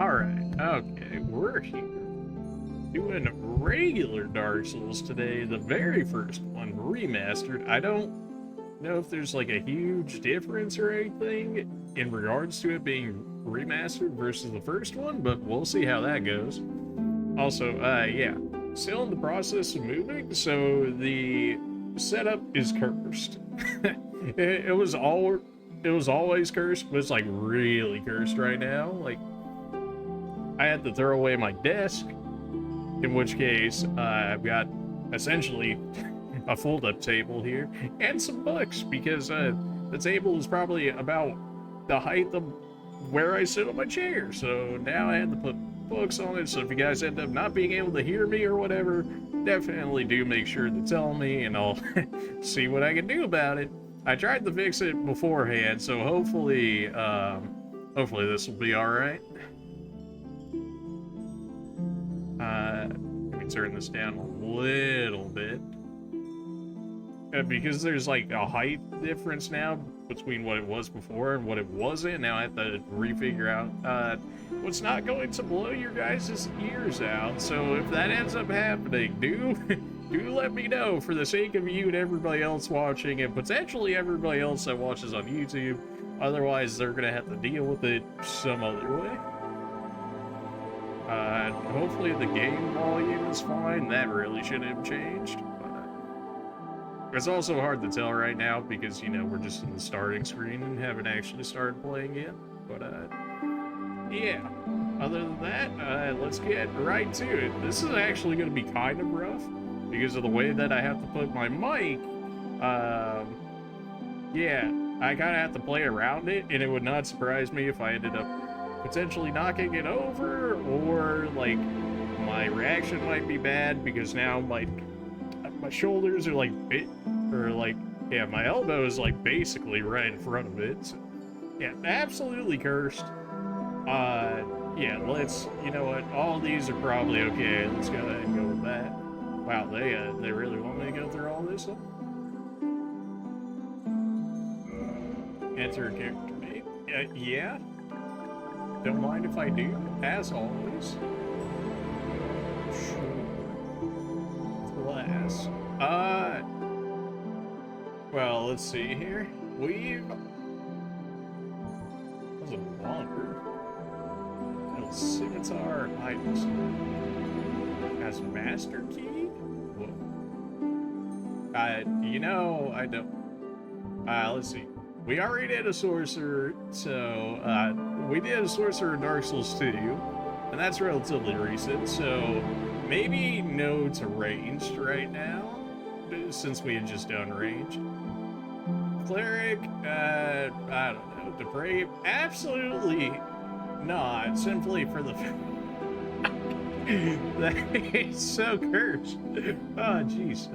Alright, okay, we're here. Doing regular Dark Souls today, the very first one, Remastered. I don't know if there's like a huge difference or anything in regards to it being remastered versus the first one, but we'll see how that goes. Also, yeah, still in the process of moving, so the setup is cursed. it was always cursed, but it's like really cursed right now. Like, I had to throw away my desk, in which case I've got essentially a fold-up table here and some books, because the table is probably about the height of where I sit on my chair, so now I had to put books on it. So if you guys end up not being able to hear me or whatever, definitely do make sure to tell me, and I'll see what I can do about it. I tried to fix it beforehand, so hopefully this will be all right. Let me turn this down a little bit. Because there's like a height difference now between what it was before and what it wasn't. Now I have to refigure out what's not going to blow your guys' ears out. So if that ends up happening, do let me know, for the sake of you and everybody else watching, and potentially everybody else that watches on YouTube. Otherwise, they're gonna have to deal with it some other way. Hopefully the game volume is fine. That really shouldn't have changed. It's also hard to tell right now because, you know, we're just in the starting screen and haven't actually started playing yet. But, yeah. Other than that, let's get right to it. This is actually going to be kind of rough because of the way that I have to put my mic. Yeah, I kind of have to play around it, and it would not surprise me if I ended up potentially knocking it over, or, like, my reaction might be bad because now my shoulders are like yeah, my elbow is like basically right in front of it. So, yeah, absolutely cursed. Yeah, you know what, all these are probably okay. Let's go ahead and go with that. Wow, they really want me to go through all this? Enter a character name. Yeah. Don't mind if I do, as always. Class. Well, let's see here. That's a wander. No scimitar items. Has master key? Whoa. You know, I don't. Let's see. We already did a sorcerer, so, we did a sorcerer in Dark Souls 2, and that's relatively recent, so maybe no to ranged right now, since we had just done ranged. Cleric, I don't know, depraved, absolutely not, simply for the that is so cursed. Oh, jeez.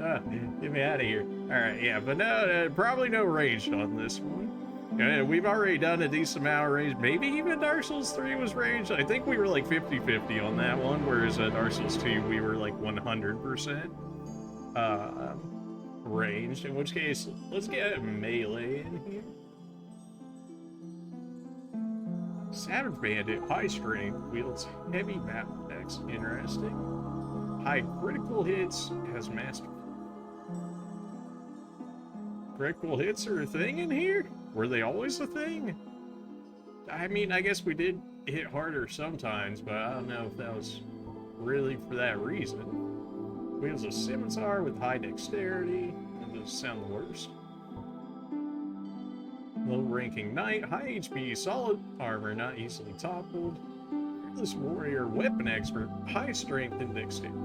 Get me out of here. Alright, yeah, but no, probably no ranged on this one. We've already done a decent amount of range. Maybe even Dark Souls 3 was ranged. I think we were like 50-50 on that one, whereas Dark Souls 2 we were like 100% ranged, in which case, let's get melee in here. Savage Bandit, high strength, wields heavy battle axe. Interesting. High critical hits, has master. Critical hits are a thing in here? Were they always a thing? I mean, I guess we did hit harder sometimes, but I don't know if that was really for that reason. Wields a scimitar with high dexterity. That doesn't sound the worst. Low-ranking knight, high HP, solid armor, not easily toppled. Fearless warrior, weapon expert, high strength and dexterity.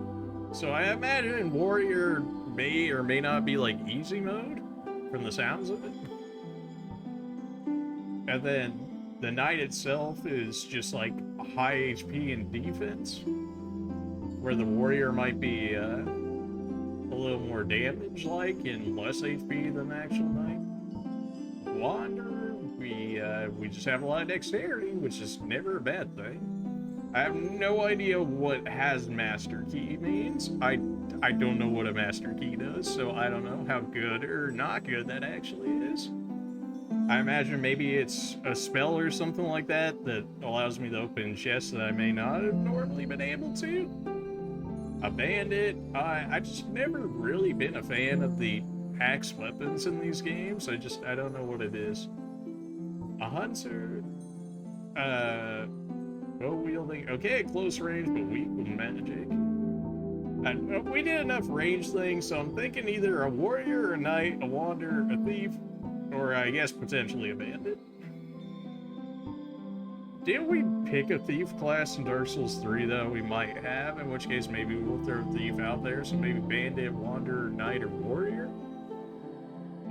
So I imagine warrior may or may not be like easy mode, from the sounds of it. And then the knight itself is just like high HP and defense, where the warrior might be a little more damage-like and less HP than the actual knight. Wanderer, we just have a lot of dexterity, which is never a bad thing. I have no idea what has master key means. I don't know what a master key does, so I don't know how good or not good that actually is. I imagine maybe it's a spell or something like that that allows me to open chests that I may not have normally been able to. A bandit. I just never really been a fan of the axe weapons in these games. I don't know what it is. A hunter. Bow wielding. Okay, close range, but weak with magic. We did enough range things, so I'm thinking either a warrior, a knight, a wanderer, a thief, or I guess potentially a bandit. Did we pick a thief class in Dark Souls 3 though? We might have, in which case maybe we'll throw thief out there, so maybe bandit, wanderer, knight, or warrior?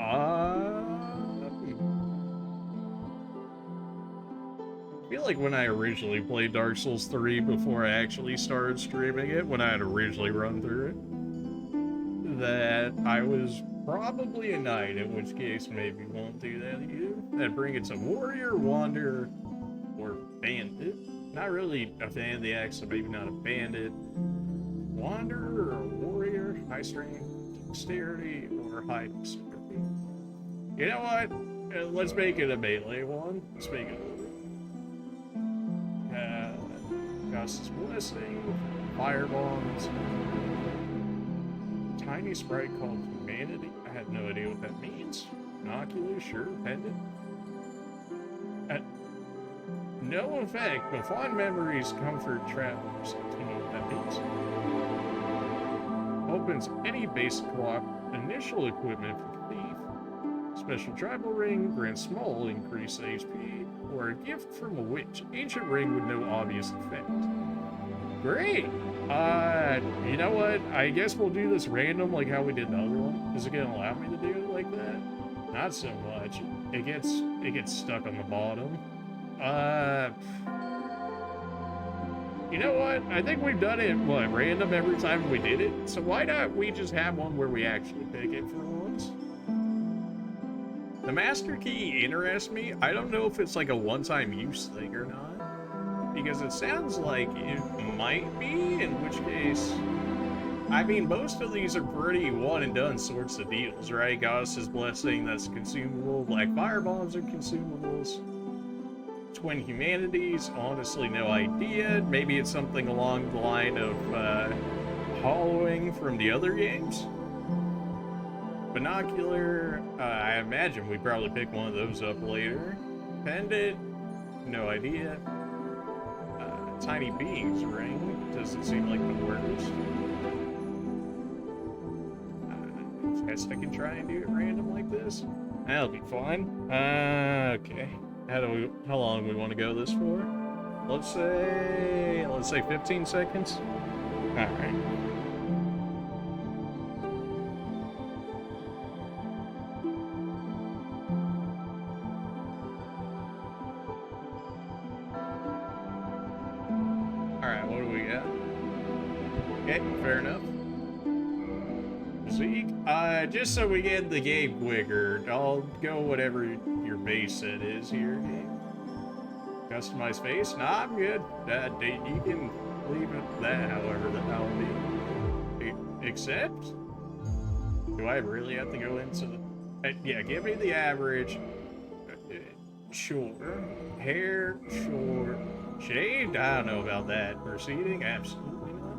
I feel like when I originally played Dark Souls 3 before I actually started streaming it, when I had originally run through it, that I was probably a knight, in which case maybe won't do that either. Then bring it to warrior, wanderer, or bandit. Not really a fan of the axe, so maybe not a bandit. Wanderer or warrior, high strength, dexterity, or high dexterity. You know what? Let's make it a melee one. Let's make it God's blessing, firebombs, tiny sprite called humanity. I have no idea what that means. Binoculars, sure, pendant. No effect, but fond memories comfort travelers. I don't know what that means. Opens any basic initial equipment for thief. Special tribal ring grants small increased HP, or a gift from a witch. Ancient ring with no obvious effect. Great! You know what? I guess we'll do this random like how we did the other one. Is it gonna allow me to do it like that? Not so much. It gets stuck on the bottom. You know what? I think we've done it, random every time we did it. So why not we just have one where we actually pick it for once? The master key interests me. I don't know if it's like a one-time use thing or not, because it sounds like it might be, in which case, I mean, most of these are pretty one-and-done sorts of deals, right? Goddess's Blessing, that's consumable. Black Firebombs are consumables. Twin Humanities, honestly no idea. Maybe it's something along the line of hollowing from the other games. Binocular, I imagine we probably pick one of those up later. Pendant, no idea. Tiny Beings Ring, doesn't seem like the worst. I guess I can try and do it random like this. That'll be fine. Okay. How long do we want to go this for? Let's say 15 seconds. All right. All right, what do we got? Okay, fair enough. Zeke, just so we get the game quicker, I'll go whatever your base set is here. Customize face? Nah, I'm good. You can leave it that however that will be. Except, do I really have to go into the... yeah, give me the average. Sure. Hair? Sure. Shaved? I don't know about that. Proceeding? Absolutely not.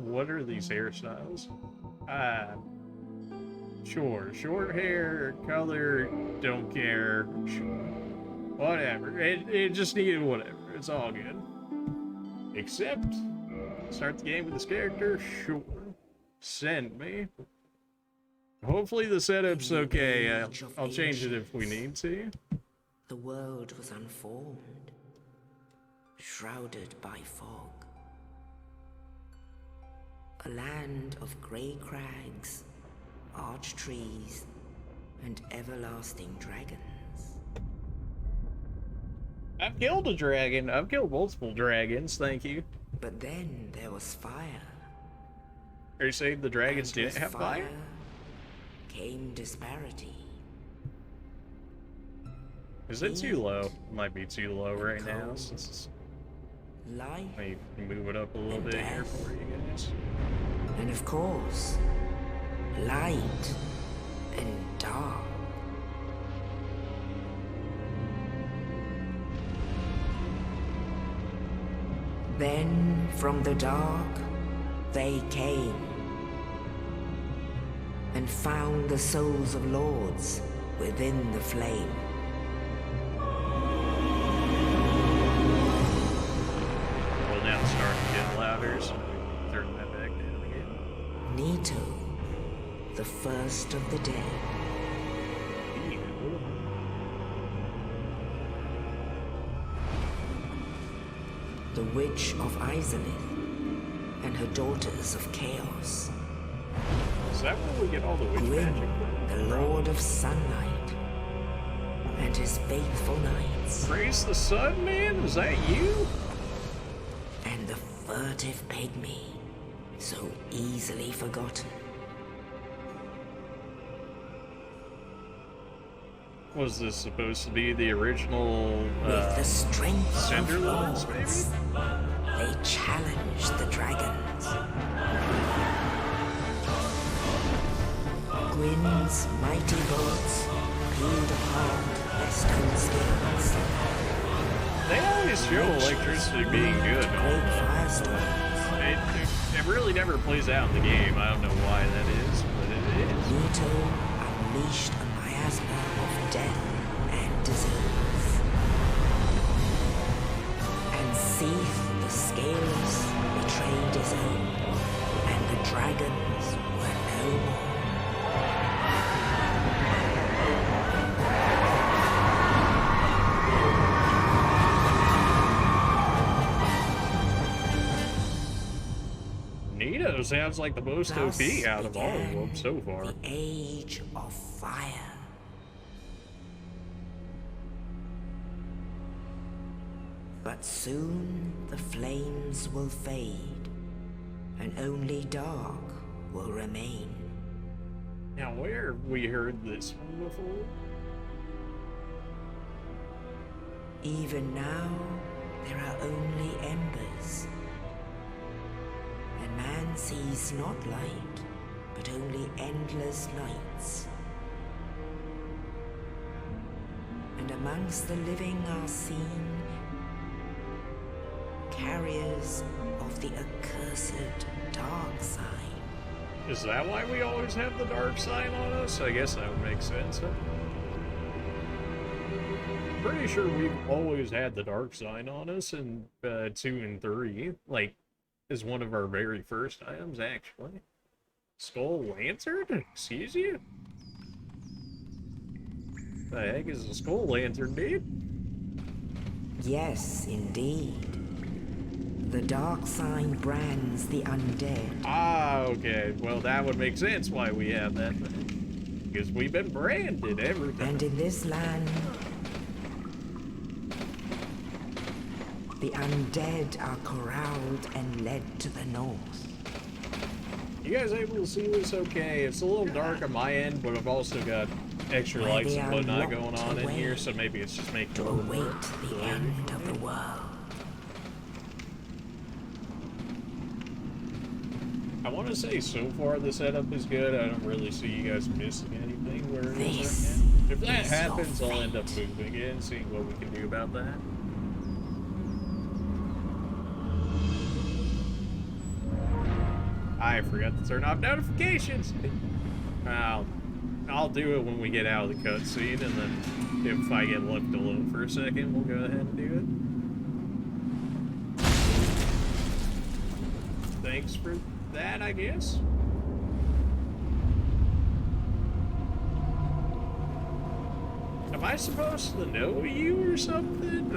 What are these hairstyles? Sure. Short hair, color, don't care. Sure. Whatever. It just needed whatever. It's all good. Except, start the game with this character? Sure. Send me. Hopefully the setup's okay. I'll change it if we need to. The world was unformed, shrouded by fog. A land of grey crags, arch trees, and everlasting dragons. I've killed a dragon. I've killed multiple dragons, thank you. But then there was fire. Are you saying the dragons didn't have fire? Came disparity. Is it too low? It might be too low right now. life, Let me move it up a little And bit here death. for you guys. and of course, light and dark. Then from the dark they came and found the souls of lords within the flame. Well, now it's starting to get louder, so turn that back down again. Nito, the first of the dead. The Witch of Izalith and her daughters of Chaos. Is that where we get all the witch Gwyn, magic from? the Lord of Sunlight, and his faithful knights. Praise the sun, man? Is that you? And the furtive pygmy, so easily forgotten. Was this supposed to be the original, With the strength of Cinderlands, lords, they challenged the dragons. Gwyn's mighty bolts peeled apart their stone skins. They always show electricity being good. Great firestorms. It really never plays out in the game. I don't know why that is, but it is. Nito unleashed a miasma of death and disease. And Seath, the Scaleless, betrayed his own, and the dragons were no more. Nito sounds like the most Thus OP out of all of began them so far. The Age of Fire. But soon the flames will fade, and only dark will remain. Now, where have we heard this one before? Even now, there are only embers. And man sees not light, but only endless nights. And amongst the living are seen carriers of the accursed dark side. Is that why we always have the dark sign on us? I guess that would make sense. Huh? Pretty sure we've always had the dark sign on us in 2 and 3. Like, is one of our very first items, actually. Skull Lantern? Excuse you? The heck is a Skull Lantern, dude? Yes, indeed. The dark sign brands the undead. Ah, okay. Well, that would make sense why we have that thing. Because we've been branded every time. And in this land, the undead are corralled and led to the north. You guys able to see this okay? It's a little dark on my end, but I've also got extra Where lights they and are whatnot going locked on in away here, so maybe it's just making to it a little await more the blurry. end of the world. I want to say so far the setup is good. I don't really see you guys missing anything where it is This right now. If that is your happens, I'll end up fate. moving it and seeing what we can do about that. I forgot to turn off notifications. I'll do it when we get out of the cutscene, and then if I get left alone for a second, we'll go ahead and do it. Thanks for that, I guess. Am I supposed to know you or something?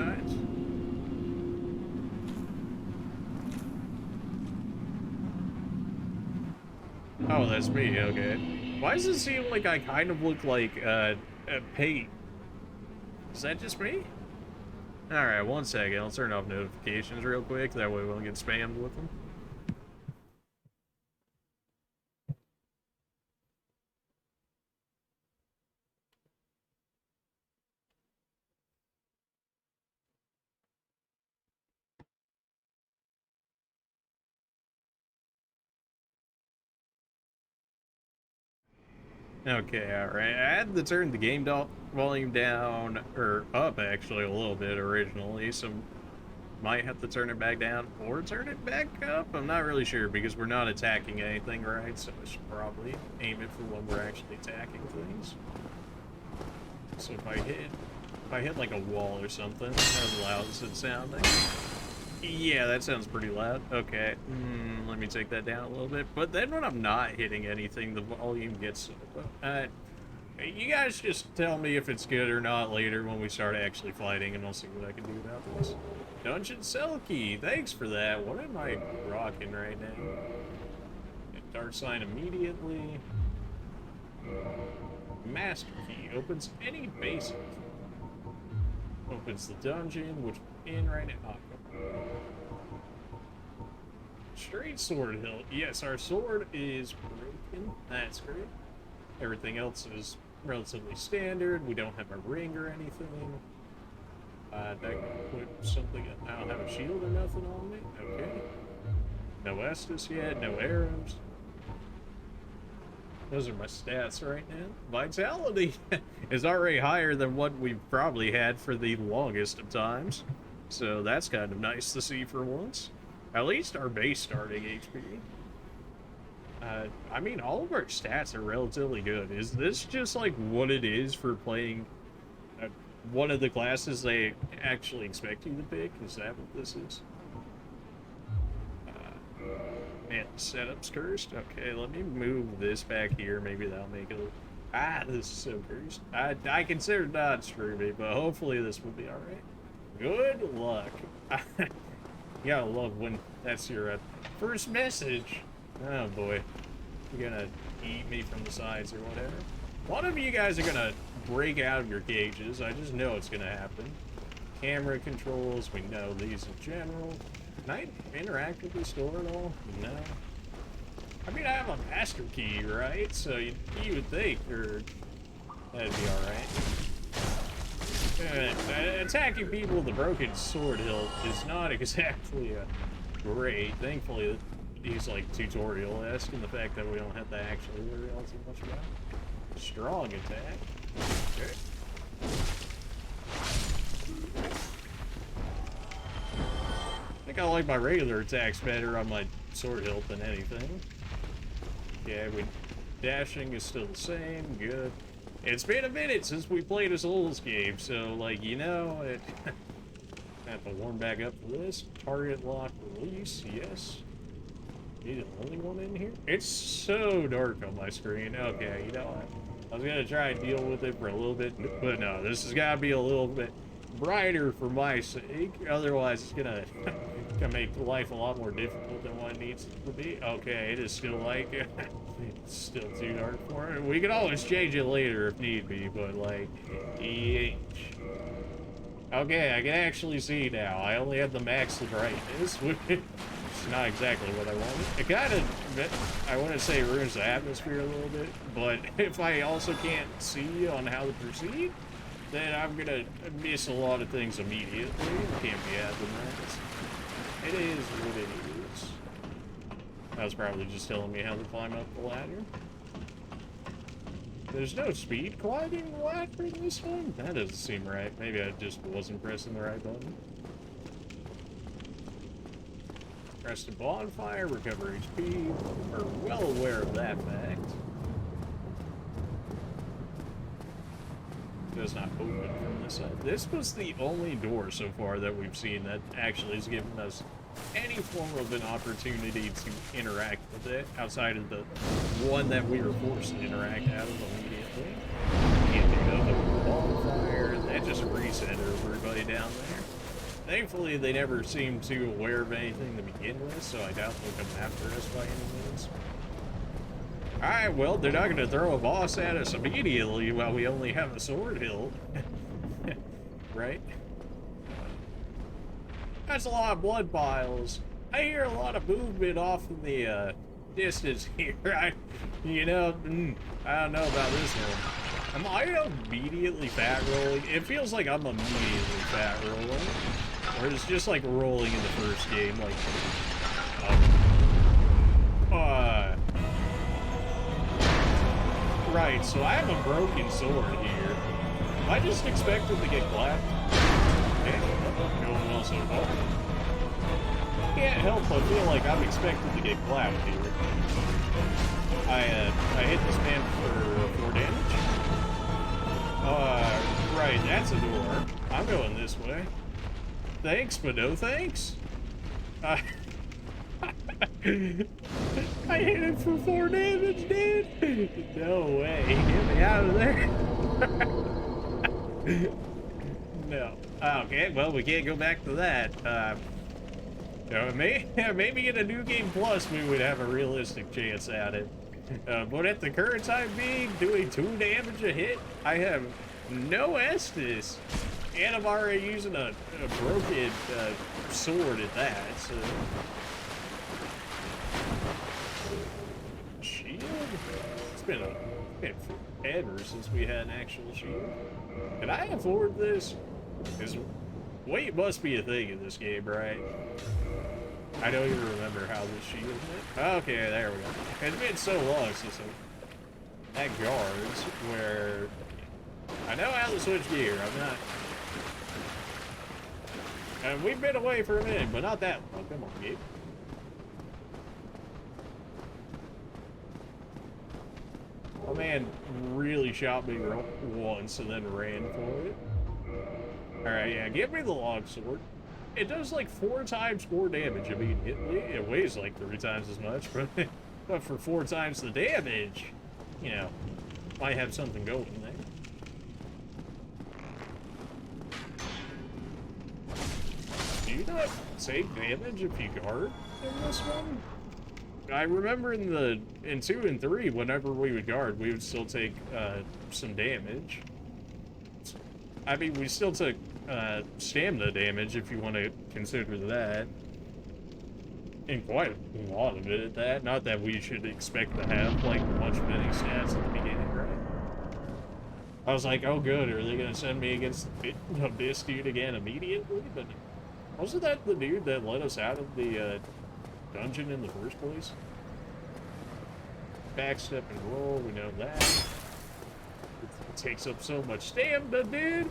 Oh, that's me, okay. Why does it seem like I kind of look like, Pate? Is that just me? Alright, one second. I'll turn off notifications real quick. That way we won't get spammed with them. Okay, alright. I had to turn the game volume down, or up actually a little bit originally, so might have to turn it back down or turn it back up. I'm not really sure because we're not attacking anything, right? So I should probably aim it for when we're actually attacking things. So if I hit like a wall or something, how loud is it sounding? Yeah, that sounds pretty loud. Okay, let me take that down a little bit. But then when I'm not hitting anything, the volume gets... you guys just tell me if it's good or not later when we start actually fighting, and I'll see what I can do about this. Dungeon Cell Key, thanks for that. What am I rocking right now? Dark Sign immediately. Master Key opens any basic. Opens the dungeon, which we're in right now. Straight sword hilt. Yes, our sword is broken. That's great. Everything else is relatively standard. We don't have a ring or anything. That can put something. I don't have a shield or nothing on me. Okay. No Estus yet. No arrows. Those are my stats right now. Vitality is already higher than what we've probably had for the longest of times. So that's kind of nice to see for once. At least our base starting HP. I mean, all of our stats are relatively good. Is this just like what it is for playing one of the classes they actually expect you to pick? Is that what this is? Man, setup's cursed. Okay, let me move this back here. Maybe that'll make it. This is so cursed. I consider not streaming, but hopefully this will be alright. Good luck. You gotta love when that's your first message. Oh boy. You're gonna eat me from the sides or whatever. One of you guys are gonna break out of your cages. I just know it's gonna happen. Camera controls, we know these in general. Can I interact with the store at all? No. I mean, I have a master key, right? So you would think, or that'd be alright. Attacking people with a broken sword hilt is not exactly great. Thankfully, he's like tutorial-esque in the fact that we don't have to actually worry all too much about it. Strong attack. Okay. I think I like my regular attacks better on my sword hilt than anything. Yeah, dashing is still the same. Good. It's been a minute since we played a Souls game, so, like, you know, I have to warm back up for this. Target lock release, yes. Are you the only one in here? It's so dark on my screen. Okay, you know what? I was gonna try and deal with it for a little bit, but no, this has gotta be a little bit brighter for my sake. Otherwise, it's gonna make life a lot more difficult than what it needs to be. Okay, it is still like... It's still too dark for it. We can always change it later if need be, but like, okay, I can actually see now. I only have the max brightness, which is not exactly what I wanted. It kind of, I want to say, ruins the atmosphere a little bit, but if I also can't see on how to proceed, then I'm gonna miss a lot of things immediately. Can't be having that. It is what it is. That was probably just telling me how to climb up the ladder. There's no speed climbing ladder in this one? That doesn't seem right. Maybe I just wasn't pressing the right button. Press the bonfire, recover HP. We're well aware of that fact. Does not open from this side. This was the only door so far that we've seen that actually has given us any form of an opportunity to interact with it outside of the one that we were forced to interact out of immediately. Can't do nothing with the bonfire. That just reset everybody down there. Thankfully, they never seemed too aware of anything to begin with, so I doubt they'll come after us by any means. Alright, well, they're not going to throw a boss at us immediately while we only have a sword hilt. Right? That's a lot of blood piles. I hear a lot of movement off in the distance here. I don't know about this one. Am I immediately fat rolling? It feels like I'm immediately fat rolling. Or it's just like rolling in the first game, like... Alright, so I have a broken sword here. Am I just expected to get clapped? Damn, going well so far. Can't help but feel like I'm expected to get clapped here. I hit this man for 4 damage. Right, that's a door. I'm going this way. Thanks, but no thanks. I hit it for 4 damage, dude. No way. Get me out of there. No. Okay, well, we can't go back to that. Maybe in a New Game Plus we would have a realistic chance at it. But at the current time being, doing 2 damage a hit, I have no Estus. And I'm already using a broken sword at that, so... Shield? It's been forever since we had an actual shield. Can I afford this? Because weight must be a thing in this game, right? I don't even remember how this shield went. Okay, there we go. It's been so long since I had guards where I know how to switch gear. I'm not. And we've been away for a minute, but not that long. Come on, Gabe. Oh man, really shot me once and then ran for it. Alright, yeah, give me the longsword. It does like 4 times more damage immediately. It weighs like 3 times as much, but for 4 times the damage, you know, might have something going there. Do you not take damage if you guard in this one? I remember in 2 and 3, whenever we would guard, we would still take some damage. I mean, we still took stamina damage, if you want to consider that. And quite a lot of it at that. Not that we should expect to have, like, much many stats at the beginning, right? I was like, oh good, are they going to send me against this dude again immediately? But wasn't that the dude that let us out of the dungeon in the first place? Backstep and roll, we know that. It takes up so much stamina, dude!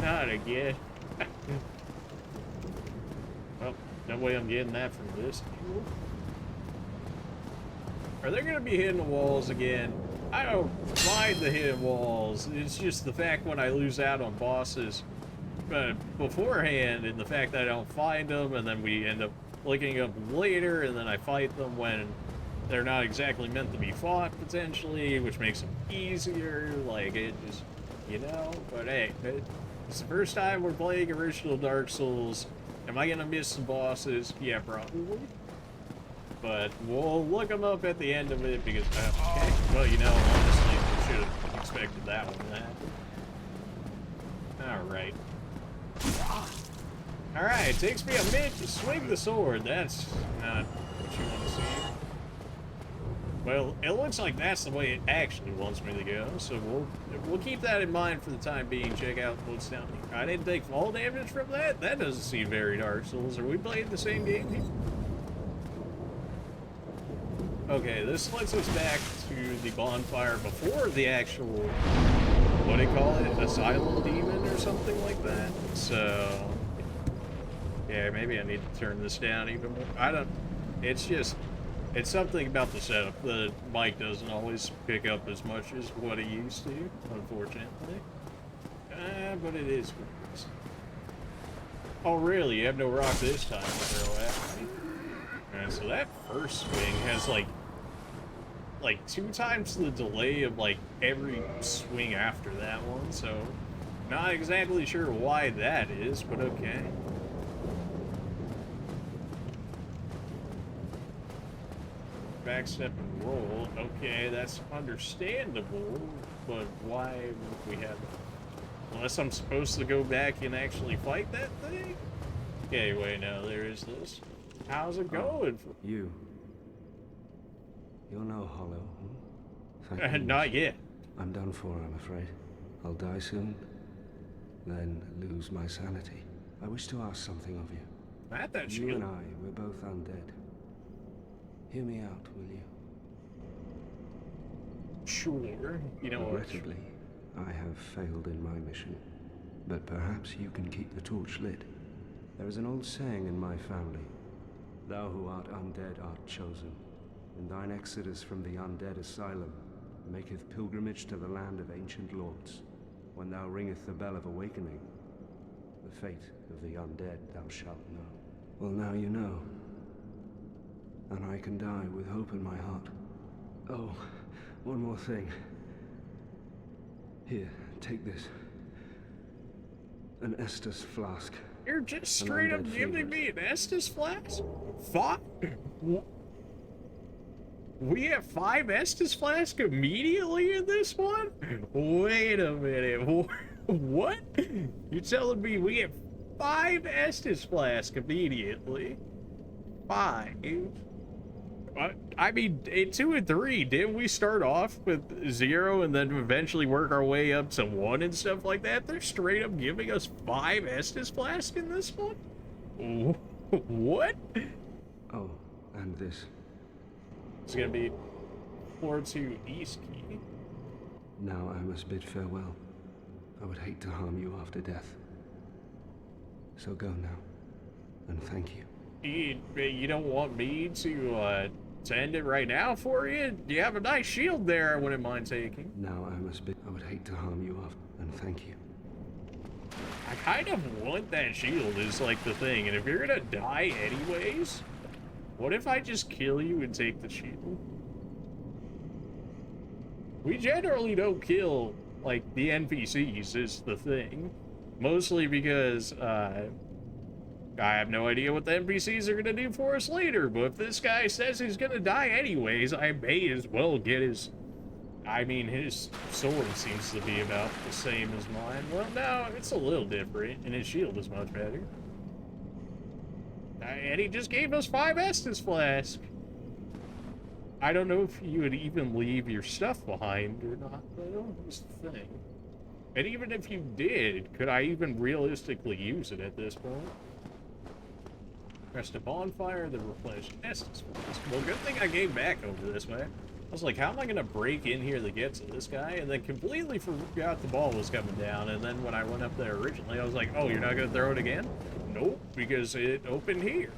Not again. Well, no way I'm getting that from this. Are they gonna be hitting the walls again? I don't mind the hidden walls. It's just the fact when I lose out on bosses beforehand, and the fact that I don't find them, and then we end up looking up later, and then I fight them when they're not exactly meant to be fought, potentially, which makes them easier. Like, it just, you know? But hey, it's the first time we're playing original Dark Souls. Am I gonna miss some bosses? Yeah, probably. But we'll look them up at the end of it, because, okay. Well, you know, honestly, we should have expected that one to happen. Alright. Alright, it takes me a minute to swing the sword. That's not what you want to see. Well, it looks like that's the way it actually wants me to go, so we'll keep that in mind for the time being. Check out what's down here. I didn't take fall damage from that? That doesn't seem very Dark Souls. Are we playing the same game here? Okay, this lets us back to the bonfire before the actual, what do you call it? Asylum Demon or something like that? So, yeah, maybe I need to turn this down even more. I don't, it's just, it's something about the setup. The mic doesn't always pick up as much as what it used to, unfortunately. But it is what it is. Oh, really? You have no rock this time to throw at me? And so that first swing has like 2 times the delay of like every swing after that one, so not exactly sure why that is, but okay. Backstep and roll, okay, that's understandable, but why would we have, unless I'm supposed to go back and actually fight that thing? Okay, wait, no, there is this. How's it going? You're no hollow, huh? Not yet. I'm done for, I'm afraid. I'll die soon, then lose my sanity. I wish to ask something of you. Not that You shield. and I, we're both undead. Hear me out, will you? Sure. You know what? Regrettably, I have failed in my mission. But perhaps you can keep the torch lit. There is an old saying in my family. Thou who art undead art chosen. And thine exodus from the Undead Asylum maketh pilgrimage to the land of ancient lords. When thou ringeth the bell of awakening, the fate of the undead thou shalt know. Well, now you know. And I can die with hope in my heart. Oh, one more thing. Here, take this. An Estus flask. You're just straight up giving me an Estus flask? 5? We have 5 Estus flasks immediately in this one? Wait a minute. What? You're telling me we have 5 Estus flasks immediately? 5? I mean, in 2 and 3, didn't we start off with 0 and then eventually work our way up to 1 and stuff like that? They're straight up giving us 5 Estus flasks in this one? What? Oh, and this. It's gonna be floor 2 East Key. Now I must bid farewell. I would hate to harm you after death. So go now, and thank you. You don't want me to end it right now for you? You have a nice shield there I wouldn't mind taking. Now I must bid. I would hate to harm you after, and thank you. I kind of want that shield is like the thing, and if you're gonna die anyways, what if I just kill you and take the shield? We generally don't kill, like, the NPCs is the thing. Mostly because, I have no idea what the NPCs are gonna do for us later, but if this guy says he's gonna die anyways, I may as well get his... I mean, his sword seems to be about the same as mine. Well, no, it's a little different, and his shield is much better. And he just gave us 5 Estus flasks. I don't know if you would even leave your stuff behind or not, though. That's the thing. And even if you did, could I even realistically use it at this point? Rest a bonfire, then replenish Estus flasks. Well, good thing I came back over this way. I was like, how am I gonna break in here to get to this guy? And then completely forgot the ball was coming down. And then when I went up there originally, I was like, oh, you're not gonna throw it again? Nope, because it opened here.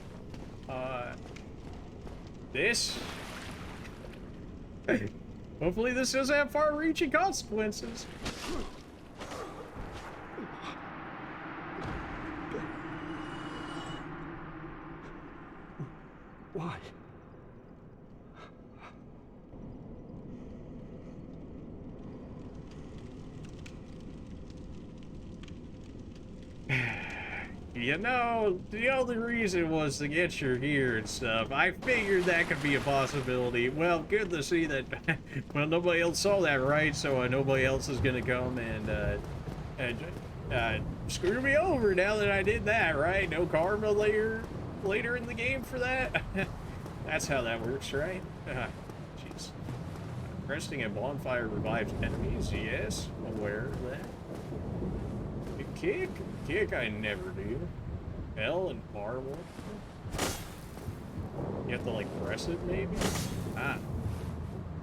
This. Hopefully this doesn't have far-reaching consequences. Why? You know, the only reason was to get your gear and stuff. I figured that could be a possibility. Well, good to see that. Well, nobody else saw that, right? So nobody else is gonna come and screw me over now that I did that, right? No karma later in the game for that. That's how that works, right? Jeez. Resting a bonfire revives enemies. Yes, aware of that. Kick I never do. L and R1. You have to like press it maybe? Ah.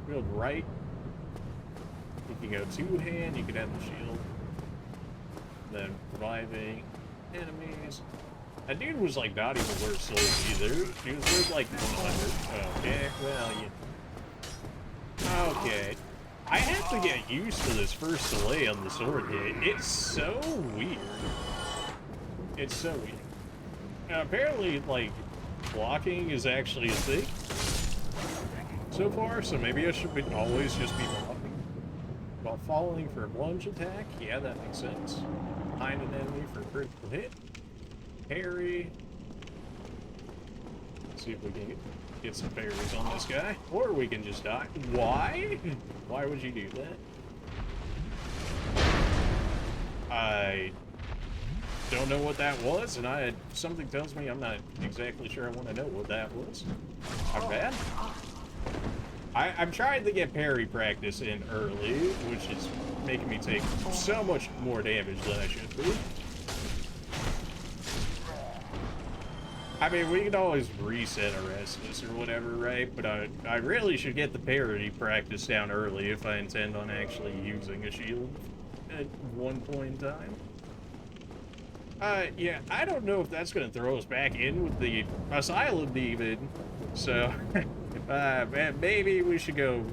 Build right. You can go 2-hand, you can have the shield. Then reviving enemies. That dude was like not even worth souls either. He was worth like 100. Okay, well, you... Okay. I have to get used to this first delay on the sword hit. It's so weird. It's so weird. Now, apparently, like, blocking is actually a thing so far, so maybe I should always just be blocking. While following for a plunge attack, yeah, that makes sense. Behind an enemy for a critical hit. Parry. Let's see if we can get some parries on this guy. Or we can just die. Why? Why would you do that? I don't know what that was, and something tells me I'm not exactly sure I want to know what that was. Not bad. I'm trying to get parry practice in early, which is making me take so much more damage than I should be. I mean, we can always reset Arrestus or whatever, right? But I really should get the parry practice down early if I intend on actually using a shield at one point in time. Yeah, I don't know if that's gonna throw us back in with the Asylum Demon, so man, maybe we should go.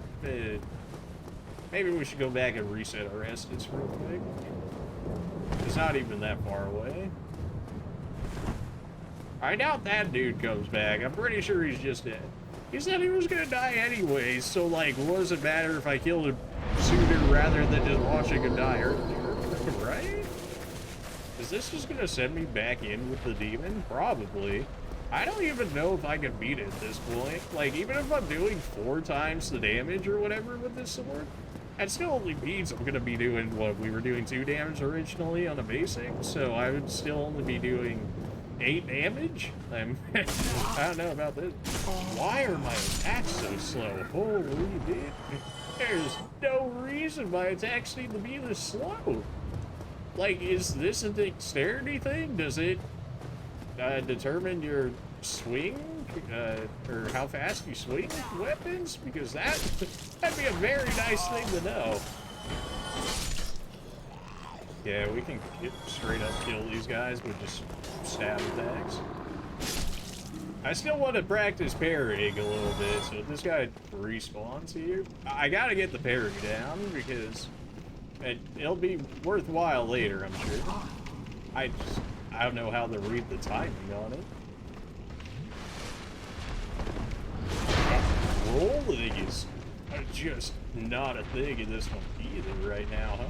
Maybe we should go back and reset Arrestus real quick. It's not even that far away. I doubt that dude comes back. I'm pretty sure he's just dead. He said he was gonna die anyways, so like, what does it matter if I killed him sooner rather than just watching him die earlier, right? Is this just gonna send me back in with the demon? Probably. I don't even know if I can beat it at this point. Like, even if I'm doing 4 times the damage or whatever with this sword, that still only means I'm gonna be doing, what, we were doing 2 damage originally on a basic, so I would still only be doing 8 damage? I don't know about this. Why are my attacks so slow? Holy dude. There's no reason my attacks need to be this slow. Like, is this a dexterity thing? Does it determine your swing? Or how fast you swing weapons? Because that'd be a very nice thing to know. Yeah, we can straight up kill these guys with just stab attacks. I still want to practice parrying a little bit, so if this guy respawns here, I gotta get the parry down because it'll be worthwhile later, I'm sure. I don't know how to read the timing on it. Rolling is just not a thing in this one either right now, huh?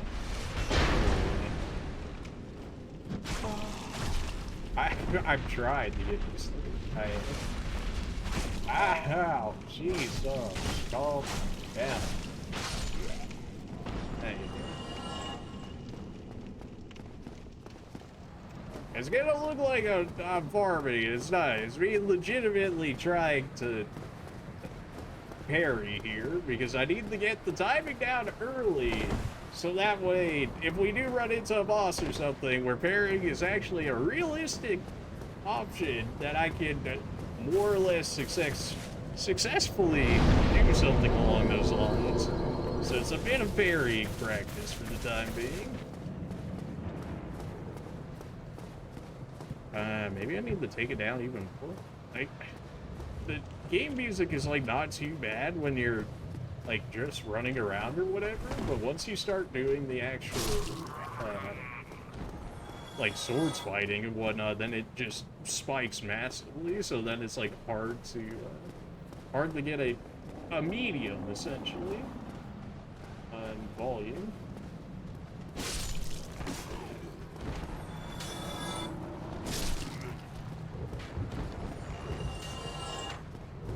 I've tried to get this thing. Ow! Jeez, calm down. There you go. It's gonna look like I'm farming. It's not. It's me legitimately trying to parry here because I need to get the timing down early. So that way, if we do run into a boss or something where parrying is actually a realistic option, that I can more or less successfully do something along those lines. So it's a bit of parrying practice for the time being. Maybe I need to take it down even more. Like, the game music is like not too bad when you're like just running around or whatever, but once you start doing the actual like swords fighting and whatnot, then it just spikes massively, so then it's like hard to get a medium essentially on volume.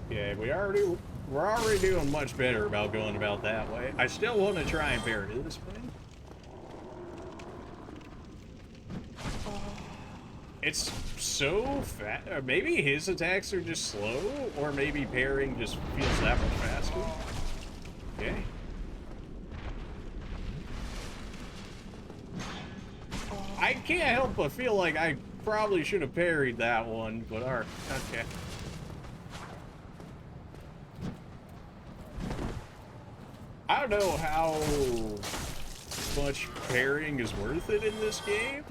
Yeah, we're already doing much better about going about that way. I still want to try and parry this way. It's so fast. Maybe his attacks are just slow, or maybe parrying just feels that much faster. Okay. I can't help but feel like I probably should have parried that one, but alright, okay. I don't know how much parrying is worth it in this game.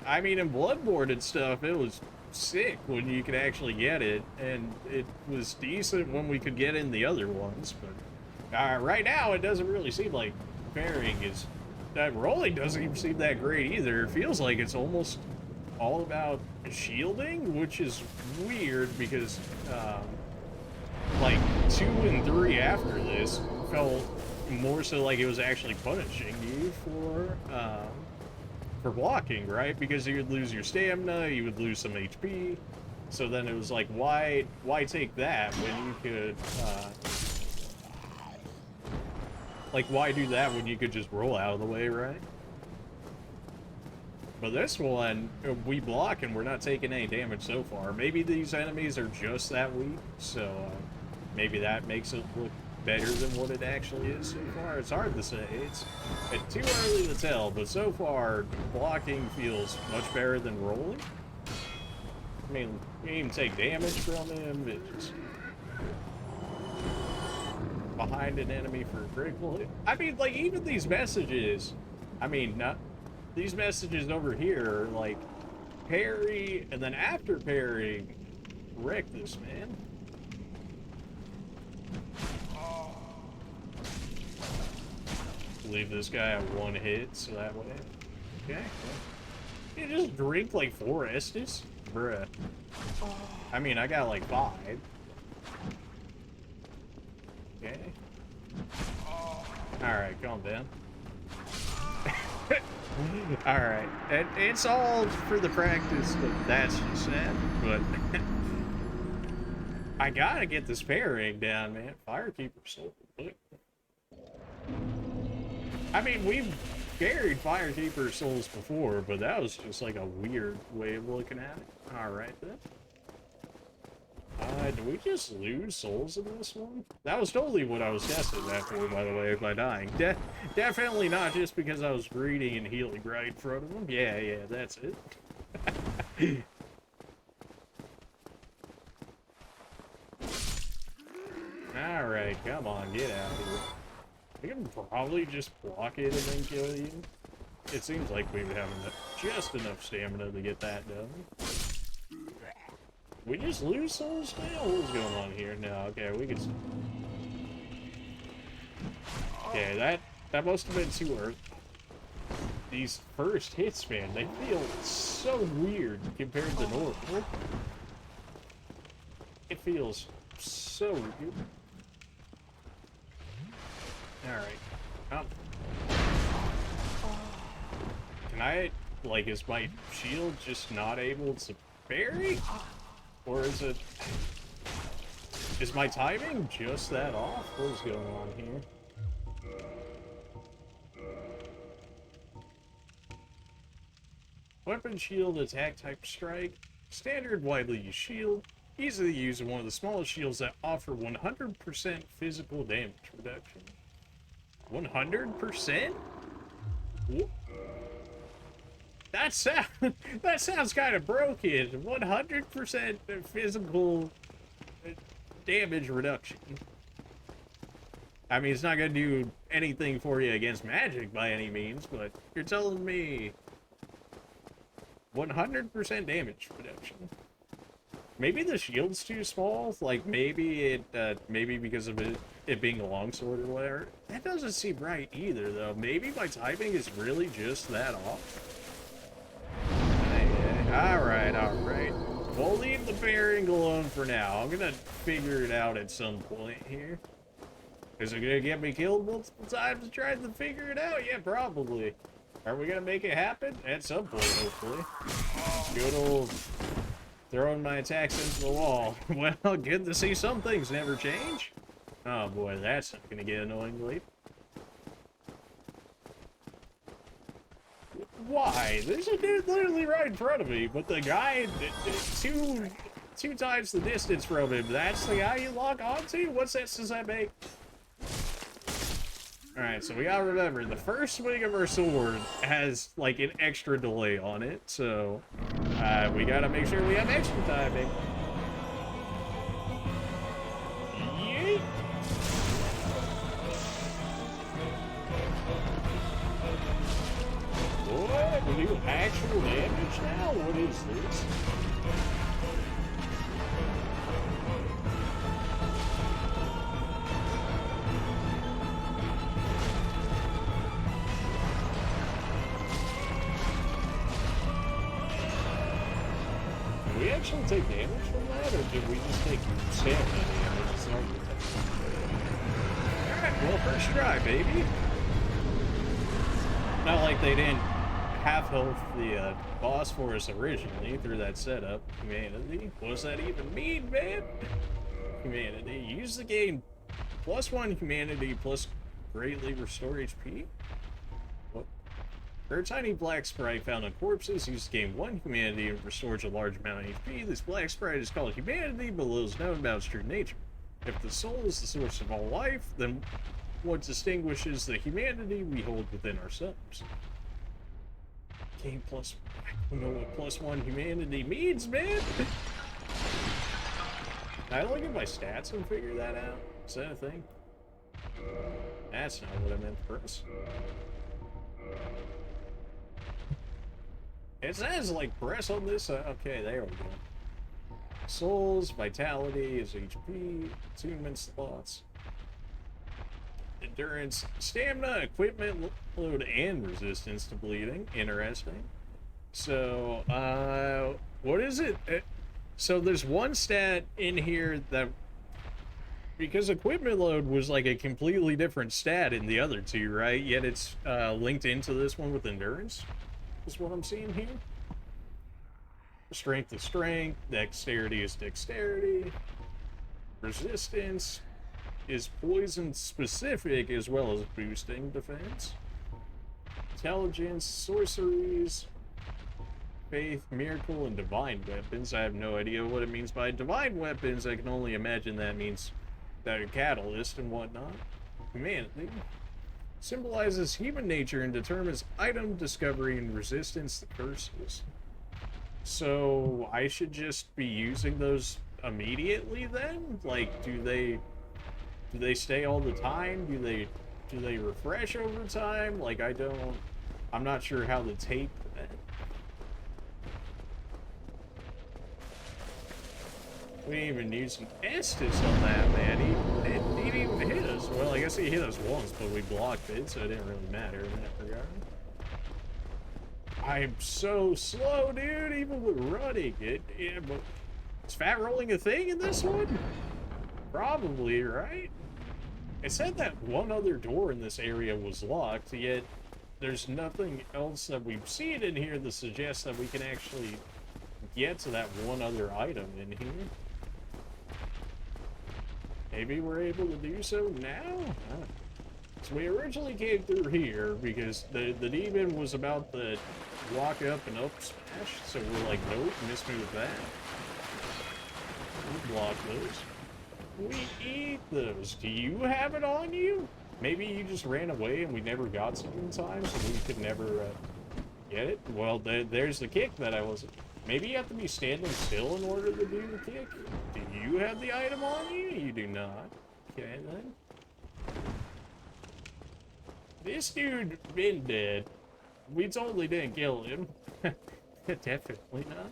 I mean, in Bloodborne and stuff, it was sick when you could actually get it, and it was decent when we could get in the other ones, but right now it doesn't really seem like parrying is... That rolling doesn't even seem that great either. It feels like it's almost all about shielding, which is weird because, like, 2 and 3 after this felt more so like it was actually punishing you for blocking, right? Because you would lose your stamina, you would lose some HP. So then it was like, why take that when you could, like, why do that when you could just roll out of the way, right? But this one, we block and we're not taking any damage so far. Maybe these enemies are just that weak, so maybe that makes it look better than what it actually is so far. It's hard to say. It's too early to tell, but so far, blocking feels much better than rolling. I mean, you even take damage from him. It's just behind an enemy for a critical hit. I mean, like, even these messages, I mean, not these messages over here are like parry, and then after parrying, wreck this man. Leave this guy at one hit, so that way. Okay. You just drink like 4 Estus? Bruh. I mean, I got like 5. Okay. Alright, calm down. Alright. It's all for the practice, but that's just sad. But I gotta get this parrying down, man. Firekeeper soul. I mean, we've buried Firekeeper souls before, but that was just like a weird way of looking at it. Alright then. Did we just lose souls in this one? That was totally what I was testing that for, by the way, by dying. Definitely not just because I was greedy and healing right in front of them. Yeah, that's it. Alright, come on, get out of here. We can probably just block it and then kill you. It seems like we would have just enough stamina to get that done. We just lose souls now? What's going on here? No, okay, we can... Okay, that must have been too early. These first hits, man, they feel so weird compared to normal. It feels so weird. Alright. Can I, like, is my shield just not able to parry? Or is it... Is my timing just that off? What is going on here? Weapon shield, attack type strike. Standard widely used shield. Easily used in one of the smallest shields that offer 100% physical damage reduction. 100%? That sounds kind of broken. 100% physical damage reduction. I mean, it's not gonna do anything for you against magic by any means, but you're telling me 100% damage reduction. Maybe the shield's too small. Like maybe maybe because of it being a longsword or whatever. That doesn't seem right either, though. Maybe my timing is really just that off. Alright. We'll leave the bearing alone for now. I'm gonna figure it out at some point here. Is it gonna get me killed multiple times trying to figure it out? Yeah, probably. Are we gonna make it happen? At some point, hopefully. Good old throwing my attacks into the wall. Well, good to see some things never change. Oh boy, that's not gonna get annoying later. Why? There's a dude literally right in front of me, but the guy two times the distance from him, that's the guy you lock onto? What sense does that make? Alright, so we gotta remember, the first swing of our sword has, like, an extra delay on it, so we gotta make sure we have extra timing. Yeet! What? We do actual damage now? What is this? Did we actually take damage from that, or did we just take stamina damage? Alright, well, first try, baby. Not like they didn't half health the boss for us originally through that setup. Humanity. What does that even mean, man? Humanity. Use the game +1 humanity plus greatly restore HP. What? For a tiny black sprite found on corpses, use the game 1 humanity and restores a large amount of HP. This black sprite is called humanity, but little is known about its true nature. If the soul is the source of all life, then what distinguishes the humanity we hold within ourselves? Game plus. I don't know what +1 humanity means, man. Can I look at my stats and figure that out? Is that a thing? That's not what I meant to press. It says, like, press on this. Okay, there we go. Souls, vitality is HP, attunement slots, endurance, stamina, equipment load, and resistance to bleeding. Interesting. So, what is it? So there's one stat in here that, because equipment load was like a completely different stat in the other two, right? Yet it's linked into this one with endurance, is what I'm seeing here. Strength is strength, dexterity is dexterity, resistance is poison specific as well as boosting defense. Intelligence, sorceries, faith, miracle, and divine weapons. I have no idea what it means by divine weapons. I can only imagine that means that a catalyst and whatnot. Humanity symbolizes human nature and determines item discovery and resistance to curses. So I should just be using those immediately then? Like, do they stay all the time? Do they refresh over time? Like, I'm not sure how to tape that. We didn't even use some Estus on that, man. He didn't even hit us. Well, I guess he hit us once, but we blocked it, so it didn't really matter in that regard. I'm so slow, dude, even with running. Yeah, but is fat rolling a thing in this one? Probably, right? It said that one other door in this area was locked, yet there's nothing else that we've seen in here that suggests that we can actually get to that one other item in here. Maybe we're able to do so now? So we originally came through here because the demon was about to walk up and up smash, so we're like, nope, mismove that. We block those. We eat those. Do you have it on you? Maybe you just ran away and we never got to you in time, so we could never get it? Well, there's the kick that I wasn't... Maybe you have to be standing still in order to do the kick? Do you have the item on you? You do not. Okay, then. This dude been dead. We totally didn't kill him. Definitely not.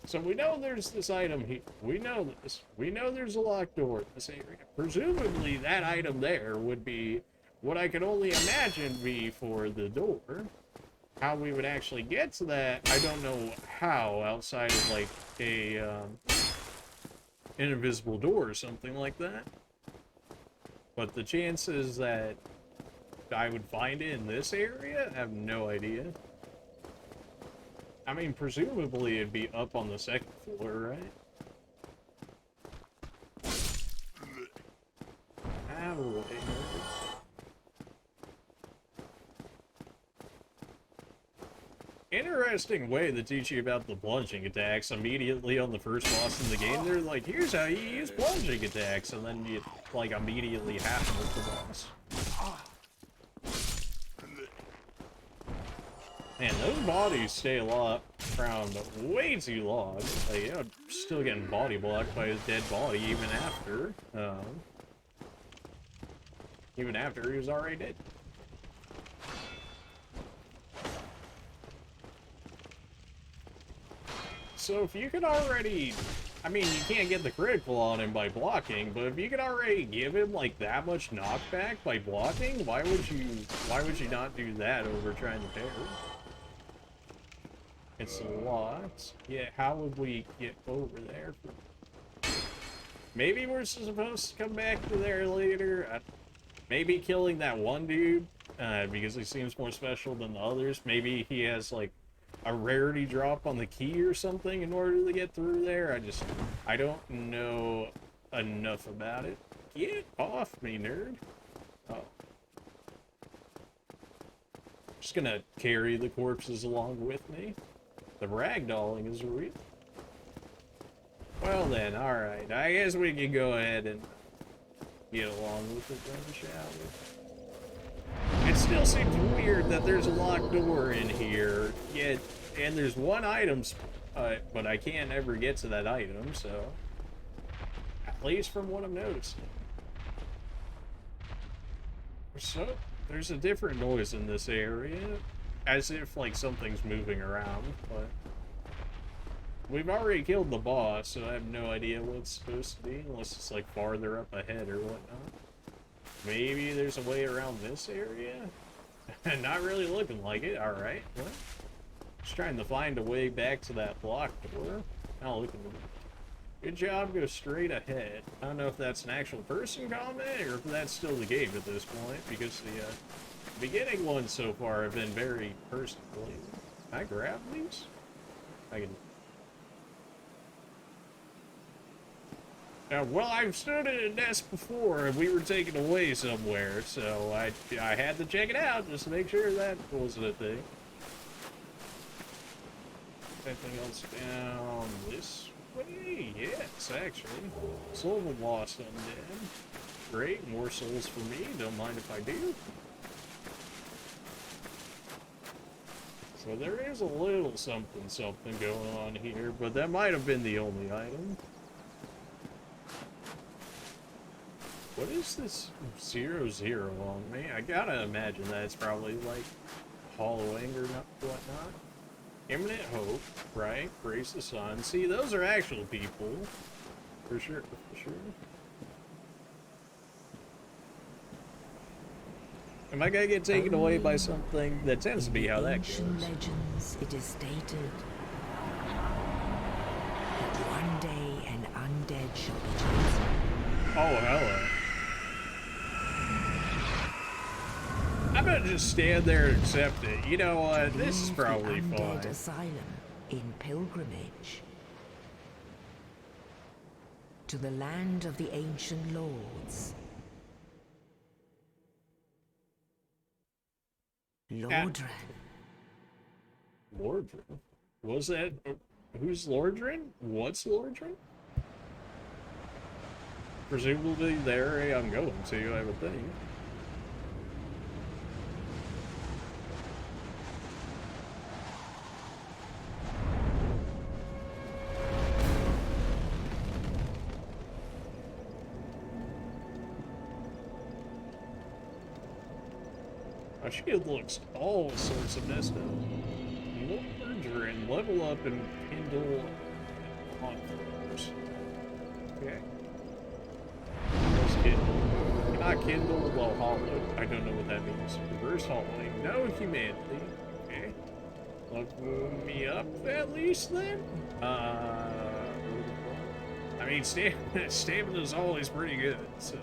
So we know there's this item here. We know this. We know there's a locked door in this area. Presumably that item there would be what I could only imagine be for the door. How we would actually get to that, I don't know how, outside of like a an invisible door or something like that. But the chances that I would find it in this area, I have no idea. I mean, presumably it'd be up on the second floor, right? Ow. Interesting way to teach you about the plunging attacks immediately on the first boss in the game. They're like, here's how you use plunging attacks, and then you, like, immediately have to with the boss. Man, those bodies stay around way too long. Like, you know, still getting body blocked by his dead body even after he was already dead. So if you could already, I mean, you can't get the critical on him by blocking, but if you could already give him like that much knockback by blocking, why would you not do that over trying to parry? It's locked. Yeah, how would we get over there? Maybe we're supposed to come back to there later. Maybe killing that one dude, because he seems more special than the others. Maybe he has like a rarity drop on the key or something in order to get through there. I don't know enough about it. Get off me, nerd. Oh. Just gonna carry the corpses along with me. The ragdolling is real. Well then, alright. I guess we can go ahead and get along with it then, shall we? It's still seems weird that there's a locked door in here, yet, and there's one item, but I can't ever get to that item, so, at least from what I'm noticing. So, there's a different noise in this area, as if, like, something's moving around, but we've already killed the boss, so I have no idea what it's supposed to be, unless it's, like, farther up ahead or whatnot. Maybe there's a way around this area? Not really looking like it. Alright, well, just trying to find a way back to that blocked door. Not looking. Good job, go straight ahead. I don't know if that's an actual person comment, or if that's still the game at this point, because the beginning ones so far have been very person-related. Can I grab these? I can... well, I've stood at a desk before, and we were taken away somewhere, so I had to check it out just to make sure that wasn't a thing. Anything else down this way? Yes, actually. Soul of a Lost Undead. Great, more souls for me. Don't mind if I do. So there is a little something going on here, but that might have been the only item. What is this 0 on me? I gotta imagine that it's probably like hollowing or whatnot. Imminent hope, right? Praise the sun. See, those are actual people. For sure, for sure. Am I gonna get taken away by something? That tends to be how that goes. In legends, it is stated that one day an undead shall be chosen. Oh, hello. I'm gonna just stand there and accept it. You know what? This is probably fine. Undead Asylum in pilgrimage to the land of the ancient lords. Lordran. Lordran? Was that... who's Lordran? What's Lordran? Presumably the area I'm going to, I would think. My shield looks all sorts of messed up. Lordran, level up and kindle conflicts. Okay. Let's kindle. Cannot kindle while hollowed. I don't know what that means. Reverse hollowing. No humanity. Okay. Level me up at least then? I mean, stamina's always pretty good, so...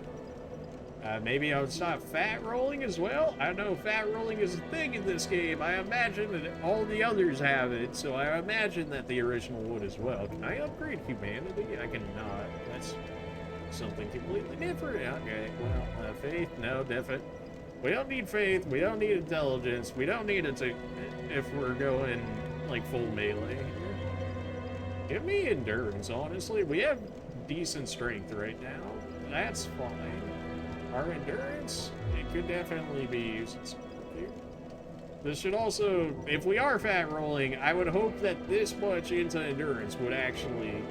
maybe I would stop fat rolling as well? I don't know if fat rolling is a thing in this game. I imagine that all the others have it, so I imagine that the original would as well. Can I upgrade humanity? I cannot. That's something completely different. Okay, well, faith? No, definite. We don't need faith. We don't need intelligence. We don't need it to, if we're going, like, full melee here. Give me endurance, honestly. We have decent strength right now. That's fine. Our endurance, it could definitely be used. This should also, if we are fat rolling, I would hope that this much into endurance would actually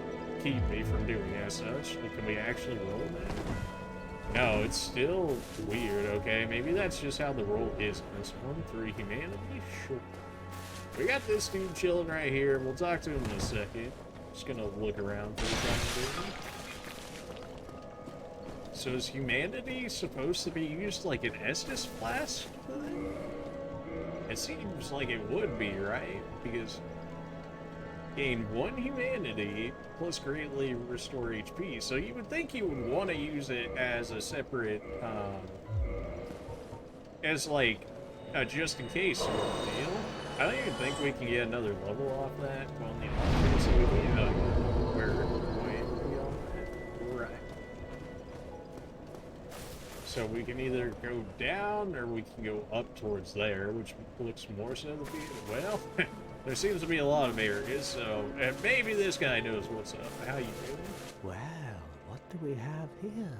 keep me from doing as such. Can we actually roll that? No, it's still weird, okay? Maybe that's just how the roll is in this one. 3 humanity? Sure. We got this dude chilling right here. We'll talk to him in a second. Just gonna look around for the time. So is humanity supposed to be used like an Estus flask thing? It seems like it would be, right? Because gain 1 humanity plus greatly restore HP. So you would think you would want to use it as a separate, as like a just in case sort of deal. I don't even think we can get another level off that. Well, the options we can, where way beyond that. Right. So we can either go down or we can go up towards there, which looks more so to be, well, there seems to be a lot of areas, so, and maybe this guy knows what's up. How you doing? Well, what do we have here?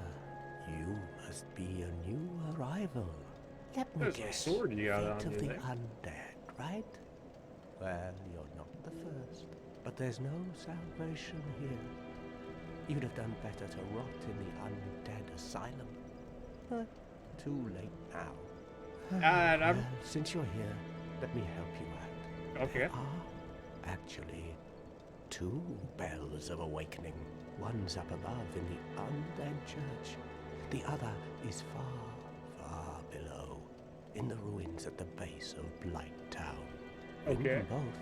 You must be a new arrival. Let me There's a guess. sword you got Fate on of you the there. undead, right? Well, you're not the first, but there's no salvation here. You'd have done better to rot in the Undead Asylum. But too late now. And I'm Well, since you're here, let me help you out. okay. There are actually two bells of awakening. One's up above in the Undead Church. The other is far, far below, in the ruins at the base of Blighttown. Ring Okay. them both,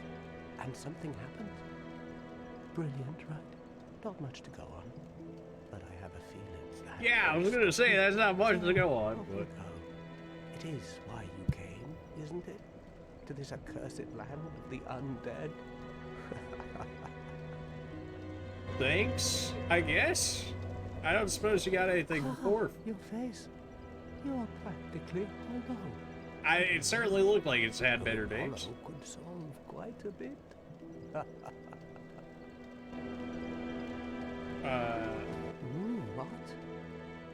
and something happens. Brilliant, right? Not much to go on, but I have a feeling that... Yeah, I was gonna say that's not much to go on, Off we but go. It is why you came, isn't it? To this accursed land of the undead? thanks, I guess. I don't suppose you got anything before. Your face. You're practically hollow. It certainly looked like it's had better days. Hollow could solve quite a bit. What?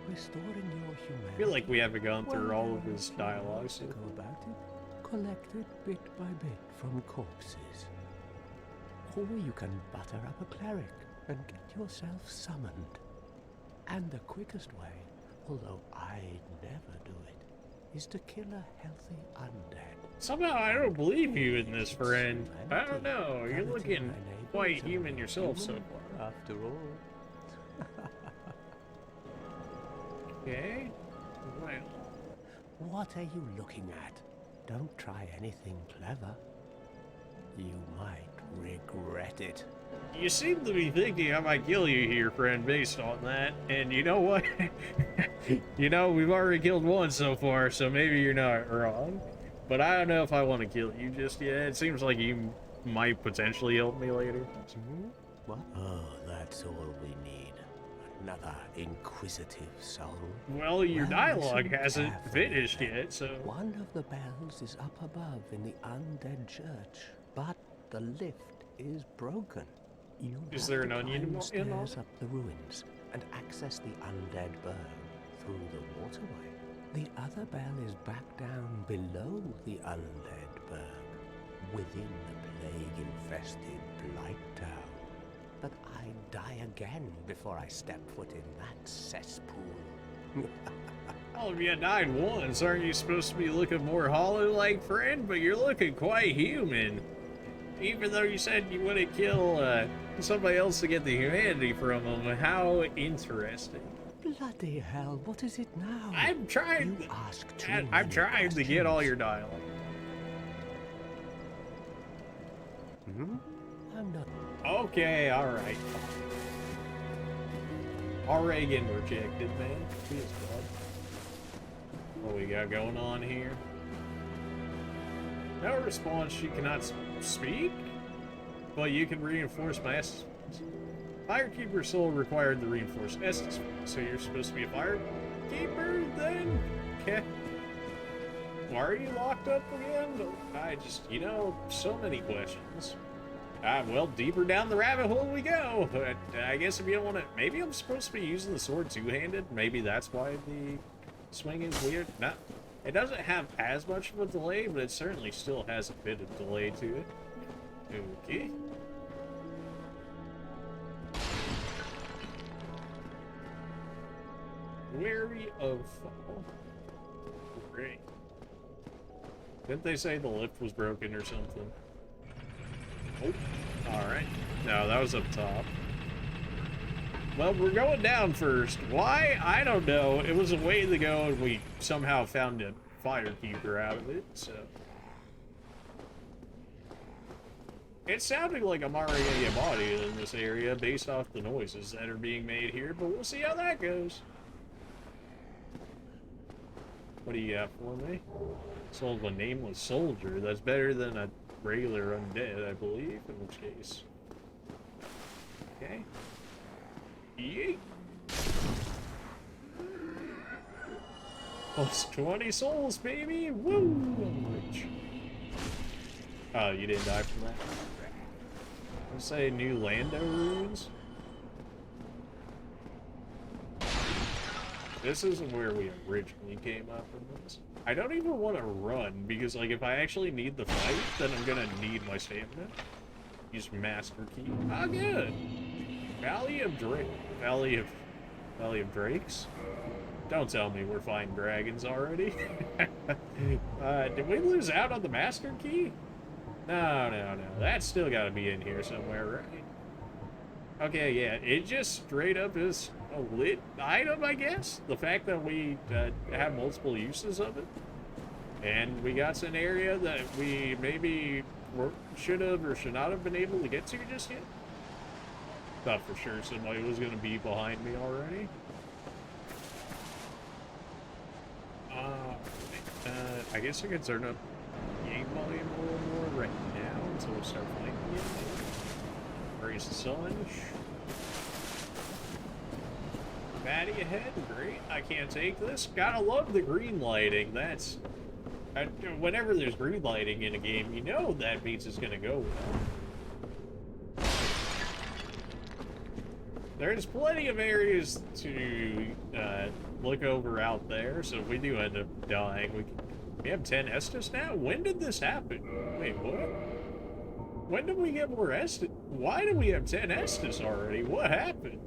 Restoring your humanity. I feel like we haven't gone through Well, all of his two dialogue. ways to go about it. Collected bit by bit from corpses. Or you can butter up a cleric and get yourself summoned. And the quickest way, although I'd never do it, is to kill a healthy undead. Somehow I don't believe you in this, friend. I don't know. You're looking quite human yourself so far. After all. Okay. Well, What are you looking at? Don't try anything clever. You might regret it. you seem to be thinking I might kill you here, friend, based on that. And you know what? You know, we've already killed one so far, so maybe you're not wrong. But I don't know if I want to kill you just yet. It seems like you might potentially help me later. What? Oh, that's all we need. Another inquisitive soul. Well, your Well, dialogue listen hasn't carefully finished then. yet, so... One of the bells is up above in the undead church, but the lift is broken. You'll Is have there to an onion climb the in all? stairs up the ruins and access the undead burg through the waterway. The other bell is back down below the undead burg, within the plague-infested Blighttown. But I'd die again before I step foot in that cesspool. Well, if you died once, aren't you supposed to be looking more hollow-like, friend? But you're looking quite human. Even though you said you wouldn't kill somebody else to get the humanity from them, how interesting. Bloody hell, what is it now? I'm trying. You ask too I'm many trying to get all questions. your dialogue. I'm not. Okay, all right. Already getting rejected, man. Feels bad. What we got going on here? No response. You cannot speak, but you can reinforce my essence. Firekeeper soul required the reinforced essence. So you're supposed to be a firekeeper then? Okay. Why are you locked up again? I just, you know, so many questions. Well, deeper down the rabbit hole we go. But I guess if you don't want to, maybe I'm supposed to be using the sword two-handed. Maybe that's why the swing is weird. No, it doesn't have as much of a delay, but it certainly still has a bit of delay to it. Okay. Wary of fall. Great. Didn't they say the lift was broken or something? Oh, alright. No, that was up top. Well, we're going down first. Why? I don't know. It was a way to go, and we somehow found a firekeeper out of it, so... It's sounding like I'm already gonna get bodied in this area based off the noises that are being made here, but we'll see how that goes. What do you got for me? Soul of a nameless soldier. That's better than a regular undead, I believe, in which case. Okay. Yeet. Plus 20 souls, baby! Woo! I'm rich. Oh, you didn't die from that? Let's say new Lando runes. This isn't where we originally came up from this. I don't even want to run, because, like, if I actually need the fight, then I'm gonna need my stamina. Use Master Key. Ah, good! Valley of Drakes? Don't tell me we're fighting dragons already. Did we lose out on the Master Key? No. That's still gotta be in here somewhere, right? Okay, yeah, it just straight up is a lit item, I guess. The fact that we have multiple uses of it. And we got an area that we maybe should have or should not have been able to get to just yet. Thought for sure somebody was going to be behind me already. I guess I could turn up game volume a little more right now until we start fighting again. Raise the sun. Fatty ahead, great. I can't take this. Gotta love the green lighting. That's... whenever there's green lighting in a game, you know that means it's gonna go well. There's plenty of areas to look over out there, so if we do end up dying, we have 10 Estus now? When did this happen? Wait, what? When did we get more Estus? Why do we have 10 Estus already? What happened?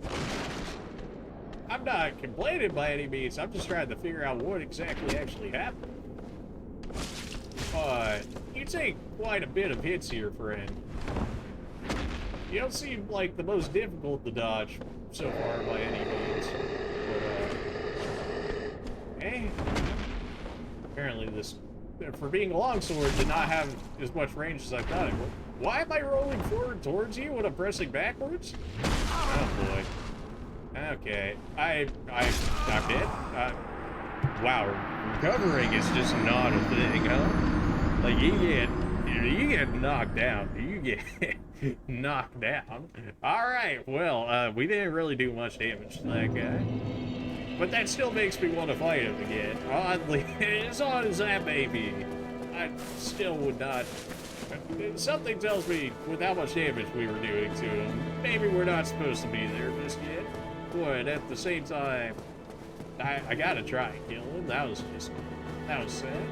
I'm not complaining by any means, I'm just trying to figure out what exactly actually happened. You take quite a bit of hits here, friend. You don't seem like the most difficult to dodge so far by any means. But, hey. Apparently this, for being a longsword, did not have as much range as I thought it would. Why am I rolling forward towards you when I'm pressing backwards? Oh boy. Okay. I'm hit. Wow, recovering is just not a thing, huh? Like, you get knocked down. You get knocked down. Alright, well, we didn't really do much damage to that guy. But that still makes me want to fight him again. Oddly, as odd as that may be, I still would not... Something tells me, with how much damage we were doing to him, maybe we're not supposed to be there just yet. But at the same time, I gotta try and kill him. That was sad.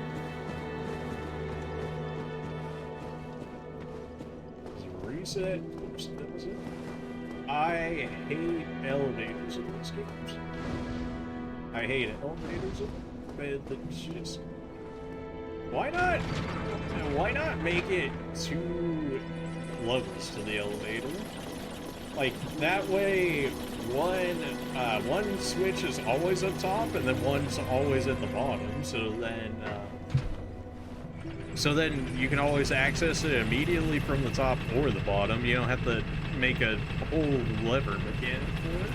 Reset. Oops, that was it. I hate elevators in these games. I hate elevators in them, but it's just... Why not make it 2 levels to the elevator? Like, that way, one switch is always up top, and then one's always at the bottom, so then you can always access it immediately from the top or the bottom. You don't have to make a whole lever mechanic for it.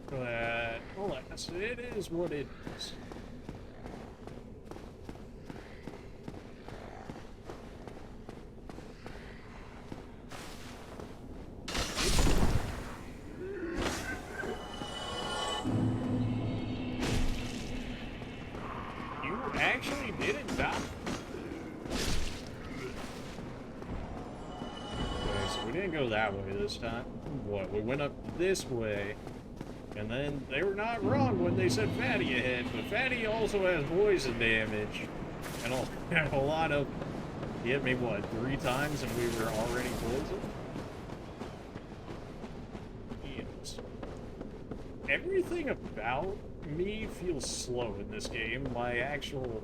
But, alas, it is what it is. Actually didn't die. Okay, so we didn't go that way this time. What? We went up this way, and then they were not wrong when they said Fatty ahead, but Fatty also has poison damage, and a lot of... He hit me, what, 3 times, and we were already poisoned? Yes. Everything about me feels slow in this game. My actual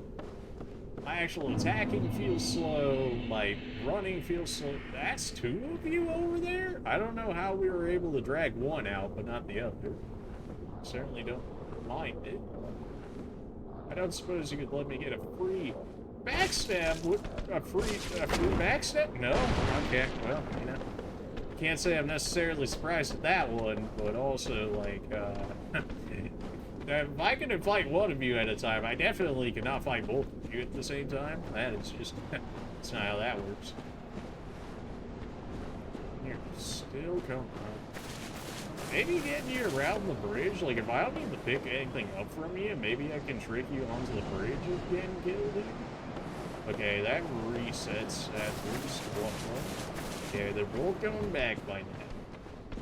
attacking feels slow, my running feels slow. That's 2 of you over there? I don't know how we were able to drag one out, but not the other. Certainly don't mind it. I don't suppose you could let me get a free backstab? A free backstab? No? Okay, well, you know. Can't say I'm necessarily surprised at that one, but also, like, if I can fight one of you at a time, I definitely cannot fight both of you at the same time. That is just... that's not how that works. You're still coming up. Maybe getting you around the bridge? Like, if I don't need to pick anything up from you, maybe I can trick you onto the bridge of getting killed. Okay, that resets at least one. Okay, they're both going back by now.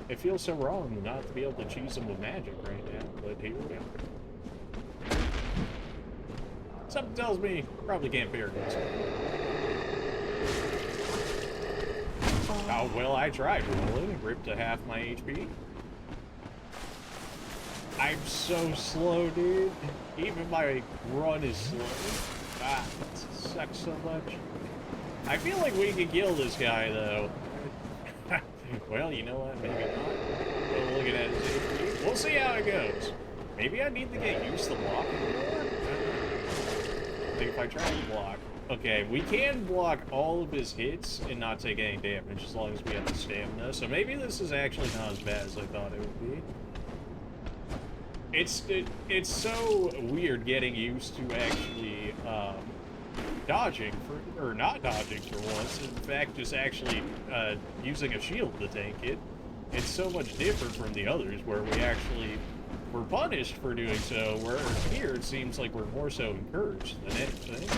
It feels so wrong not to be able to cheese them with magic right now, but here we go. Something tells me probably can't bear this. Oh, well, I tried rolling, ripped to half my HP. I'm so slow, dude. Even my run is slow. Ah, it sucks so much. I feel like we can kill this guy, though. Well, you know what? Maybe not. Well, looking at his HP. We'll see how it goes. Maybe I need to get used to blocking more? I think if I try to block... Okay, we can block all of his hits and not take any damage as long as we have the stamina. So maybe this is actually not as bad as I thought it would be. It's so weird getting used to actually dodging for, or not dodging for once. In fact, just actually using a shield to tank it. It's so much different from the others where we actually were punished for doing so, where here it seems like we're more so encouraged than anything.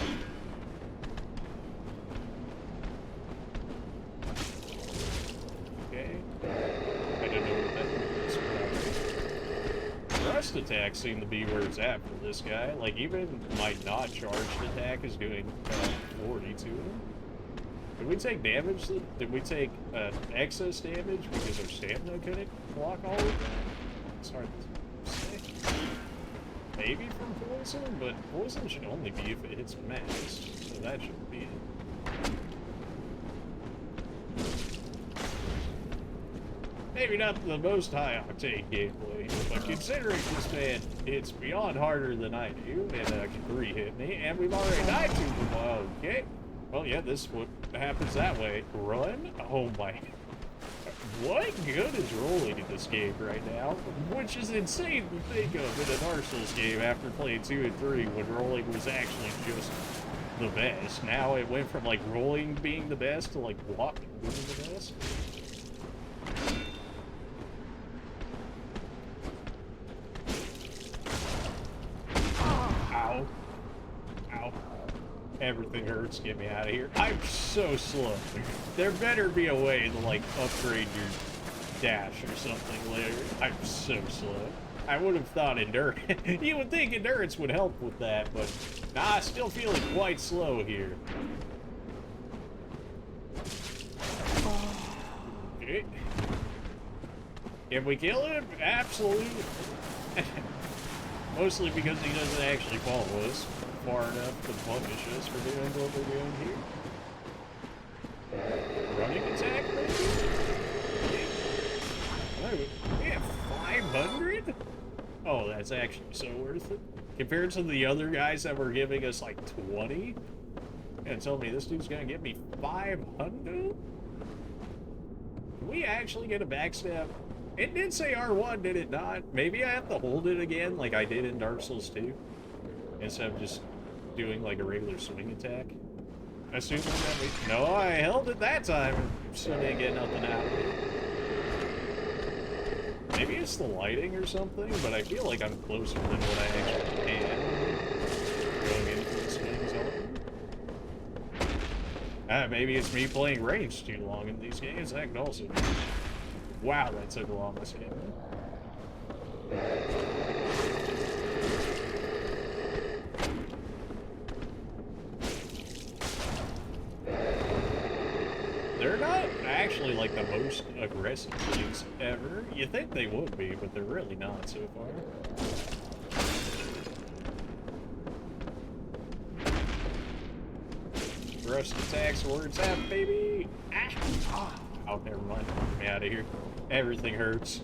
Okay. I don't know what that is. Thrust attacks seem to be where it's at for this guy. Like, even my not charged attack is doing 40 to him. Did we take damage? Did we take excess damage because our stamina couldn't block all of that? It's hard to say. Maybe from poison, but poison should only be if it hits max, so that shouldn't be it. Maybe not the most high-octane gameplay, but considering this man hits beyond harder than I do, and can 3-hit me, and we've already died to him, okay. Well, yeah, this is what happens that way. Run? Oh my... What good is rolling in this game right now? Which is insane to think of in an Dark Souls game after playing 2 and 3 when rolling was actually just the best. Now it went from, like, rolling being the best to, like, blocking being the best. Ow. Ow. Everything hurts. Get me out of here. I'm so slow. There better be a way to, like, upgrade your dash or something later. I'm so slow. I would have thought endurance. You would think endurance would help with that, but nah, still feeling quite slow here. Okay. Can we kill him? Absolutely. Mostly because he doesn't actually follow us far enough to punish us for doing what we're doing here. Running attack, maybe? We have 500? Oh, that's actually so worth it. Compared to the other guys that were giving us like 20? And tell me this dude's gonna give me 500? Can we actually get a backstab? It did say R1, did it not? Maybe I have to hold it again like I did in Dark Souls 2. Instead of just doing like a regular swing attack. Assuming that we... No, I held it that time. Still didn't get nothing out of it. Maybe it's the lighting or something, but I feel like I'm closer than what I actually am going into the swing zone. Maybe it's me playing ranged too long in these games. That could also be. Wow, that took a long escape. They're not actually like the most aggressive teams ever. You think they would be, but they're really not so far. Thrust attacks where it's at, baby! Ah! Oh, never mind. Get me out of here. Everything hurts.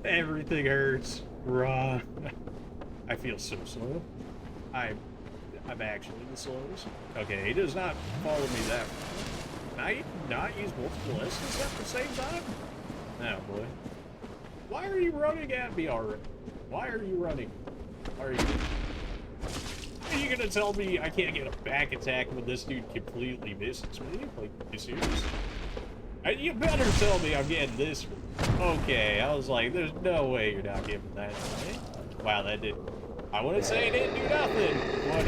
Everything hurts. Run. I feel so slow. I'm actually the slowest. Okay, he does not follow me that far. Can I not use multiple S's at the same time? Oh boy. Why are you running at me already? Why are you running? Are you gonna tell me I can't get a back attack when this dude completely misses me? Like, you serious? You better tell me I'm getting this one. Okay, I was like, there's no way you're not giving that to me. Wow, that did... I wouldn't say it didn't do nothing, but,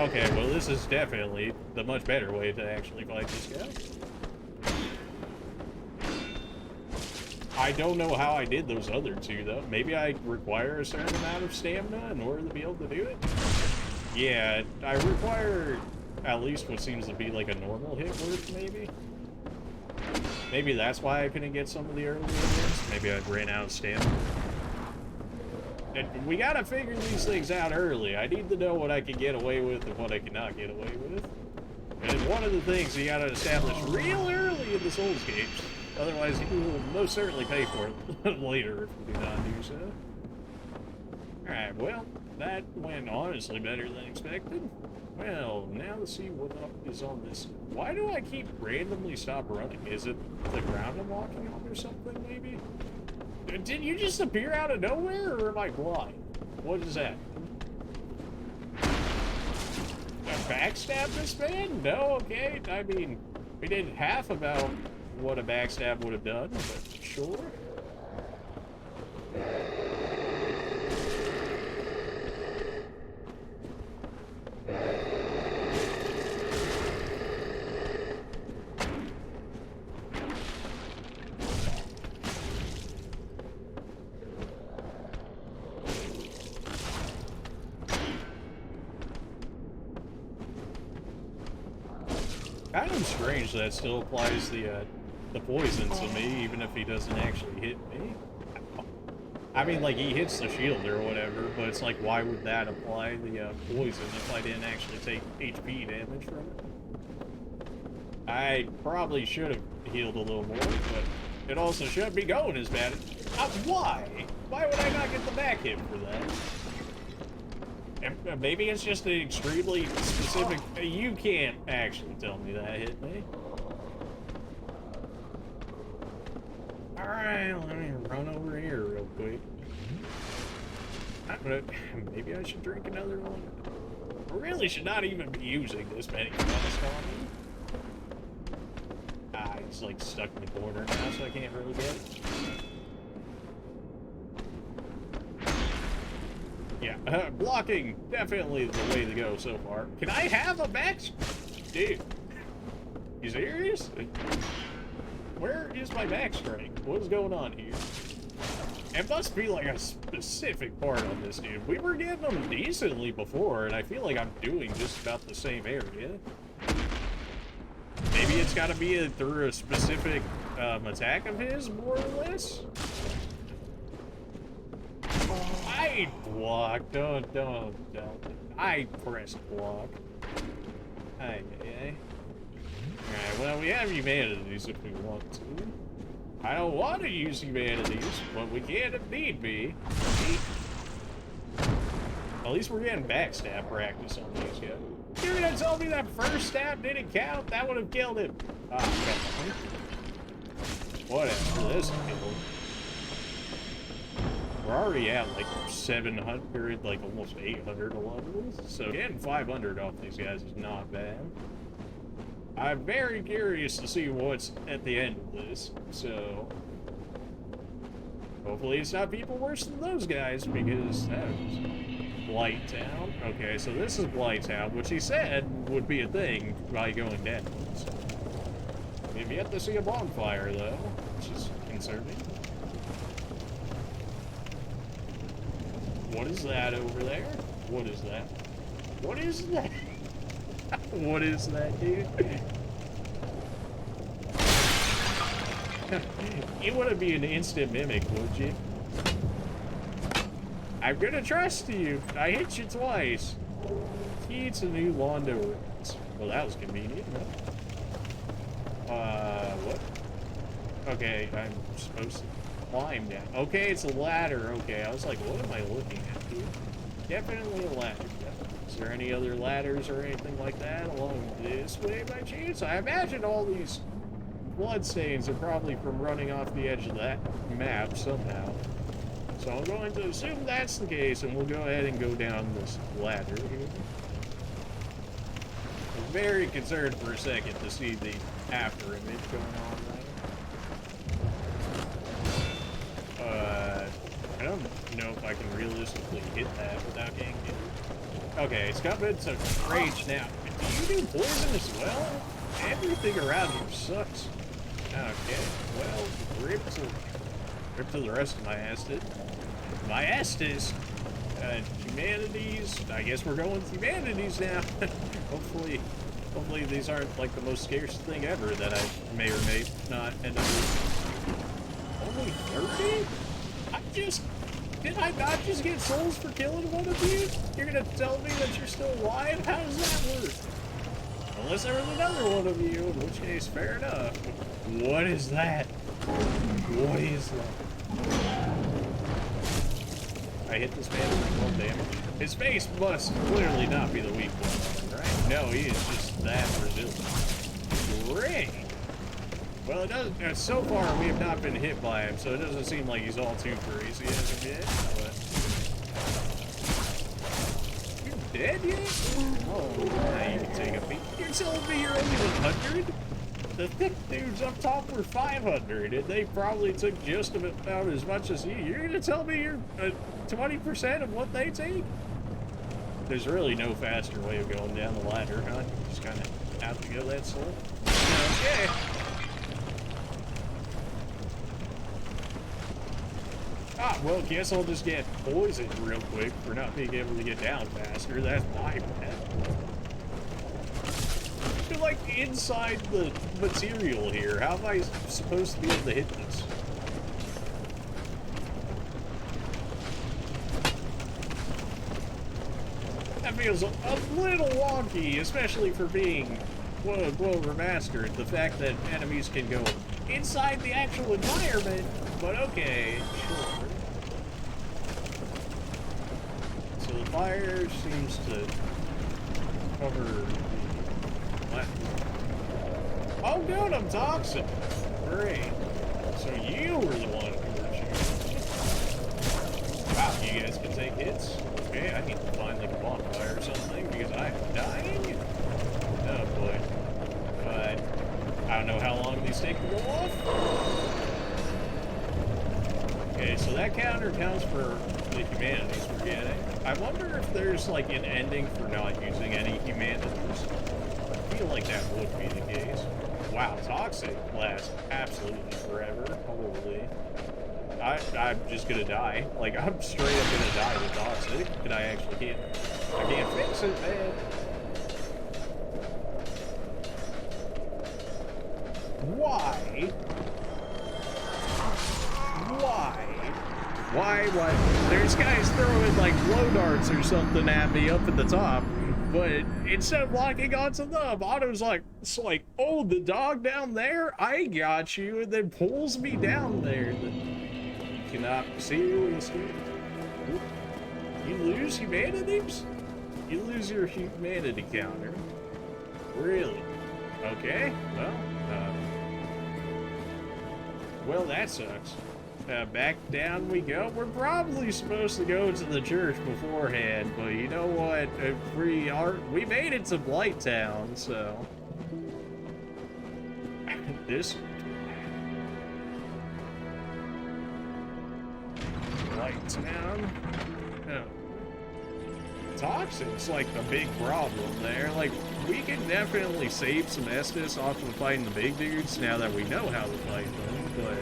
okay, well, this is definitely the much better way to actually fight this guy. I don't know how I did those other two, though. Maybe I require a certain amount of stamina in order to be able to do it? Yeah, I require at least what seems to be like a normal hit worth, maybe? Maybe that's why I couldn't get some of the earlier ones. Maybe I ran out of stamina. And we gotta figure these things out early. I need to know what I can get away with and what I cannot get away with. And one of the things you gotta establish real early in the Souls games. Otherwise, you will most certainly pay for it later if we do not do so. Alright, well, that went honestly better than expected. Well, now let's see what is on this. Why do I keep randomly stop running? Is it the ground I'm walking on or something, maybe? Did you just appear out of nowhere, or am I blind? What is that? Backstab this man? No, okay. I mean, we did half about what a backstab would have done, but sure. Kind of strange that still applies the poison to me, even if he doesn't actually hit me. I mean, like, he hits the shield or whatever, but it's like, why would that apply the poison if I didn't actually take HP damage from it? I probably should have healed a little more, but it also shouldn't be going as bad. Why? Why would I not get the back hit for that? Maybe it's just an extremely specific... You can't actually tell me that hit me. Alright, let me run over here real quick. Maybe I should drink another one. I really should not even be using this many frost on me. Ah, he's like stuck in the corner now, so I can't really get it. Yeah, blocking, definitely the way to go so far. Can I have a back... Dude, you serious? Where is my back strike? What is going on here? It must be like a specific part on this, dude. We were getting them decently before, and I feel like I'm doing just about the same area. Maybe it's gotta be through a specific attack of his, more or less? I blocked. Don't. I pressed block. Alright, well, we have humanities if we want to. I don't want to use humanities, but we can if need be. At least we're getting backstab practice on these guys. You're gonna tell me that first stab didn't count? That would have killed him. Ah, whatever, this killed. We're already at like 700, like almost 800 levels, so getting 500 off these guys is not bad. I'm very curious to see what's at the end of this, so hopefully it's not people worse than those guys, because that is Blighttown. Okay, so this is Blighttown, which he said would be a thing by going down. So we've yet to see a bonfire though, which is concerning. What is that over there? What is that? What is that? What is that, dude? You wouldn't be an instant mimic, would you? I'm gonna trust you. I hit you twice. Key to new Londo ruins. Well, that was convenient. What? Okay, I'm supposed to climb down. Okay, it's a ladder. Okay, I was like, what am I looking at, dude? Definitely a ladder. Is there any other ladders or anything like that along this way by chance? I imagine all these bloodstains are probably from running off the edge of that map somehow. So I'm going to assume that's the case, and we'll go ahead and go down this ladder here. I'm very concerned for a second to see the after image going on there. I don't know if I can realistically hit that without getting hit. Okay, it's coming to rage now. Do you do poison as well? Everything around you sucks. Okay, well, grips Skip to the rest of my Estes. My Estes! Humanities. I guess we're going with humanities now. Hopefully these aren't like the most scarce thing ever that I may or may not end up with. Only 30? Did I not just get souls for killing one of you? You're gonna tell me that you're still alive? How does that work? Unless there was another one of you, in which case, fair enough. What is that? What is that? I hit this man with 1 damage. His face must clearly not be the weak one, right? No, he is just that resilient. Great! Well, it doesn't. So far, we have not been hit by him, so it doesn't seem like he's all too crazy as of yet. But you dead yet? Oh, now you can take a peek. You're telling me you're only 100? The thick dudes up top were 500, and they probably took just about as much as you. You're gonna tell me you're 20% of what they take? There's really no faster way of going down the ladder, huh? Just kind of have to go that slow. Okay. Ah, well, guess I'll just get poisoned real quick for not being able to get down faster. That's my bad. You're like inside the material here. How am I supposed to be able to hit this? That feels a little wonky, especially for being quote-unquote remastered. The fact that enemies can go inside the actual environment, but okay, sure. So the fire seems to cover the platform. Oh good, I'm toxic. Great. So you were the one who were shooting. Wow, you guys can take hits? Okay, I need to find like a bonfire or something because I am dying. Oh boy. But I don't know how long these take to go off. Okay, so that counter counts for the humanities we're getting. I wonder if there's like an ending for not using any humanities. I feel like that would be the case. Wow, toxic lasts absolutely forever. Holy. I'm just gonna die. Like, I'm straight up gonna die to toxic, and I actually can't fix it, man. Why? Why? There's guys throwing, like, blow darts or something at me up at the top, but instead of locking onto them, Otto's like, it's like, oh, the dog down there? I got you, and then pulls me down there. Cannot seriously. You lose humanities? You lose your humanity counter. Really? Okay, well, that sucks. Back down we go. We're probably supposed to go to the church beforehand, but you know what? We made it to Blighttown, so this Blighttown. Oh. Toxic's like the big problem there. Like, we can definitely save some Estes off of fighting the big dudes now that we know how to fight them, but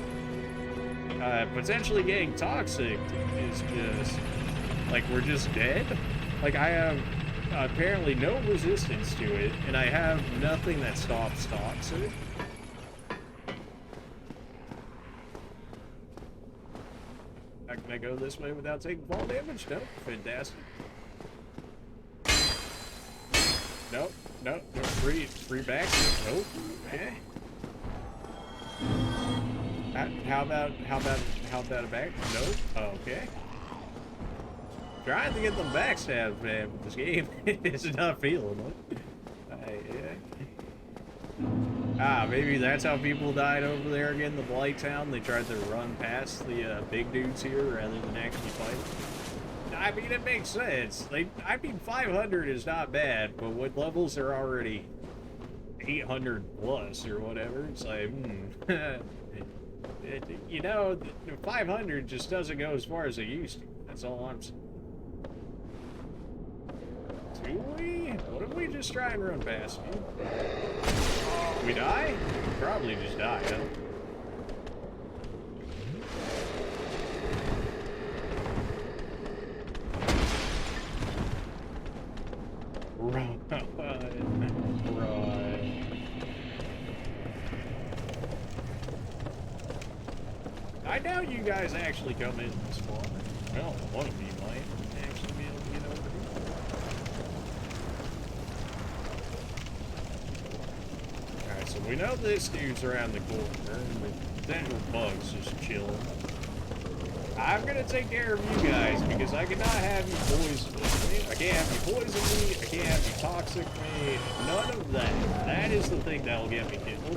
potentially getting toxic is just like we're just dead. Like, I have apparently no resistance to it, and I have nothing that stops toxic. Can I go this way without taking fall damage? No? Fantastic. Nope. Nope. No, free back. Nope. Okay. How about a back? Nope. Okay. Trying to get them backstabs, man, but this game is not feeling it. Maybe that's how people died over there again, the Blighttown. They tried to run past the big dudes here rather than actually fight. I mean, it makes sense. 500 is not bad, but what levels are already 800 plus or whatever? It's like, you know, 500 just doesn't go as far as it used to. That's all I'm saying. Do we? What if we just try and run past you? We die? Probably just die, huh? you guys actually come in this far. Well, one of you might actually be able to get over here. Alright, so we know this dude's around the corner, and the potential bug's just chilling. I'm gonna take care of you guys, because I cannot have you poison me. I can't have you poison me, I can't have you toxic me, none of that. That is the thing that'll get me killed.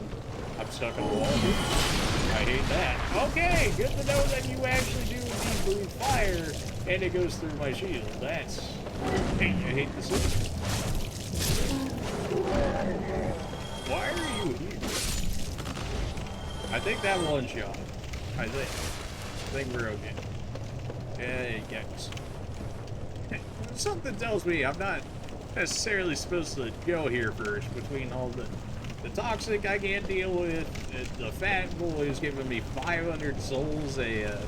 I'm stuck on the wall. I hate that. Okay, good to know that you actually do indeed breathe fire, and it goes through my shield. That's... Hey, I hate the system. Why are you here? I think that one shot. I think we're okay. Yikes. Something tells me I'm not necessarily supposed to go here first between all the toxic I can't deal with, the fat boy is giving me 500 souls a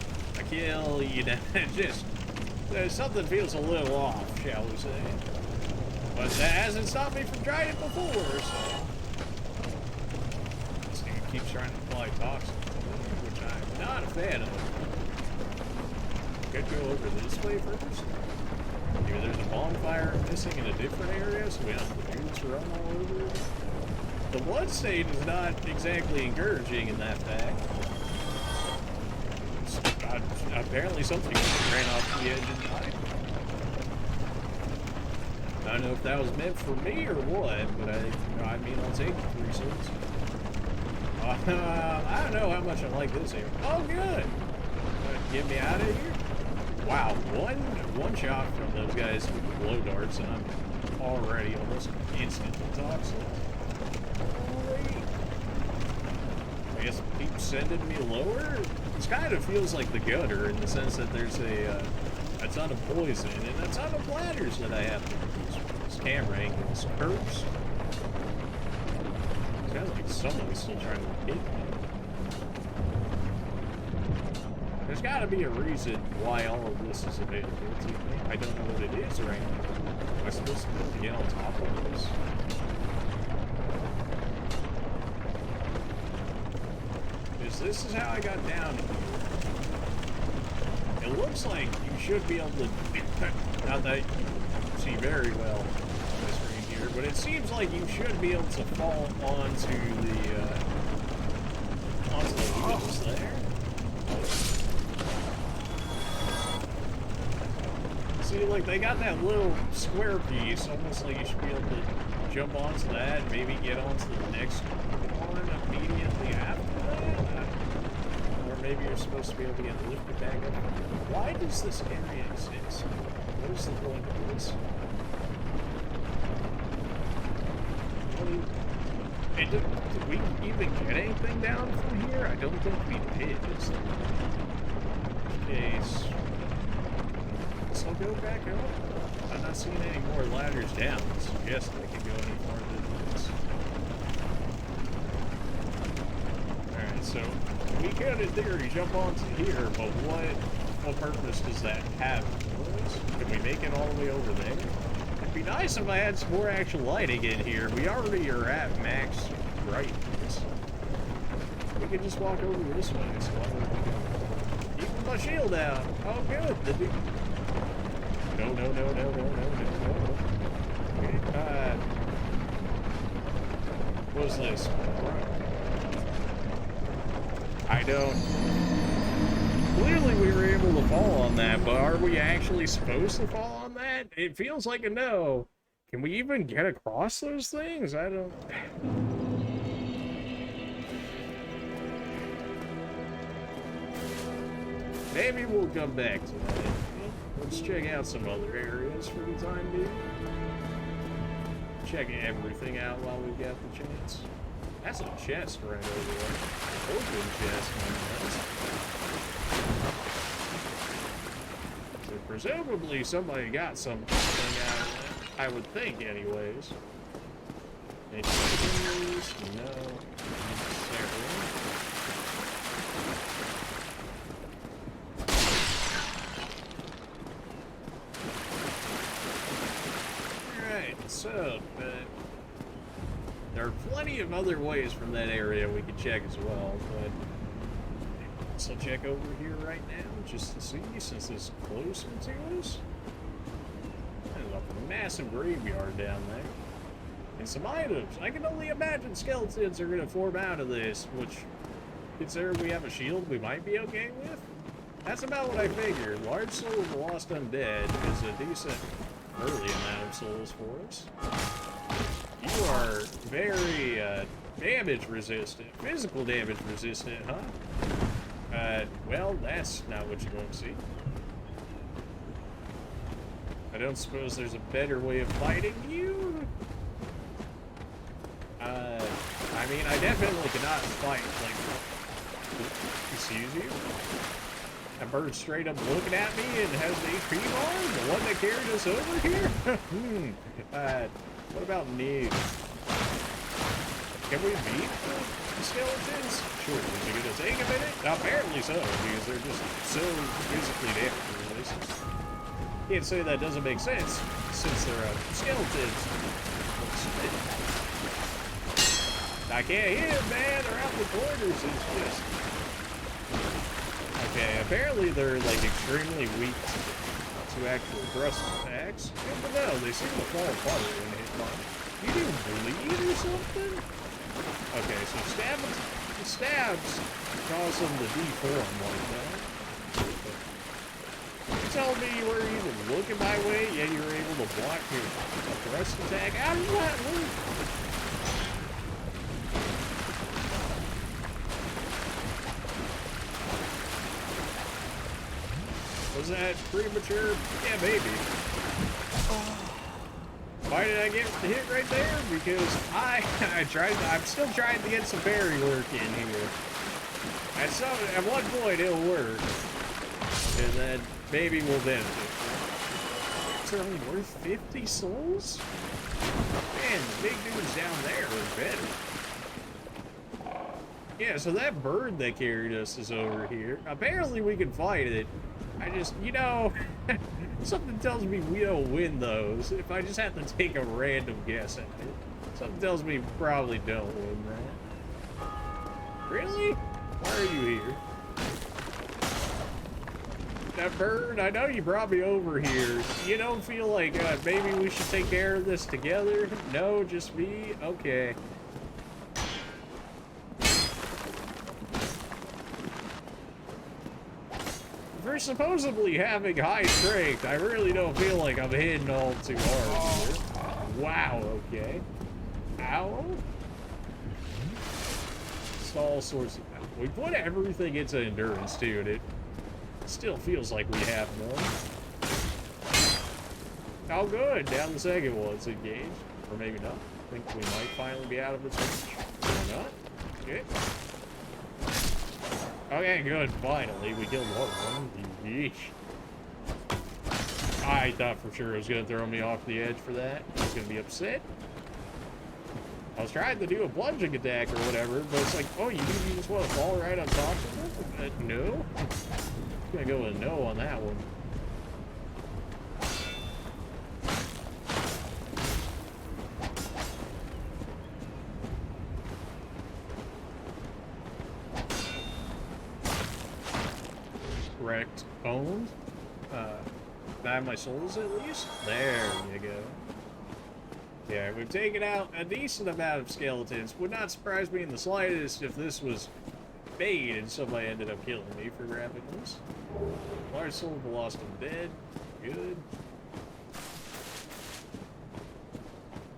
kill, you know, just something feels a little off, shall we say. But that hasn't stopped me from trying it before, so. This dude keeps trying to apply toxic, which I'm not a fan of. Could go over this way first. Maybe there's a bonfire missing in a different area, so we don't have the dudes run all over it. The bloodstain is not exactly encouraging in that fact. Apparently something ran off the edge and died. I don't know if that was meant for me or what, but I mean, I'll take the 3 cents. I don't know how much I like this area. Oh, good! Get me out of here? Wow, one shot from those guys with the glow darts, and I'm already almost instantly toxic. I guess keep sending me lower? This kind of feels like the gutter in the sense that there's a ton of poison and a ton of bladders that I have to use for this camera angles. Curves. Sounds like someone's still trying to hit me. There's got to be a reason why all of this is available to me. I don't know what it is right now. Am I supposed to be able to get on top of this? This is how I got down here. It looks like you should be able to, not that you see very well on the screen here, but it seems like you should be able to fall onto the wheels there. See, like, they got that little square piece, almost like you should be able to jump onto that and maybe get onto the next one immediately after that. Or maybe you're supposed to be able to get lifted back up. Why does this area exist? What is the point of this? Did we even get anything down from here? I don't think we did. Is there? Okay, so I'll go back up. I'm not seeing any more ladders down. I suggest I can go any farther than this. Alright, so we could in theory jump onto here, but what purpose does that have? Can we make it all the way over there? It'd be nice if I had some more actual lighting in here. We already are at max brightness. We could just walk over this way. So keeping my shield down. Oh, good. No. Okay, what was this? I don't... Clearly we were able to fall on that, but are we actually supposed to fall on that? It feels like a no. Can we even get across those things? I don't... Maybe we'll come back to that. Let's check out some other areas for the time being. Check everything out while we've got the chance. That's a chest right over there. Open chest, so presumably somebody got something out of that. I would think, anyways. Any fingers? No. Necessarily. So, there are plenty of other ways from that area we could check as well, but guess I'll check over here right now just to see, since it's closer to us. There's a massive graveyard down there. And some items. I can only imagine skeletons are going to form out of this, which, considering we have a shield, we might be okay with. That's about what I figured. Large Soul of the Lost Undead is a decent early amount of souls for us. You are very damage resistant, physical damage resistant, huh? Well, that's not what you want to see. I don't suppose there's a better way of fighting you? I mean, I definitely cannot fight, like, excuse you? That bird's straight up looking at me and has the HP bar? The one that carried us over here? What about Nig? Can we beat the skeletons? Sure, is it gonna take a minute? Apparently so, because they're just so physically damage resistant. Can't say that doesn't make sense, since they're skeletons. I can't hit them, man. They're out in the corners. It's just... Okay, apparently they're, like, extremely weak to actual thrust attacks. Yeah, but no, they seem to fall apart when they hit mine. You didn't bleed or something? Okay, so stabs cause them to deform like that. You told me you weren't even looking my way, yet you were able to block your thrust attack? How does that work? Was that premature? Yeah, maybe. Why did I get the hit right there? Because I'm still trying to get some berry work in here. At one point it'll work. And then maybe we'll benefit. It's only worth 50 souls? Man, the big dudes down there are better. Yeah, so that bird that carried us is over here. Apparently we can fight it. I just, you know, something tells me we don't win those. If I just have to take a random guess at it. Something tells me we probably don't win that. Really? Why are you here? That bird, I know you brought me over here. You don't feel like maybe we should take care of this together? No, just me? Okay. For supposedly having high strength, I really don't feel like I'm hitting all too hard here. Wow, okay. Ow. It's all sorts of... We put everything into endurance, too, and it still feels like we have more. Oh, good. Down the second one. It's engaged. Or maybe not. I think we might finally be out of this one. Or not. Okay. Okay, good. Finally, we killed one of them. Yeesh. I thought for sure it was going to throw me off the edge for that. I was going to be upset. I was trying to do a plunging attack or whatever, but it's like, oh, you just want to fall right on top of it? No? I'm going to go with a no on that one. Correct. Owned. I have my souls at least? There you go. Yeah, we've taken out a decent amount of skeletons. Would not surprise me in the slightest if this was bait and somebody ended up killing me for grabbing this. Large Soul of the Lost Undead. Good.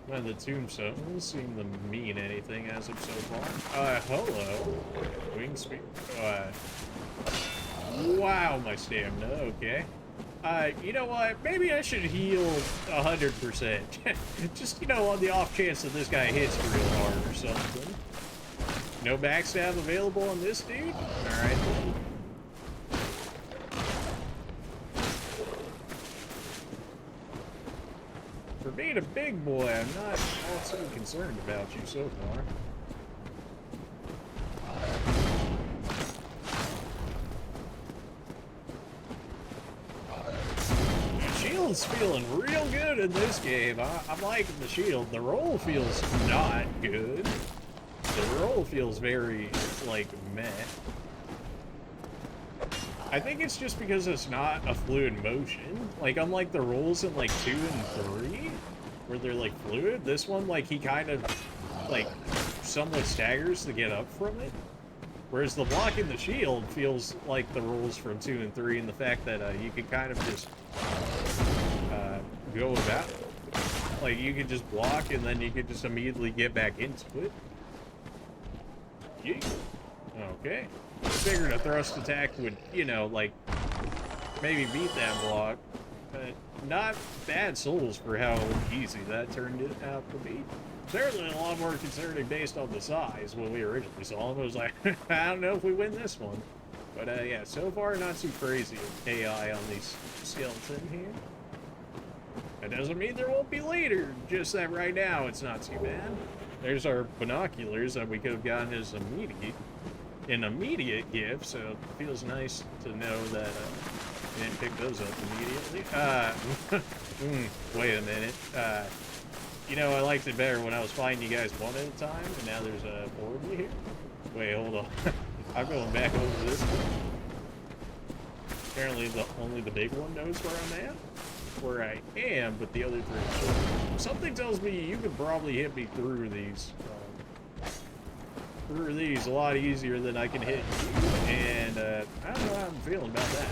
None of the tombstones seem to mean anything as of so far. Hello. Wingspear. Wow, my stamina, okay. You know what? Maybe I should heal 100%. Just, you know, on the off chance that this guy hits real hard or something. No backstab available on this dude? Alright. For being a big boy, I'm not all too concerned about you so far. Shield's feeling real good in this game. I'm liking the shield. The roll feels not good. The roll feels very, like, meh. I think it's just because it's not a fluid motion. Like, unlike the rolls in, like, 2 and 3, where they're, like, fluid, this one, like, he kind of, like, somewhat staggers to get up from it. Whereas the block in the shield feels like the rolls from 2 and 3, and the fact that you can kind of just go about it. Like, you could just block, and then you could just immediately get back into it. Yeet. Okay. I figured a thrust attack would, you know, like, maybe beat that block. But not bad souls for how easy that turned it out to be. Certainly a lot more concerning based on the size when we originally saw him. It was like, I don't know if we win this one. But yeah, so far not too crazy AI on these skeletons here. That doesn't mean there won't be later, just that right now it's not too bad. There's our binoculars that we could have gotten as an immediate gift, so it feels nice to know that I didn't pick those up immediately. Wait a minute. You know, I liked it better when I was fighting you guys one at a time, and now there's four of you here. Wait, hold on. I'm going back over this one. Apparently only the big one knows where I'm at. Where I am, but the other three don't. Something tells me you could probably hit me through these a lot easier than I can hit you, and I don't know how I'm feeling about that.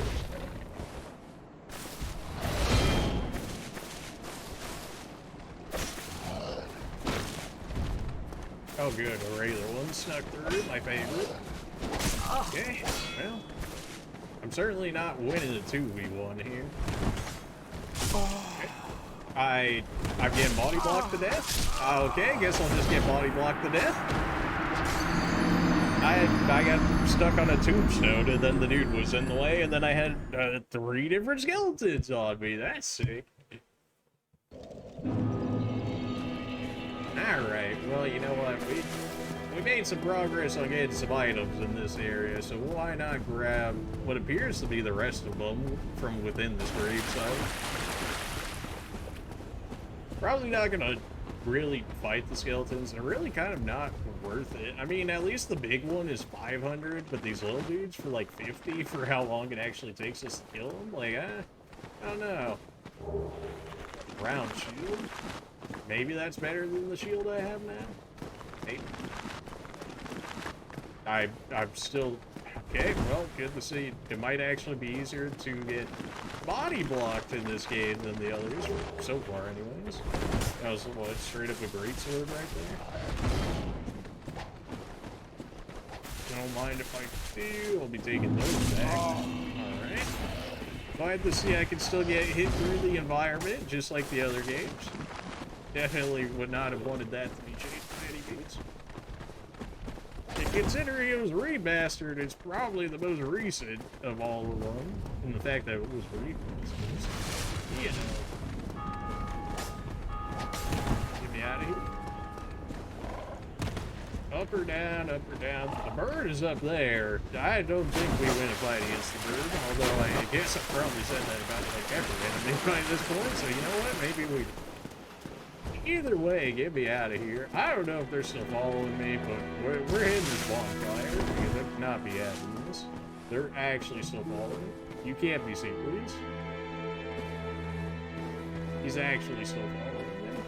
Oh good, a regular one snuck through, my favorite. Okay, well, I'm certainly not winning a 2v1 here. Okay. I'm getting body blocked to death. Okay, guess I'll just get body blocked to death. I got stuck on a tombstone, and then the dude was in the way, and then I had 3 different skeletons on me. That's sick. Alright, well, you know what? We made some progress on getting some items in this area, so why not grab what appears to be the rest of them from within this gravesite? Probably not gonna really fight the skeletons, and really kind of not worth it. I mean, at least the big one is 500, but these little dudes for like 50 for how long it actually takes us to kill them? Like, I don't know. Round shield? Maybe that's better than the shield I have now? Maybe. I'm still... Okay, well, good to see. It might actually be easier to get body blocked in this game than the others, so far anyways. That was, what, straight up a greatsword right there? Don't mind if I do. I'll be taking those back. Alright. Glad to see I can still get hit through the environment, just like the other games. Definitely would not have wanted that to be changed by any means. And considering it was remastered, it's probably the most recent of all of them, in the fact that it was remastered. You know. Get me out of here. Up or down, up or down. The bird is up there. I don't think we win a fight against the bird, although I guess I probably said that about like every enemy fight at this point, so you know what? Maybe we... Either way, get me out of here. I don't know if they're still following me, but we're hitting this bonfire because they cannot be having this. They're actually still following. You can't be seen, please. He's actually still following me.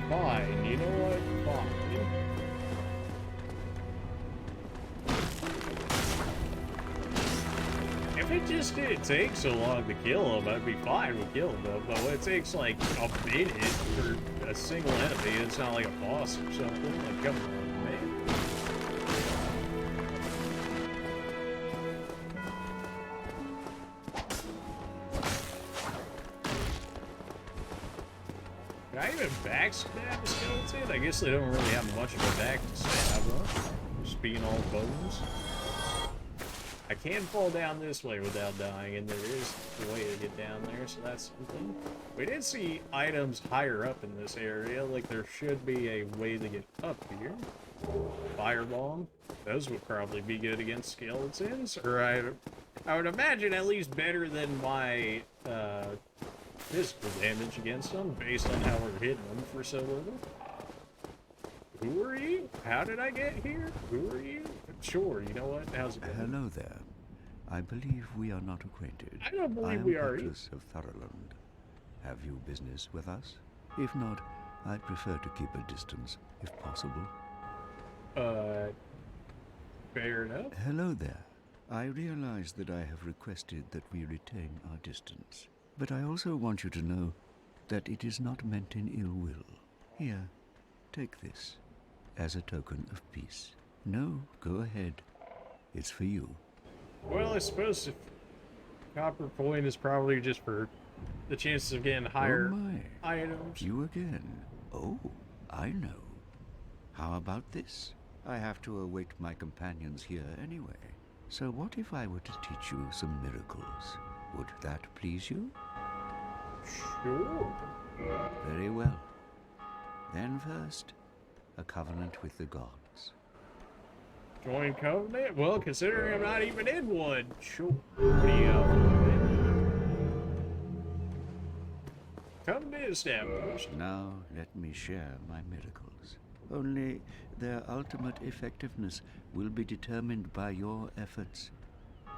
Fine, you know what? Fine. If it just didn't take so long to kill him, I'd be fine with killing him. But when it takes like a minute for a single enemy, it's not like a boss or something. Like, come on, man. Can I even backstab a skeleton? I guess they don't really have much of a back to stab, huh? Just being all bones. I can fall down this way without dying, and there is a way to get down there, so that's something. We did see items higher up in this area, like there should be a way to get up here. Firebomb. Those would probably be good against skeletons, or I would imagine at least better than my physical damage against them, based on how we're hitting them for so little. Who are you? How did I get here? Who are you? Sure, you know what? How's it going? Hello there. I believe we are not acquainted. I don't believe am we are. Petrus of Thurland. Have you business with us? If not, I'd prefer to keep a distance, if possible. Fair enough. Hello there. I realize that I have requested that we retain our distance, but I also want you to know that it is not meant in ill will. Here, take this as a token of peace. No, go ahead. It's for you. Well, I suppose if copper coin is probably just for the chances of getting higher Oh my. items. You again. Oh, I know. How about this? I have to await my companions here anyway. So what if I were to teach you some miracles? Would that please you? Sure. Very well. Then first, a covenant with the gods. Join covenant? Well, considering I'm not even in one. Sure. What do you got for me? Covenant established. Now let me share my miracles. Only their ultimate effectiveness will be determined by your efforts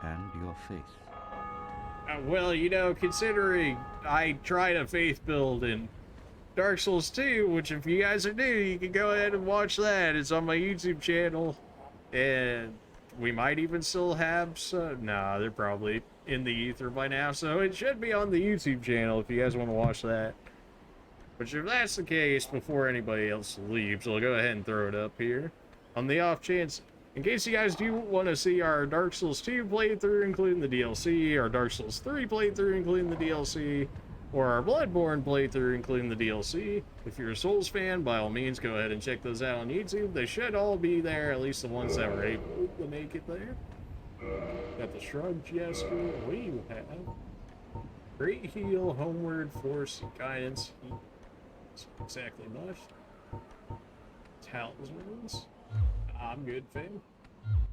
and your faith. Well, you know, considering I tried a faith build in Dark Souls 2, which if you guys are new, you can go ahead and watch that. It's on my YouTube channel. And we might even still have some... Nah, they're probably in the ether by now, so it should be on the YouTube channel if you guys want to watch that. But if that's the case, before anybody else leaves, I'll go ahead and throw it up here. On the off chance, in case you guys do want to see our Dark Souls 2 playthrough, including the DLC, our Dark Souls 3 playthrough, including the DLC, or our Bloodborne playthrough, including the DLC, if you're a Souls fan, by all means, go ahead and check those out on YouTube. They should all be there, at least the ones that were able to make it there. Got the Shrug Jester. What do you have? Great Heal, Homeward, Force, Guidance. Exactly much. Talismans. I'm good, Finn.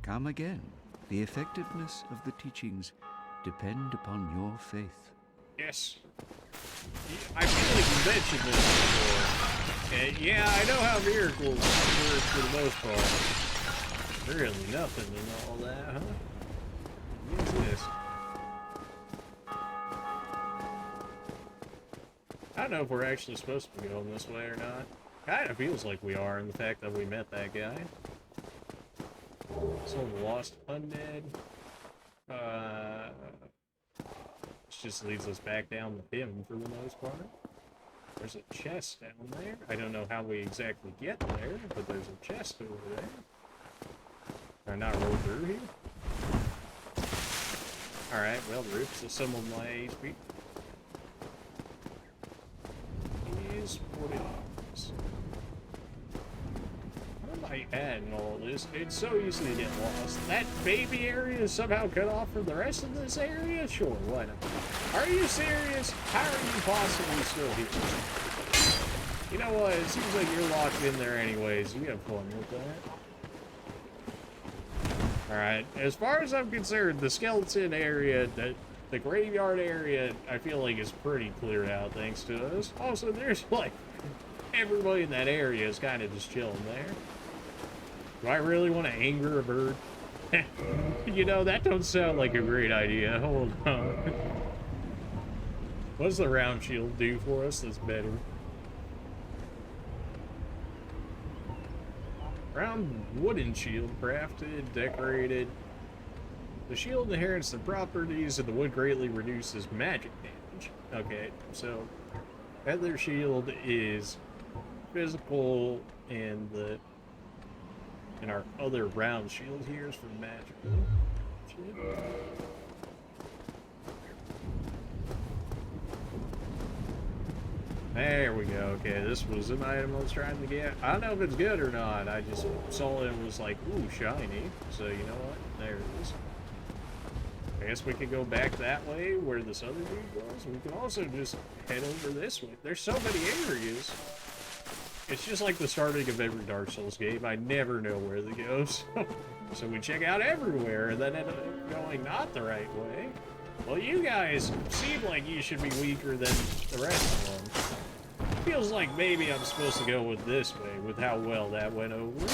Come again. The effectiveness of the teachings depend upon your faith. Yes. I feel like you mentioned this before. And yeah, I know how miracles work for the most part. Really nothing in all that, huh? What is this? I don't know if we're actually supposed to be going this way or not. Kinda feels like we are in the fact that we met that guy. Some lost undead. This just leads us back down the him for the most part. There's a chest down there. I don't know how we exactly get there, but there's a chest over there. Can I not roll through here? Alright, well, the roof's assembled my HP. Is what it is. What am I at in all this? It's so easy to get lost. That baby area is somehow cut off from the rest of this area? Sure, why not? Are you serious? How are you possibly still here? You know what? It seems like you're locked in there anyways. You have fun with that. Alright, as far as I'm concerned, the skeleton area, the graveyard area, I feel like is pretty cleared out thanks to us. Also, there's like, everybody in that area is kind of just chilling there. Do I really want to anger a bird? You know, that don't sound like a great idea. Hold on. What does the round shield do for us that's better? Round wooden shield, crafted, decorated. The shield inherits the properties of the wood, greatly reduces magic damage. Okay, so feather shield is physical, and our other round shield here is for magical. There we go. Okay, this was an item I was trying to get. I don't know if it's good or not. I just saw it and was like, ooh, shiny. So you know what? There it is. I guess we could go back that way where this other dude was. We can also just head over this way. There's so many areas. It's just like the starting of every Dark Souls game. I never know where they go. So we check out everywhere and then end up going not the right way. Well, you guys seem like you should be weaker than the rest of them. Feels like maybe I'm supposed to go with this way, with how well that went over.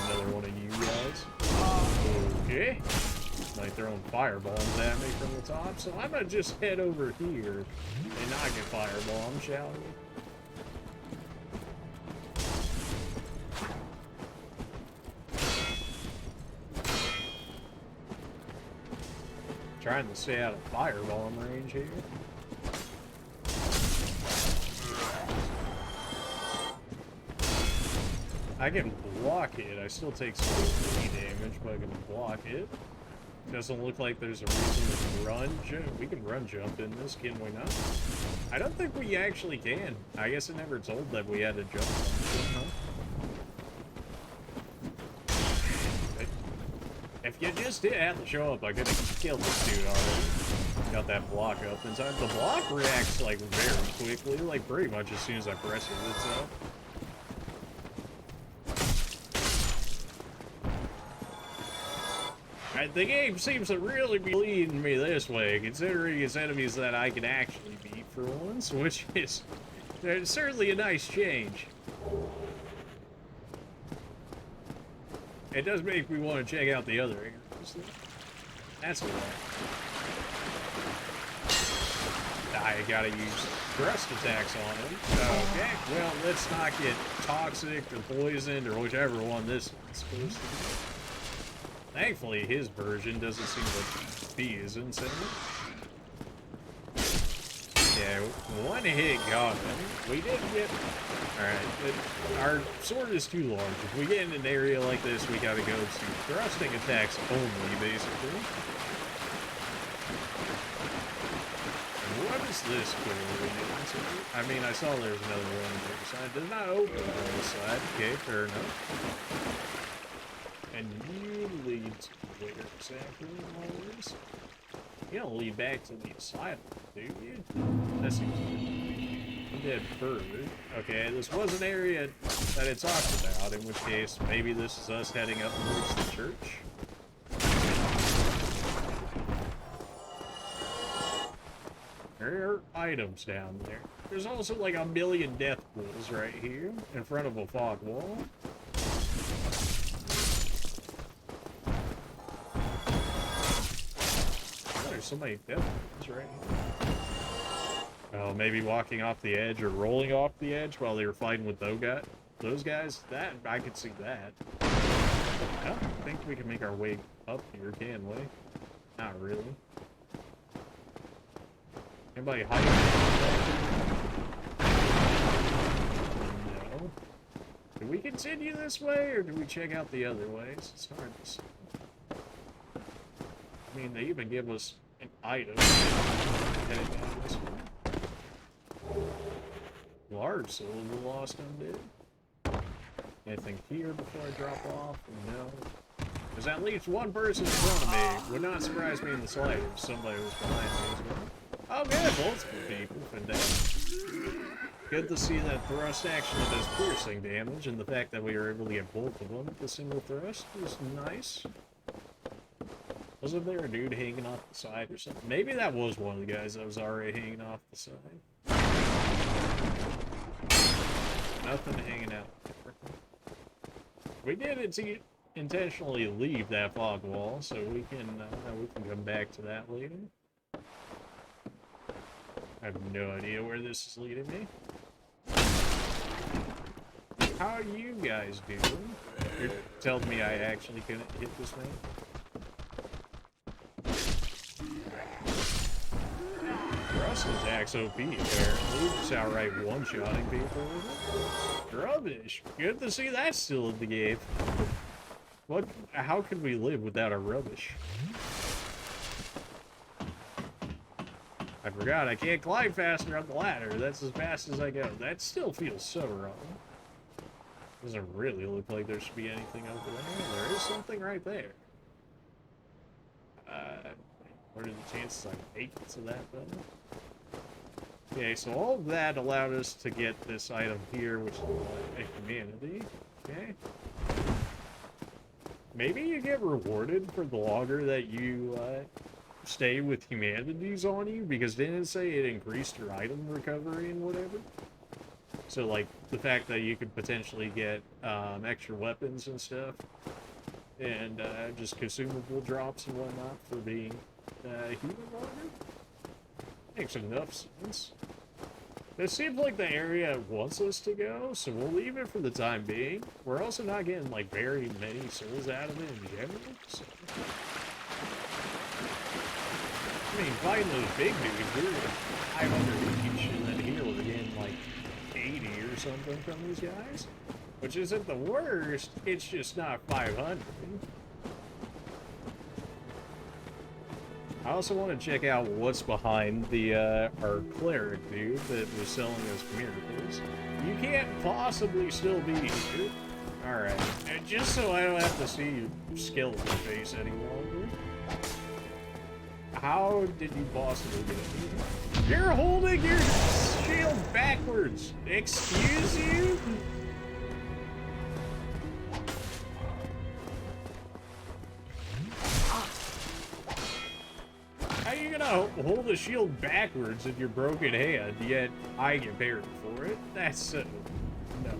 Another one of you guys. Okay. Like throwing fireballs at me from the top, so I'm gonna just head over here and not get firebombed, shall we? Trying to stay out of firebomb range here. I can block it. I still take some damage, but I can block it. Doesn't look like there's a reason to run. We can run jump in this, can we not? I don't think we actually can. I guess it never told that we had to jump. If you just didn't have to show up, I could have killed this dude already. Got that block up inside. The block reacts like very quickly, like pretty much as soon as I press it itself. The game seems to really be leading me this way, considering it's enemies that I can actually beat for once, which is certainly a nice change. It does make me want to check out the other areas. That's a lot. I gotta use thrust attacks on him. Okay, well, let's not get toxic or poisoned or whichever one this is supposed to be. Thankfully, his version doesn't seem to be as insane. Yeah, one hit got him. We didn't get... Alright, our sword is too large. If we get in an area like this, we gotta go to thrusting attacks only, basically. And what is this clearly? I mean, I saw there's another one on the other side. Does not open on this side. Okay, fair enough. And you lead to where exactly always? You don't lead back to the asylum, do you? That seems Undead bird. Okay, this was an area that it talked about, in which case maybe this is us heading up towards the church. There are items down there. There's also like a million death pools right here in front of a fog wall. So many death pools right here. Oh, maybe walking off the edge or rolling off the edge while they were fighting with those guys. That I could see that. I don't think we can make our way up here, can we? Not really. Anybody hiding? No. Do we continue this way or do we check out the other ways? It's hard to see. I mean, they even give us an item heading down this way. Large soul of the lost undead. Anything here before I drop off? No. There's at least one person in front of me. Would not surprise me in the slightest if somebody was behind me as well. Oh, good. Multiple people. Fantastic. Good to see that thrust actually does piercing damage, and the fact that we were able to get both of them with a single thrust is nice. Wasn't there a dude hanging off the side or something? Maybe that was one of the guys that was already hanging off the side. Nothing hanging out. We did intentionally leave that fog wall, so we can come back to that later. I have no idea where this is leading me. How are you guys doing? You're telling me I actually couldn't hit this man? Thrust attacks OP, apparently. Just outright one-shotting people. Rubbish. Good to see that's still in the game. What? How could we live without our rubbish? I forgot, I can't climb faster on the ladder. That's as fast as I go. That still feels so wrong. Doesn't really look like there should be anything over there. There is something right there. What are the chances I make it to that, though? Okay, so all of that allowed us to get this item here, which is a humanity. Okay. Maybe you get rewarded for the longer that you stay with humanities on you, because didn't it say it increased your item recovery and whatever? So, like, the fact that you could potentially get extra weapons and stuff, and just consumable drops and whatnot for being human longer, makes enough sense. It seems like the area it wants us to go, so we'll leave it for the time being. We're also not getting, like, very many souls out of it in general, so... I mean, fighting those big dudes, we were at 500 each, and then here we're getting, like, 80 or something from these guys. Which isn't the worst, it's just not 500. I also want to check out what's behind the our cleric dude that was selling us miracles. You can't possibly still be here. Alright, and just so I don't have to see your skeleton face any longer. How did you possibly get here? You're holding your shield backwards! Excuse you? How are you gonna hold a shield backwards in your broken hand, yet I get buried for it? That's so... no.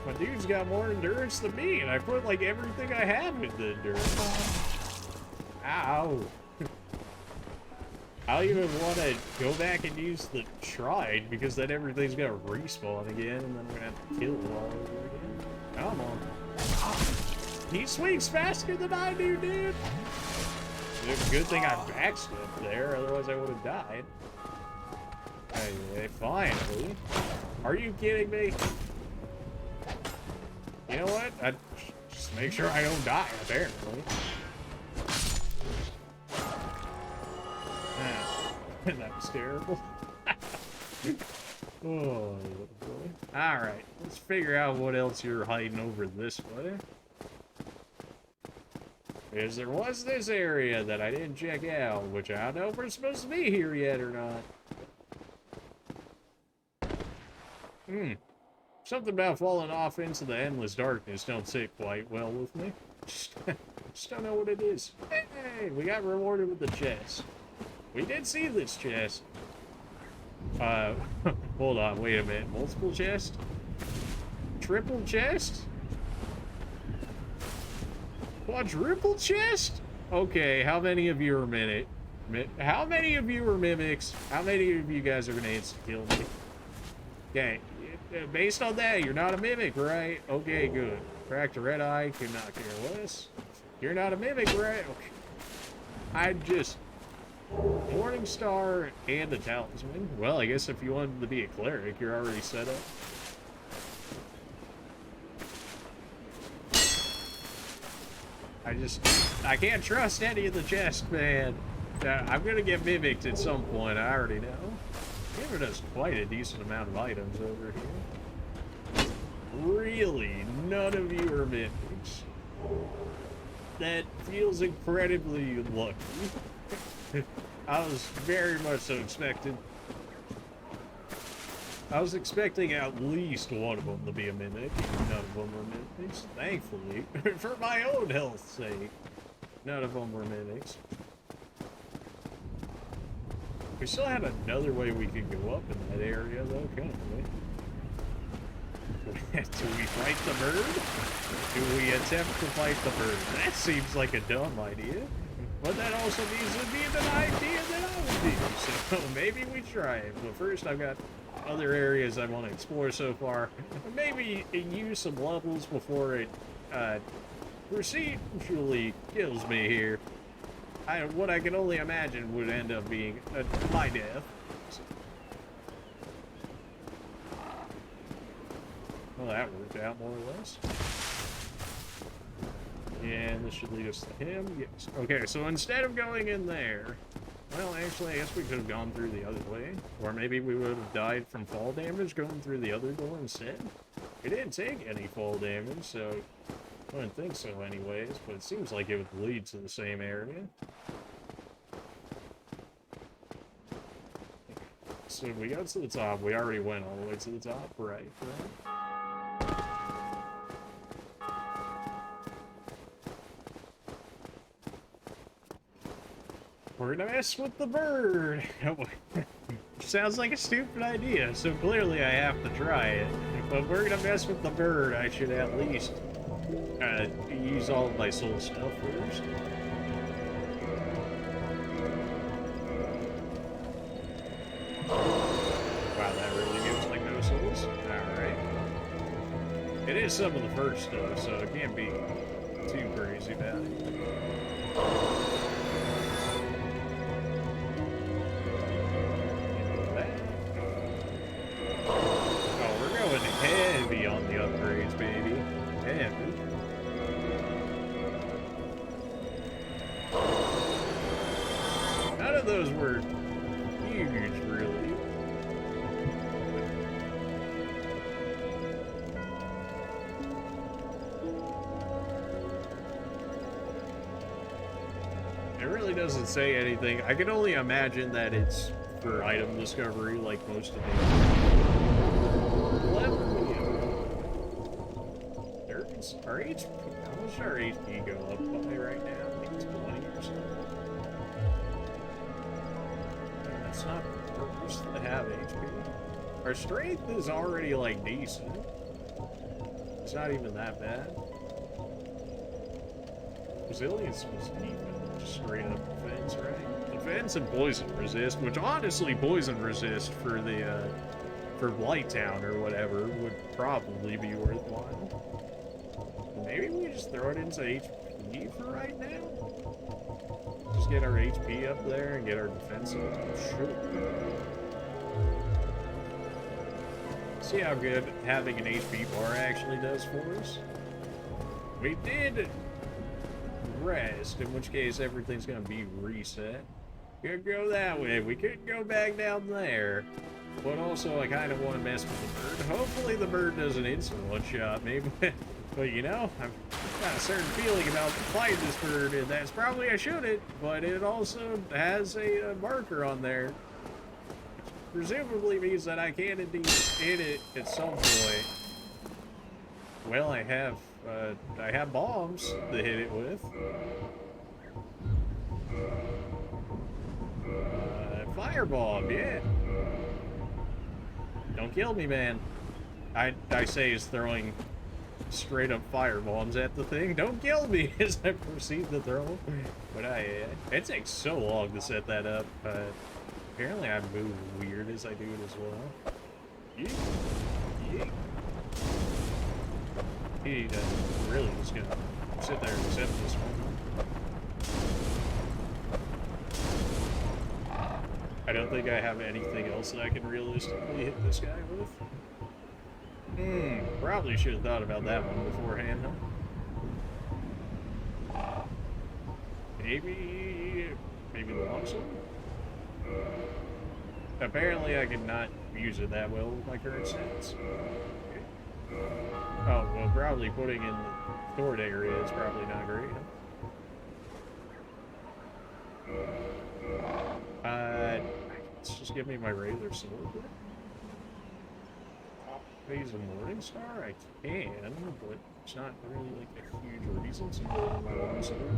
My dude's got more endurance than me, and I put, like, everything I have into endurance. Ow. I don't even want to go back and use the shrine, because then everything's gonna respawn again, and then I'm gonna have to kill it all over again. Come on. He swings faster than I do, dude! It's a good thing I backstepped there, otherwise I would have died. Anyway, finally. Are you kidding me? You know what? I just make sure I don't die, apparently. That was terrible. Oh, boy. Alright, let's figure out what else you're hiding over this way. Because there was this area that I didn't check out, which I don't know if we're supposed to be here yet or not. Something about falling off into the endless darkness don't sit quite well with me. Just don't know what it is. Hey, we got rewarded with the chest. We did see this chest. Hold on, wait a minute. Multiple chest? Triple chest? Quadruple chest? Okay, how many of you are how many of you are mimics? How many of you guys are gonna insta-kill me? Okay, based on that, you're not a mimic, right? Okay, good. Cracked a red eye, could not care less. You're not a mimic, right? Okay. I just... Morning Star and a talisman. Well, I guess if you wanted to be a cleric, you're already set up. I can't trust any of the chest, man. I'm gonna get mimicked at some point, I already know. Giving us quite a decent amount of items over here. Really, none of you are mimics. That feels incredibly lucky. I was very much so expected. I was expecting at least one of them to be a mimic. None of them were mimics. Thankfully, for my own health's sake, none of them were mimics. We still had another way we could go up in that area, though, couldn't we? Do we fight the bird? Do we attempt to fight the bird? That seems like a dumb idea. But that also means it'd be an idea that I would do. So maybe we try it. But first I've got other areas I want to explore so far. Maybe use some levels before it procedurally kills me here. What I can only imagine would end up being my death. So. Well, that worked out more or less. Yeah, and this should lead us to him. Yes. Okay, so instead of going in there, well, actually, I guess we could have gone through the other way. Or maybe we would have died from fall damage going through the other door instead. We didn't take any fall damage, so I wouldn't think so anyways, but it seems like it would lead to the same area. so we got to the top. We already went all the way to the top, right? We're gonna mess with the bird. Sounds like a stupid idea, so clearly I have to try it. But we're gonna mess with the bird. I should at least use all of my soul stuff first. Wow, that really gives like no souls. Alright. It is some of the first stuff, so it can't be too crazy about it. Heavy on the upgrades, baby. Heavy. None of those were huge, really. It really doesn't say anything. I can only imagine that it's for item discovery, like most of them. Our HP, how much our HP go up by right now? I think it's 20 or something. That's not worse to have HP. Our strength is already like decent. It's not even that bad. Resilience was even just straight up defense, right? Defense and poison resist, which honestly poison resist for the for Blighttown or whatever would probably be worthwhile. Maybe we just throw it into HP for right now? Just get our HP up there and get our defense up. Sure. See how good having an HP bar actually does for us? We did rest, in which case everything's gonna be reset. Could go that way. We could go back down there. But also, I kind of want to mess with the bird. Hopefully the bird doesn't instant one-shot. Maybe... But you know, I've got a certain feeling about fighting this bird, and that's probably I shouldn't, but it also has a marker on there. Which presumably means that I can indeed hit it at some point. Well, I have bombs to hit it with. Firebomb, yeah. Don't kill me, man. I say is throwing straight up fire bombs at the thing. Don't kill me as I proceed to throw them. But it takes so long to set that up. Apparently I move weird as I do it as well. Yeet. He really just gonna sit there and accept this one. I don't think I have anything else that I can realistically hit this guy with. Probably should have thought about that one beforehand, huh? Maybe the longsword? Apparently I could not use it that well with my current stats. Oh, well, probably putting in the sword area is probably not great, huh? Let's just give me my regular sword. Phase of Morning Star? I can, but it's not really like a huge reason to go on my longsword.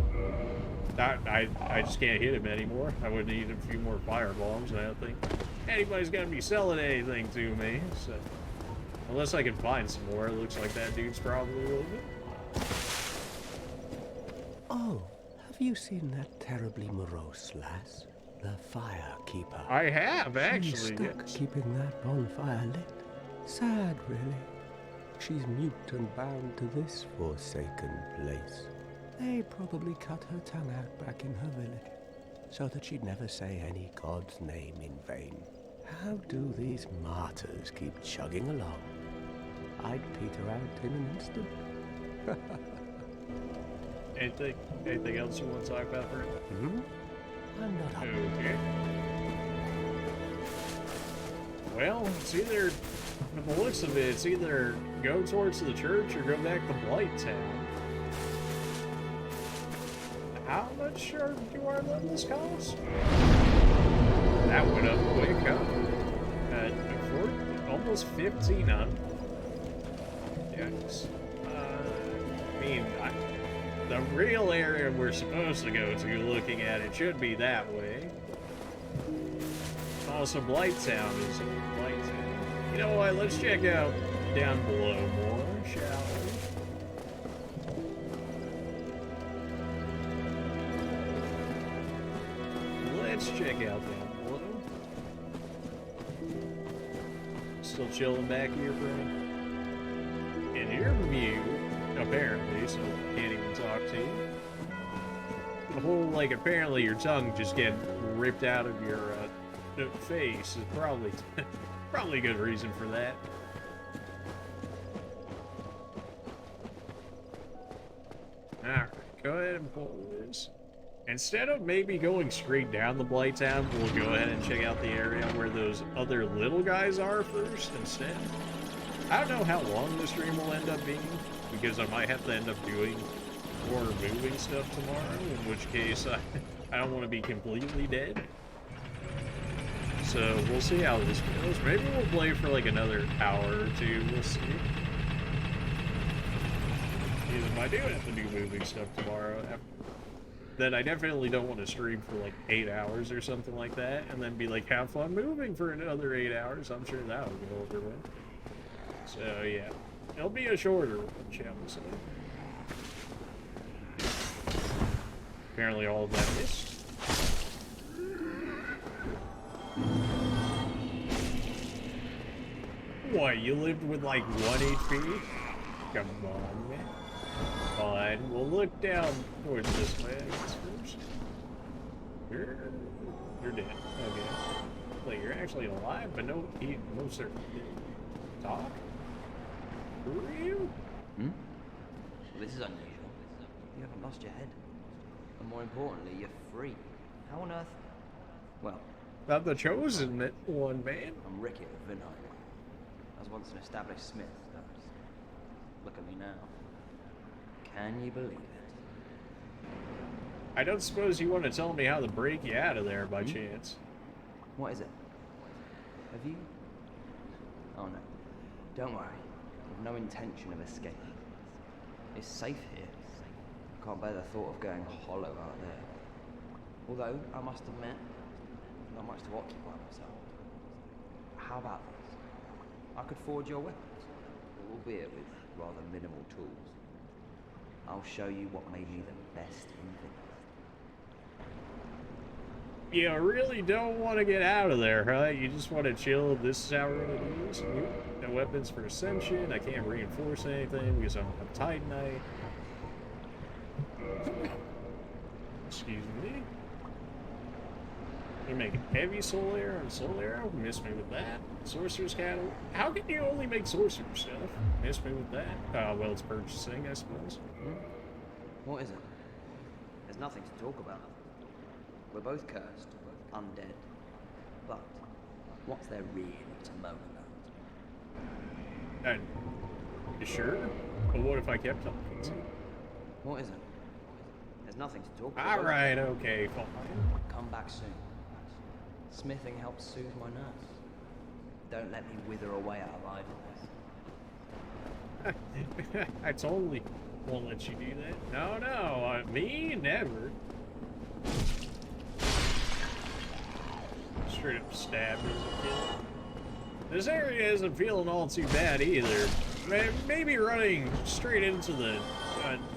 I just can't hit him anymore. I would need a few more fire bombs, and I don't think anybody's gonna be selling anything to me. So unless I can find some more, it looks like that dude's probably really good. Oh, have you seen that terribly morose lass? The Fire Keeper. I have, actually. She's stuck yes. keeping that bonfire lit. Sad, really. She's mute and bound to this forsaken place. They probably cut her tongue out back in her village, so that she'd never say any god's name in vain. How do these martyrs keep chugging along? I'd peter out in an instant. Anything else you want to talk about, Brent? I'm not up. Okay. Well, it's either, from the looks of it, it's either go towards the church or go back to Blighttown. How much do our levels cost? That went up quick, huh? almost 1,500. Yes. I mean, the real area we're supposed to go to, looking at it, should be that way. Also, Blighttown is in Blighttown. You know what? Let's check out down below more, shall we? Let's check out down below. Still chilling back here, friend? And you're mute, apparently, so can't even talk to you. The whole, like, apparently your tongue just getting ripped out of your face is probably probably a good reason for that. Alright, go ahead and pull this. Instead of maybe going straight down the Blighttown, we'll go ahead and check out the area where those other little guys are first instead. I don't know how long the stream will end up being, because I might have to end up doing more moving stuff tomorrow, in which case I don't want to be completely dead. So we'll see how this goes. Maybe we'll play for like another hour or two, we'll see. Because if I do have to do moving stuff tomorrow, then I definitely don't want to stream for like 8 hours or something like that, and then be like, have fun moving for another 8 hours. I'm sure that will go over well. So yeah, it'll be a shorter one, shall we say. Apparently all of that missed. What, you lived with like 1 HP? Come on, man. Fine, we'll look down towards this way, I guess, first. You're dead. Okay. Wait, you're actually alive, but no, most certainly didn't talk? For you? Hmm? Well, this is unusual. You haven't lost your head. And more importantly, you're free. How on earth? Well, Not the chosen one, man. I'm Ricky of Vinheim. I was once an established smith. Look at me now. Can you believe it? I don't suppose you want to tell me how to break you out of there by chance. What is it? Have you? Oh no. Don't worry. I've no intention of escaping. It's safe here. I can't bear the thought of going hollow out there. Although, I must admit, not much to occupy myself. How about this? I could forge your weapons, albeit with rather minimal tools. I'll show you what made me the best in things. You really don't want to get out of there, huh? You just want to chill. This is how we're going to do this. No weapons for ascension. I can't reinforce anything because I don't have Titanite. Excuse me. You're making heavy soul arrow and soul arrow. Miss me with that. Sorcerer's cattle. How can you only make sorcerer stuff? Miss me with that. Well, it's purchasing, I suppose. What is it? There's nothing to talk about. We're both cursed, undead. But what's there really to moan about? You sure? But what if I kept talking to you? What is it? There's nothing to talk about. Alright, okay, fine. Come back soon. Smithing helps soothe my nerves. Don't let me wither away out of idleness. I totally won't let you do that. No, me, never. Straight up stabbed as a kid. This area isn't feeling all too bad either. Maybe running straight into the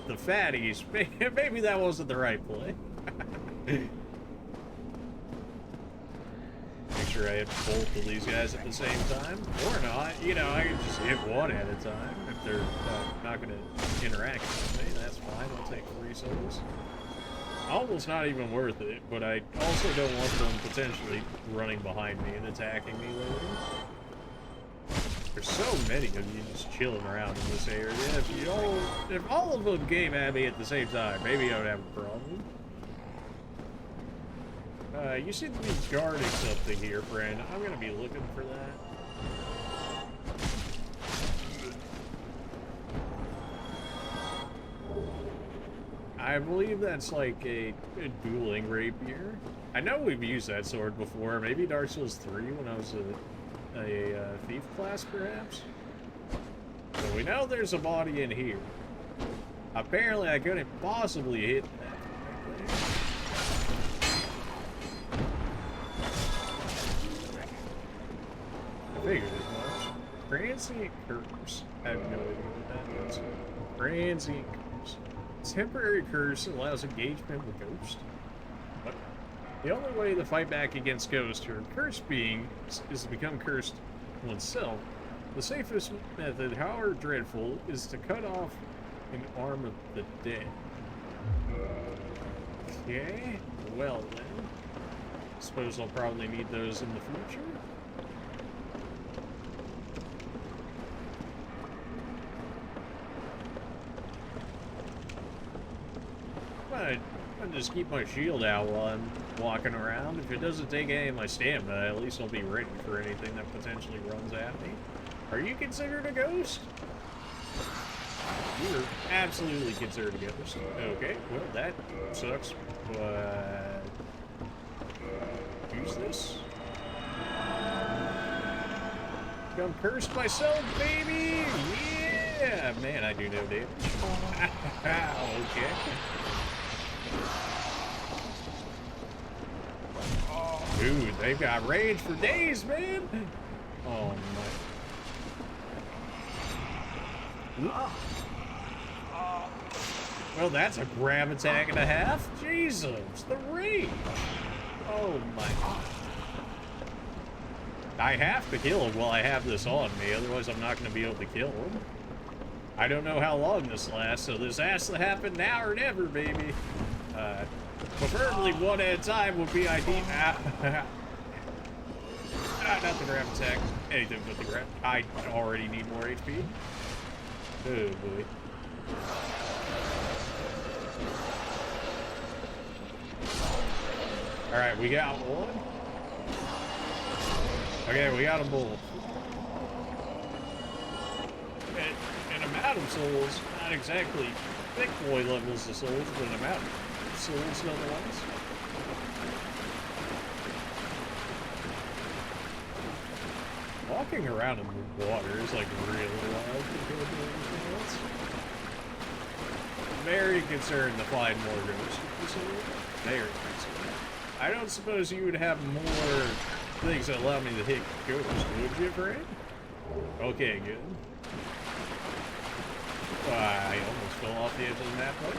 fatties. Maybe that wasn't the right play. Make sure I hit both of these guys at the same time, or not. You know, I can just hit one at a time if they're not going to interact with me. That's fine. I'll take 3 souls. Almost not even worth it, but I also don't want them potentially running behind me and attacking me later. There's so many of you just chilling around in this area. If all of them came at me at the same time, maybe I would have a problem. You seem to be guarding something here, friend. I'm gonna be looking for that. I believe that's like a dueling rapier. I know we've used that sword before, maybe Dark Souls 3 when I was a thief class, perhaps? So we know there's a body in here. Apparently, I couldn't possibly hit that. I figured as much. Transient curse. I have no idea what that means. Transient curse. Temporary curse allows engagement with ghosts. What? The only way to fight back against ghosts or cursed beings is to become cursed oneself. The safest method, however dreadful, is to cut off an arm of the dead. Okay, well then. Suppose I'll probably need those in the future. I'll just keep my shield out while I'm walking around. If it doesn't take any of my stamina, at least I'll be ready for anything that potentially runs at me. Are you considered a ghost? You're absolutely considered a ghost. Okay, well that sucks, but... Use this. I'm cursed myself, baby! Yeah! Man, I do no damage. Okay. Dude, they've got rage for days, man! Oh my. Well, that's a grab attack and a half. Jesus, the rage. Oh my. I have to kill him while I have this on me, otherwise I'm not going to be able to kill him. I don't know how long this lasts, so this has to happen now or never, baby. Preferably one at a time would be ideal. Not the grab attack. Anything but the grab. I already need more HP. Oh boy. Alright, we got one. Okay, we got them both. And amount of souls, not exactly thick boy levels of souls, but an amount of souls nonetheless. Walking around in the water is like really wild compared to everything else. Very concerned to find more ghosts. Very concerned. I don't suppose you would have more things that allow me to hit ghosts, would you, Fred? Okay, good. I almost fell off the edge of the map, though.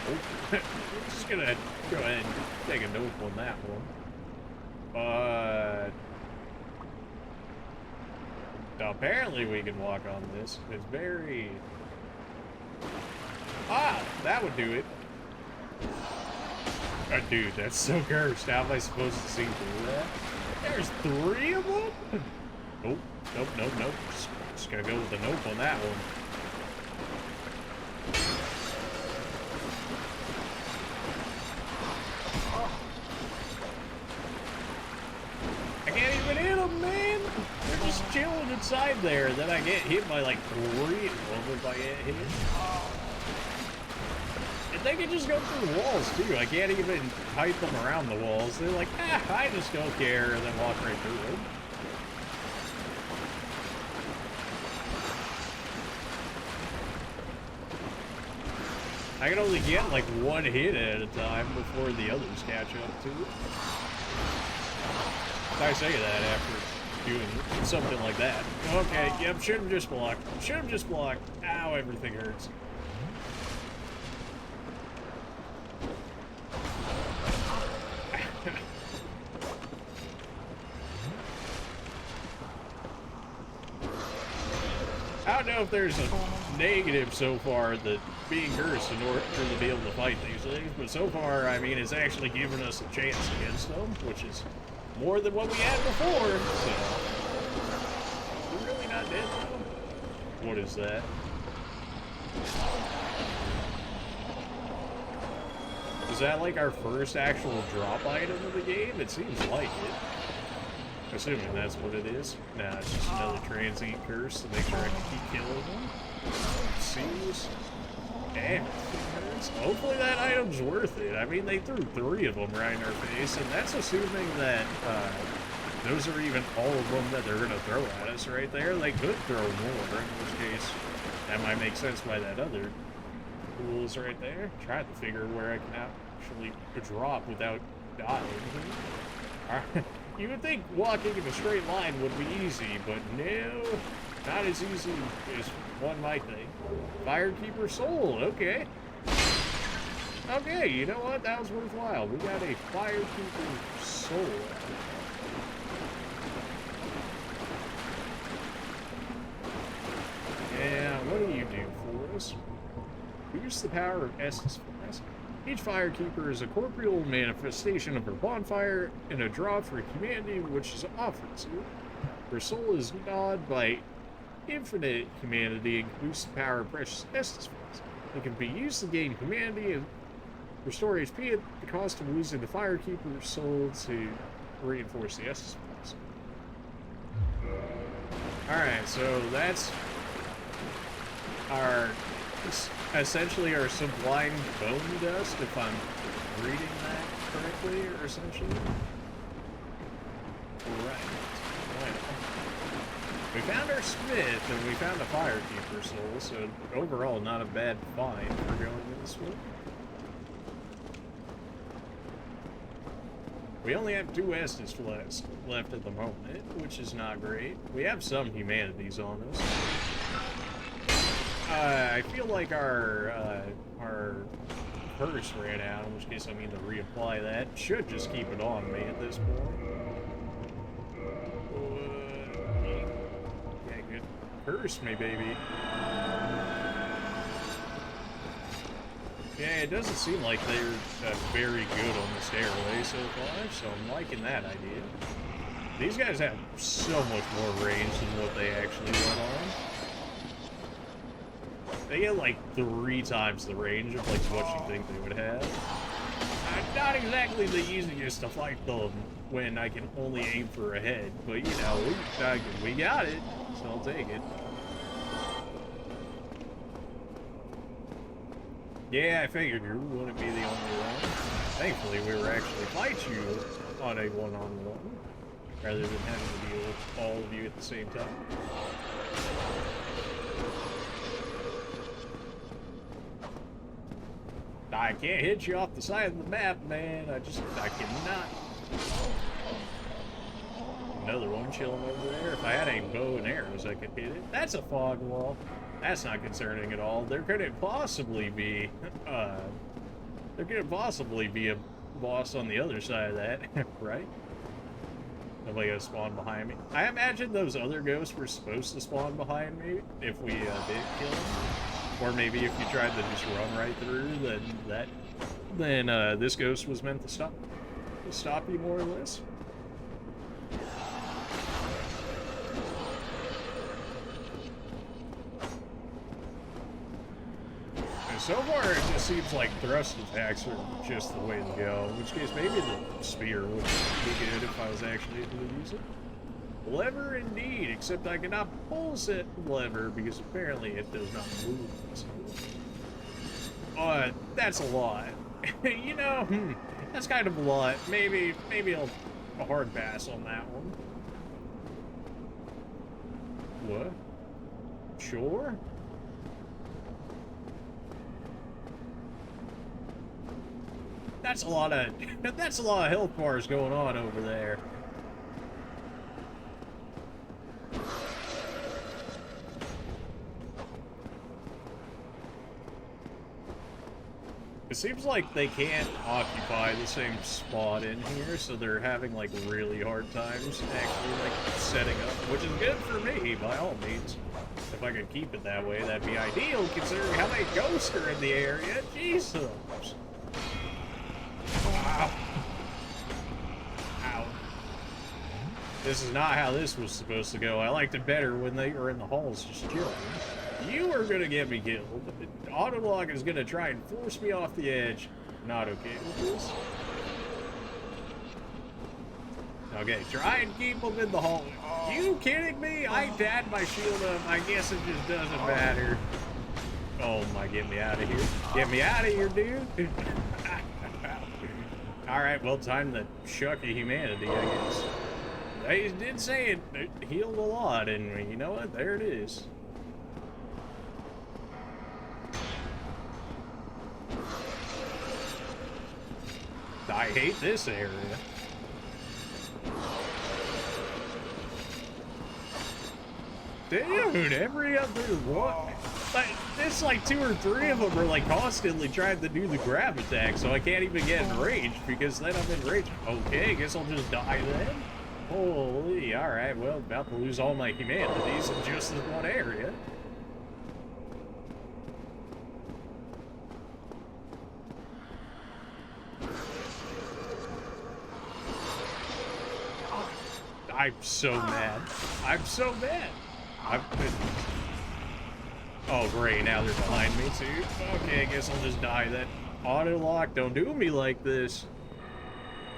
Oh, I'm just gonna go ahead and take a note on that one. Apparently we can walk on this. It's very... Ah! That would do it. Oh, dude, that's so cursed. How am I supposed to see through that? There's 3 of them? Nope. Nope, nope, nope. Just gotta go with the nope on that one. I can't even hit them, man! They're just chilling inside there, and then I get hit by like 3 of them if I get hit. And they can just go through the walls too. I can't even hype them around the walls. They're like, I just don't care, and then walk right through them. I can only get like 1 hit at a time before the others catch up to it. I say that after doing something like that. Okay, yep, should have just blocked. Should have just blocked. Ow, everything hurts. I don't know if there's a negative so far that being cursed in order to be able to fight these things, but so far, I mean, it's actually given us a chance against them, which is more than what we had before, so... We're really not dead, though. What is that? Is that like our first actual drop item of the game? It seems like it. Assuming that's what it is. Nah, it's just another transient curse to make sure I can keep killing them. Seems... Damn. Hopefully that item's worth it. I mean, they threw 3 of them right in our face, and that's assuming that those are even all of them that they're going to throw at us right there. They could throw more, in which case that might make sense by that other pool is right there. Trying to figure where I can actually drop without dying. Alright. You would think walking in a straight line would be easy, but no, not as easy as one might think. Firekeeper soul, okay. Okay, you know what? That was worthwhile. We got a Firekeeper soul. Yeah, what do you do for us? Boost the power of Estus Flask. Each Firekeeper is a corporeal manifestation of her bonfire and a draw for humanity which is offered to her. Her soul is gnawed by infinite humanity and boosts the power of precious Estus Flask. It can be used to gain humanity and restore HP at the cost of losing the Firekeeper's soul to reinforce the Estus Flask. Alright, so that's our essentially our sublime bone dust, if I'm reading that correctly, or essentially. Right. We found our smith and we found a Firekeeper soul, so overall not a bad find for going this way. We only have 2 Estus Flasks left at the moment, which is not great. We have some humanities on us. I feel like our curse ran out, in which case I mean to reapply that. Should just keep it on me at this point. Yeah, good. Curse me, baby. Yeah, it doesn't seem like they're very good on the stairway so far, so I'm liking that idea. These guys have so much more range than what they actually went on. They get like 3 times the range of like what you think they would have. Not exactly the easiest to fight them when I can only aim for a head, but you know, we got it, so I'll take it. Yeah, I figured you wouldn't be the only one. Thankfully, we were actually fight you on a one-on-one, rather than having to deal with all of you at the same time. I can't hit you off the side of the map, man. I cannot. Another one chilling over there. If I had a bow and arrows, I could hit it. That's a fog wall. That's not concerning at all. There couldn't possibly be, a boss on the other side of that, right? Nobody gonna spawn behind me. I imagine those other ghosts were supposed to spawn behind me if we did kill them. Or maybe if you tried to just run right through, then this ghost was meant to stop you more or less. And so far, it just seems like thrust attacks are just the way to go. In which case, maybe the spear would be good if I was actually able to use it. Lever indeed, except I cannot pull said lever because apparently it does not move. That's a lot. You know, that's kind of a lot. Maybe a hard pass on that one. What? Sure? That's a lot of health bars going on over there. It seems like they can't occupy the same spot in here, so they're having like really hard times actually like setting up, which is good for me by all means. If I could keep it that way, that'd be ideal considering how many ghosts are in the area. Jesus. Wow. Ow. This is not how this was supposed to go. I liked it better when they were in the halls just chilling. You are gonna get me killed. Autolog is gonna try and force me off the edge. Not okay with this. Okay, try and keep them in the hall. You kidding me? I had my shield up. I guess it just doesn't matter. Oh my, get me out of here. Get me out of here, dude. Alright, well, time to shuck of humanity, I guess. They did say it healed a lot, and you know what? There it is. I hate this area. Dude, every other one. Like, there's like 2 or 3 of them are like constantly trying to do the grab attack, so I can't even get in range because then I'm in range. Okay, I guess I'll just die then. Holy, alright, well, about to lose all my humanities in just this one area. I'm so mad. I'm so mad. Oh, great, now they're behind me, too. Okay, I guess I'll just die then. Auto lock, don't do me like this.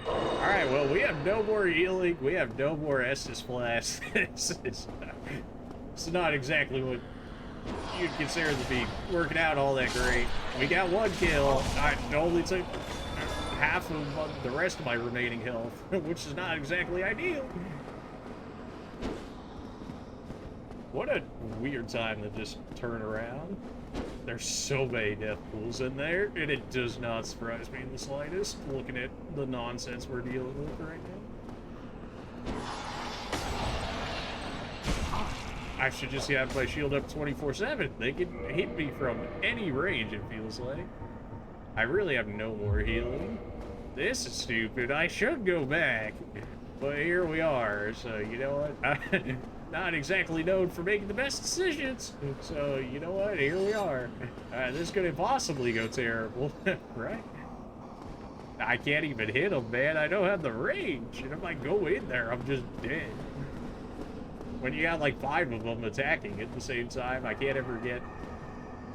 Alright, well, we have no more healing. We have no more Estus Flask. This is not exactly what you'd consider to be working out all that great. We got 1 kill. I only took half of the rest of my remaining health, which is not exactly ideal. What a weird time to just turn around. There's so many death pools in there, and it does not surprise me in the slightest, looking at the nonsense we're dealing with right now. I should just have my shield up 24/7. They can hit me from any range, it feels like. I really have no more healing. This is stupid. I should go back. But here we are, so you know what? Not exactly known for making the best decisions. So, you know what? Here we are. This could possibly go terrible, right? I can't even hit them, man. I don't have the range. And if I go in there, I'm just dead. When you got like 5 of them attacking at the same time, I can't ever get...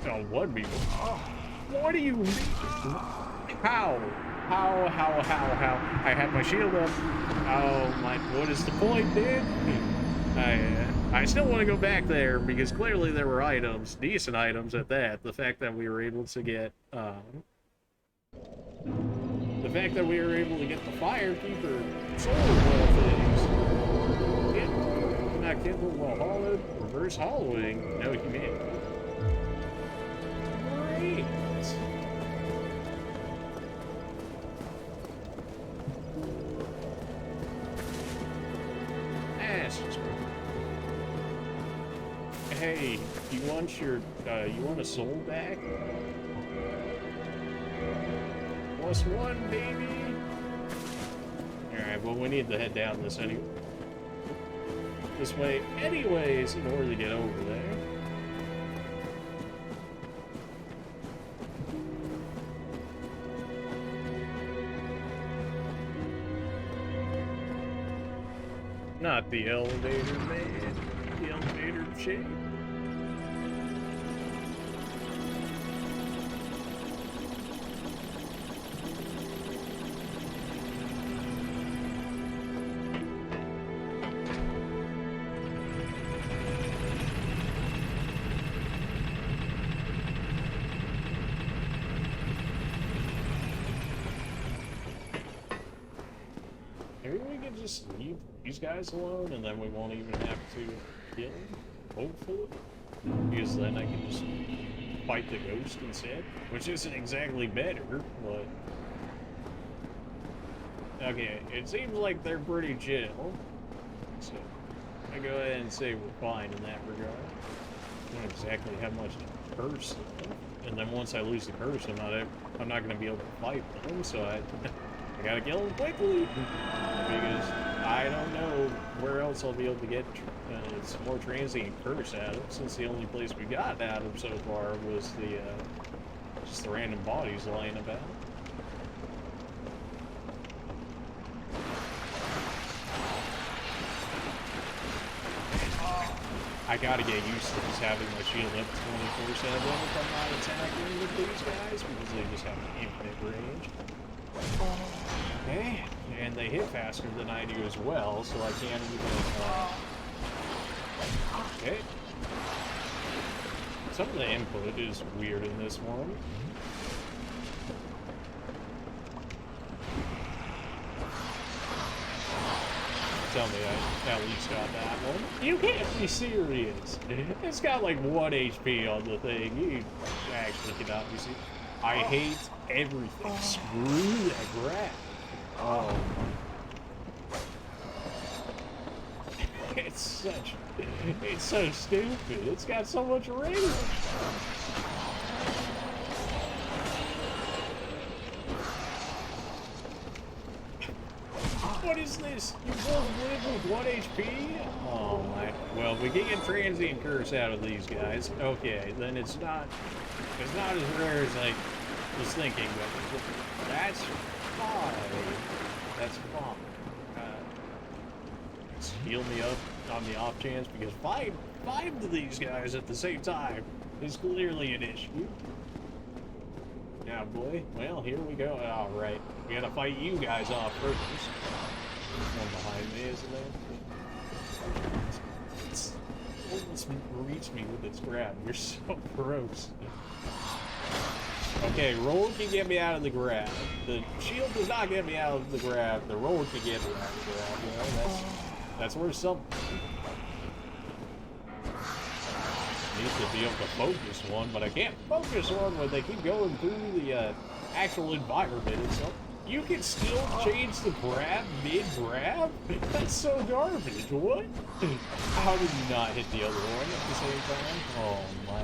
Oh, 1 people. Oh, what do you mean? How? How? I have my shield up. Oh my, what is the point, dude? I still want to go back there because clearly there were items, decent items at that. The fact that we were able to get, the Firekeeper solar well things. Not kindled while hollowed, reverse hollowing, no humanity. Great. Hey, you want your, you want a soul back? +1, baby! Alright, well, we need to head down this way anyways in order to get over there. Not the elevator, man. The elevator of shame. Maybe we can just leave these guys alone and then we won't even have to kill them, hopefully. Because then I can just fight the ghost instead, which isn't exactly better, but... Okay, it seems like they're pretty chill, so I go ahead and say we're fine in that regard. I don't exactly have much to curse them, and then once I lose the curse, I'm not going to be able to fight them, so I gotta kill them quickly, because I don't know where else I'll be able to get it's more transient curse out of them, since the only place we got out of so far was the just the random bodies lying about. I gotta get used to just having my shield up 24/7 if I'm not attacking with these guys, because they just have an infinite range. Okay, and they hit faster than I do as well, so I can't even, okay. Some of the input is weird in this one. Tell me I at least got that one. You can't be serious. It's got like 1 HP on the thing. You actually cannot be serious. I hate everything. Screw that grab. Oh. It's so stupid. It's got so much range. What is this? You both live with 1 HP? Oh my. Well, we can get transient curse out of these guys. Okay, then it's not as rare as I was thinking, but that's fine. That's fine. Just heal me up on the off chance, because five of these guys at the same time is clearly an issue. Yeah, boy. Well, here we go. All right, we gotta fight you guys off first. There's one behind me, isn't there? It's almost reached me with its grab. You're so gross. Okay, roll can get me out of the grab. The shield does not get me out of the grab. The roll can get me out of the grab. You know, that's worth something. Need to be able to focus one, but I can't focus one when they keep going through the actual environment itself. You can still change the grab mid-grab? That's so garbage. What? How did you not hit the other one at the same time? Oh my.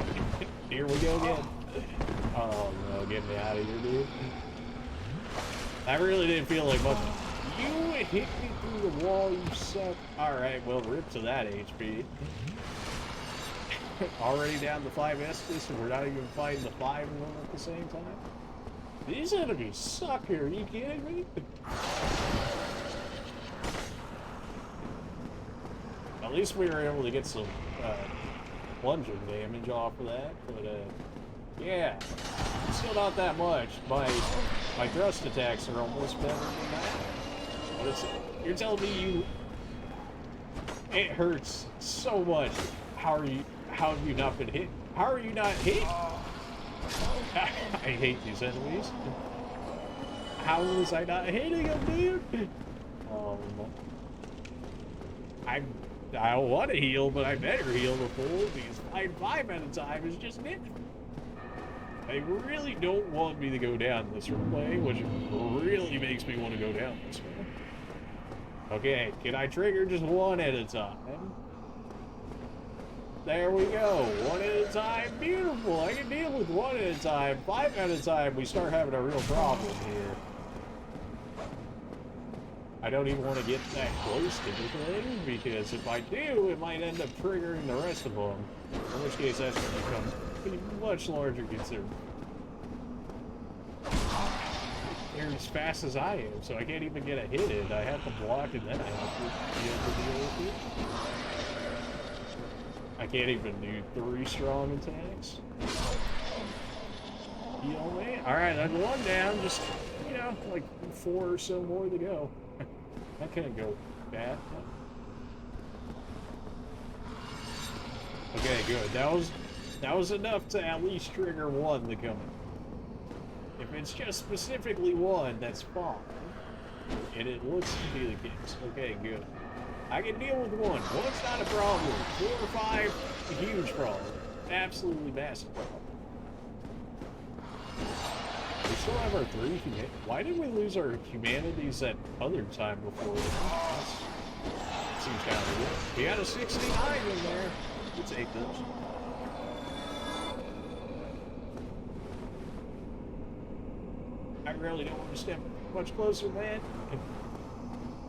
Here we go again. Oh no, get me out of here, dude. That really didn't feel like much. You hit me through the wall, you suck. Alright, well, rip to that HP. Already down to 5 Estus, and we're not even fighting the 5 of them at the same time? These enemies suck here, are you kidding me? At least we were able to get some plunging damage off of that, but yeah, still not that much. My thrust attacks are almost better than that. But you're telling me it hurts so much. How have you not been hit? How are you not hit? I hate these enemies. How was I not hitting them, dude? I don't want to heal, but I better heal the fool, because fighting 5 at a time is just it. They really don't want me to go down this way, which really makes me want to go down this way. Okay, can I trigger just 1 at a time? There we go, 1 at a time, beautiful. I can deal with 1 at a time. 5 at a time, we start having a real problem here. I don't even want to get that close to the thing, because if I do, it might end up triggering the rest of them. In which case, that's going to become a much larger concern. They're as fast as I am, so I can't even get a hit in. I have to block, and then I have to be able to deal with it. I can't even do 3 strong attacks. Heal me? Alright, that's 1 down. Just, you know, like 4 or so more to go. That couldn't go bad. Okay, good. That was enough to at least trigger 1 to come in. If it's just specifically 1, that's fine. And it looks to be the case. Okay, good. I can deal with 1. 1's not a problem. 4 or 5, a huge problem. Absolutely massive problem. We still have our 3 humanity. Why did we lose our humanities that other time before? That seems kind of weird. We got a 69 in there. We'll take those. I really don't want to step much closer, man.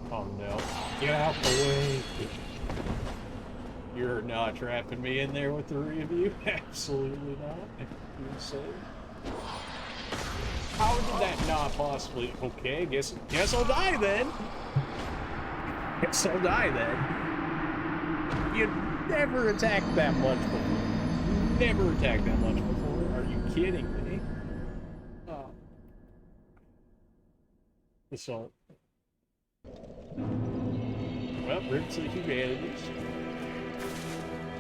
Oh no. Get out the way. You're not trapping me in there with 3 of you? Absolutely not. You're insane. How did that not possibly... Okay, guess I'll die then. Guess I'll die then. You never attacked that much before. Never attacked that much before. Are you kidding me? Oh. Assault. Well, rip to the humanities.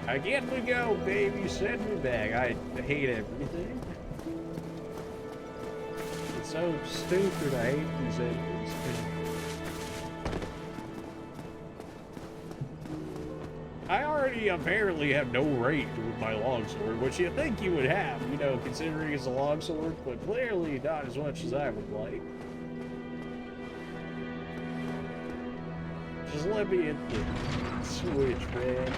Again we go, baby. Send me back. I hate everything. It's so stupid. I hate these enemies. I already apparently have no range with my longsword, which you think you would have, you know, considering it's a longsword, but clearly not as much as I would like. Just let me hit the switch, man.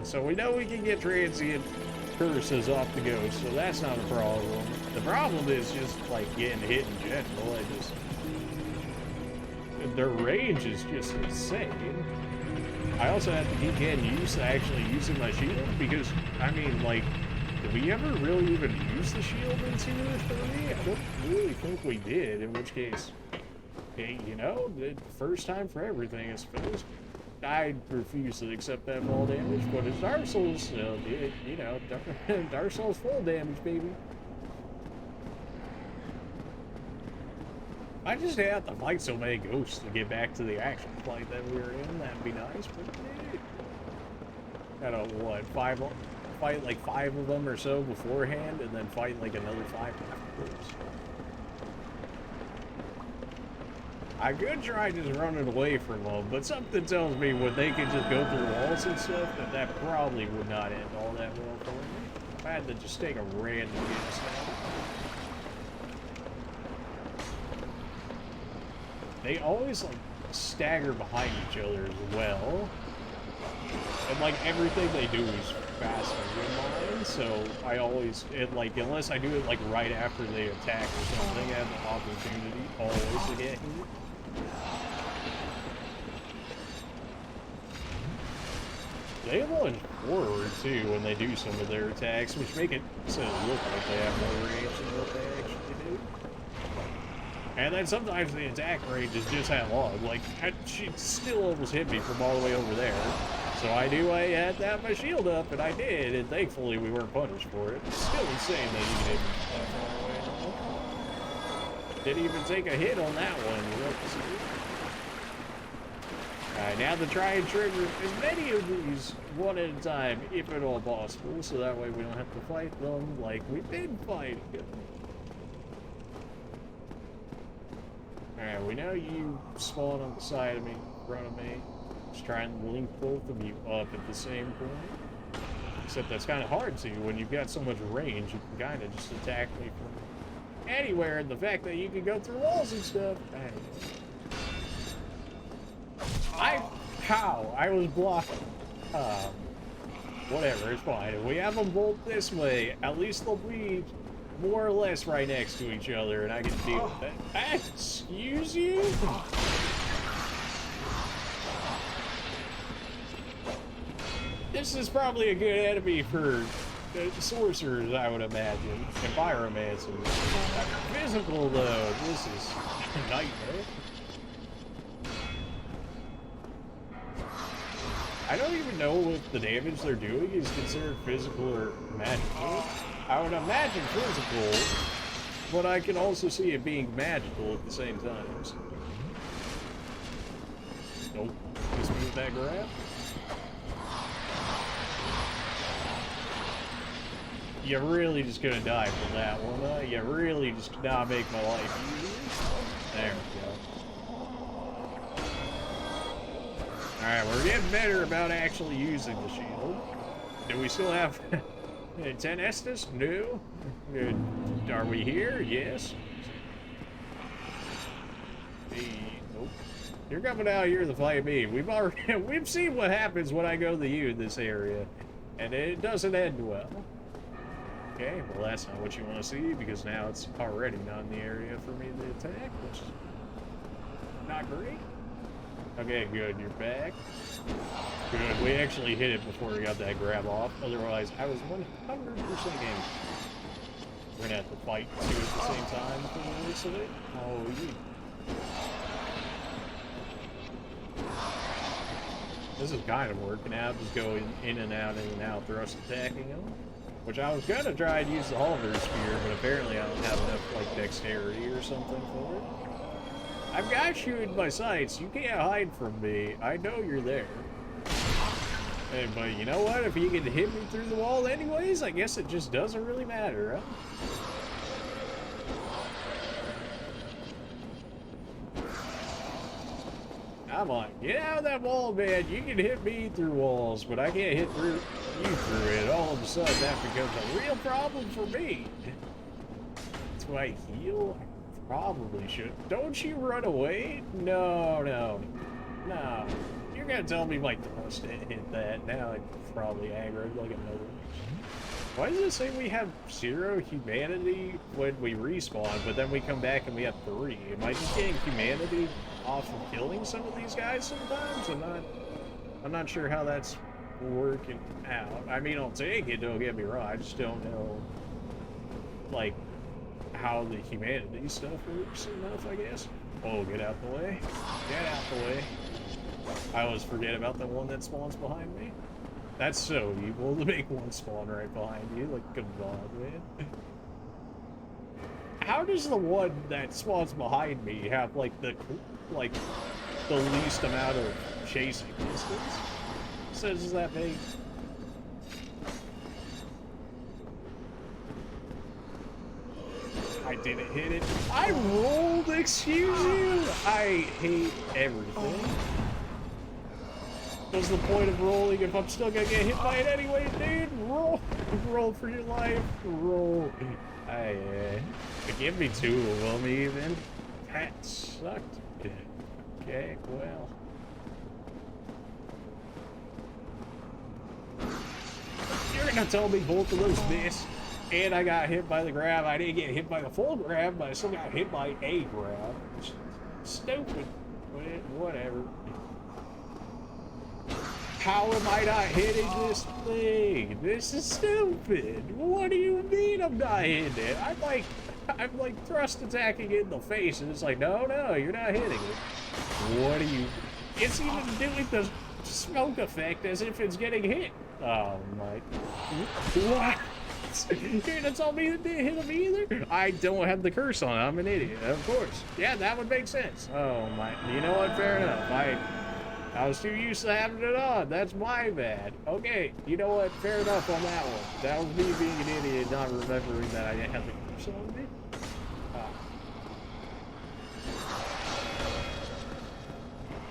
So we know we can get transient curses off the ghost, so that's not a problem. The problem is just, like, getting hit in general. Their range is just insane. I also have to keep getting used to actually using my shield, because, I mean, like, did we ever really even use the shield in 2 or 3? I don't really think we did, in which case, hey, you know, the first time for everything, I suppose. I refuse to accept that fall damage, but it's Dark Souls, so, you know, Dark Souls full damage, baby. I just have to fight so many ghosts to get back to the actual fight that we were in. That'd be nice, but gotta, what, fight like 5 of them or so beforehand, and then fight like another 5 afterwards. I could try just running away from them, but something tells me when they can just go through walls and stuff, that probably would not end all that well for me. If I had to just take a random guess now. They always, like, stagger behind each other as well. And, like, everything they do is faster than mine, so I always, unless I do it, like, right after they attack or something, I have the opportunity always to get hit. They launch forward, too, when they do some of their attacks, which make it so it look like they have more range than what they actually do. And then sometimes the attack range is just that long. Like, she still almost hit me from all the way over there. So I knew I had to have my shield up, and I did, and thankfully we weren't punished for it. It's still insane that you can hit me that far away. Didn't even take a hit on that one, you know? Alright, now to try and trigger as many of these one at a time, if at all possible, so that way we don't have to fight them like we've been fighting them. Alright, we know you spawn on the side of me, in front of me. Just try and link both of you up at the same point. Except that's kind of hard to when you've got so much range. You can kind of just attack me from anywhere. And the fact that you can go through walls and stuff. How? I was blocking. Whatever, it's fine. If we have them both this way, at least they'll be more or less right next to each other, and I can deal with that. Excuse you? This is probably a good enemy for sorcerers, I would imagine, and pyromancers. Physical, though, this is a nightmare. I don't even know if the damage they're doing is considered physical or magical. I would imagine physical, but I can also see it being magical at the same time. So. Nope. Just move that grab. You're really just gonna die from that one, huh? You really just cannot make my life easier. There we go. Alright, we're getting better about actually using the shield. Do we still have 10 Estus? No. Good. Are we here? Yes. Hey, nope. You're coming out here to fight me. We've seen what happens when I go to you in this area, and it doesn't end well. Okay, well that's not what you want to see, because now it's already not in the area for me to attack, which is not great. Okay, good, you're back. Good, we actually hit it before we got that grab off, otherwise I was 100% game. We're gonna have to fight two at the same time for the rest of it. Oh, yeah. This is kind of working out, just going in and out, thrust attacking them. Which I was gonna try and use the halberd spear, but apparently I don't have enough, like, dexterity or something for it. I've got you in my sights. You can't hide from me. I know you're there. Hey, but you know what? If you can hit me through the wall anyways, I guess it just doesn't really matter, huh? Come on, get out of that wall, man. You can hit me through walls, but I can't hit through you through it. All of a sudden, that becomes a real problem for me. Do I heal? I probably should. Don't you run away? No. You're gonna tell me my thrust hit that. Now I'm probably aggroed like a nose. Why does it say we have 0 humanity when we respawn, but then we come back and we have 3? Am I just getting humanity off of killing some of these guys sometimes? I'm not sure how that's working out. I mean, I'll take it, don't get me wrong. I just don't know, like, how the humanity stuff works enough, I guess. Oh, get out the way. Get out the way. I always forget about the one that spawns behind me. That's so evil to make one spawn right behind you. Like, come on, man. How does the one that spawns behind me have, like, the least amount of chasing distance? Does that make... I didn't hit it. I rolled, excuse you? I hate everything. What's the point of rolling if I'm still gonna get hit by it anyway, dude? Roll. Roll for your life. Roll. Give me 2 of them even. That sucked. Okay, well. You're gonna tell me both of those miss, and I got hit by the grab. I didn't get hit by the full grab, but I still got hit by a grab. Stupid. Whatever. How am I not hitting this thing? This is stupid. What do you mean I'm not hitting it? I'm like thrust attacking it in the face, and it's like, no, you're not hitting it. What do you... It's even doing the smoke effect as if it's getting hit. Oh my... What? You're gonna tell me it didn't hit him either? I don't have the curse on. I'm an idiot, of course. Yeah, that would make sense. Oh my... You know what? Fair enough. I was too used to having it on. That's my bad. Okay, you know what? Fair enough on that one. That was me being an idiot, not remembering that I didn't have the curse on me.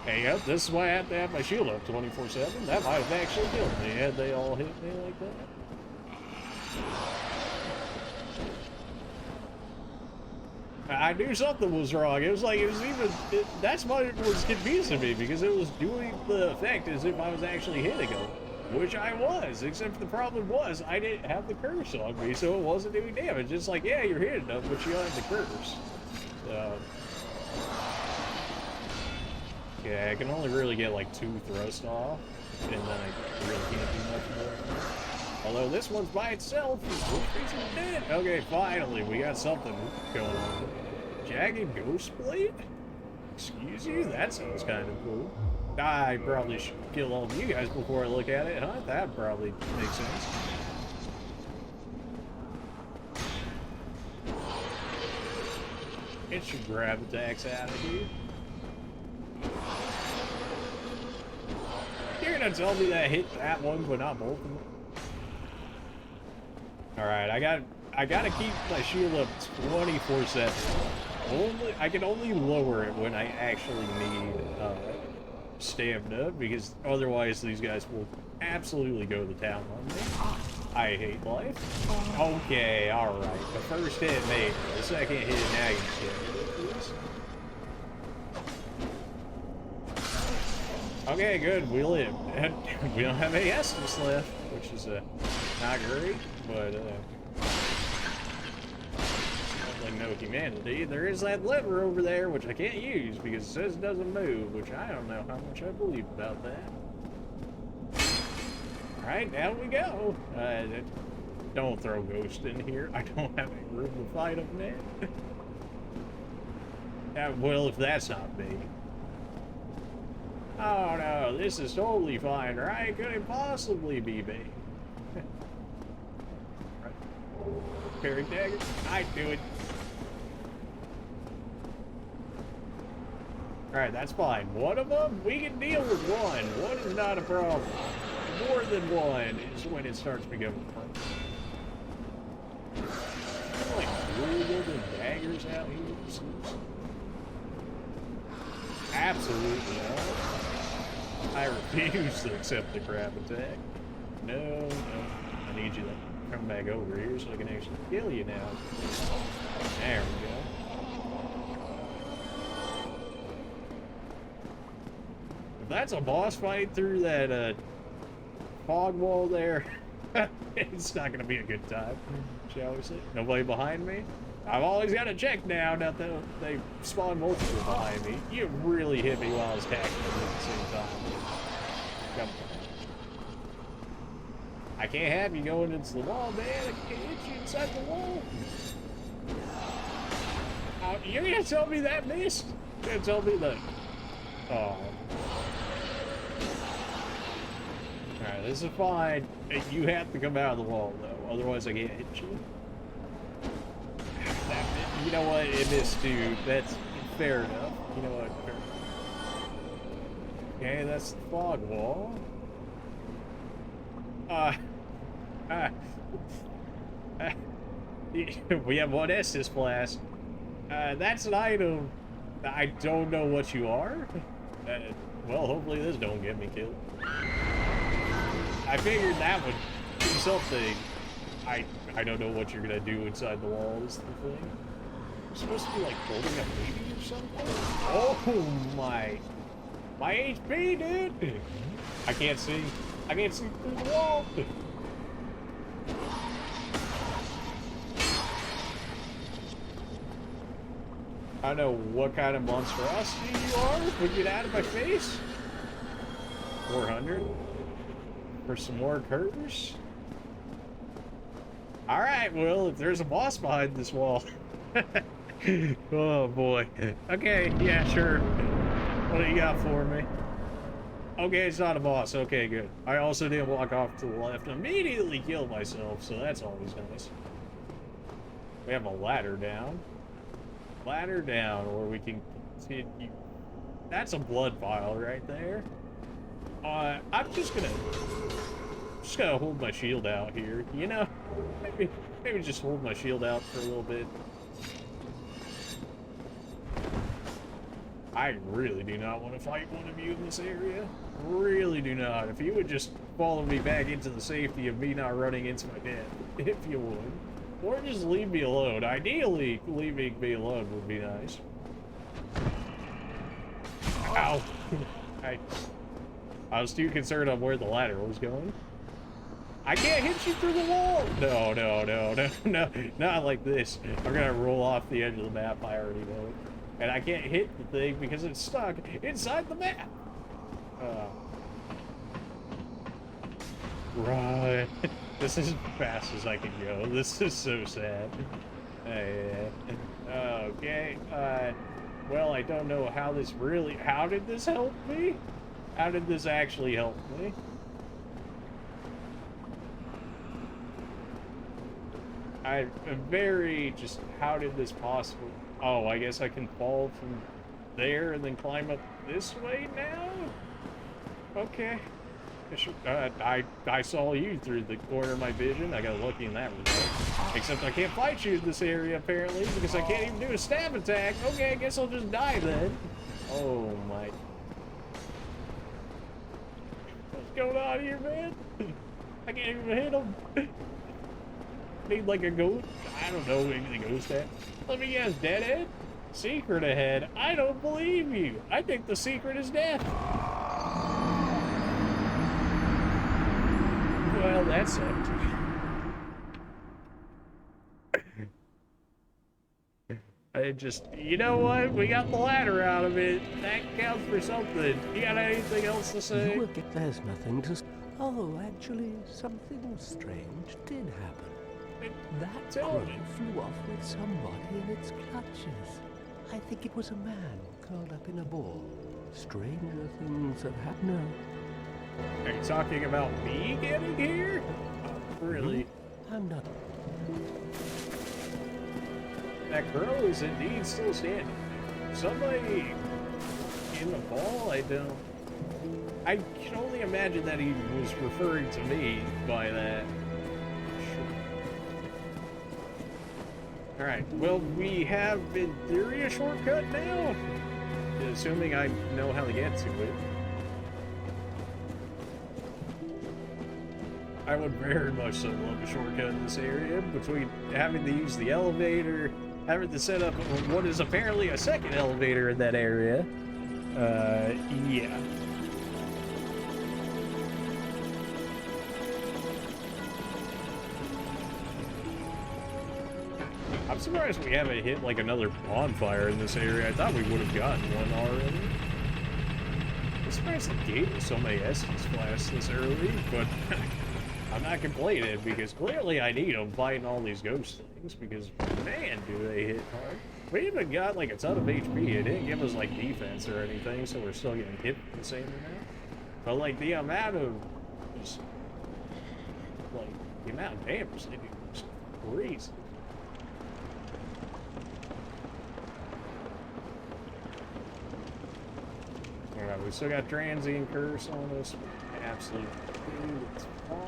Hey, yep, this is why I have to have my shield up 24/7. That might have actually killed me had they all hit me like that. I knew something was wrong. It was like, that's what was confusing me, because it was doing the effect as if I was actually hitting him, which I was, except the problem was I didn't have the curse on me, so it wasn't doing damage. It's like, yeah, you're hitting him, but you don't have the curse. So, yeah, I can only really get like 2 thrust off, and then I really can't do much more. Although this one's by itself, it's dead. Okay, finally, we got something going on. Jagged Ghost Blade? Excuse you? That sounds kind of cool. I probably should kill all of you guys before I look at it, huh? That probably makes sense. It should grab attacks out of here. You're gonna tell me that hit that one, but not both of them? Alright, I gotta keep my shield up 24/7. I can only lower it when I actually need stamina, because otherwise these guys will absolutely go to town on me. I hate life. Okay, alright. The first hit made. The second hit, now you can. Okay, good. We live. We don't have any essence left, which is not great, but like no humanity. There is that lever over there, which I can't use because it says it doesn't move, which I don't know how much I believe about that. Alright, down we go. Don't throw Ghost in here. I don't have any room to fight him, man. Well, if that's not me. Oh no, this is totally fine, right? Couldn't possibly be me. Parry dagger. I do it. Alright, that's fine. One of them, we can deal with one. One is not a problem. more than one is when it starts becoming fun. Like wielding daggers out here. Absolutely not. I refuse to accept the crab attack. No, no. I need you to come back over here so I can actually kill you now. There we go. If that's a boss fight through that fog wall there, it's not gonna be a good time, shall we say? Nobody behind me? I've always got to check now that they spawn multiple behind me. You really hit me while I was attacking them at the same time. Come on. I can't have you going into the wall, man. I can't hit you inside the wall. You're gonna tell me that missed? You're gonna tell me that? Oh. Alright, this is fine. You have to come out of the wall, though. Otherwise, I can't hit you. You know what? It missed, dude. That's fair enough. You know what? Fair enough. Okay, that's the fog wall. We have one Estus Blast. That's an item. I don't know what you are. Well, hopefully this don't get me killed. I figured that would do something. I don't know what you're gonna do inside the walls. The thing. You're supposed to be like holding a baby or something. Oh my HP, dude. I can't see. I can't see through the wall. I don't know what kind of monstrosity you are, but get out of my face. 400 for some more curves. All right, well, if there's a boss behind this wall. Oh boy. Okay, yeah, sure. What do you got for me? Okay, it's not a boss. Okay, good. I also didn't walk off to the left and immediately kill myself, so that's always nice. We have a ladder down. Ladder down, or we can continue. That's a blood vial right there. I'm just gonna hold my shield out here. You know, maybe just hold my shield out for a little bit. I really do not want to fight one of you in this area. Really do not. If you would just follow me back into the safety of me not running into my death, if you would. Or just leave me alone. Ideally, leaving me alone would be nice. Ow. I was too concerned on where the ladder was going. I can't hit you through the wall! No, not like this. I'm gonna roll off the edge of the map, I already know it. And I can't hit the thing because it's stuck inside the map. Right. This is as fast as I can go. This is so sad. Okay. Well, I don't know how this really... How did this help me? How did this actually help me? I'm very just... How did this possibly... Oh, I guess I can fall from there and then climb up this way now? Okay. I saw you through the corner of my vision. I got lucky in that regard. Except I can't fight you in this area, apparently, because I can't even do a stab attack. Okay, I guess I'll just die then. Oh, my. What's going on here, man? I can't even hit him. Need like a ghost? I don't know, maybe the ghost hat. Let me guess, deadhead? Secret ahead. I don't believe you. I think the secret is death. Well, that sucked. I just, you know what? We got the ladder out of it. That counts for something. You got anything else to say? There's nothing to... Oh, actually, something strange did happen. That crow flew off with somebody in its clutches. I think it was a man curled up in a ball. Stranger things have happened. Are you talking about me getting here? Oh, really? I'm not. That crow is indeed still standing. Somebody in the ball? I don't... I can only imagine that he was referring to me by that. Alright, well, we have, in theory, a shortcut now. Assuming I know how to get to it. I would very much so love a shortcut in this area, between having to use the elevator, having to set up what is apparently a second elevator in that area. Yeah. I'm surprised we haven't hit, like, another bonfire in this area. I thought we would have gotten one already. I'm surprised the gate was so many Essence flasks this early, but I'm not complaining, because clearly I need them fighting all these ghost things, because, man, do they hit hard. We even got, like, a ton of HP. It didn't give us, like, defense or anything, so we're still getting hit the same amount. But, like, the amount of, just, like, the amount of damage they do is crazy. Alright, we still got Transient Curse on us. Absolute food, it's fine.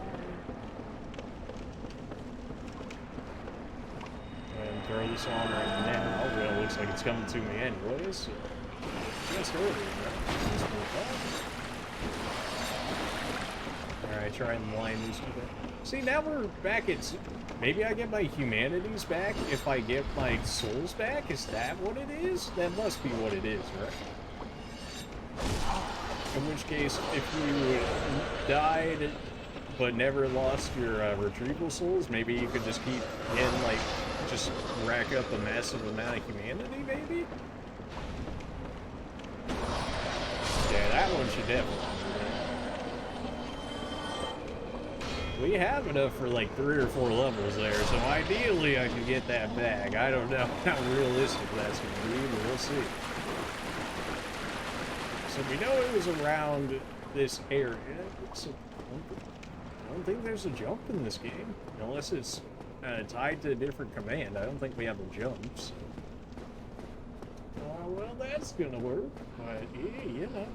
And throw this on right now. Well, it looks like it's coming to me anyways. So just earlier, right? Alright, try and line these two back. See, now we're back at... Maybe I get my humanities back if I get my souls back? Is that what it is? That must be what it is, right? In which case, if you died but never lost your retrieval souls, maybe you could just keep getting, like, just rack up a massive amount of humanity, maybe? Yeah, that one should definitely do that. We have enough for, like, 3 or 4 levels there, so ideally I could get that back. I don't know how realistic that's going to be, but we'll see. So we know it was around this area, so I don't think there's a jump in this game, unless it's tied to a different command. I don't think we have the jumps. Well, that's gonna work, but yeah, you know.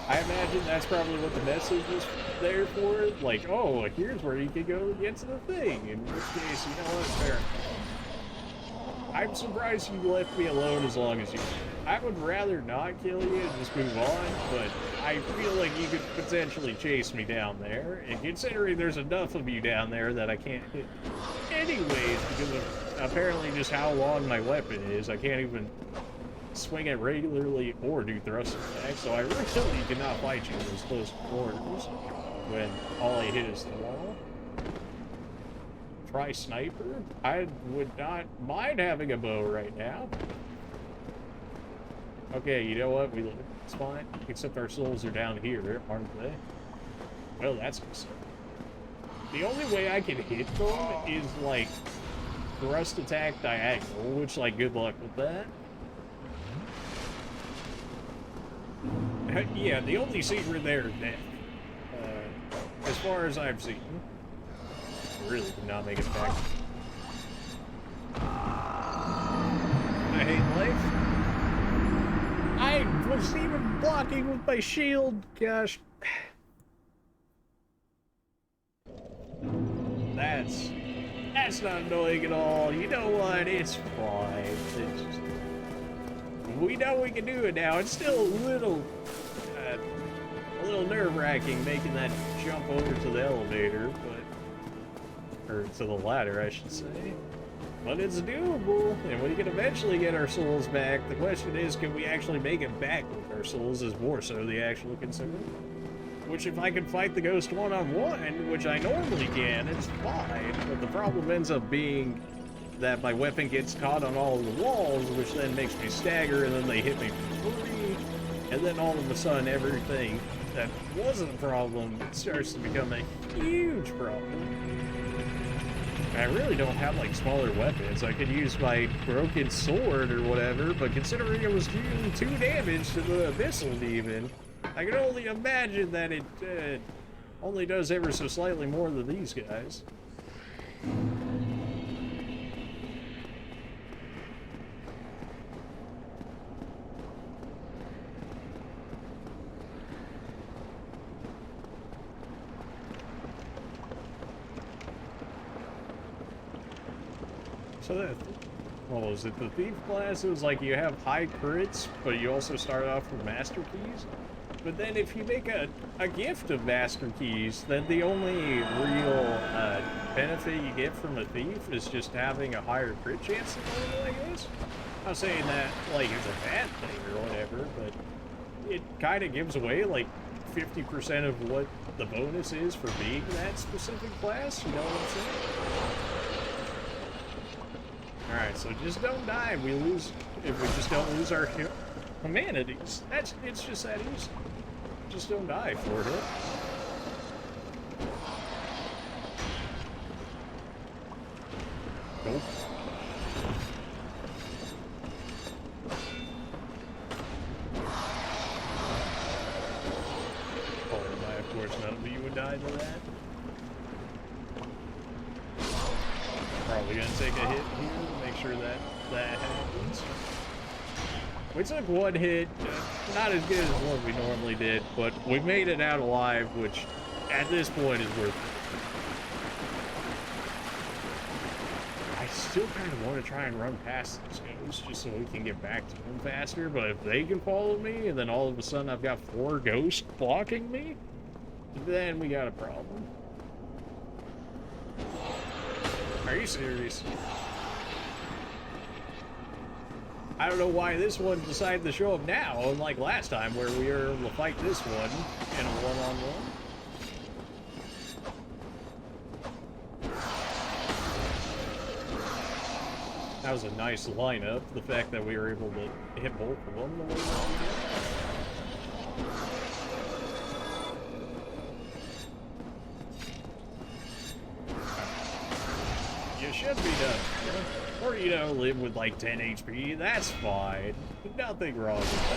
I imagine that's probably what the message is there for. Like, oh, here's where you can go get to the thing. In which case, you know what, fair enough. I'm surprised you left me alone as long as you did. I would rather not kill you and just move on, but I feel like you could potentially chase me down there. And considering there's enough of you down there that I can't hit anyways, because of apparently just how long my weapon is, I can't even swing it regularly or do thrust attacks, so I really cannot fight you in those close quarters when all I hit is the wall. Try sniper? I would not mind having a bow right now. Okay, you know what? It's fine. Except our souls are down here, aren't they? Well, that's good stuff. The only way I can hit them is, like, thrust attack diagonal, which, like, good luck with that. Yeah, the only secret there is death. As far as I've seen. Really did not make it back. I hate life. I was even blocking with my shield. Gosh. That's not annoying at all. You know what? It's fine. It's just, we know we can do it now. It's still a little nerve-wracking making that jump over to the elevator, but, or to the ladder, I should say. But it's doable, and we can eventually get our souls back. The question is, can we actually make it back with our souls is more so the actual concern. Which, if I can fight the ghost one-on-one, which I normally can, it's fine. But the problem ends up being that my weapon gets caught on all of the walls, which then makes me stagger, and then they hit me for free. And then all of a sudden, everything that wasn't a problem starts to become a huge problem. I really don't have, like, smaller weapons. I could use my broken sword or whatever, but considering it was doing 2 damage to the Abyssal Demon, I can only imagine that it only does ever so slightly more than these guys. So that, what was it, the thief class? It was like you have high crits, but you also start off with master keys. But then if you make a gift of master keys, then the only real benefit you get from a thief is just having a higher crit chance than normal, I guess. I'm not saying that like it's a bad thing or whatever, but it kind of gives away like 50% of what the bonus is for being that specific class, you know what I'm saying? Alright, so just don't die if we just don't lose our humanities. It's just that easy. Just don't die for it. Nope. Of course, none of you would die to that. Probably gonna take a hit here to make sure that that happens. We took one hit, not as good as what we normally did, but we made it out alive, which at this point is worth it. I still kind of want to try and run past these ghosts just so we can get back to them faster, but if they can follow me and then all of a sudden I've got 4 ghosts blocking me, then we got a problem. Are you serious? I don't know why this one decided to show up now, unlike last time where we were able to fight this one in a one-on-one. That was a nice lineup, the fact that we were able to hit both of them the way that we did. You should be done. Or, you know, live with like 10 HP, that's fine. Nothing wrong with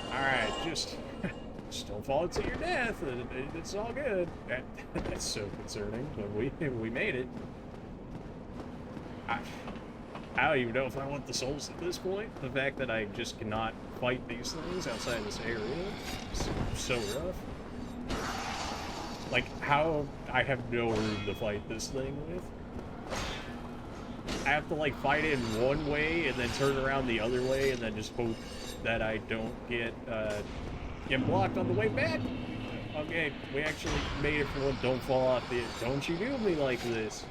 that. Alright, just don't fall to your death. It's all good. That's so concerning, but we made it. I don't even know if I want the souls at this point. The fact that I just cannot fight these things outside this area is so rough. Like, how I have no room to fight this thing with. I have to, like, fight it in one way and then turn around the other way and then just hope that I don't get blocked on the way back. Okay, we actually made it for one. Don't fall off the... Don't you do me like this.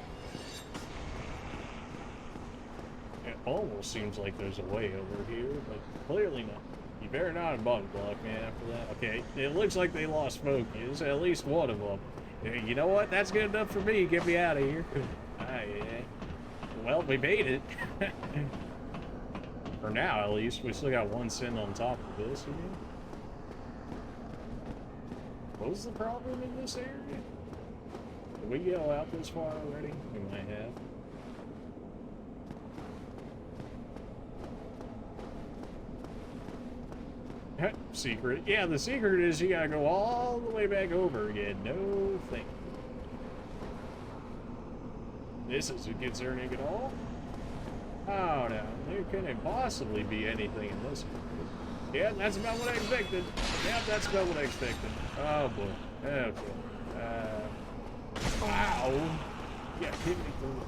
It almost seems like there's a way over here, but clearly not. You better not have bug block me after that. Okay, it looks like they lost focus, at least one of them. You know what? That's good enough for me. Get me out of here. Ah, yeah. Well, we made it. For now, at least. We still got one sin on top of this. What was the problem in this area? Did we go out this far already? We might have. Secret. Yeah, the secret is you gotta go all the way back over again. No thank you. This isn't concerning at all. Oh no, there couldn't possibly be anything in this. Yeah, that's about what I expected. Yeah, that's about what I expected. Oh boy. Okay. Wow. Yeah, hit me through.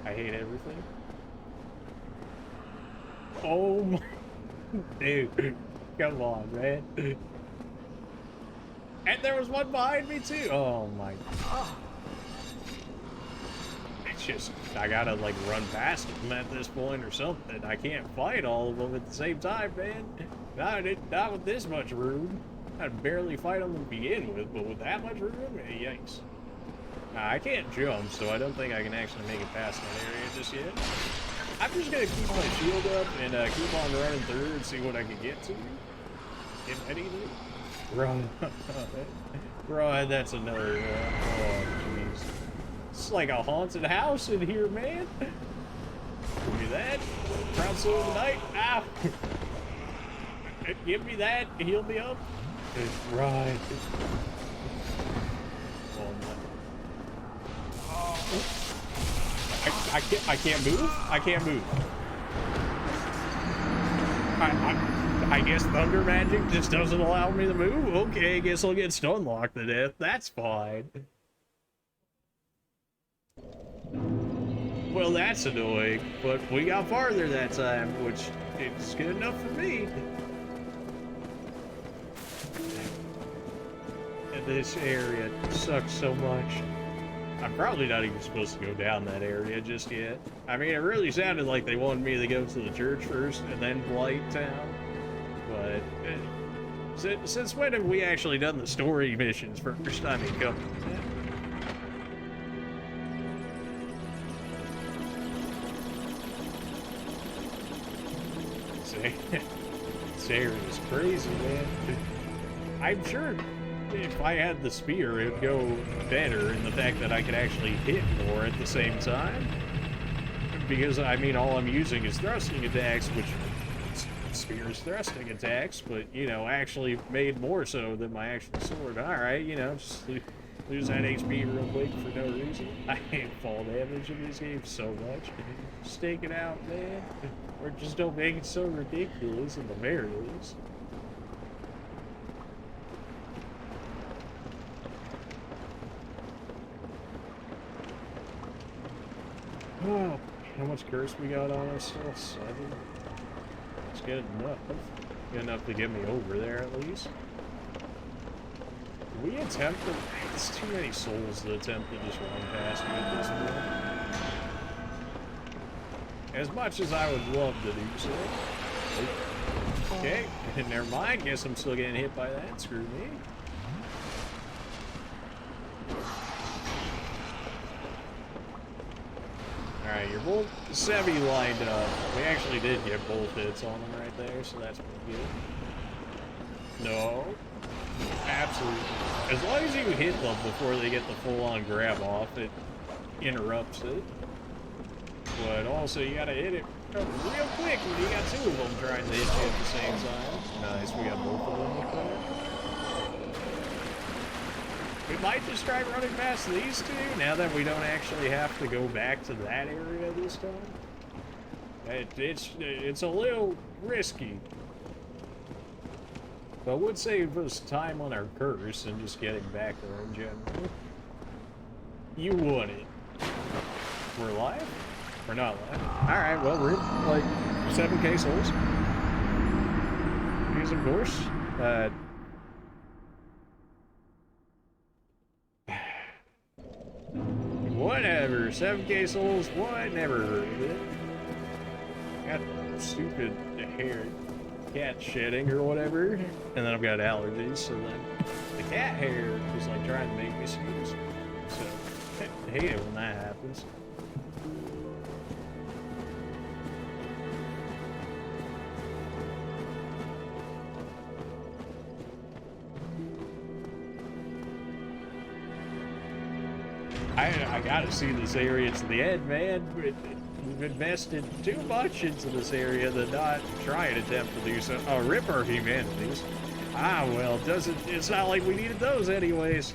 I hate everything. Oh my. Dude. Come on, man. And there was one behind me, too. Oh, my God. It's just, I gotta, like, run past them at this point or something. I can't fight all of them at the same time, man. Not with this much room. I'd barely fight them to begin with, but with that much room? Yikes. I can't jump, so I don't think I can actually make it past that area just yet. I'm just gonna keep my shield up and keep on running through and see what I can get to. If anything. Run. Run, that's another one. Oh, jeez. It's like a haunted house in here, man. Give me that. Crown Soul of the Night. Ow. Give me that. Heal me up. Right. I can't move? I can't move. I guess thunder magic just doesn't allow me to move? Okay, I guess I'll get stun locked to death. That's fine. Well, that's annoying, but we got farther that time, which is good enough for me. And this area sucks so much. I'm probably not even supposed to go down that area just yet. I mean, it really sounded like they wanted me to go to the church first and then Blighttown. But since when have we actually done the story missions first? I mean, come on. This area is crazy, man. I'm sure if I had the spear, it would go better in the fact that I could actually hit more at the same time. Because, I mean, all I'm using is thrusting attacks, which spear's thrusting attacks, but, you know, actually made more so than my actual sword. Alright, you know, just lose that HP real quick for no reason. I hate fall damage in this game so much. Just take it out, man. Or just don't make it so ridiculous in the very least. Oh, how much curse we got on us still? 7. It's good enough. Good enough to get me over there at least. Did we attempt to... It's too many souls to attempt to just run past me at this point. As much as I would love to do so. Okay, never mind. Guess I'm still getting hit by that. Screw me. Alright, you're both semi-lined up. We actually did get both hits on them right there, so that's pretty good. No. Absolutely. As long as you hit them before they get the full-on grab off, it interrupts it. But also, you gotta hit it real quick when you got 2 of them trying to hit you at the same time. Nice, we got both of them up there. We might just try running past these 2, now that we don't actually have to go back to that area this time. It's a little risky. But would save us time on our curse and just getting back there in general. You won it. We're alive? We're not alive. Alright, well, we're like 7k souls. Because of course, whatever, 7k souls, whatever heard of it. Got stupid hair, cat shedding or whatever, and then I've got allergies, so then the cat hair is like trying to make me sneeze. So, I hate it when that happens. I gotta see this area to the end, man. We've invested too much into this area to not try and attempt to do so. Oh, rip our humanities. Ah, well, it's not like we needed those anyways.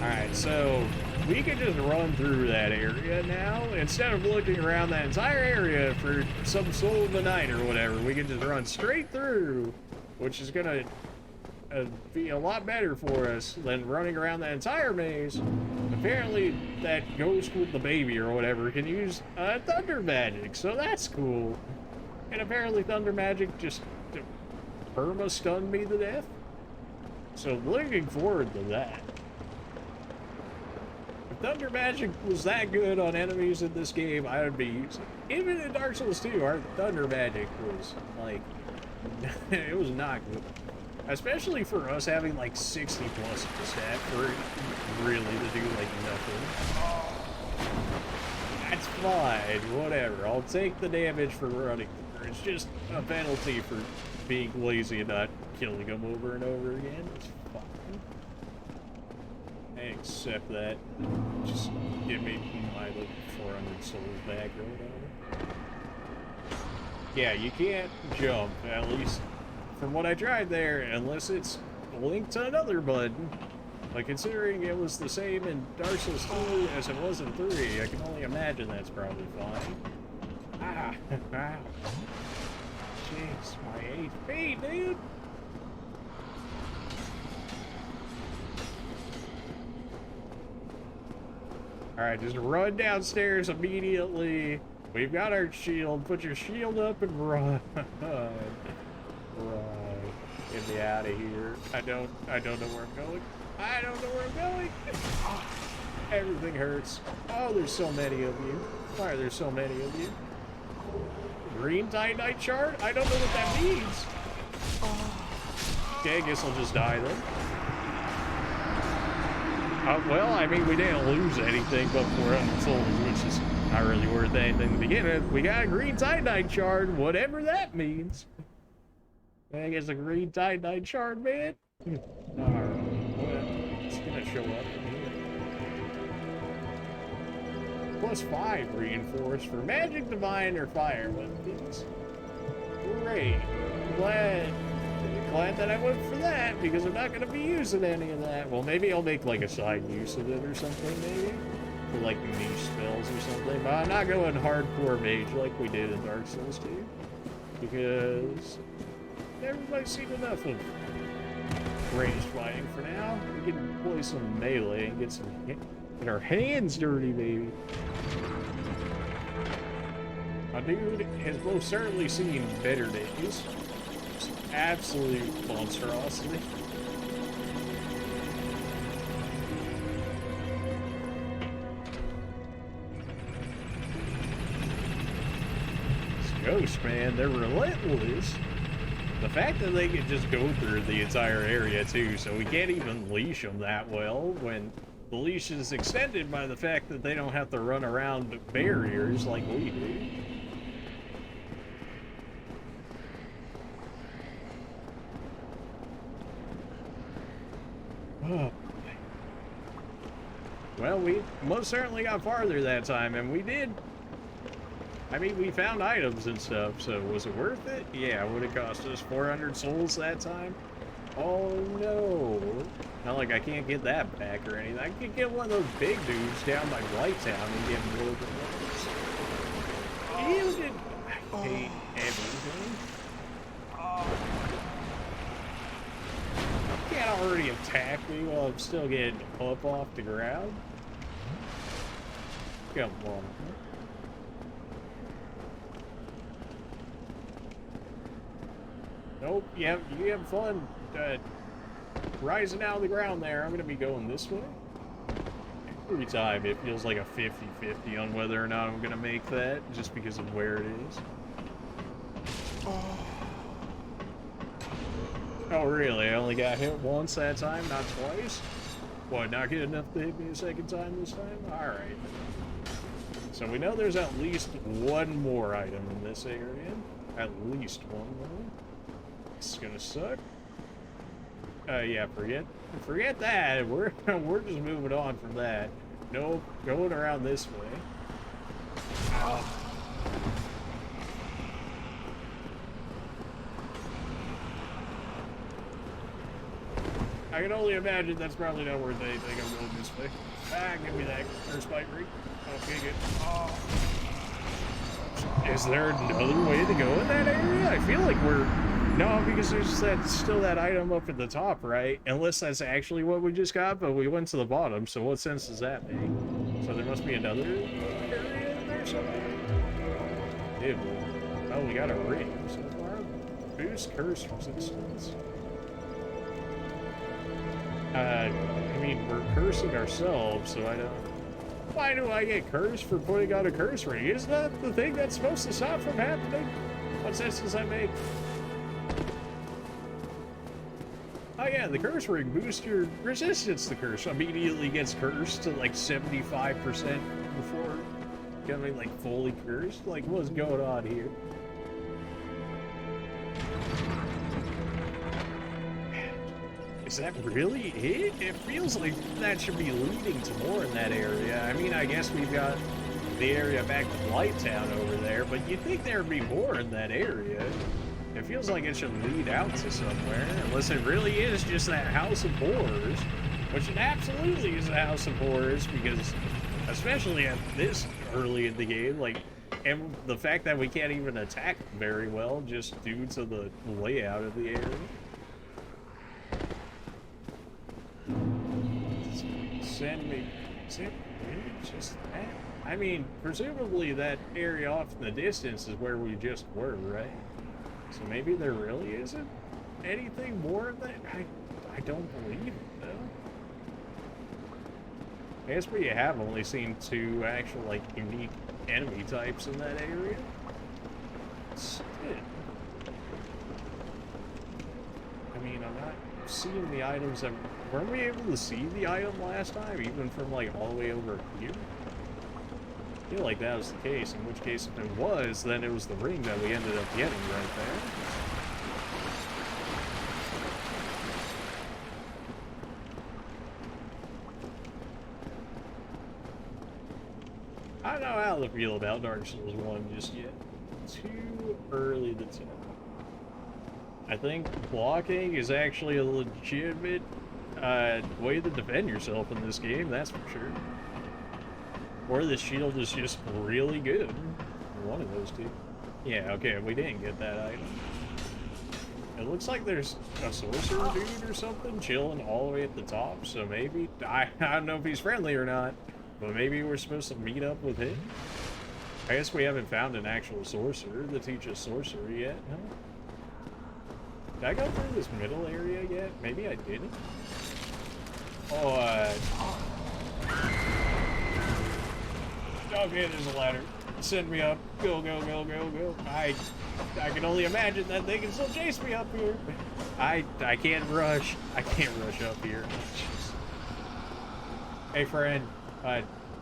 Alright, so we can just run through that area now. Instead of looking around that entire area for some soul of the night or whatever, we can just run straight through, which is gonna be a lot better for us than running around that entire maze. Apparently, that ghost with the baby or whatever can use thunder magic, so that's cool. And apparently, thunder magic just perma-stunned me to death. So, looking forward to that. If thunder magic was that good on enemies in this game, I would be using it. Even in Dark Souls 2, our thunder magic was, like, it was not good. Especially for us having like 60 plus of the stat for really to do like nothing. That's fine, whatever. I'll take the damage for running. It's just a penalty for being lazy and not killing them over and over again. It's fine. I accept that. Just give me my like 400 souls back or whatever. Yeah, you can't jump, at least from what I tried there, unless it's linked to another button. But considering it was the same in Dark Souls 2 as it was in 3, I can only imagine that's probably fine. Ah, ow. Jeez, my HP, dude! Alright, just run downstairs immediately. We've got our shield. Put your shield up and run. Run. Get me out of here. I don't know where I'm going. I don't know where I'm going. Everything hurts. Oh, there's so many of you. Why are there so many of you? Green Titanite shard? I don't know what that means. Okay, I guess I'll just die then. Well, I mean, we didn't lose anything but 400 souls, which is not really worth anything to begin with. We got a green Titanite shard, whatever that means. I guess a green Titanite shard, man. Alright, well, it's gonna show up in here. +5 reinforced for magic, divine, or fire weapons. Great. Glad that I went for that, because I'm not going to be using any of that. Well, maybe I'll make like a side use of it or something, maybe. For like niche spells or something. But I'm not going hardcore mage like we did in Dark Souls 2. Because everybody's seen enough of ranged fighting for now. We can play some melee and get our hands dirty, baby. My dude has most certainly seen better days. Absolute monstrosity. These ghosts, man, they're relentless. The fact that they can just go through the entire area too, so we can't even leash them that well when the leash is extended by the fact that they don't have to run around barriers like we do. Oh. Well, we most certainly got farther that time, and we did. I mean, we found items and stuff, so was it worth it? Yeah, would it cost us 400 souls that time? Oh no. Not like I can't get that back or anything. I could get one of those big dudes down by Blighttown and get more than those. You did. I hate everything. You can't already attack me while I'm still getting up off the ground. Come on. Nope, yep, you have fun rising out of the ground there. I'm going to be going this way. Every time it feels like a 50-50 on whether or not I'm going to make that, just because of where it is. Oh, really? I only got hit once that time, not twice? What, not good enough to hit me a second time this time? Alright. So we know there's at least one more item in this area. At least one more. This is gonna suck. Yeah, forget that. We're just moving on from that. Nope, going around this way. Oh. I can only imagine that's probably not worth anything. I'm going this way. Ah, give me that curse bite ring. Okay, good. Oh. Is there another way to go in that area? I feel like we're... No, because there's still that item up at the top, right? Unless that's actually what we just got, but we went to the bottom, so what sense does that make? So there must be another area in there somewhere? Dude, oh, we got a ring so far. Boost curse resistance. I mean, we're cursing ourselves, so I don't... Why do I get cursed for putting on a curse ring? Isn't that the thing that's supposed to stop from happening? What sense does that make? Oh yeah, the curse ring boosts your resistance to curse. Immediately gets cursed to like 75% before becoming like fully cursed. Like, what's going on here? Is that really it? It feels like that should be leading to more in that area. I mean, I guess we've got the area back to Blighttown over there, but you'd think there'd be more in that area. It feels like it should lead out to somewhere, unless it really is just that House of Horrors, which it absolutely is a House of Horrors, because especially at this early in the game, like, and the fact that we can't even attack very well just due to the layout of the area. Send me. Is it really just that? I mean, presumably that area off in the distance is where we just were, right? So maybe there really isn't anything more of that? I don't believe it, though. I guess we have only seen 2 actual, like, unique enemy types in that area. Still. I mean, I'm not seeing the items that... Weren't we able to see the item last time, even from, like, all the way over here? I feel like that was the case, in which case, if it was, then it was the ring that we ended up getting right there. I don't know how to feel about Dark Souls 1 just yet. Too early to tell. I think blocking is actually a legitimate way to defend yourself in this game, that's for sure. Or the shield is just really good. One of those two. Yeah, okay, we didn't get that item. It looks like there's a sorcerer dude or something chilling all the way at the top, so maybe... I don't know if he's friendly or not, but maybe we're supposed to meet up with him? I guess we haven't found an actual sorcerer to teach us sorcery yet, huh? Did I go through this middle area yet? Maybe I didn't. Oh, okay, there's a ladder. Send me up. Go, go, go, go, go. I can only imagine that they can still chase me up here. I can't rush. I can't rush up here. Jeez. Hey, friend.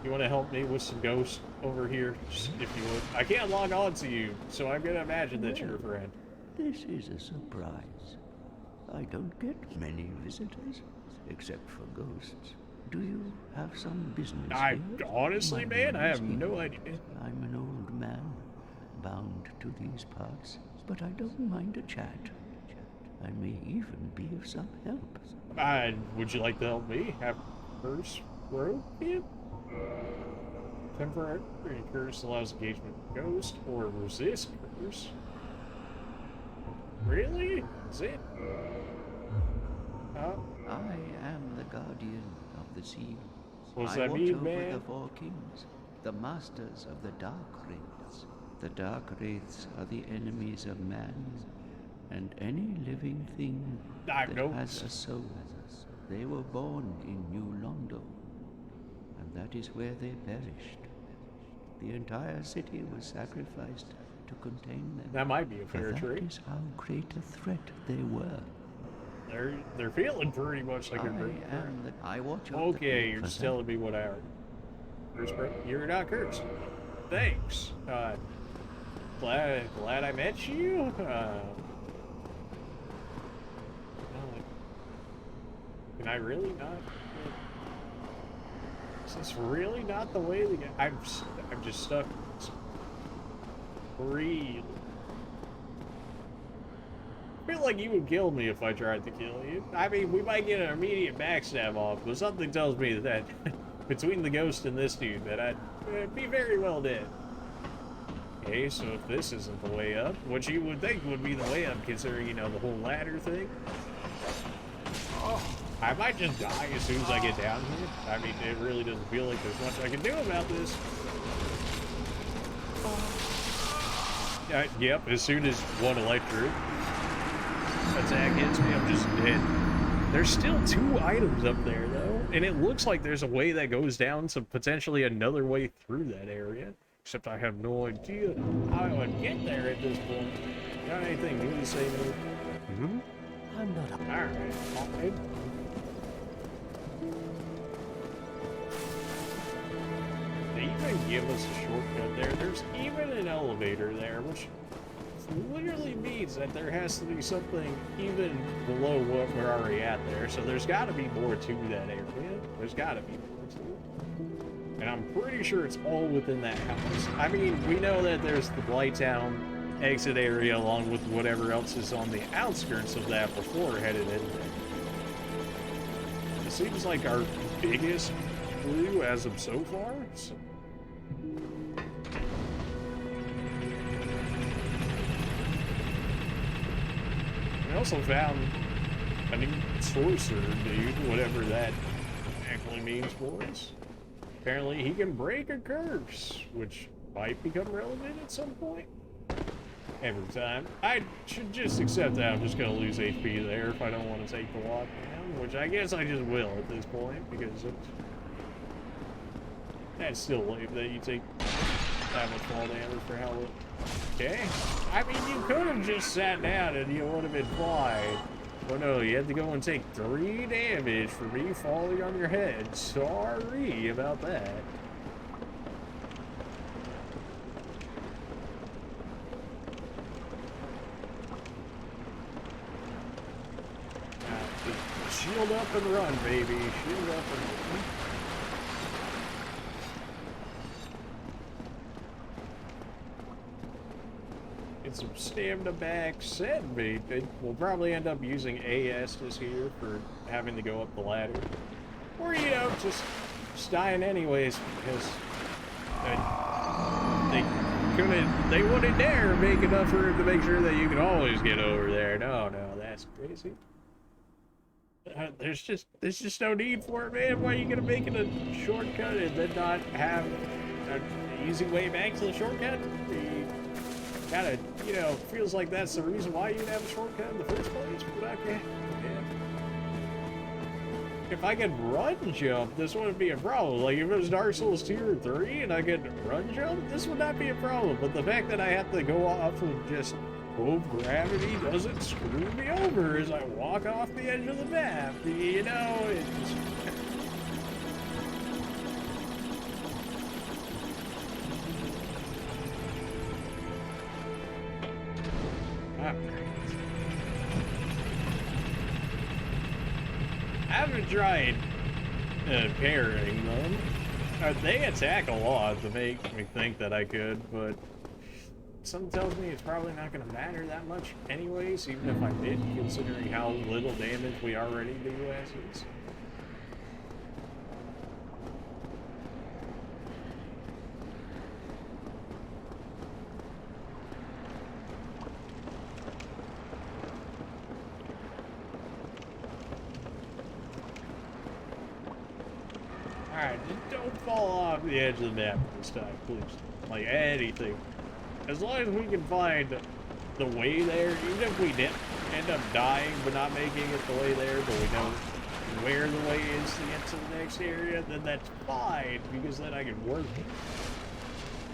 You want to help me with some ghosts over here? Just, if you would. I can't log on to you, so I'm going to imagine that you're a friend. This is a surprise. I don't get many visitors, except for ghosts. Do you have some business here? Honestly, man, I have no idea. I'm an old man, bound to these parts, but I don't mind a chat. I may even be of some help. Would you like to help me? Have curse rope in? Temporary curse allows engagement with ghost or resist curse. Really? Is it? I am the guardian of the seal. What's I that watch mean, over man? the 4 kings, the masters of the dark wraiths. The dark wraiths are the enemies of man, and any living thing that has a soul. They were born in New Londo, and that is where they perished. The entire city was sacrificed to contain them. That might be a fair trade. That is how great a threat they were. They're feeling pretty much like a great friend. I watch over Okay, you're just telling me what I heard. Curse break. You're not cursed. Thanks. Glad I met you. Can I really not? Is this really not the way to get? I'm just stuck. Really. I feel like you would kill me if I tried to kill you. I mean, we might get an immediate backstab off, but something tells me that between the ghost and this dude, that I'd be very well dead. Okay, so if this isn't the way up, what you would think would be the way up, considering, you know, the whole ladder thing. I might just die as soon as I get down here. I mean, it really doesn't feel like there's much I can do about this. Yep, as soon as one electric attack hits me, I'm just dead. There's still 2 items up there, though, and it looks like there's a way that goes down to potentially another way through that area. Except I have no idea how I would get there at this point. Got anything new to say to me? I'm not a... Alright. They even give us a shortcut there. There's even an elevator there, which literally means that there has to be something even below what we're already at there. So there's got to be more to that area. There's got to be more to it. And I'm pretty sure it's all within that house. I mean, we know that there's the Blighttown exit area along with whatever else is on the outskirts of that before headed in there. It seems like our biggest clue as of so far. So we also found a new sorcerer dude, whatever that actually means for us. apparently he can break a curse, which might become relevant at some point. Every time. I should just accept that I'm just gonna lose HP there if I don't want to take the lockdown, which I guess I just will at this point, because that's still lame that you take that much fall damage for how little. Okay. I mean, you could have just sat down and you would have been fine. But no, you had to go and take 3 damage for me falling on your head. Sorry about that. Shield up and run, baby. Shield up and run. Get some stamina back. Said me. We'll probably end up using AS this here for having to go up the ladder. Or, you know, just dying anyways, because they wouldn't dare make enough room to make sure that you can always get over there. No, that's crazy. There's just no need for it, man. Why are you gonna make it a shortcut and then not have an easy way back to the shortcut? You gotta, you know, feels like that's the reason why you'd have a shortcut in the first place. But okay, yeah. If I could run jump, this wouldn't be a problem. Like if it was Dark Souls 2 or 3 and I could run jump, this would not be a problem. But the fact that I have to go off of just gravity doesn't screw me over as I walk off the edge of the map. You know, it's... I haven't tried parrying them. They attack a lot to make me think that I could, but something tells me it's probably not going to matter that much anyways, even if I did, considering how little damage we already do as is. Alright, just don't fall off the edge of the map this time, please. Like, anything. As long as we can find the way there, even if we did end up dying but not making it the way there, but we know where the way is to get to the next area, then that's fine, because then I can work it.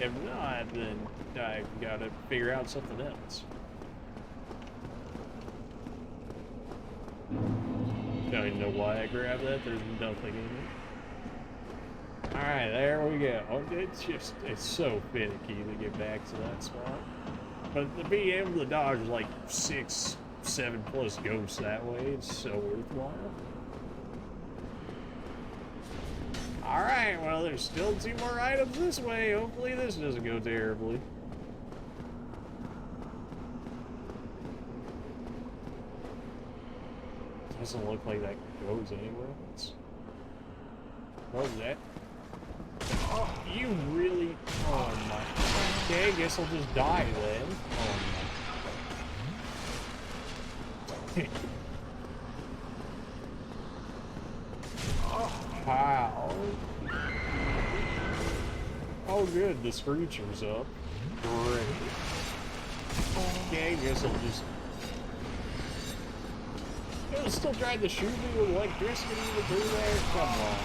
If not, then I gotta figure out something else. Don't even know why I grabbed that, there's nothing in it. Alright, there we go. It's so finicky to get back to that spot. But to be able to dodge like 6, 7 plus ghosts that way, it's so worthwhile. Alright, well there's still 2 more items this way. Hopefully this doesn't go terribly. Doesn't look like that goes anywhere. What was that? Oh, you really... Oh my... Okay, I guess I'll just die then. Oh my... Wow. Oh good, the screecher's up. Great. Okay, I guess I'll just... It was still trying to shoot me with electricity through there? Come on.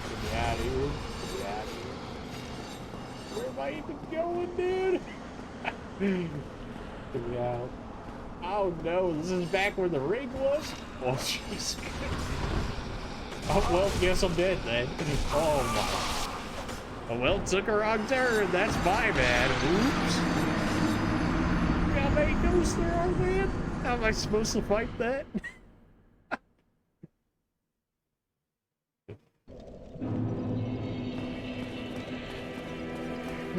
Get me out of here. Get me out of here. Where am I even going, dude? Get me out. Oh no, this is back where the ring was? Oh jeez. Oh well, guess I'm dead then. Oh my. Oh well, took a wrong turn. That's my bad. Oops. How many ghosts there are, man? How am I supposed to fight that?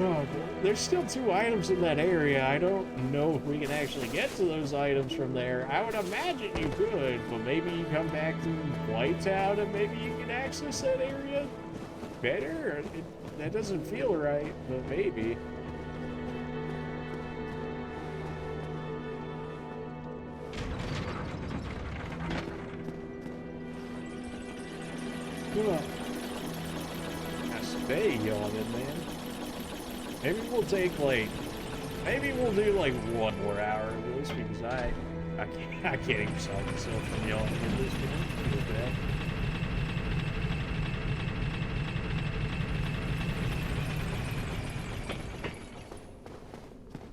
Oh, there's still 2 items in that area. I don't know if we can actually get to those items from there. I would imagine you could, but maybe you come back to Blighttown and maybe you can access that area better? That doesn't feel right, but maybe. Come on. day yawning, man. Maybe we'll take like, maybe we'll do like 1 more hour of this because I can't even stop myself from yawning at this point. Feel bad.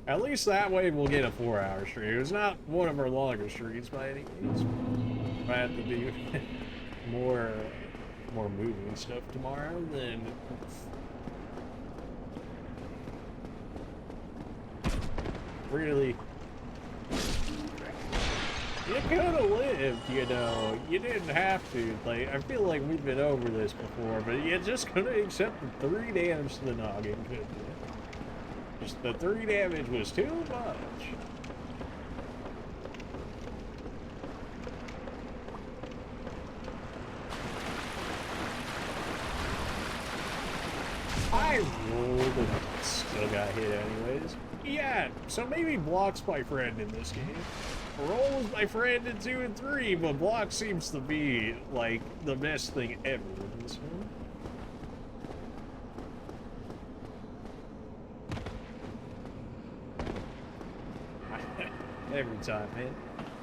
At least that way we'll get a 4-hour stream. It's not one of our longer streams by any means. Might have to do more moving stuff tomorrow than really. You could have lived, you know. You didn't have to. Like, I feel like we've been over this before, but you just could have accepted 3 damage to the noggin, couldn't you? Just the 3 damage was too much. I rolled and still got hit anyways. Yeah, so maybe Block's my friend in this game. Roll is my friend in 2 and 3, but Block seems to be, like, the best thing ever in this one. Every time, man.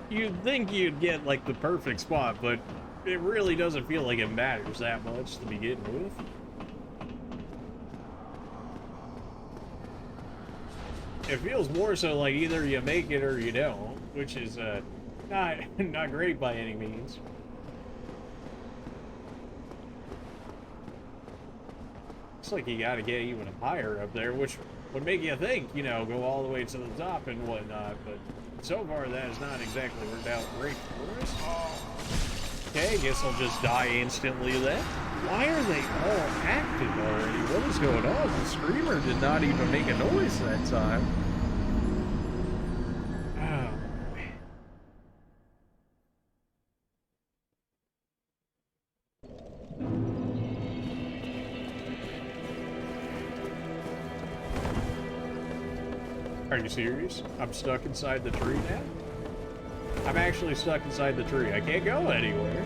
You'd think you'd get, like, the perfect spot, but it really doesn't feel like it matters that much to begin with. It feels more so like either you make it or you don't, which is not great by any means. Looks like you gotta get even higher up there, which would make you think, you know, go all the way to the top and whatnot, but so far that has not exactly worked out great for us. Okay, guess I'll just die instantly then. Why are they all active already? What is going on? The screamer did not even make a noise that time. Oh, man. Are you serious? I'm stuck inside the tree now? I'm actually stuck inside the tree. I can't go anywhere.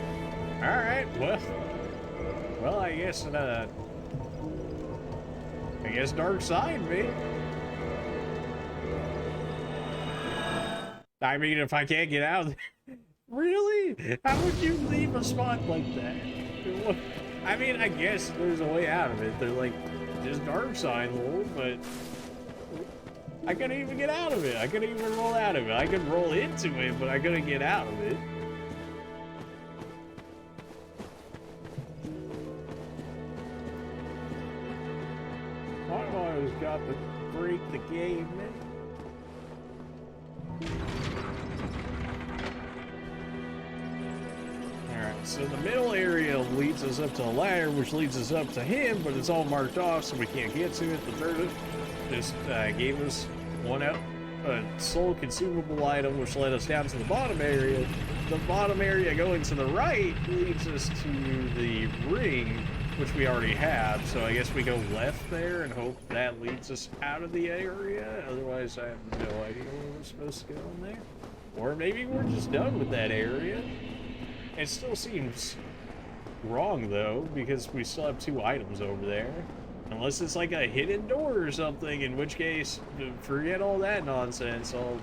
Alright, well, I guess dark side me. I mean, if I can't get out, really? How would you leave a spot like that? I mean, I guess there's a way out of it. They're like, just dark side hole, but I couldn't even get out of it. I couldn't even roll out of it. I could roll into it, but I couldn't get out of it. I always got to break the game, man. Alright, so the middle area leads us up to a ladder, which leads us up to him, but it's all marked off, so we can't get to it. The bird just gave us a soul consumable item, which led us down to the bottom area. The bottom area going to the right leads us to the ring, which we already have, so I guess we go left there and hope that leads us out of the area. Otherwise, I have no idea where we're supposed to go in there. Or maybe we're just done with that area. It still seems wrong, though, because we still have 2 items over there. Unless it's like a hidden door or something, in which case, forget all that nonsense. I'll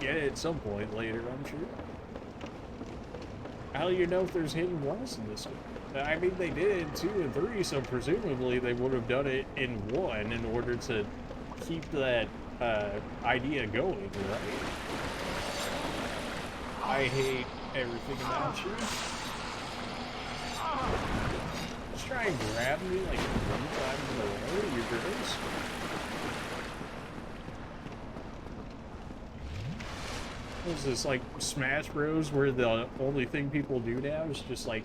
get it at some point later, I'm sure. How do you know if there's hidden walls in this one? I mean, they did in 2 and 3, so presumably they would have done it in 1 in order to keep that idea going, right? I hate everything about you. Just try and grab me like 3 times in a row, you girls. What is this, like Smash Bros, where the only thing people do now is just like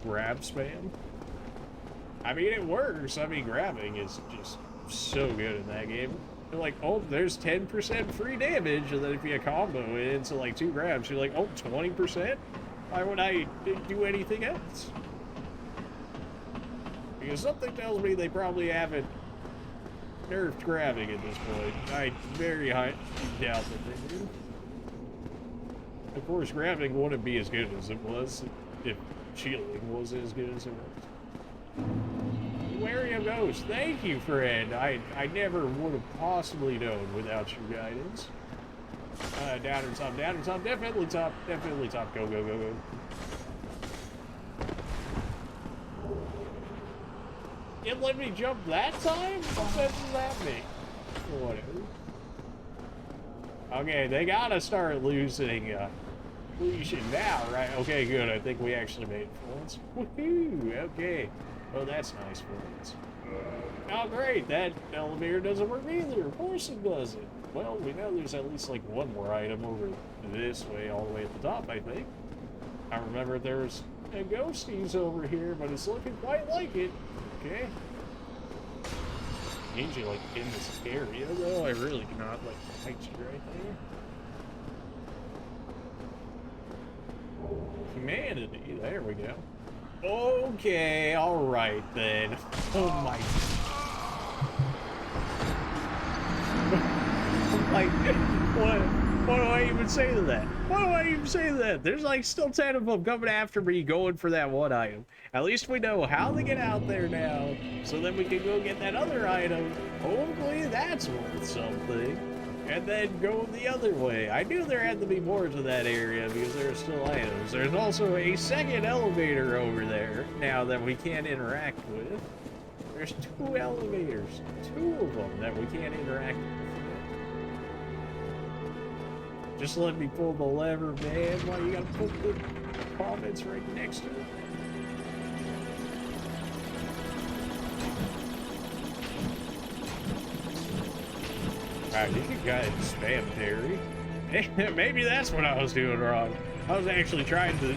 grab spam? I mean, it works. I mean, grabbing is just so good in that game. You're like, oh, there's 10% free damage, and then if you combo it into like 2 grabs, you're like, oh, 20%? Why would I do anything else? Because something tells me they probably haven't nerfed grabbing at this point. I very highly doubt that they do. Of course, grabbing wouldn't be as good as it was if shielding was as good as it was. aquarium ghost. Thank you, friend. I never would have possibly known without your guidance. Down or top, down or top, definitely top, definitely top. Go, go, go, go. It let me jump that time? What sense does that make? Whatever. Okay, they gotta start losing pollution now, right? Okay, good. I think we actually made it for once. Woohoo! Okay. Oh, that's nice for once. Oh, great. That elevator doesn't work either. Of course it doesn't. Well, we know there's at least like one more item over this way, all the way at the top, I think. I remember there's a ghosties over here, but it's looking quite like it. Okay. Usually, like, in this area, though, I really cannot, like, fight you right there. Humanity, there we go. Okay, alright then. Oh my... like, what do I even say to that? What do I even say to that? There's like still 10 of them coming after me going for that one item. At least we know how to get out there now, so then we can go get that other item. Hopefully that's worth something. And then go the other way. I knew there had to be more to that area because there are still items. There's also a second elevator over there now that we can't interact with. There's 2 elevators. 2 of them that we can't interact with. Just let me pull the lever, man. Why you gotta put the comments right next to it? Alright, you can kind of spam parry. Maybe that's what I was doing wrong. I was actually trying to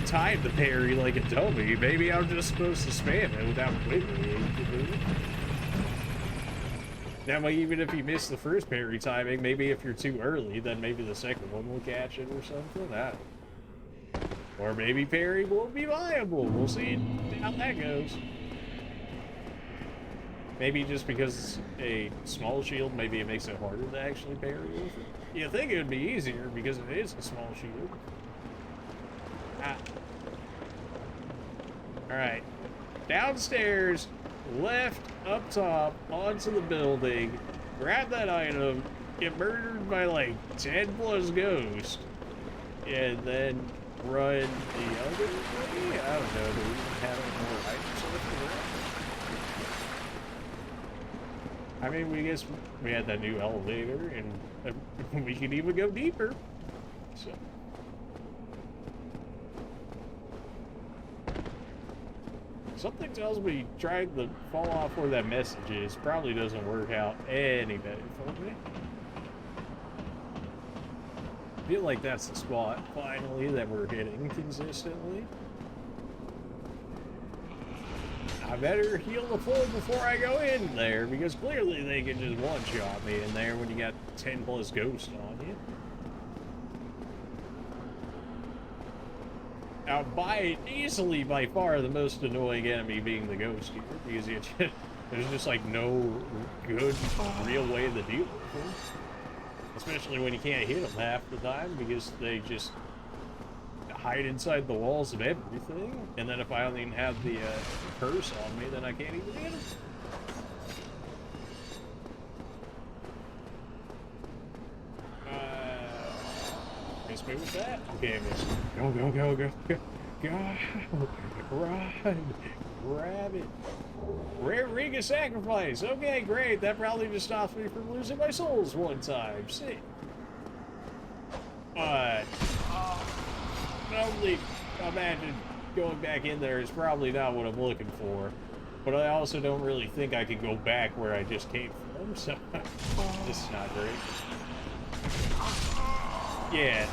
time the parry like it told me. Maybe I was just supposed to spam it without clicking. Now, even if you miss the first parry timing, maybe if you're too early, then maybe the second one will catch it or something. I don't know. Or maybe parry will be viable. We'll see how that goes. Maybe just because it's a small shield, maybe it makes it harder to actually parry with it. You think it would be easier because it is a small shield. Ah. Alright. Downstairs, left, up top, onto the building, grab that item, get murdered by like 10 plus ghosts, and then run the other way? I don't know. Do we have any more items left around? I mean, we guess we had that new elevator, and we could even go deeper. So. Something tells me trying to fall off where that message is probably doesn't work out any better for me. I feel like that's the spot, finally, that we're hitting consistently. I better heal the full before I go in there, because clearly they can just one-shot me in there when you got 10 plus ghosts on you. Now, easily by far the most annoying enemy being the ghost here, because there's just like no good real way to deal with them. Especially when you can't hit them half the time, because they just hide inside the walls of everything. And then if I don't even have the curse on me, then I can't even hit them. Miss me with that? Okay, miss. Go, go, go, go, go. Go. Run. Grab it. Rare ring of sacrifice. Okay, great. That probably just stops me from losing my souls one time. See. But only imagine going back in there is probably not what I'm looking for. But I also don't really think I can go back where I just came from, so this is not great. Yeah.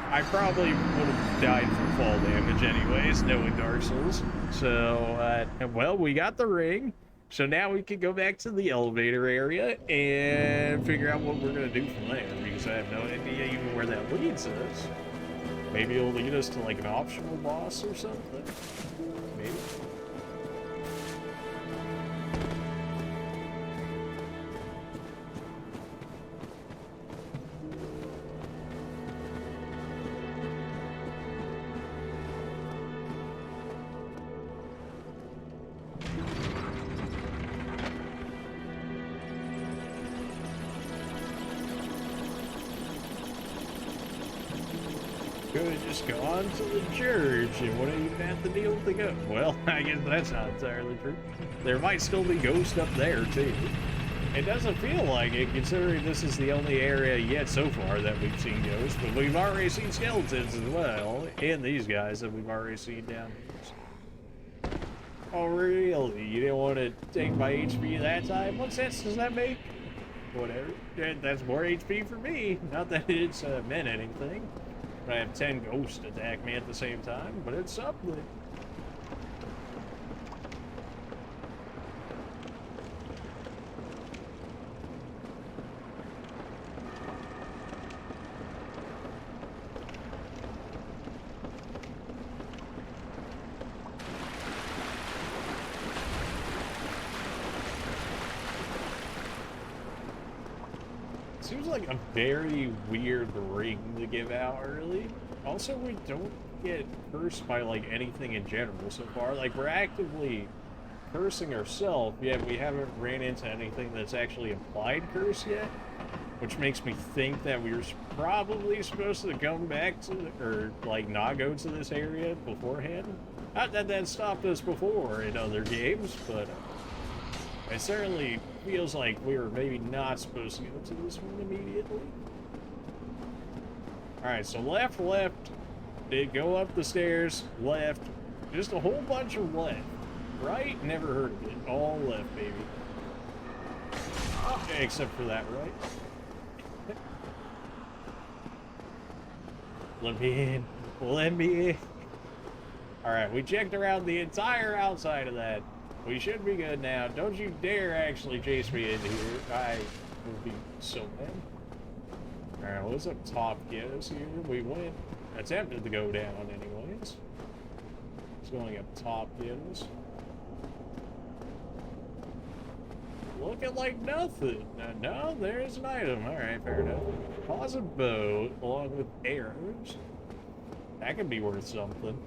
I probably would have died from fall damage anyways, knowing Dark Souls. So, well, we got the ring. So now we can go back to the elevator area and figure out what we're going to do from there, because I have no idea even where that leads us. Maybe it'll lead us to, like, an optional boss or something. Maybe. just gone to the church and wouldn't even have to deal with the ghost. Well, I guess that's not entirely true. There might still be ghosts up there, too. It doesn't feel like it, considering this is the only area yet so far that we've seen ghosts, but we've already seen skeletons as well, and these guys that we've already seen down here. Oh, really? You didn't want to take my HP that time? What sense does that make? Whatever. That's more HP for me. Not that it's meant anything. But I have 10 ghosts attack me at the same time, but it's something. Seems like a very weird ring to give out early. Also, we don't get cursed by like anything in general so far. Like, we're actively cursing ourselves, yet we haven't ran into anything that's actually implied curse yet. Which makes me think that we were probably supposed to come back to, or like not go to this area beforehand. Not that that stopped us before in other games, but it certainly feels like we were maybe not supposed to go to this one immediately. Alright, so left, did go up the stairs, left, just a whole bunch of left. Right? Never heard of it. All left, baby. Okay, except for that right. Let me in. Let me in. Alright, we checked around the entire outside of that. We should be good now. Don't you dare actually chase me in here. I will be so mad. Alright, what's up top get us here? We went, attempted to go down anyways. It's going up top get us. Looking like nothing. No, there's an item. Alright, fair enough. Pause a bow along with arrows. That could be worth something.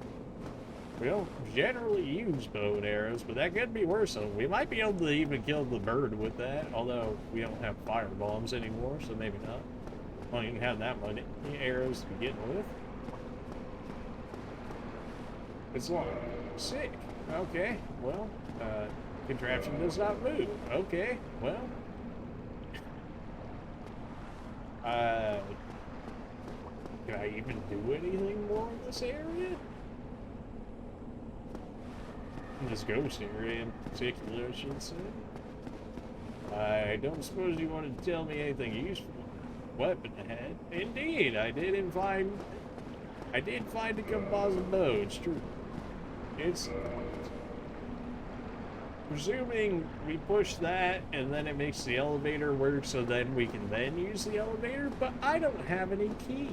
We don't generally use bow and arrows, but that could be worth something. We might be able to even kill the bird with that, although we don't have fire bombs anymore, so maybe not. Don't even have that many arrows to begin with. It's long. Sick. Okay, well, contraption does not move. Okay, well. Can I even do anything more in this area? In this ghost area in particular, I should say. I don't suppose you want to tell me anything useful. Weapon ahead. Indeed, I did find a composite bow, it's true. It's presuming we push that and then it makes the elevator work so then we can then use the elevator, but I don't have any keys.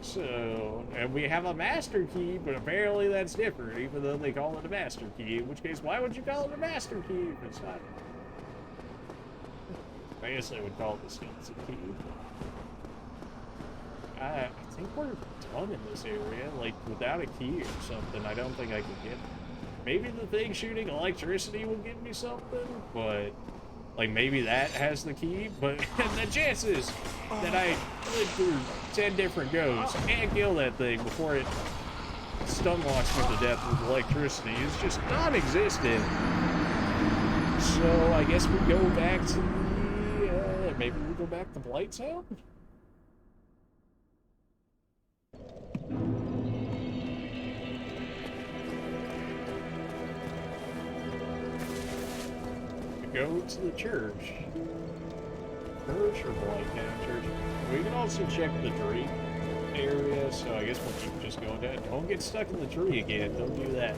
So, and we have a master key, but apparently that's different, even though they call it a master key, in which case, why would you call it a master key if it's not? I guess they would call it the skeleton key. I think we're done in this area, like, without a key or something. I don't think I can get it. Maybe the thing shooting electricity will give me something, but like maybe that has the key, but the chances that I lived through 10 different ghosts and kill that thing before it stun locks me to death with electricity is just non-existent. So I guess we go back to the, maybe we go back to Blighttown? Go to the church. Church or Blighttown Church? We can also check the tree area, so I guess we'll keep just going down. Don't get stuck in the tree again. Don't do that.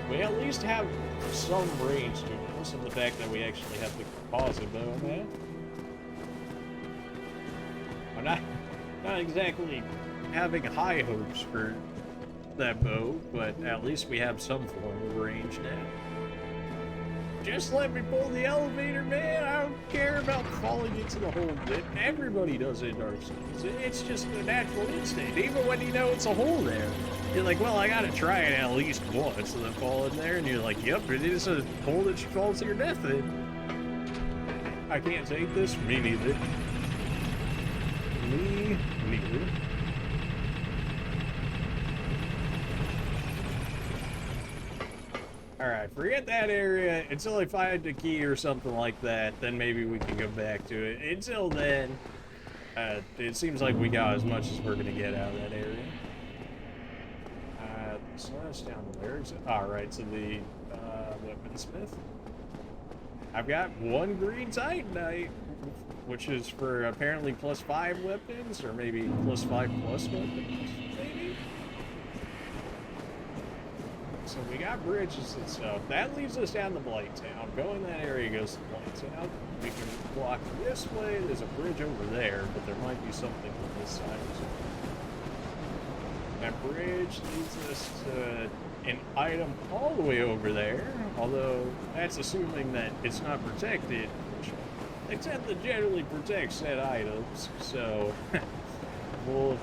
We at least have some range to us, and the fact that we actually have the composite bow now. I'm not exactly having high hopes for that bow, but at least we have some form of range now. Just let me pull the elevator, man. I don't care about falling into the hole. Everybody does it in Dark Souls. It's just a natural instinct. Even when you know it's a hole there. You're like, well, I gotta try it at least once and then fall in there. And you're like, yep, it is a hole that you fall to your death in. I can't take this. Me neither. me neither. Alright, forget that area until I find a key or something like that, then maybe we can go back to it. Until then, it seems like we got as much as we're gonna get out of that area. So that's down where is it? Alright, so the weaponsmith. I've got one green titanite, which is for apparently +5 weapons, or maybe +5 plus weapons, maybe? So we got bridges and stuff. That leads us down to Blighttown. Go in that area goes to Blighttown. We can walk this way. There's a bridge over there, but there might be something on this side as well. That bridge leads us to an item all the way over there, although that's assuming that it's not protected, which they tend to generally protect said items, so we'll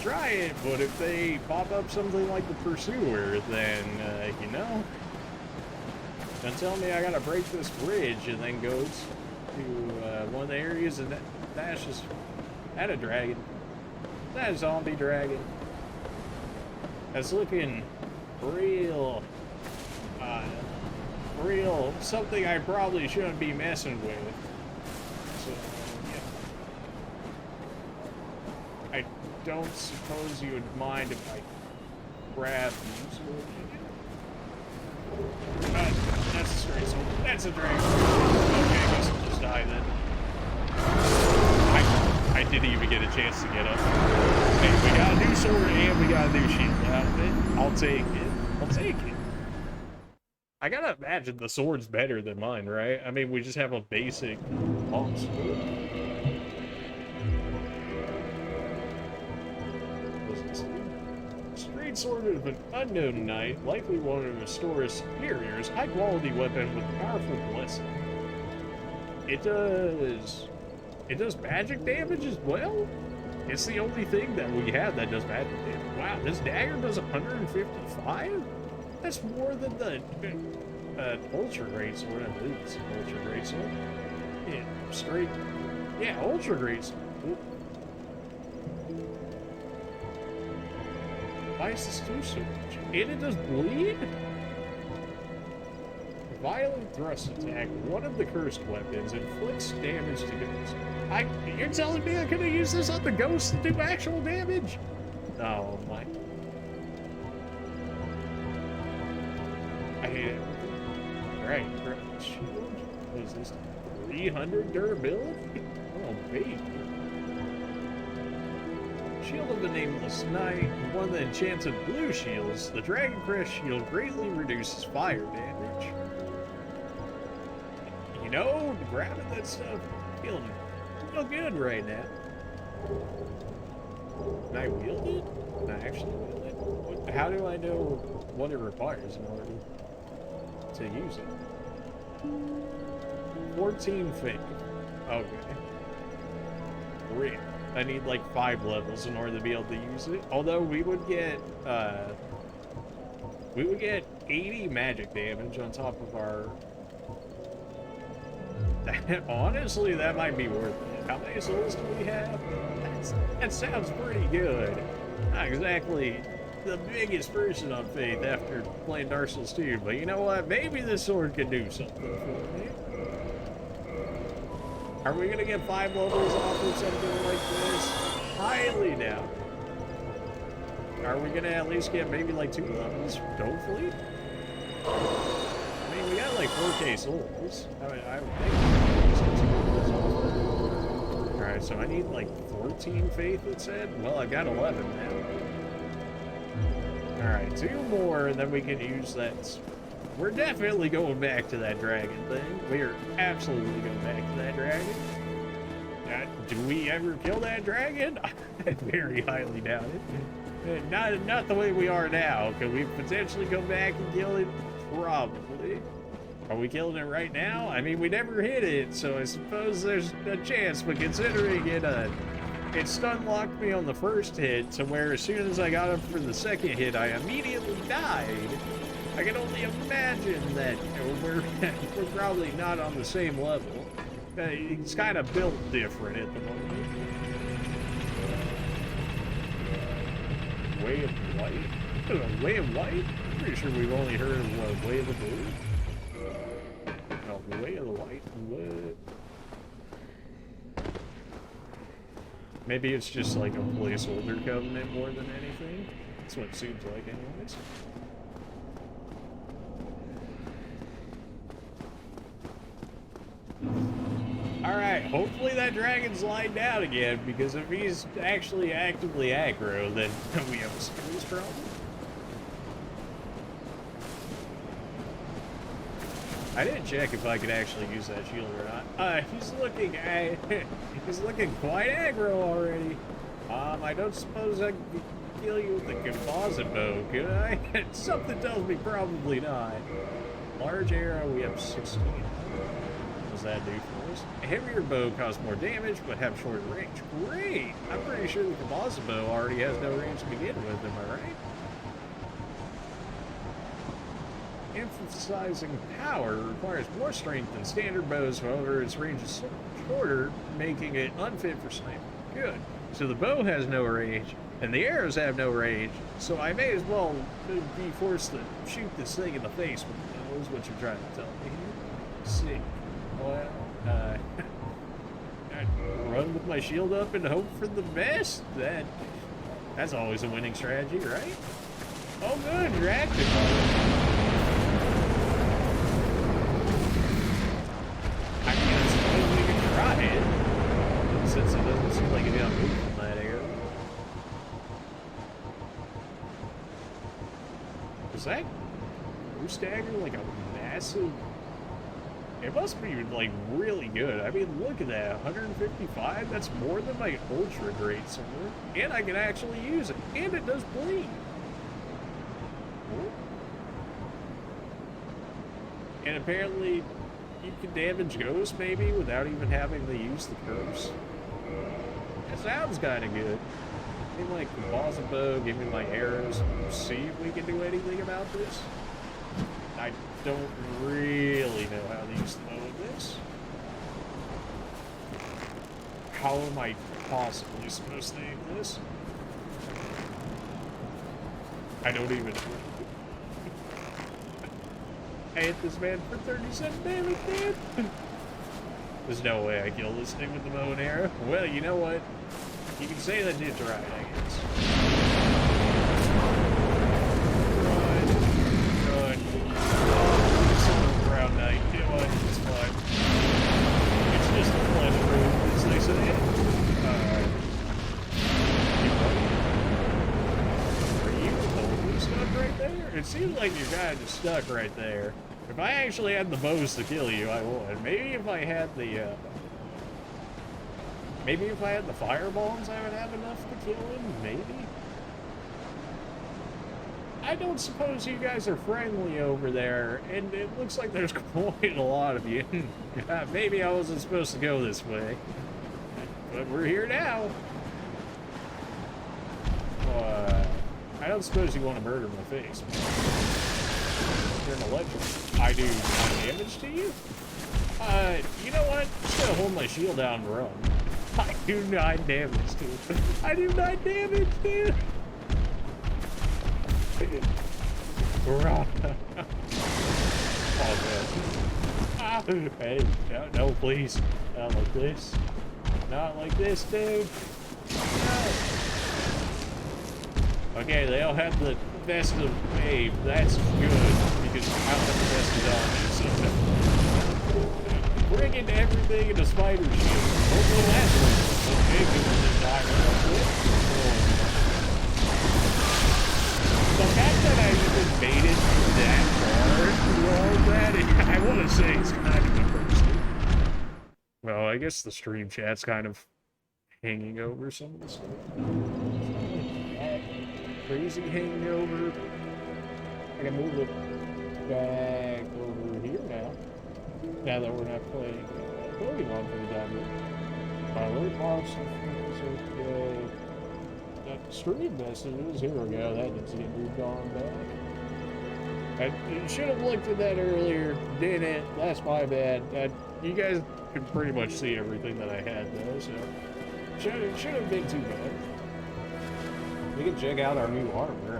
try it, but if they pop up something like the Pursuer, then, you know, don't tell me I gotta break this bridge and then go to one of the areas, and that's just, that a dragon, that a zombie dragon. That's looking real, real, something I probably shouldn't be messing with. So, yeah. I don't suppose you would mind if I grab these. That's a straight sword. That's a dragon. Okay, I guess I'll just die then. I didn't even get a chance to get up. Hey, we got a new sword and we got a new shield outfit. I'll take it. I'll take it. I gotta imagine the sword's better than mine, right? I mean, we just have a basic long sword. Straight sword of an unknown knight, likely one of Restora's superiors, high quality weapon with powerful blessing. It does magic damage as well? It's the only thing that we have that does magic damage. Wow, this dagger does 155? That's more than the ultra great sword. I believe it's an ultra great sword. Yeah, straight. Yeah, ultra great sword. Why is this do so much? And it does bleed? Violent thrust attack, one of the cursed weapons, inflicts damage to ghosts. You're telling me I could have used this on the ghost to do actual damage? Oh my. I hate it. Alright, shield. What is this? 300 durability? Oh, baby. Shield of the Nameless Knight, one of the enchanted blue shields. The Dragon Crest shield greatly reduces fire damage. You know, grabbing that stuff, feeling real good right now. Can I wield it? Can I actually wield it? How do I know what it requires in order to use it? 14 faith. Okay. Great. I need like 5 levels in order to be able to use it. Although we would get 80 magic damage on top of our. Honestly, that might be worth it. How many souls do we have? That sounds pretty good. Not exactly the biggest person on faith after playing Dark Souls 2, but you know what? Maybe this sword could do something for me. Are we gonna get 5 levels off of something like this? Highly doubt. Are we gonna at least get maybe like 2 levels? Hopefully. I mean, we got like 4K souls. I would think. Alright, so I need like 14 faith, it said? Well, I've got 11 now. Alright, 2 more, and then we can use that. We're definitely going back to that dragon thing. We are absolutely going back to that dragon. Do we ever kill that dragon? I very highly doubt it. Not the way we are now. Can we potentially go back and kill it? Probably. Are we killing it right now? I mean, we never hit it, so I suppose there's a chance, but considering it stun locked me on the first hit, to where as soon as I got up for the second hit, I immediately died. I can only imagine that we're probably not on the same level. It's kind of built different at the moment. Way of White? I don't know, Way of White? I'm pretty sure we've only heard of what, Way of the Blue? No, Way of the White? What? Maybe it's just like a placeholder covenant more than anything. That's what it seems like anyways. Alright, hopefully that dragon's lying down again, because if he's actually actively aggro, then we have a serious problem. I didn't check if I could actually use that shield or not. He's looking quite aggro already. I don't suppose I can kill you with the composite bow, could I? Something tells me probably not. Large arrow, we have 16. What does that do for us? A heavier bow costs more damage, but have shorter range. Great! I'm pretty sure the composite bow already has no range to begin with, am I right? Emphasizing power requires more strength than standard bows, however, its range is shorter, making it unfit for sniping. Good. So the bow has no range, and the arrows have no range, so I may as well be forced to shoot this thing in the face with the bow, is what you're trying to tell me here. Sick. Well, I'd run with my shield up and hope for the best. That's always a winning strategy, right? Oh good, you're active already. I mean, I suppose we could try it, since it doesn't seem like it's gonna move from that area. Is that Goose Dagger like a massive... It must be like really good. I mean, look at that, 155? That's more than my Ultra Great Sword. And I can actually use it. And it does bleed. And apparently, you can damage ghosts maybe without even having to use the curse. That sounds kind of good. Give me like the composite bow, give me my arrows, see if we can do anything about this. I don't really know how to use the bow in this. How am I possibly supposed to aim this? I don't even know. I hit this man for 37 damage, dude. There's no way I kill this thing with the bow and arrow. Well, you know what? You can say that dude's right, I guess. Brown Knight, you know what? It's fine. It's just a flesh wound, as they say. Are you holding stuck right there? It seems like you're kind of stuck right there. If I actually had the bows to kill you, I would. Maybe if I had the, maybe if I had the firebombs, I would have enough to kill him? Maybe? I don't suppose you guys are friendly over there, and it looks like there's quite a lot of you. Maybe I wasn't supposed to go this way. But we're here now. I don't suppose you want to murder my face. You're an electric. I do 9 damage to you? You know what? I'm just gonna hold my shield down and run. I do 9 damage, dude. I do 9 damage, dude! Run. Oh, man. Hey, no, please. Not like this. Not like this, dude. No. Okay, they all have the best of Babe. That's good, because I don't have the best of Dom. So, bring in everything in a spider shield. Hopefully that's okay, because we're die real quick. The fact that I even made it that far through all of that, I want to say it's kind of impressive. Well, I guess the stream chat's kind of hanging over some of the stuff. Crazy hanging over. I can move it back over here now. Now that we're not playing Pokemon for the time being. Alert monster is okay. Stream messages, here we go, that needs to get moved on back. I should have looked at that earlier, didn't, that's my bad. You guys could pretty much see everything that I had though, so shouldn't have been too bad. We can check out our new armor.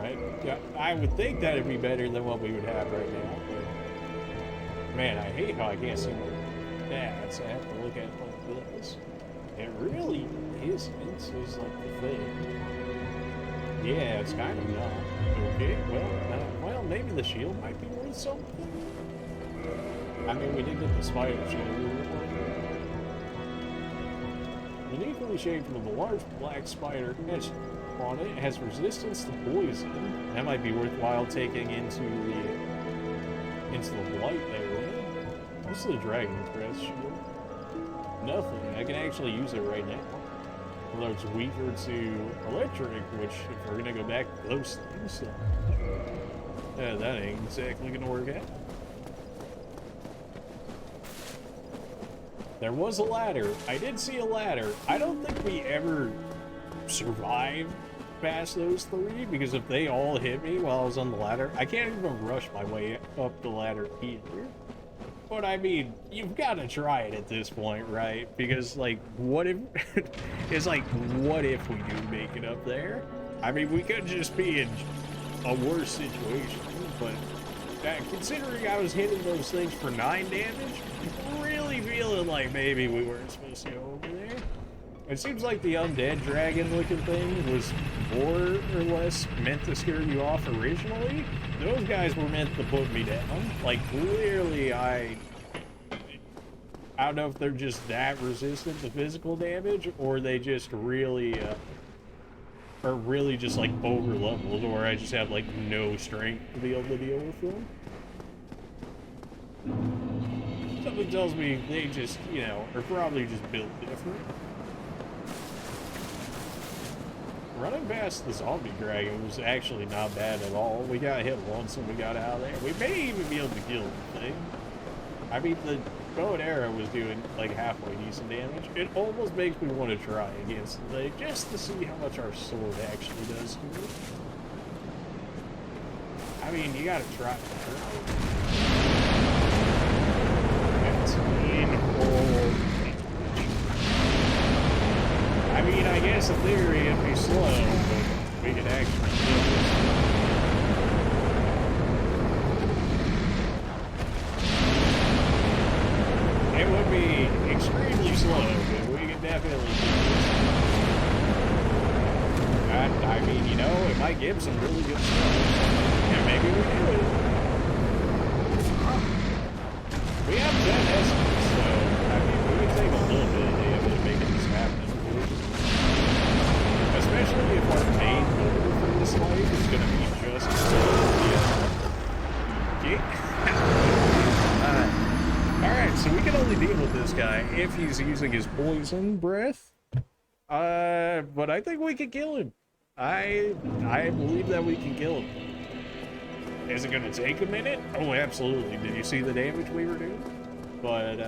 I would think that'd be better than what we would have right now. But man, I hate how I can't see my stats. I have to look at it like this. It really isn't. Is like the thing. Yeah, it's kind of not. Okay, well, maybe the shield might be worth something. I mean, we did get the spider shield. Uniquely shaped with a large black spider etched on it, has resistance to poison. That might be worthwhile taking into the blight there. What's the dragon crest shield? Nothing. I can actually use it right now. Although it's weaker to electric, which if we're gonna go back to those things, that ain't exactly gonna work out. There was a ladder. I did see a ladder. I don't think we ever survived past those three, because if they all hit me while I was on the ladder, I can't even rush my way up the ladder either. But I mean, you've got to try it at this point, right? Because, like, what if... it's like, what if we do make it up there? I mean, we could just be in a worse situation, but considering I was hitting those things for 9 damage, really feeling like maybe we weren't supposed to go over there. It seems like the undead dragon looking thing was more or less meant to scare you off originally. Those guys were meant to put me down. Like, clearly I don't know if they're just that resistant to physical damage, or they just really are really just like over leveled, or I just have like no strength to be able to deal with them. Something tells me they just, you know, are probably just built different. Running past the zombie dragon was actually not bad at all. We got hit once and we got out of there. We may even be able to kill the thing. I mean, the bow and arrow was doing like halfway decent damage. It almost makes me want to try against the thing just to see how much our sword actually does to it. I mean, you gotta try it, right? 15 whole. I mean, I guess in theory it'd be slow, but we could actually kill this. It would be extremely slow, but we could definitely do this. I mean, you know, it might give some really good stuff. And maybe we do it. We have 10 estimates, so, I mean, we would take a little bit of damage making this happen. Especially if our main goal for this life is going to be just Alright, so we can only deal with this guy if he's using his poison breath. But I think we can kill him. I believe that we can kill him. Is it going to take a minute? Oh, absolutely. Did you see the damage we were doing? But,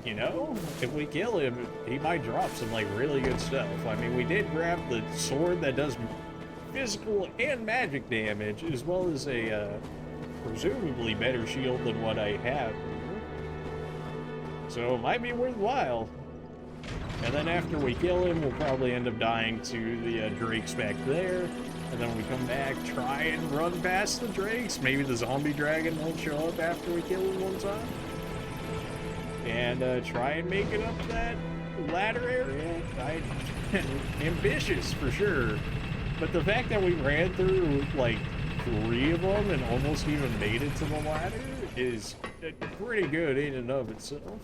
you know, if we kill him, he might drop some, like, really good stuff. I mean, we did grab the sword that does physical and magic damage, as well as a, presumably better shield than what I have. So it might be worthwhile. And then after we kill him, we'll probably end up dying to the drakes back there. And then when we come back, try and run past the drakes. Maybe the zombie dragon won't show up after we kill him one time. And try and make it up that ladder area. Ambitious for sure. But the fact that we ran through like 3 of them and almost even made it to the ladder is pretty good in and of itself.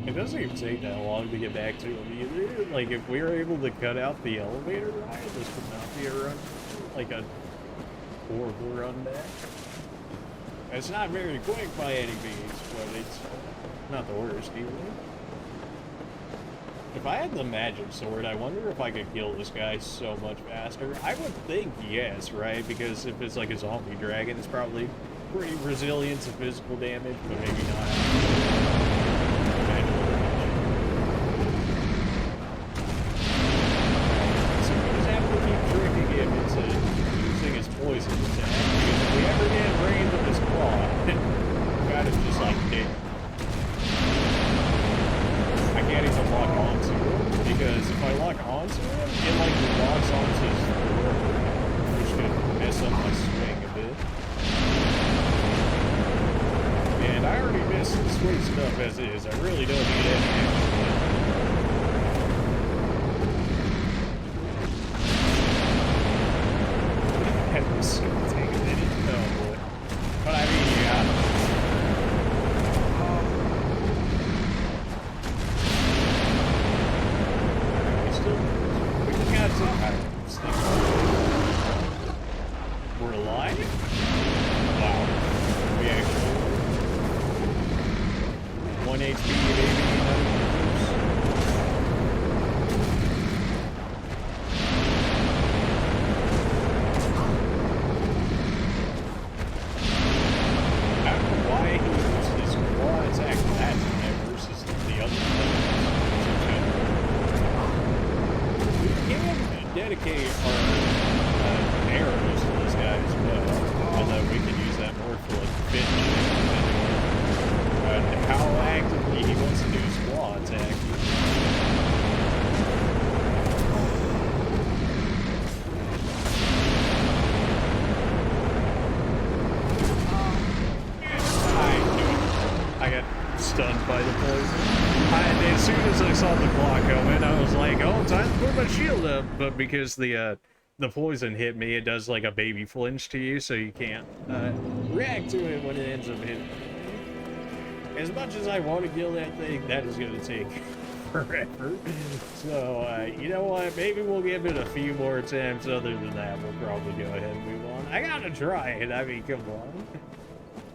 It doesn't even take that long to get back to him either. Like, if we were able to cut out the elevator ride, this would not be a run, like a horrible run back. It's not very quick by any means, but it's not the worst either. If I had the magic sword, I wonder if I could kill this guy so much faster. I would think yes, right? Because if it's like a zombie dragon, it's probably pretty resilient to physical damage, but maybe not. So we just have to keep tricking him into using his poison attack. lock onto him, because if I lock onto him, it like locks onto his throat, which could mess up my swing a bit. And I already missed the swing stuff as is. I really don't need any extra. This will take a minute. Oh boy. But I mean, yeah. We're alive? Wow. We actually 1 HP, baby, I don't know why he used his claw attack that time versus the other ones. We can dedicate our arrows to this guy as well, although we can use that more for like finishing, depending on how actively he wants to do his claw attack. I got stunned by the poison. As soon as I saw the claw coming, I was like, oh, time to put my shield up, but because the poison hit me, it does like a baby flinch to you, so you can't react to it when it ends up hitting. As much as I want to kill that thing, that is going to take forever. So, you know what? Maybe we'll give it a few more attempts. Other than that, we'll probably go ahead and move on. I gotta try it. I mean, come on.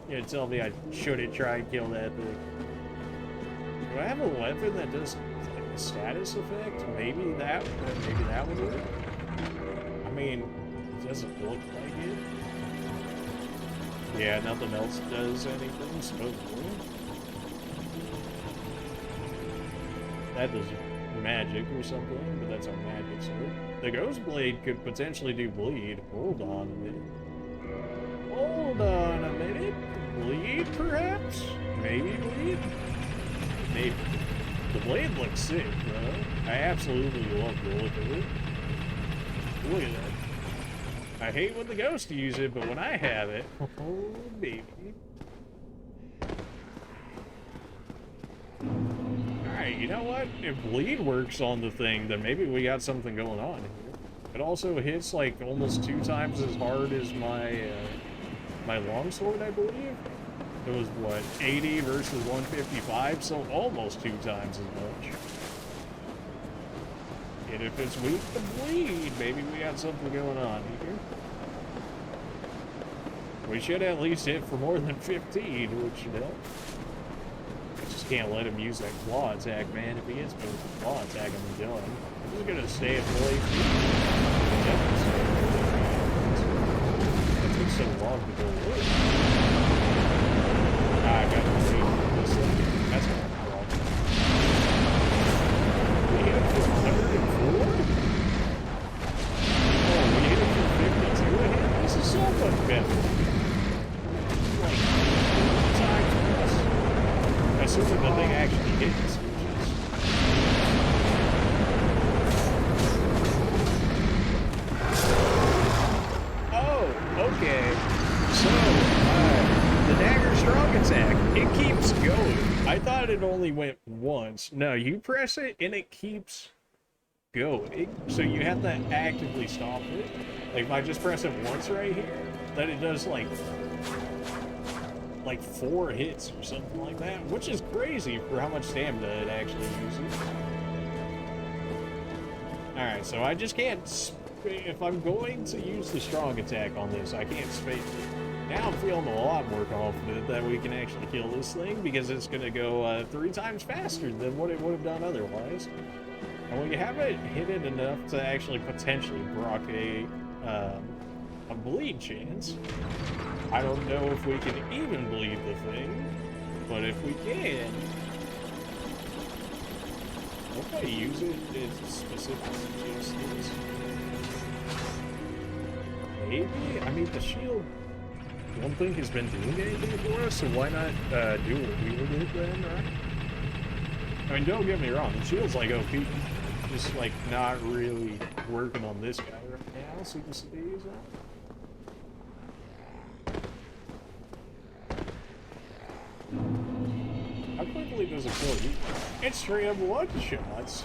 You're tell me I shouldn't try and kill that thing. Do I have a weapon that does like a status effect? Maybe that would work. I mean, it doesn't look like it. Yeah, nothing else does anything, supposedly. That does magic or something, but that's our magic sword. The ghost blade could potentially do bleed. Hold on a minute. Hold on a minute. Bleed, perhaps? Maybe bleed? Maybe. The blade looks sick, though. I absolutely love the look of it. Look at that. I hate when the ghosts use it, but when I have it, oh baby. Alright, you know what? If bleed works on the thing, then maybe we got something going on here. It also hits like almost 2 times as hard as my my longsword, I believe. It was what, 80 versus 155, so almost 2 times as much. And if it's weak to bleed, maybe we got something going on here. We should at least hit for more than 15, which should help. I just can't let him use that claw attack, man. If he hits me with the claw attack, I'm done. I'm just gonna stay at full HP. That took so long to go away. I got to see this thing. That's not a problem. We hit it for 104? Oh, we hit it for 52 a hit? This is so much better. Like, 4 times plus. Assuming the thing actually hits, which is... Oh, okay. So, the dagger strong attack, it keeps going. I thought it only went once. No, you press it and it keeps going. So you have to actively stop it. Like if I just press it once right here, then it does like 4 hits or something like that, which is crazy for how much stamina it actually uses. Alright, so I just can't... If I'm going to use the strong attack on this, I can't space it. Now I'm feeling a lot more confident that we can actually kill this thing because it's going to go 3 times faster than what it would have done otherwise. And when you haven't hit it enough to actually potentially proc a bleed chance, I don't know if we can even bleed the thing, but if we can, if I use it, it's specifically just this. Maybe? I mean, the shield... I don't think has been doing anything for us, so why not do what we were doing then, right? I mean, don't get me wrong, the shield's like OP. Just like not really working on this guy right now, so you can see these out. How quickly does it kill you? It's straight up one-shots.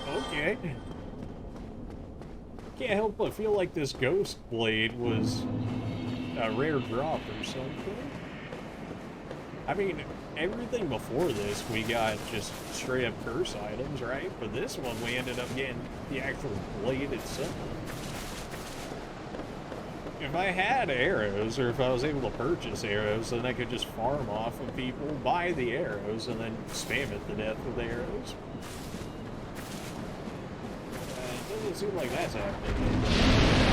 Okay. Can't help but feel like this ghost blade was a rare drop or something. I mean, everything before this we got just straight up curse items, right? But this one we ended up getting the actual blade itself. If I had arrows, or if I was able to purchase arrows, then I could just farm off of people, buy the arrows, and then spam it to death with the arrows. It doesn't seem like that's happening.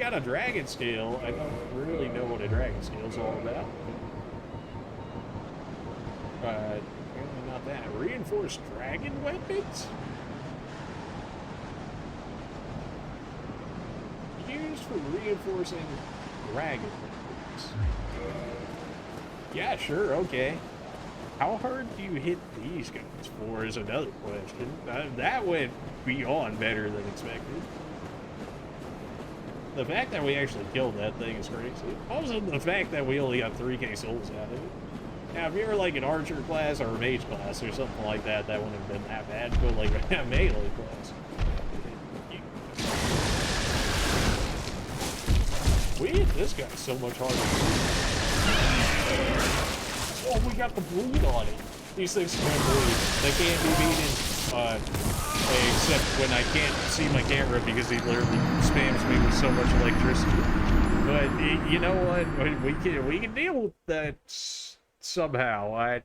A dragon scale. I don't really know what a dragon scale is all about. But apparently not that. Reinforced dragon weapons? Used for reinforcing dragon weapons. Yeah, sure, okay. How hard do you hit these guys for is another question. That went beyond better than expected. The fact that we actually killed that thing is crazy. Also, the fact that we only got 3k souls out of it. Now, if you were like an archer class or a mage class or something like that, that wouldn't have been that bad. But like a melee class. We hit this guy so much harder. Oh, we got the bleed on it. These things can't bleed. They can't be beaten. Except when I can't see my camera because he literally spams me with so much electricity. But you know what? We can deal with that somehow.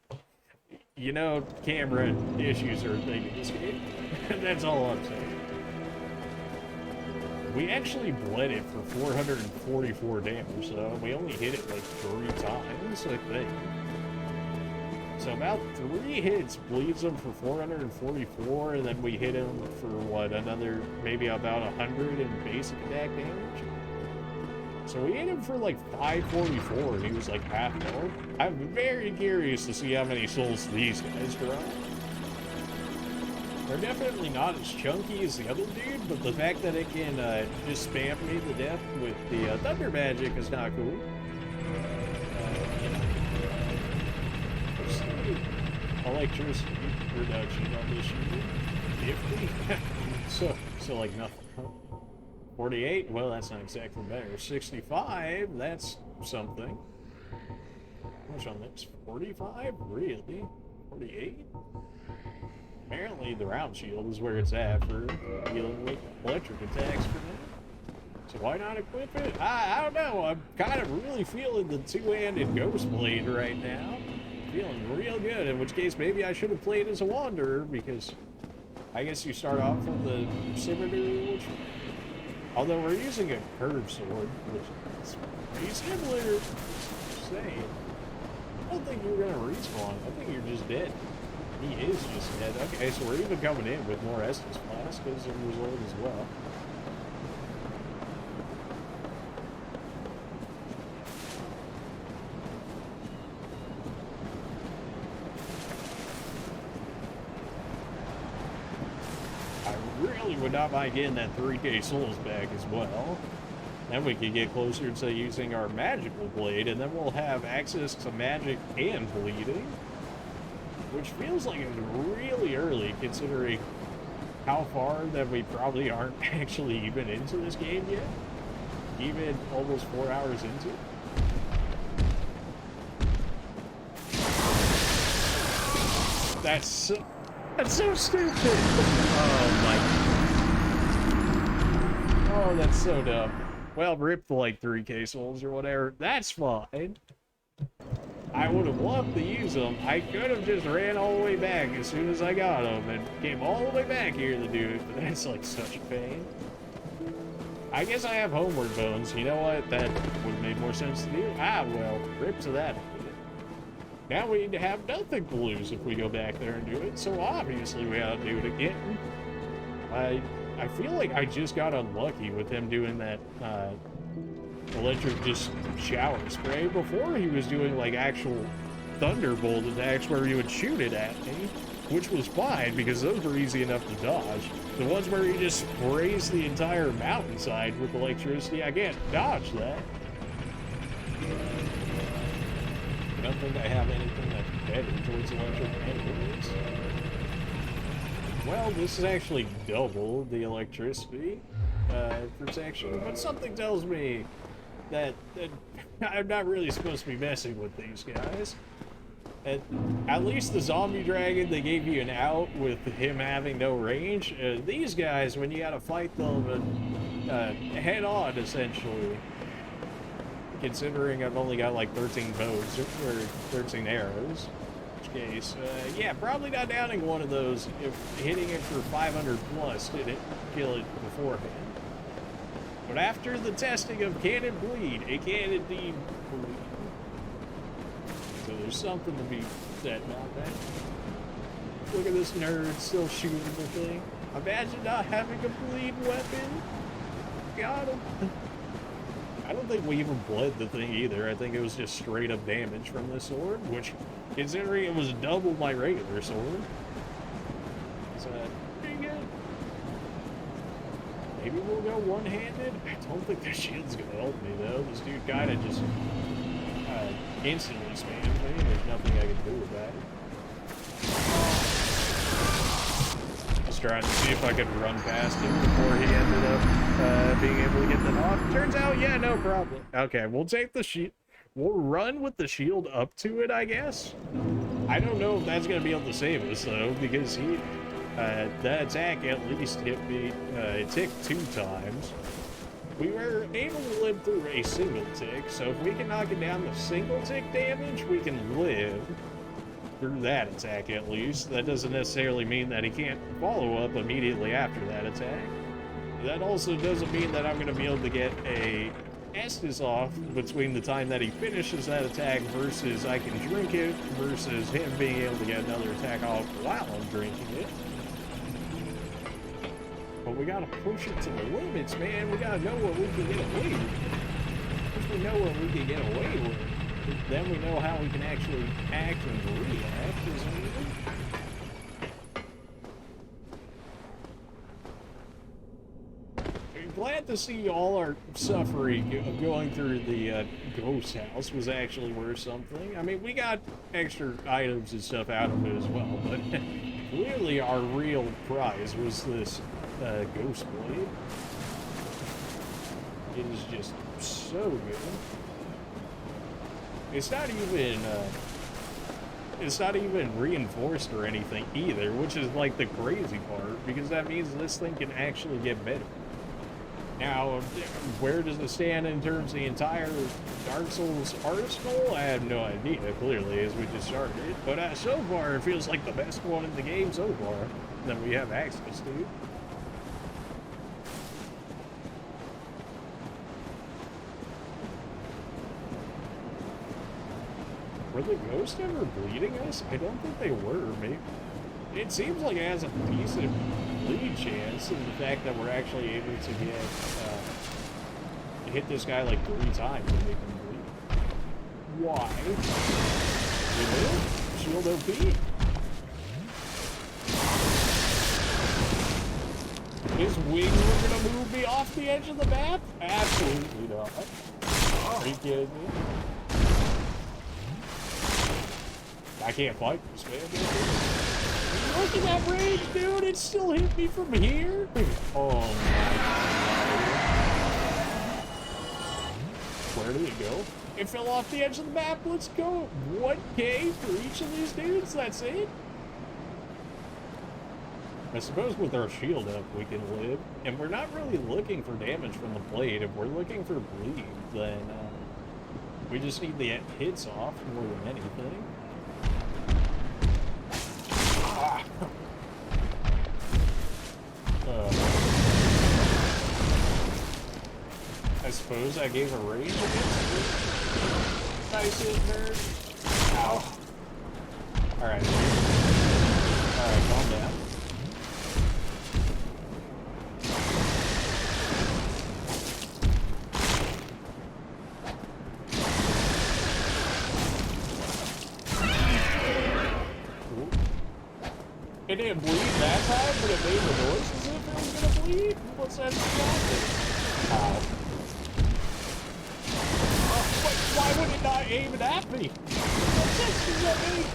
You know, camera issues are a thing in this game. That's all I'm saying. We actually bled it for 444 damage, so we only hit it like 3 times, I think. So about 3 hits bleeds him for 444, and then we hit him for what, another maybe about 100 in basic attack damage. So we hit him for like 544, and he was like half health. I'm very curious to see how many souls these guys drop. They're definitely not as chunky as the other dude, but the fact that it can just spam me to death with the thunder magic is not cool. What's the electricity reduction on this shield? 50? so like nothing. 48? Well, that's not exactly better. 65? That's something. How much on this? 45? Really? 48? Apparently the round shield is where it's at for dealing with electric attacks for me. So why not equip it? I don't know. I'm kind of really feeling the two-handed ghost blade right now. Feeling real good, in which case maybe I should have played as a wanderer, because I guess you start off with the scimitar, which, although we're using a curved sword, which is pretty similar. Just saying. I don't think you're gonna respawn. I think you're just dead. He is just dead. Okay, so we're even coming in with more Estus Flask as a result as well. I really would not mind getting that 3k souls back as well. Then we can get closer to using our magical blade, and then we'll have access to magic and bleeding. Which feels like it's really early, considering how far that we probably aren't actually even into this game yet. Even almost 4 hours into it. That's so stupid! Oh my... Oh, that's so dumb. Well, rip the, like, 3k souls or whatever. That's fine. I would have loved to use them. I could have just ran all the way back as soon as I got them and came all the way back here to do it, but that's like such a pain. I guess I have homeward bones. You know what? That would have made more sense to do. Ah, well, rip to that. Now we need to have nothing to lose if we go back there and do it, so obviously we gotta do it again. I feel like I just got unlucky with him doing that, electric just shower spray before he was doing like actual thunderbolt attacks where he would shoot it at me, which was fine because those were easy enough to dodge. The ones where he just sprays the entire mountainside with electricity, I can't dodge that. I don't think I have anything that's better towards electric anyways. Well, this is actually double the electricity protection, but something tells me that I'm not really supposed to be messing with these guys. At least the zombie dragon, they gave you an out with him having no range. These guys, when you gotta fight them head on, essentially, considering I've only got like 13 bows, or 13 arrows, in which case, yeah, probably not downing one of those if hitting it for 500 plus didn't kill it beforehand. But after the testing of can it bleed, it can indeed bleed. So there's something to be said about that. Look at this nerd still shooting the thing. Imagine not having a bleed weapon. Got him. I don't think we even bled the thing either. I think it was just straight up damage from the sword, which, considering it was double my regular sword, is pretty good. Maybe we'll go one-handed. I don't think the shield's gonna help me though. This dude kinda just instantly spammed me. There's nothing I can do about it. Just trying to see if I could run past him before he ended up being able to get that off. Turns out, yeah, no problem. Okay, we'll take the shield. We'll run with the shield up to it, I guess. I don't know if that's gonna be able to save us though, because he. That attack at least hit me, it ticked 2 times. We were able to live through a single tick, so if we can knock it down to single tick damage, we can live through that attack at least. That doesn't necessarily mean that he can't follow up immediately after that attack. That also doesn't mean that I'm going to be able to get a Estus off between the time that he finishes that attack versus I can drink it versus him being able to get another attack off while I'm drinking it. But we gotta push it to the limits, man. We gotta know what we can get away with. Once we know what we can get away with, then we know how we can actually act and react as needed. glad to see all our suffering of going through the ghost house was actually worth something. I mean, we got extra items and stuff out of it as well, but clearly our real prize was this ghost blade. It is just so good. It's not even reinforced or anything either, which is like the crazy part, because that means this thing can actually get better. Now, where does it stand in terms of the entire Dark Souls arsenal? I have no idea, clearly, as we just started. But so far, it feels like the best one in the game so far that we have access to. Were the ghosts ever bleeding us? I don't think they were. Maybe it seems like it has a decent bleed chance, and the fact that we're actually able to get hit this guy like 3 times and make him bleed. Why? Shield OP. Is wing gonna move me off the edge of the map? Absolutely not. Are you kidding me? I can't fight this, man. Look at that range, dude! It still hit me from here! Oh my god. Where did it go? It fell off the edge of the map. Let's go! 1K for each of these dudes, that's it? I suppose with our shield up, we can live. And we're not really looking for damage from the blade. If we're looking for bleed, then we just need the hits off more than anything. I suppose I gave a range against it. Nice hit, nerd. Ow. Alright. Alright, calm down. It didn't bleed that time, but it made the noise as if it was gonna bleed? What's that about? Ow. Why would it not aim it at me? What sense does that make?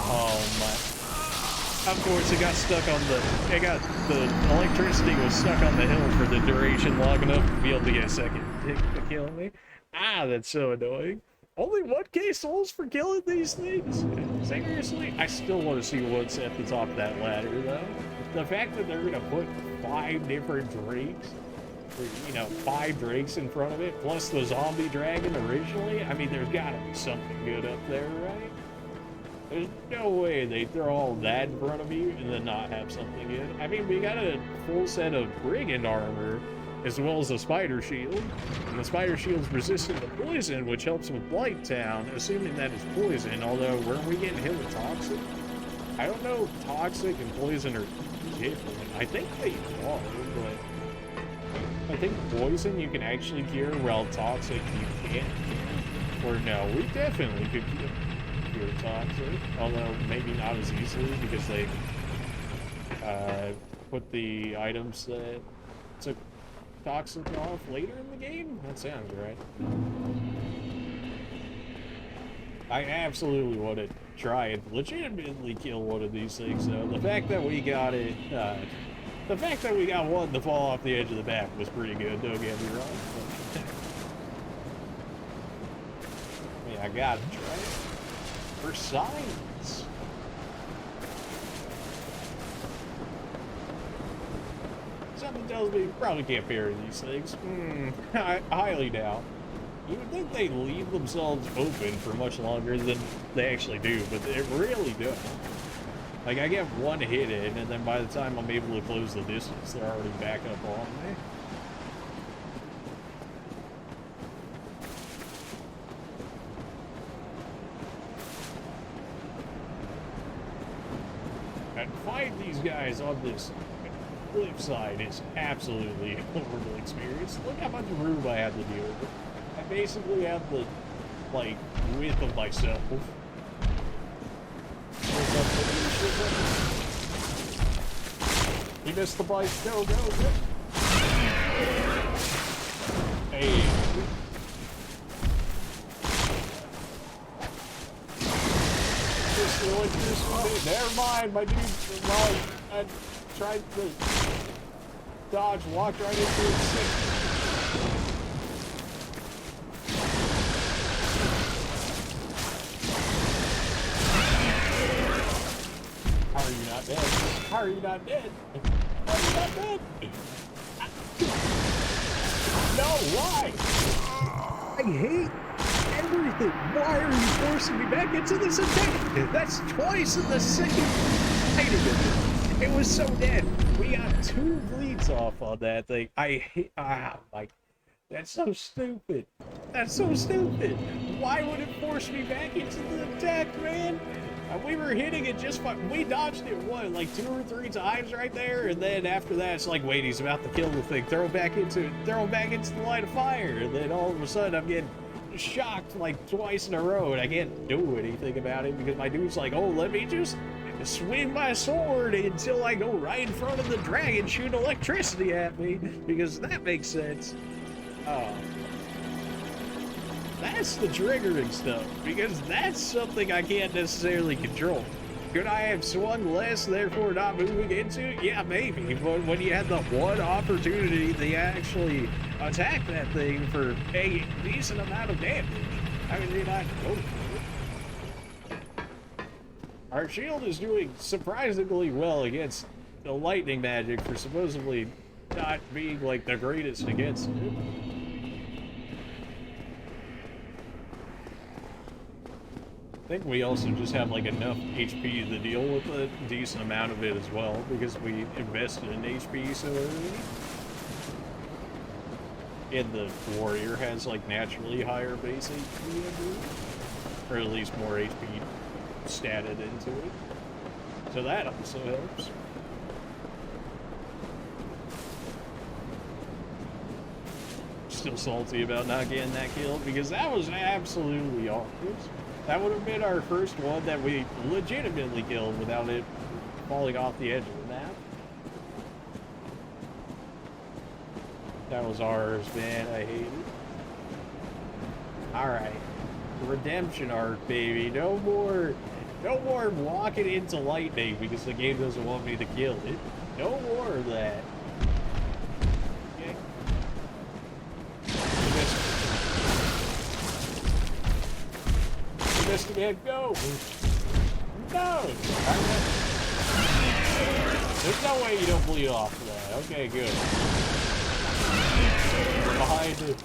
Oh my. Of course, it got stuck on the electricity was stuck on the hill for the duration long enough to be able to get a second hit to kill me. Ah, that's so annoying. Only 1K souls for killing these things? Seriously? I still want to see what's at the top of that ladder, though. The fact that they're going to put 5 different drakes, or, 5 drakes in front of it, plus the zombie dragon originally, I mean, there's got to be something good up there, right? There's no way they throw all that in front of you and then not have something good. I mean, we got a full set of brigand armor, as well as a spider shield. And the spider shield's resistant to poison, which helps with Blighttown, assuming that it's poison, although weren't we getting hit with toxic? I don't know if toxic and poison are different. I think they are, but I think poison you can actually cure, while toxic you can't cure. Or no, we definitely could cure toxic, although maybe not as easily because they put the items that took toxic off later in the game? That sounds right. I absolutely want to try and legitimately kill one of these things, though. The fact that we got it, the fact that we got one to fall off the edge of the map was pretty good, don't get me wrong. I mean, I gotta try it. For science. Something tells me you probably can't parry these things. I highly doubt. You would think they leave themselves open for much longer than they actually do, but they really don't. Like, I get one hit in, and then by the time I'm able to close the distance, they're already back up on me. And fight these guys on this cliffside is absolutely a horrible experience. Look how much room I have to deal with. I basically have the, like, width of myself. He missed the bike. Go, go, go. Hey. Just the electricity. Never mind, my dude. Well, I tried to dodge, walked right into it. How are you not dead? How are you not dead? How are you not dead? No, why? I hate everything. Why are you forcing me back into this attack? That's twice in the second fighting of it. It was so dead. We got 2 bleeds off on that thing. I hate. Like, that's so stupid. That's so stupid. Why would it force me back into the attack, man? We were hitting it just fine. We dodged it, what, like 2 or 3 times right there? And then after that, it's like, wait, he's about to kill the thing. Throw him back into the line of fire. And then all of a sudden, I'm getting shocked like twice in a row. And I can't do anything about it because my dude's like, oh, let me just swing my sword until I go right in front of the dragon, shoot electricity at me. Because that makes sense. That's the triggering stuff, because that's something I can't necessarily control. Could I have swung less, therefore not moving into it? Yeah, maybe, but when you had the one opportunity to actually attack that thing for a decent amount of damage, how could you not go for it? Our shield is doing surprisingly well against the lightning magic for supposedly not being like the greatest against it. I think we also just have like enough HP to deal with a decent amount of it as well, because we invested in HP so early. And the warrior has like naturally higher base HP, I believe. Or at least more HP statted into it. So that also helps. Still salty about not getting that kill, because that was absolutely awkward. That would have been our first one that we legitimately killed without it falling off the edge of the map. That was ours, man. I hate it. Alright. Redemption arc, baby. No more walking into lightning because the game doesn't want me to kill it. No more of that. Okay. Mr. Man, go! No! There's no way you don't bleed off of that. Okay, good. We're behind it.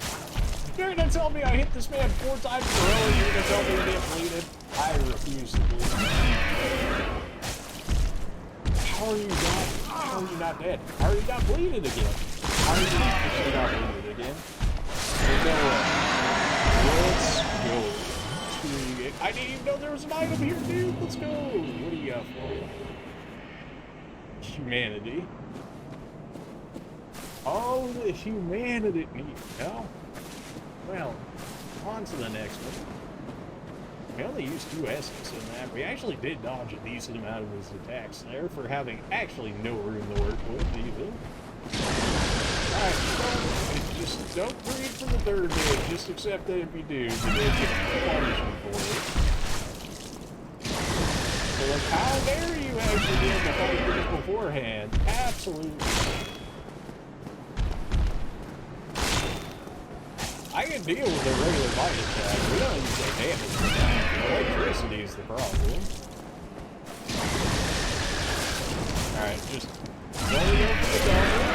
You're gonna tell me I hit this man 4 times in a row and you're gonna tell me he didn't bleed it? I refuse to believe it. How are you not dead? How are you not bleeding again? How are you not bleeding again? There's no way. Let's go. I didn't even know there was an item here, dude. Let's go. What do you got for me? Humanity. Oh, the humanity. No. Well, on to the next one. We only used 2 S's in that. We actually did dodge a decent amount of his attacks there for having actually no room to work with, even. Alright, just don't breathe for the 3rd hit. Just accept that if you do, the game's gonna punish you for it. So, like, how dare you actually be able to fight this beforehand? Absolutely. I can deal with a regular bite attack. We don't even take damage from that. Electricity is the problem. Alright, just slowly go for the double.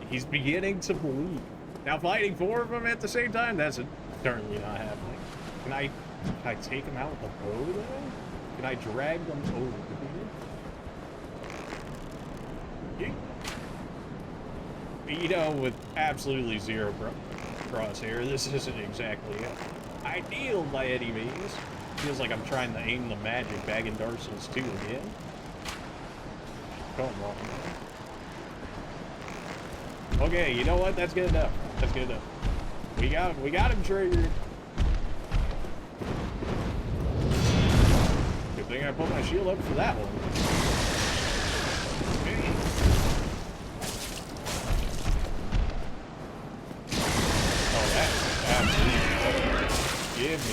He's beginning to bleed. Now fighting 4 of them at the same time, that's certainly not happening. Can I take him out with a bow though? Can I drag them over here? You know, with absolutely 0 crosshair, this isn't exactly ideal by any means. Feels like I'm trying to aim the magic back in Dark Souls 2 again. Come on, man. Okay, you know what? That's good enough. That's good enough. We got him triggered. Good thing I put my shield up for that one. Okay.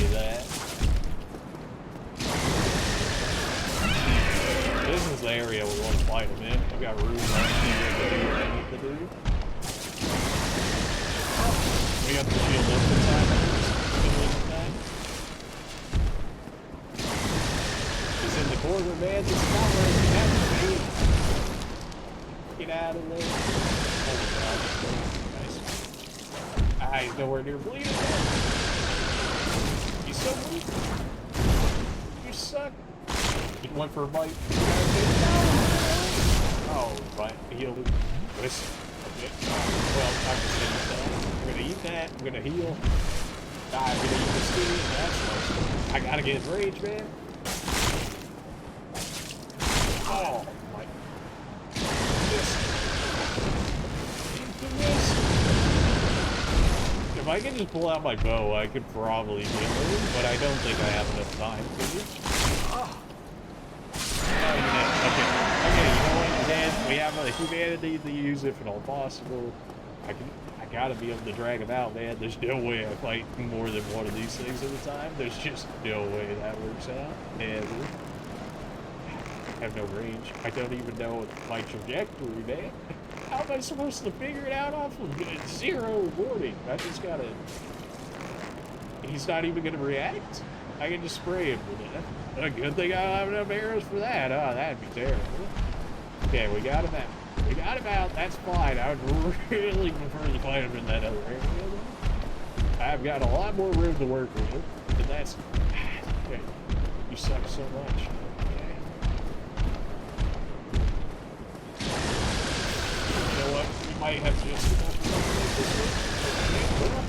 me that. This is the area we want to fight him in. I've got room to do what I need to do. We got the shield up inside. He's in the corner, man. This is not where he has to be. Get out of there. Oh my god. Nice. Ah, he's nowhere near bleeding. He's so weak. You suck. He went for a bite. Oh, right. He healed it. This. Okay. Well, I'm just gonna eat that. I'm gonna eat that. I'm gonna heal. I'm gonna eat the skinny. That's nice. I gotta get his rage, man. Oh, my. If I could just pull out my bow, I could probably heal him, but I don't think I have enough time to. Okay, you know what, Dan? We have a humanity to use if at all possible. I gotta be able to drag him out, man. There's no way I fight more than one of these things at a time. There's just no way that works out. And I have no range. I don't even know my trajectory, man. How am I supposed to figure it out off of zero warning? I just gotta... He's not even gonna react? I can just spray him with it. A good thing I don't have enough arrows for that. Oh, that'd be terrible. Okay, we got him out. We got him out. That's fine. I would really prefer to fight him in that other area, though. I've got a lot more room to work with, and that's... Okay. You suck so much. Okay. You know what? We might have just enough to make this work.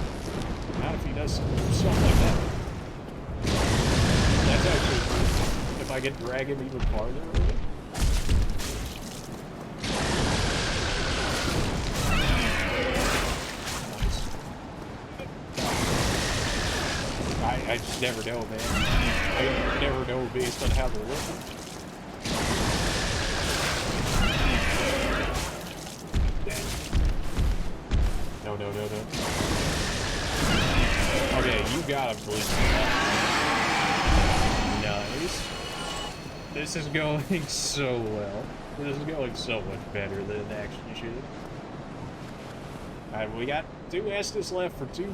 Not if he does something like that. That's actually, if I can drag him even farther away. I just never know, man. I never know based on how they're looking. No. Okay, you gotta believe that. Nice. This is going so well. This is going so much better than it actually should. Alright, we got 2 Estus left for 2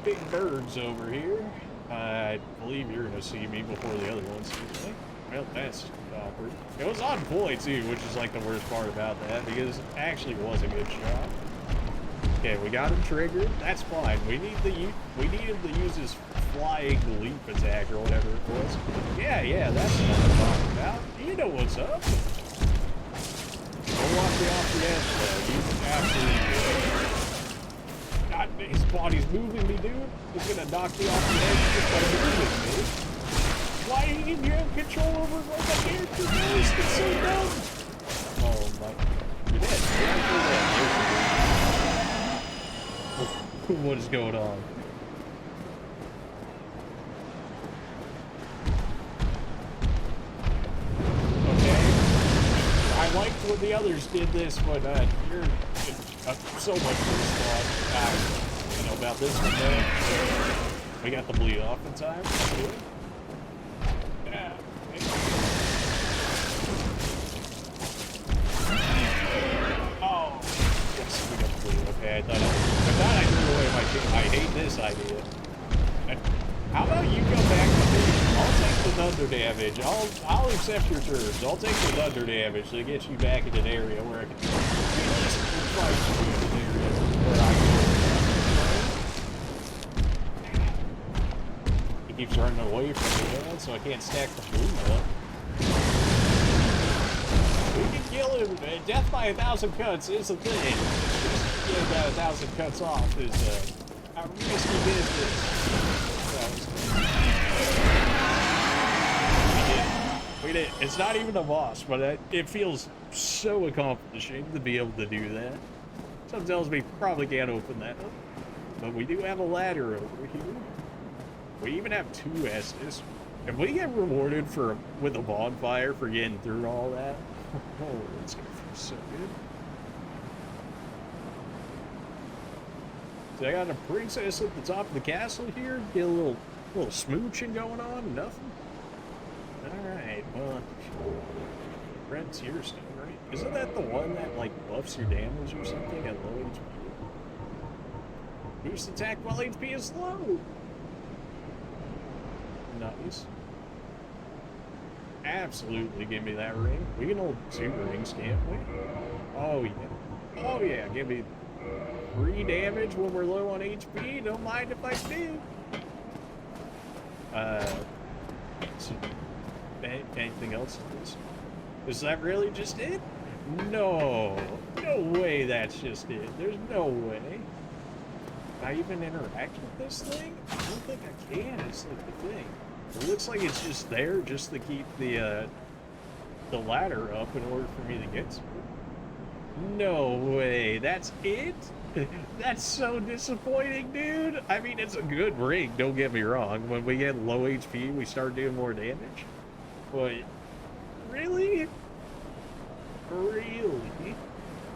big birds over here. I believe you're gonna see me before the other ones see me. Well, that's awkward. It was on point too, which is like the worst part about that, because it actually was a good shot. Okay, we got him triggered. That's fine. We needed to use his flying leap attack or whatever it was. Yeah, that's what I'm talking about. You know what's up. Don't walk me off the edge, though. You absolutely God, his body's moving me, dude. He's gonna knock me off the edge just by moving me. Why do you have control over what my character does? It's so dumb. Oh my. You're dead. You're actually dead. What is going on? Okay. I liked when the others did this, but you're so much worse spot. You know about this one, though. We got the bleed off in time. That's good. Yeah. Oh. Yes, we got the bleed. Okay, I thought I threw away my kick. I hate this idea. How about you come back to me? I'll take the thunder damage. I'll accept your terms. I'll take the thunder damage to get you back in an area where I can fight you in an area where I can. He keeps running away from me, man, so I can't stack the blue up. We can kill him. Death by 1,000 cuts is a thing. Just getting that 1,000 cuts off is a risky business. We did. It's not even a boss, but it feels so accomplishing to be able to do that. Something tells me probably can't open that up. But we do have a ladder over here. We even have 2 Estus. If we get rewarded with a bonfire for getting through all that, oh, it's gonna feel so good. So I got a princess at the top of the castle here. Get a little A little smooching going on? Nothing? Alright, well, red tearstone, right? Isn't that the one that, like, buffs your damage or something at low HP? Boost attack while HP is low! Nice. Absolutely give me that ring. We can hold 2 rings, can't we? Oh, yeah. Oh, yeah, give me 3 damage when we're low on HP. Don't mind if I do. So, anything else in this? Is that really just it? No. No way that's just it. There's no way. Can I even interact with this thing? I don't think I can. It's like the thing. It looks like it's just there just to keep the ladder up in order for me to get to it. No way. That's it? That's so disappointing, dude. I mean, it's a good ring, don't get me wrong. When we get low HP, we start doing more damage. But, really? Really?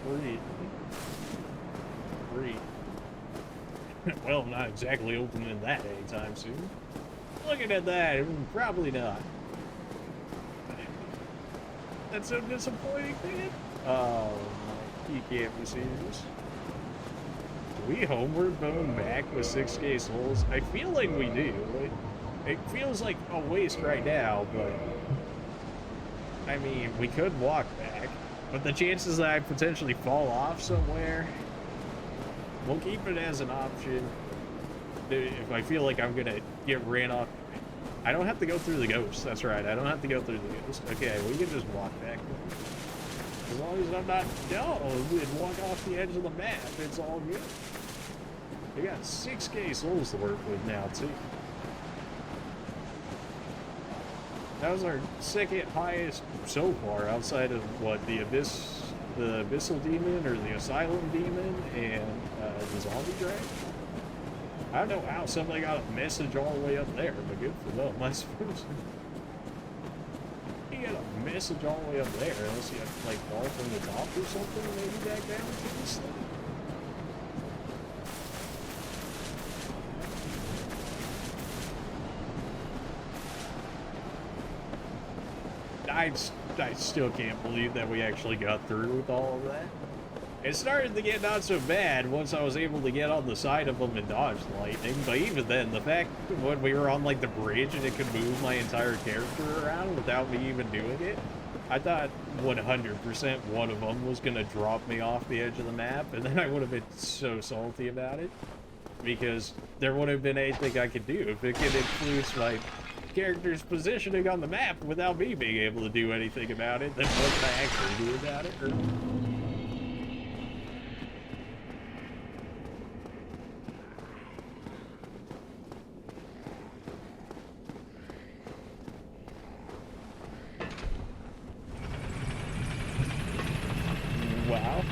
Really? Really? Well, I'm not exactly opening that anytime soon. Looking at that, probably not. That's so disappointing, man. Oh, you can't be serious. We homeward bone back with 6K souls? I feel like we do. It feels like a waste right now, but I mean, we could walk back. But the chances that I potentially fall off somewhere, we'll keep it as an option. If I feel like I'm gonna get ran off, I don't have to go through the ghost. That's right, I don't have to go through the ghost. Okay, we can just walk back. As long as I'm not dumb and walk off the edge of the map, it's all good. We got 6K souls to work with now, too. That was our second highest so far, outside of what, the Abyssal Demon or the Asylum Demon and the Zombie Dragon. I don't know how somebody got a message all the way up there, but good for them, I suppose. You get a message all the way up there, unless you have to, like, fall from the top or something, maybe back down to this thing. I still can't believe that we actually got through with all of that. It started to get not so bad once I was able to get on the side of them and dodge lightning, but even then, the fact when we were on like the bridge and it could move my entire character around without me even doing it, I thought 100% one of them was going to drop me off the edge of the map, and then I would have been so salty about it, because there wouldn't have been anything I could do. If it could influence my character's positioning on the map without me being able to do anything about it, then what can I actually do about it? Wow.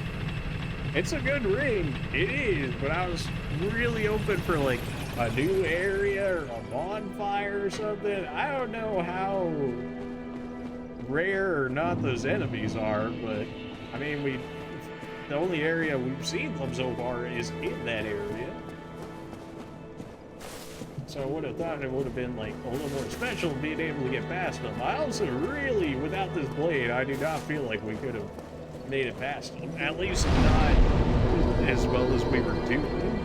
It's a good ring. It is, but I was really hoping for like a new area or a bonfire or something. I don't know how rare or not those enemies are, but I mean, the only area we've seen them so far is in that area. So I would have thought it would have been like a little more special being able to get past them. I also really, without this blade, I do not feel like we could have made it past them. At least not as well as we were doing.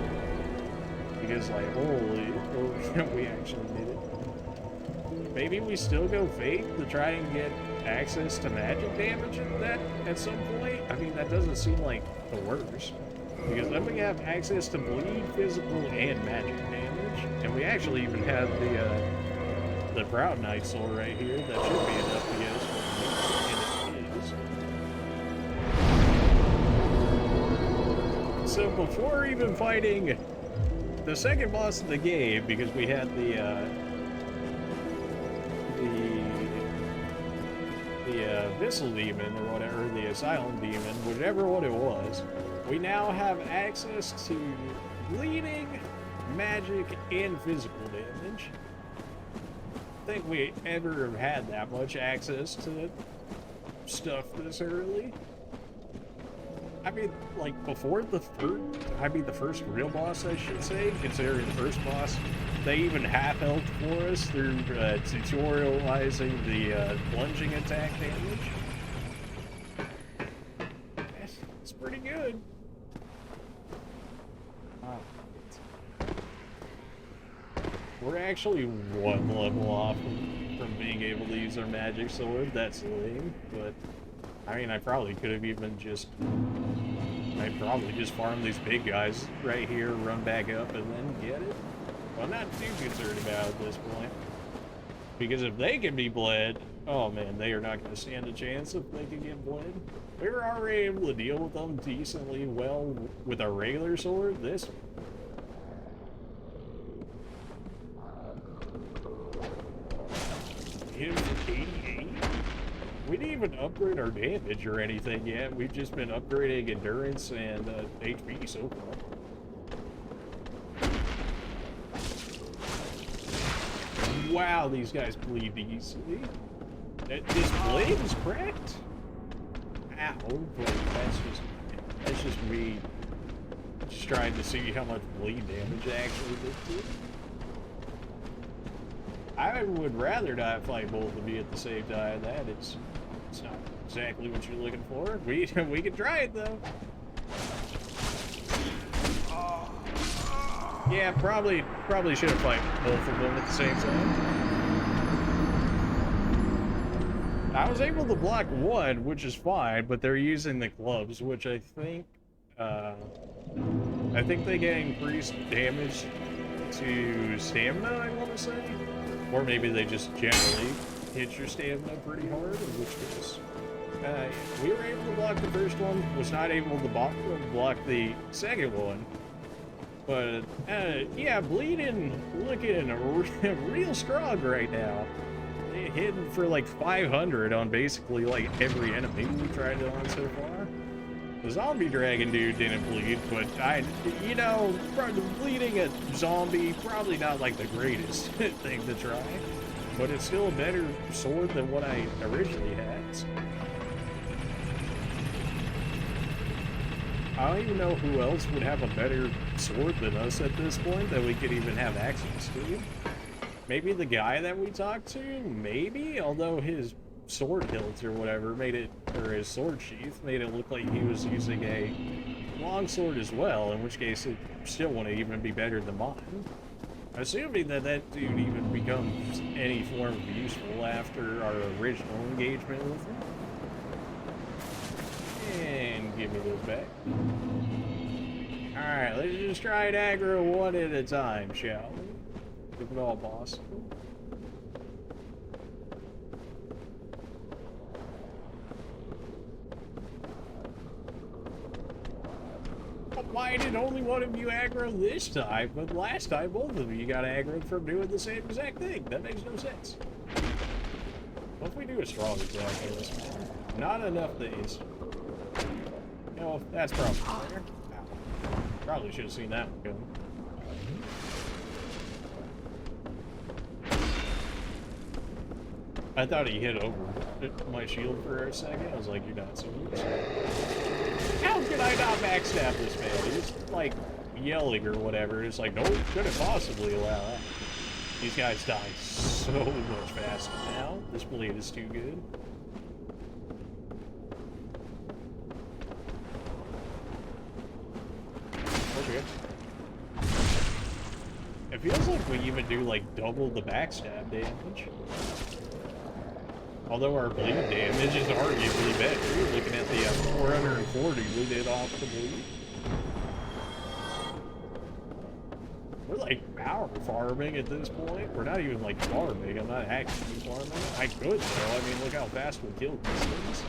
Because like, holy, we actually did it. Maybe we still go fake to try and get access to magic damage in that at some point? I mean, that doesn't seem like the worst. Because then we have access to bleed, physical, and magic damage. And we actually even have the Proud Knight Soul right here. That should be enough to get us from here. And it is. So before even fighting the second boss of the game, because we had the Abyssal Demon or whatever, the Asylum Demon, whatever what it was, we now have access to bleeding, magic, and physical damage. I think we ever have had that much access to stuff this early. I mean, like, before the first real boss, I should say, considering the first boss they even half-health for us through tutorializing the plunging attack damage. It's pretty good. We're actually one level off from being able to use our magic sword. That's lame, but I mean, I probably could have even just... I'd probably just farm these big guys right here, run back up, and then get it. Well, I'm not too concerned about it at this point. Because if they can be bled, oh man, they are not going to stand a chance if they can get bled. We were already able to deal with them decently well with our regular sword. This... hit him for 88? We didn't even upgrade our damage or anything yet. We've just been upgrading endurance and HP so far. Wow, these guys bleed easily. This blade is cracked? Ow, but that's just me just trying to see how much bleed damage I actually did to it. I would rather not fight both of you at the same time. It's not exactly what you're looking for. We can try it though. Yeah, probably should have fight both of them at the same time. I was able to block one, which is fine, but they're using the clubs, which I think they get increased damage to stamina, I want to say. Or maybe they just generally hit your stamina pretty hard, in which case... we were able to block the first one, was not able to block the second one. But, yeah, bleeding looking real strong right now. Hitting for like 500 on basically like every enemy we've tried it on so far. The zombie dragon dude didn't bleed, but you know, bleeding a zombie, probably not like the greatest thing to try. But it's still a better sword than what I originally had. So. I don't even know who else would have a better sword than us at this point that we could even have access to. Maybe the guy that we talked to? Maybe? Although his sword hilt or whatever made it, or his sword sheath made it look like he was using a longsword as well, in which case it still wouldn't even be better than mine. Assuming that that dude even becomes any form of useful after our original engagement with him. And give me those back. Alright, let's just try and aggro one at a time, shall we? If at all possible. Why did only one of you aggro this time, but last time both of you got aggroed from doing the same exact thing? That makes no sense. What if we do a strong attack on this one? Not enough days. You know, that's probably fair. Probably should have seen that one coming. I thought he hit over my shield for a second. I was like, you're not serious. How can I not backstab this man? He's like yelling or whatever. It's like, no, couldn't possibly allow that. These guys die so much faster now. This blade is too good. Okay. It feels like we even do like double the backstab damage. Although our bleed damage is arguably better. You're looking at the 440 we did off the bleed. We're like power farming at this point. We're not even like farming. I'm not actually farming. I could though. I mean, look how fast we killed these things.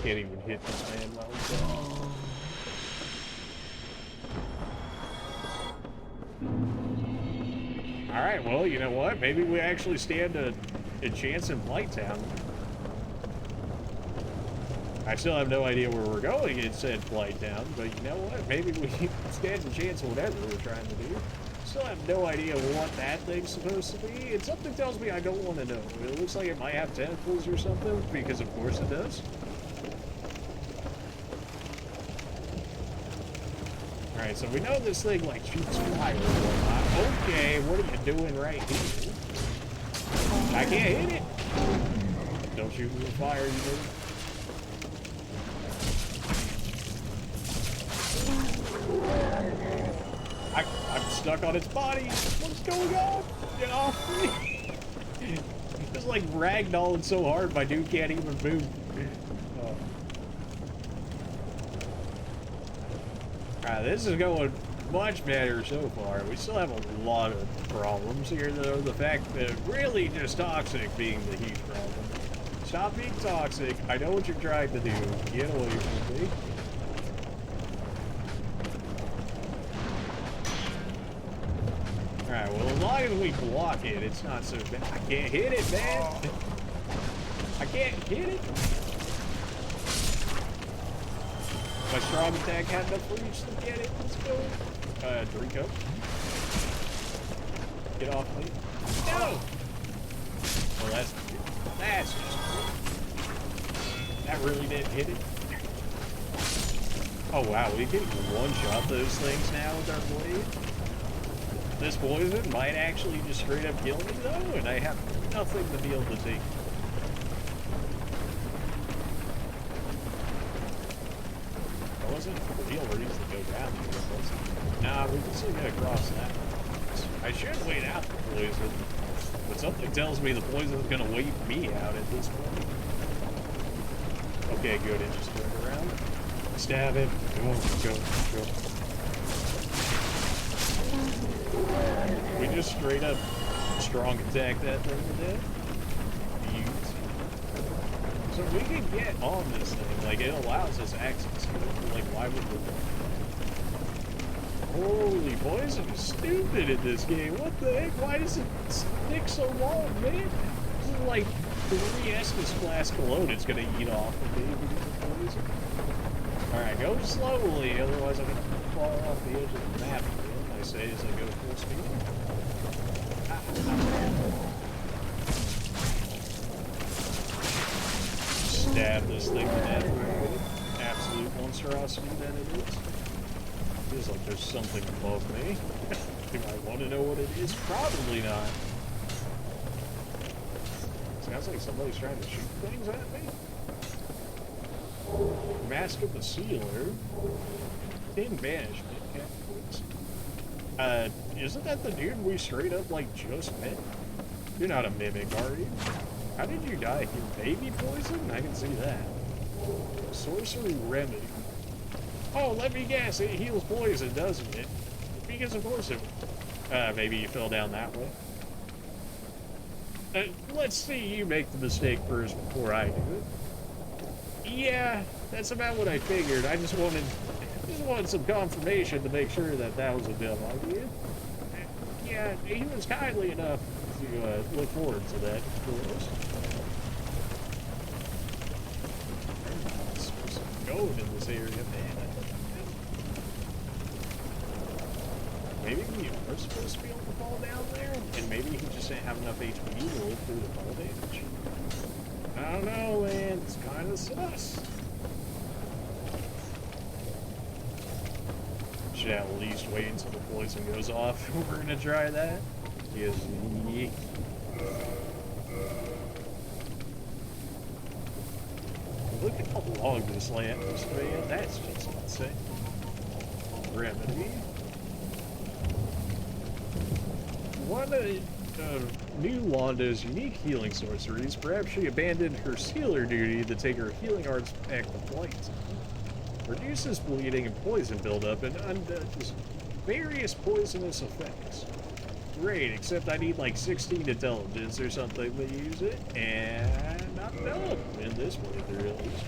Can't even hit this man while he's down. Alright, well, you know what? Maybe we actually stand a chance in Blighttown. I still have no idea where we're going in said Blighttown, but you know what? Maybe we stand a chance in whatever we're trying to do. Still have no idea what that thing's supposed to be, and something tells me I don't want to know. It looks like it might have tentacles or something, because of course it does. Alright, so we know this thing, like, shoots fire and whatnot. Okay, what are you doing right here? I can't hit it! Don't shoot me with fire, you know? I'm stuck on its body! What's going on? Get off me! It's like ragdolling so hard my dude can't even move. Alright, this is going much better so far. We still have a lot of problems here, though. The fact that really just toxic being the huge problem. Stop being toxic. I know what you're trying to do. Get away from me. Alright, well, as long as we block it, it's not so bad. I can't hit it, man. I can't hit it. My strong attack had enough reach to get it. Let's go. Drink up. Get off me. No! Well, that's just cool. That really didn't hit it. Oh, wow. We can one-shot those things now with our blade. This poison might actually just straight up kill me, though, and I have nothing to be able to take. Wasn't a real reason to go down here. Nah, we can still get across that. I should wait out the poison, but something tells me the poison is gonna wait me out at this point. Okay, good. It just turned around. Stab it. Go. We just straight up strong attack that thing to death. So we can get on this thing, like, it allows us access to it, like, why would we? Holy, poison is stupid in this game, what the heck, why does it stick so long, man? This is like 3 Estus class cologne it's gonna eat off of me because of poison. Alright, go slowly, otherwise I'm gonna fall off the edge of the map again, I say as I go full speed. Stab this thing to death. Absolute monstrosity that it is. Feels like there's something above me. Do I want to know what it is? Probably not. Sounds like somebody's trying to shoot things at me. Mask of the Sealer. 10 banishment. Isn't that the dude we straight up, like, just met? You're not a mimic, are you? How did you die here? Baby poison? I can see that. Sorcery remedy. Oh, let me guess. It heals poison, doesn't it? Because of course it would. Maybe you fell down that way. Let's see you make the mistake first before I do it. Yeah, that's about what I figured. I just wanted some confirmation to make sure that that was a dumb idea. Yeah, he was kindly enough to look forward to that, of course. I'm supposed to be going in this area, man. Maybe we are supposed to be able to fall down there, and maybe he just didn't have enough HP to live through the fall damage. I don't know, man. It's kind of sus. Should at least wait until the poison goes off. We're gonna try that. Yes. Look at how long this land is, man. That's just insane. Remedy. One of New Wanda's unique healing sorceries. Perhaps she abandoned her sealer duty to take her healing arts back to Blighttown. Reduces bleeding and poison buildup and undoes various poisonous effects. Great, except I need like 16 intelligence or something to use it, and not enough in this playthrough at least.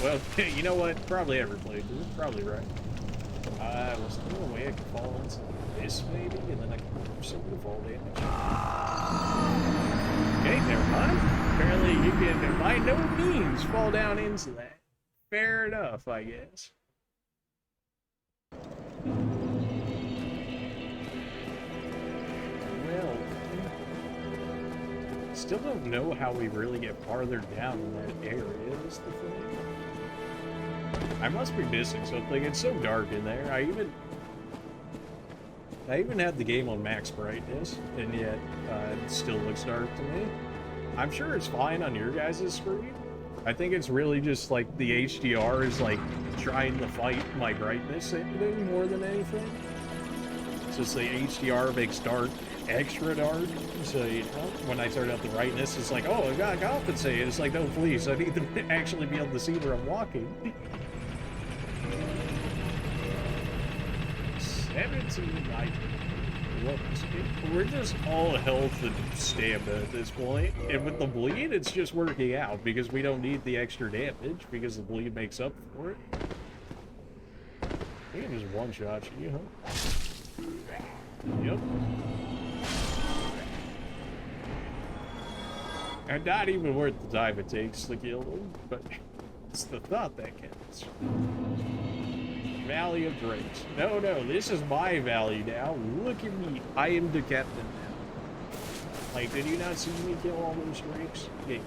Well, you know what? Probably every playthrough. Probably right. Was there a way I could fall into this maybe, and then I could force it to fall damage? Okay, never mind. Apparently you can by no means fall down into that. Fair enough, I guess. Well, still don't know how we really get farther down in that area, is the thing. I must be missing something. It's so dark in there. I even I even had the game on max brightness, and yet it still looks dark to me. I'm sure it's fine on your guys' screen. I think it's really just like the HDR is like trying to fight my brightness thing more than anything. It's just the HDR makes dark extra dark, so you know, when I turn up the brightness, it's like, oh, I gotta compensate. It's like, no, please, I need to actually be able to see where I'm walking. 17, 19. We're just all health and stamina at this point, and with the bleed, it's just working out because we don't need the extra damage because the bleed makes up for it. We can just one-shot you, huh? Yep. And not even worth the time it takes to kill them, but it's the thought that counts. Valley of Drakes. No, this is my valley now. Look at me. I am the captain now. Like, did you not see me kill all those drakes? Yeah,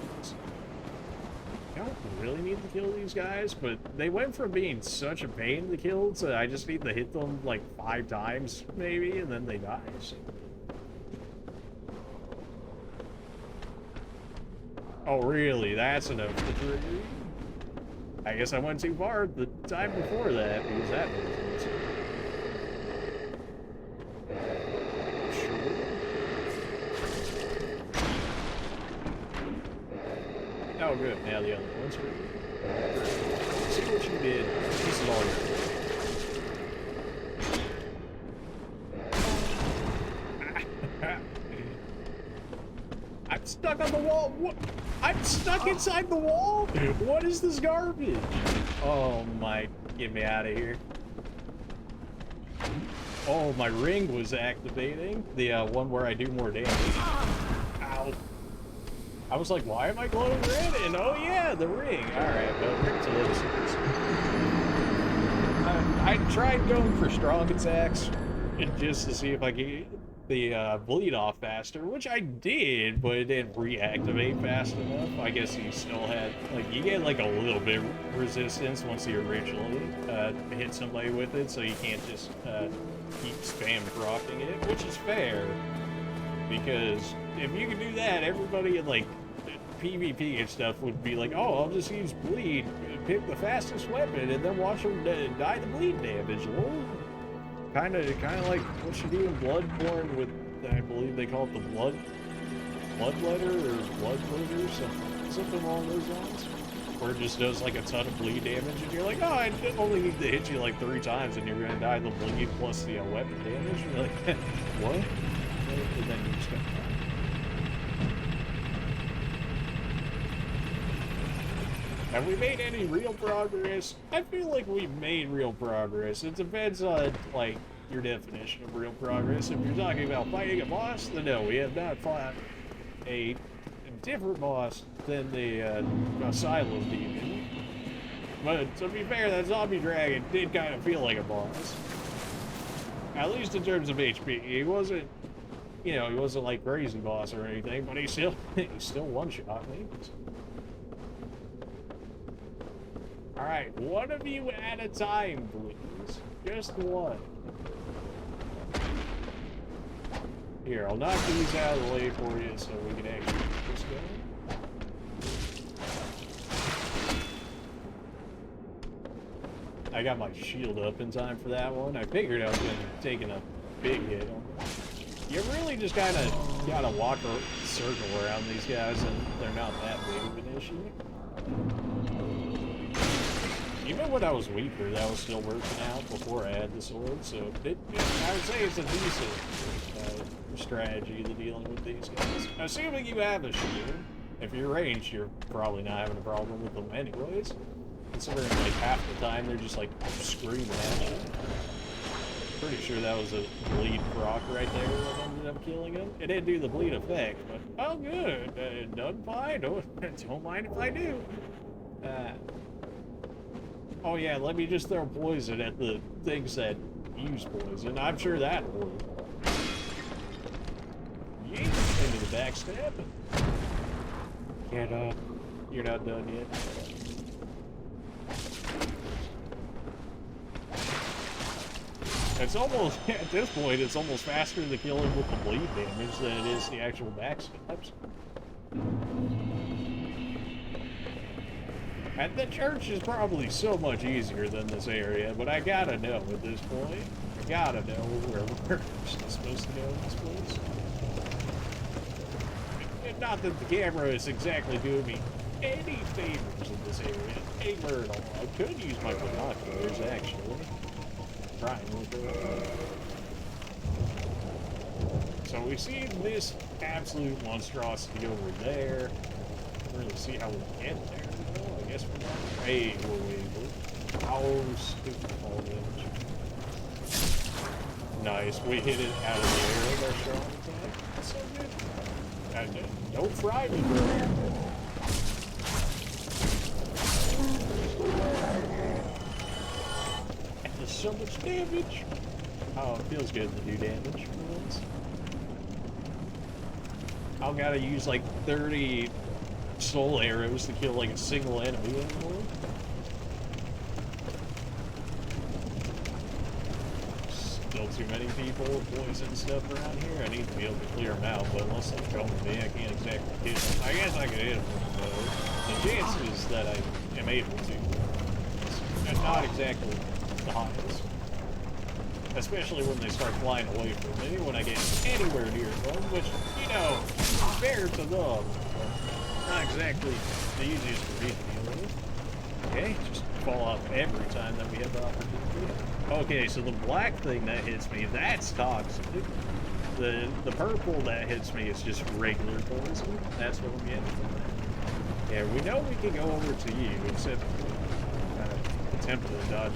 I don't really need to kill these guys, but they went from being such a pain to kill to I just need to hit them like 5 times, maybe, and then they die. So. Oh, really? That's enough to trigger you? I guess I went too far the time before that, because that was sure. Oh, good. Now the other one's free. See what you did. This is all your I'm stuck on the wall. What? I'm stuck inside the wall? What is this garbage? Oh my, get me out of here. Oh, my ring was activating. The one where I do more damage. Ow. I was like, why am I glowing red? And oh yeah, the ring. Alright, well, ring to listeners. I tried going for strong attacks just to see if I could get the bleed off faster, which I did, but it didn't reactivate fast enough. I guess you still had, like, you get like a little bit of resistance once you originally hit somebody with it, so you can't just keep spam proccing it, which is fair, because if you could do that, everybody in like PvP and stuff would be like, oh, I'll just use bleed, pick the fastest weapon, and then watch them die the bleed damage. Well, Kind of like what you do in Bloodborne with, I believe they call it the bloodletter or bloodletter, something along those lines, where it just does like a ton of bleed damage, and you're like, oh, I only need to hit you like 3 times, and you're gonna die the bleed plus the weapon damage. And you're like, what? And then you just got Have we made any real progress? I feel like we've made real progress. It depends on, like, your definition of real progress. If you're talking about fighting a boss, then no, we have not fought a different boss than the Asylum Demon. But to be fair, that zombie dragon did kind of feel like a boss. At least in terms of HP. He wasn't, you know, he wasn't like crazy boss or anything, but he still one-shot me. Alright, one of you at a time, please. Just one. Here, I'll knock these out of the way for you so we can actually get this going. I got my shield up in time for that one. I figured I was going to be taking a big hit on that. You really just kind of gotta walk a circle around these guys, and they're not that big of an issue. Even when I was weaker, that was still working out before I had the sword, so I would say it's a decent strategy to dealing with these guys. Assuming you have a shield. If you're ranged, you're probably not having a problem with them anyways. Considering like half the time they're just like screaming at you. Pretty sure that was a bleed proc right there that ended up killing him. It didn't do the bleed effect, but oh good. Done fine. Don't mind if I do. Oh yeah, let me just throw poison at the things that use poison. I'm sure that will. Yeet, into the backstab. Can't, you're not done yet. It's almost, at this point, it's almost faster to kill him with the bleed damage than it is the actual backstabs. And the church is probably so much easier than this area, but I gotta know at this point. I gotta know where we're supposed to go in this place. And not that the camera is exactly doing me any favors in this area. Anywhere at all. I could use my binoculars, actually. Trying with it. So we see this absolute monstrosity over there. Don't really see how we get there, though. I guess we're not. Hey, wait. Oh, stupid fall damage. Nice. We hit it out of the air with our strong attack. That's so good. Don't fry me, bro. There's so much damage. Oh, it feels good to do damage for once. I've got to use like 30 soul arrows to kill like a single enemy anymore. Still too many people with poison stuff around here. I need to be able to clear them out, but unless they come to me, I can't exactly hit them. I guess I could hit them, though. The chances that I am able to are not exactly the highest. Especially when they start flying away from me, when I get anywhere near them, which, you know, fair to them, not exactly the easiest for me to deal with. Okay, just fall off every time that we have the opportunity. Okay, so the black thing that hits me, that's toxic. The purple that hits me is just regular poison. That's what I'm getting from that. Yeah, we know we can go over to you, except kind of attempt to dodge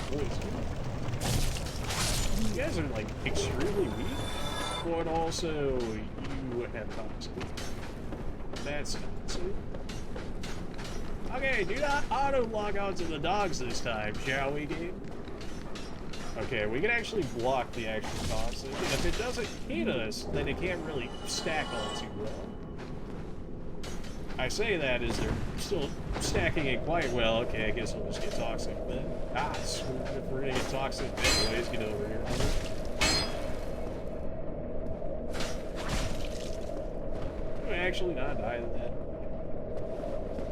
poison. You guys are like extremely weak, but also you have toxic. That's toxic. Okay, do not auto-log onto the dogs this time, shall we, game? Okay, we can actually block the actual toxic, and if it doesn't hit us, then it can't really stack on too well. I say that as they're still stacking it quite well. Okay, I guess we'll just get toxic then. Ah, sweet. If we're gonna get toxic anyways, get over here. Do I actually not die to that?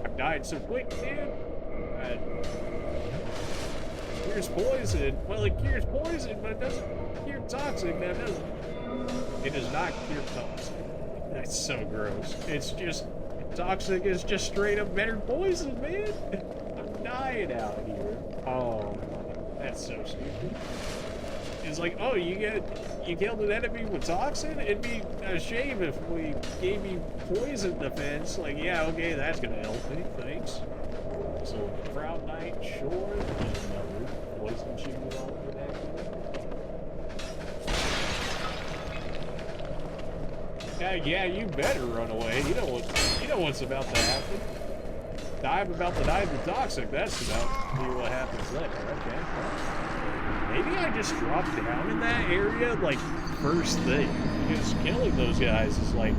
I've died so quick, dude. Cures poison. Well, it cures poison, but it doesn't cure toxic. Now, does it? It does not cure toxic. That's so gross. It's just... Toxic is just straight up better poison, man. I'm dying out here. Oh, that's so stupid. It's like, oh, you killed an enemy with toxin? It'd be a shame if we gave you poison defense. Like, yeah, okay, that's gonna help me. Thanks. So, Proud Knight, sure. Another poison shooting all over that. Yeah, you better run away. You know what's about to happen. I'm about to die of the toxic. That's about to be what happens later. Okay. Maybe I just drop down in that area like first thing, because killing those guys is like,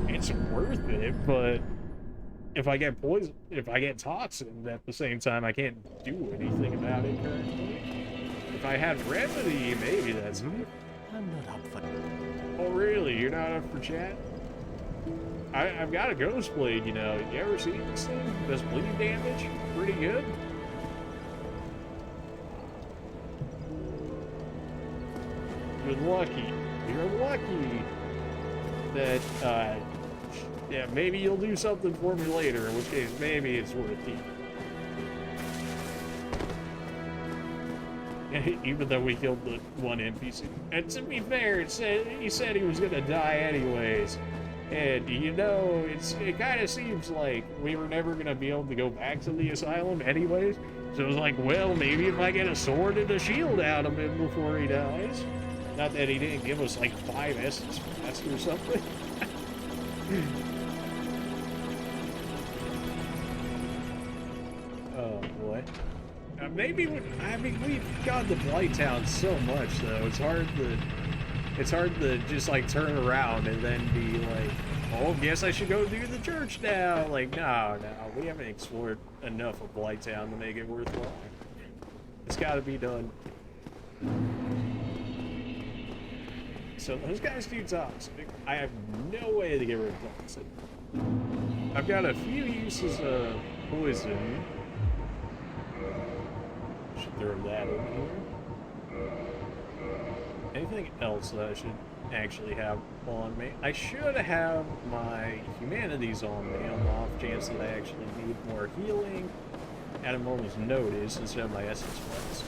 it's worth it. But if I get poison, if I get toxin at the same time, I can't do anything about it currently. If I had remedy, maybe that's it. I'm not up for... Oh, really? You're not up for chat? I've got a ghost blade, you know. You ever seen this thing? Does bleed damage? Pretty good. You're lucky. You're lucky that, yeah, maybe you'll do something for me later, in which case maybe it's worth it. Even though we killed the one NPC. And to be fair, he said he was gonna die anyways. And, you know, it kind of seems like we were never gonna be able to go back to the asylum anyways. So it was like, well, maybe if I get a sword and a shield out of him before he dies. Not that he didn't give us like 5 essence fast or something. Oh boy. Maybe we've gone to Blighttown so much though. It's hard to just like turn around and then be like, oh, guess I should go do the church now. Like, no, we haven't explored enough of Blighttown to make it worthwhile. It's got to be done. So those guys do toxic. I have no way to get rid of toxic. I've got a few uses of poison. Should throw that in here. Anything else that I should actually have on me? I should have my humanities on me on the off chance that I actually need more healing at a moment's notice instead of my essence points.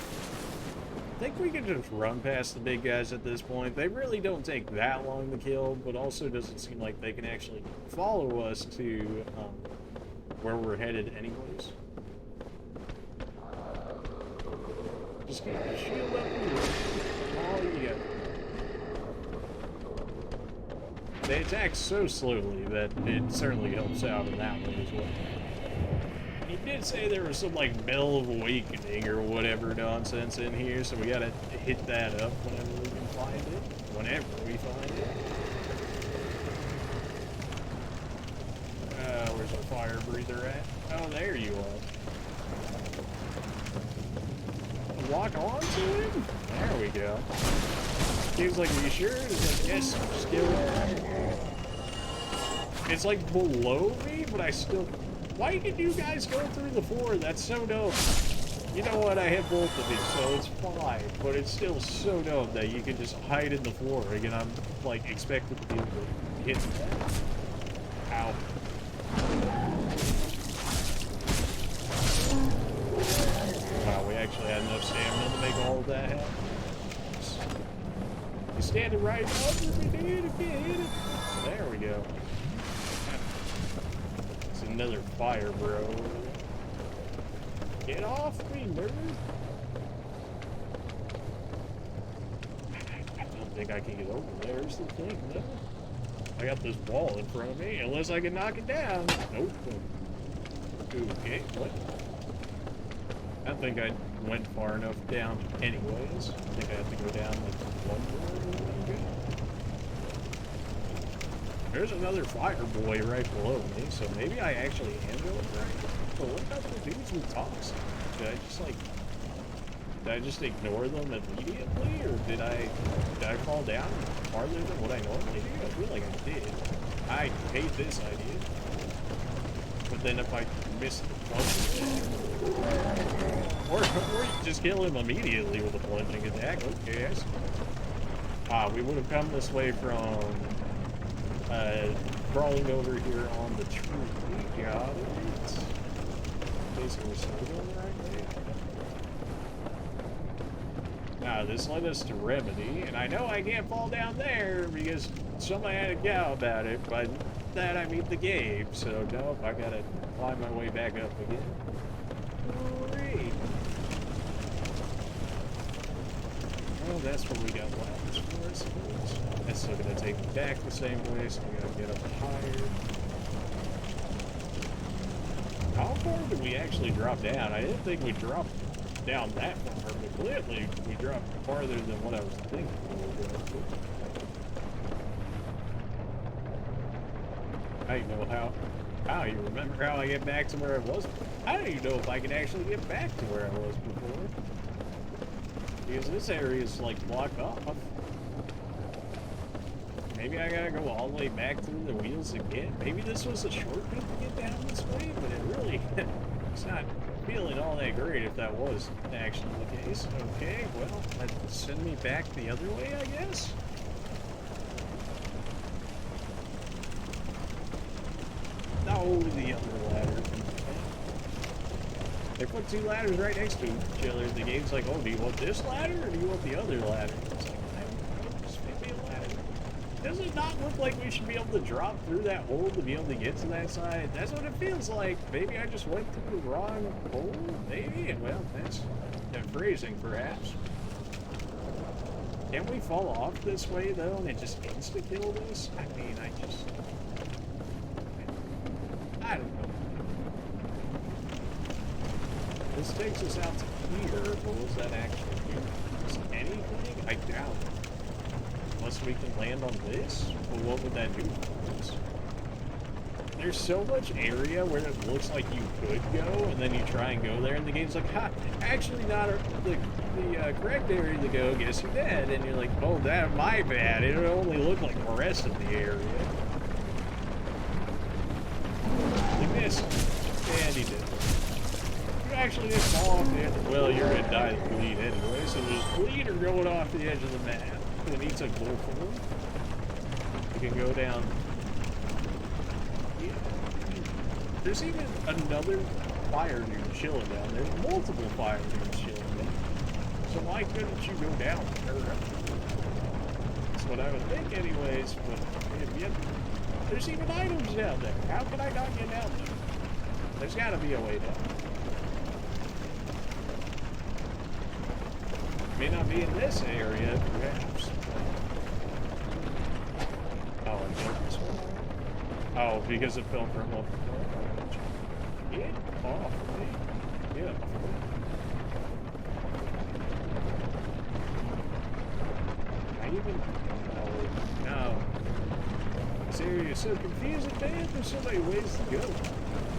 I think we can just run past the big guys at this point. They really don't take that long to kill, but also doesn't seem like they can actually follow us to where we're headed anyways. Just get the shield up here. All you got. They attack so slowly that it certainly helps out in that way as well. He did say there was some like Bell of Awakening or whatever nonsense in here, so we gotta hit that up whenever we can find it. Whenever we find it. Where's our fire breather at? Oh, there you are. Lock on to him? There we go. He was like, are you sure? He's like, yes, just give it. It's like below me, but I still... Why did you guys go through the floor? That's so dumb. You know what? I hit both of you, so it's fine. But it's still so dumb that you can just hide in the floor. Again, I'm like expected to be able to hit that. Ow. Wow, we actually had enough stamina to make all of that happen. He's standing right over me, dude. I can't hit it. There we go. It's another fire, bro. Get off me, nerd. I don't think I can get over there. Is the thing, no? I got this wall in front of me, unless I can knock it down. Nope. Okay, what? I don't think I went far enough down anyways. I think I have to go down like one more. Okay. There's another fire boy right below me, so maybe I actually am going right. But what about the dudes with toxic? Did I just ignore them immediately, or did I fall down farther than what I normally do? I feel like I did. I hate this idea. But then if I miss the plunging or you just kill him immediately with a plunging attack. Okay, I see. Ah, we would have come this way from crawling over here on the tree. Got it. Okay, so we're still going the right way. Now, this led us to Remedy, and I know I can't fall down there because somebody had a cow about it, but that I mean the game, so nope, I gotta climb my way back up again. Great. Well, that's what we got ladders for, I suppose. That's still gonna take me back the same way, so we gotta get up higher. How far did we actually drop down? I didn't think we dropped down that far, but clearly we dropped farther than what I was thinking we were going to. I don't know how you remember how I get back to where I was. I don't even know if I can actually get back to where I was before. Because this area is like blocked off. Maybe I gotta go all the way back through the wheels again. Maybe this was a shortcut to get down this way, but it really, it's not feeling all that great if that was actually the case. Okay, well, that send me back the other way, I guess? No, the other ladder. They put two ladders right next to each other. The game's like, oh, do you want this ladder or do you want the other ladder? It's like, I don't know, just make me a ladder. Does it not look like we should be able to drop through that hole to be able to get to that side? That's what it feels like. Maybe I just went through the wrong hole? Maybe? And well, that's phrasing, perhaps. Can we fall off this way, though, and it just insta-kill this? I mean, I don't know. This takes us out to here, but was that actually here? Is anything? I doubt it. Unless we can land on this? Well, what would that do for us? There's so much area where it looks like you could go, and then you try and go there, and the game's like, ha, actually not the correct area to go, guess you're dead. And you're like, oh, that my bad. It only looked like the rest of the area. You missed. And he did. You actually didn't fall off the edge. Well, you're gonna die of bleed anyway, so there's bleed or going off the edge of the map. When he took both of them, you can go down. There's even another fire dude chilling down there. There's multiple fire dudes chilling down. So why couldn't you go down there? That's what I would think anyways, but yet, there's even items down there. How could I not get down there? There's gotta be a way down. May not be in this area, perhaps. Oh, I built this one? Oh, because it fell from up. Get off me. Get off me. I even... No. This area is so confusing, man. There's so many ways to go.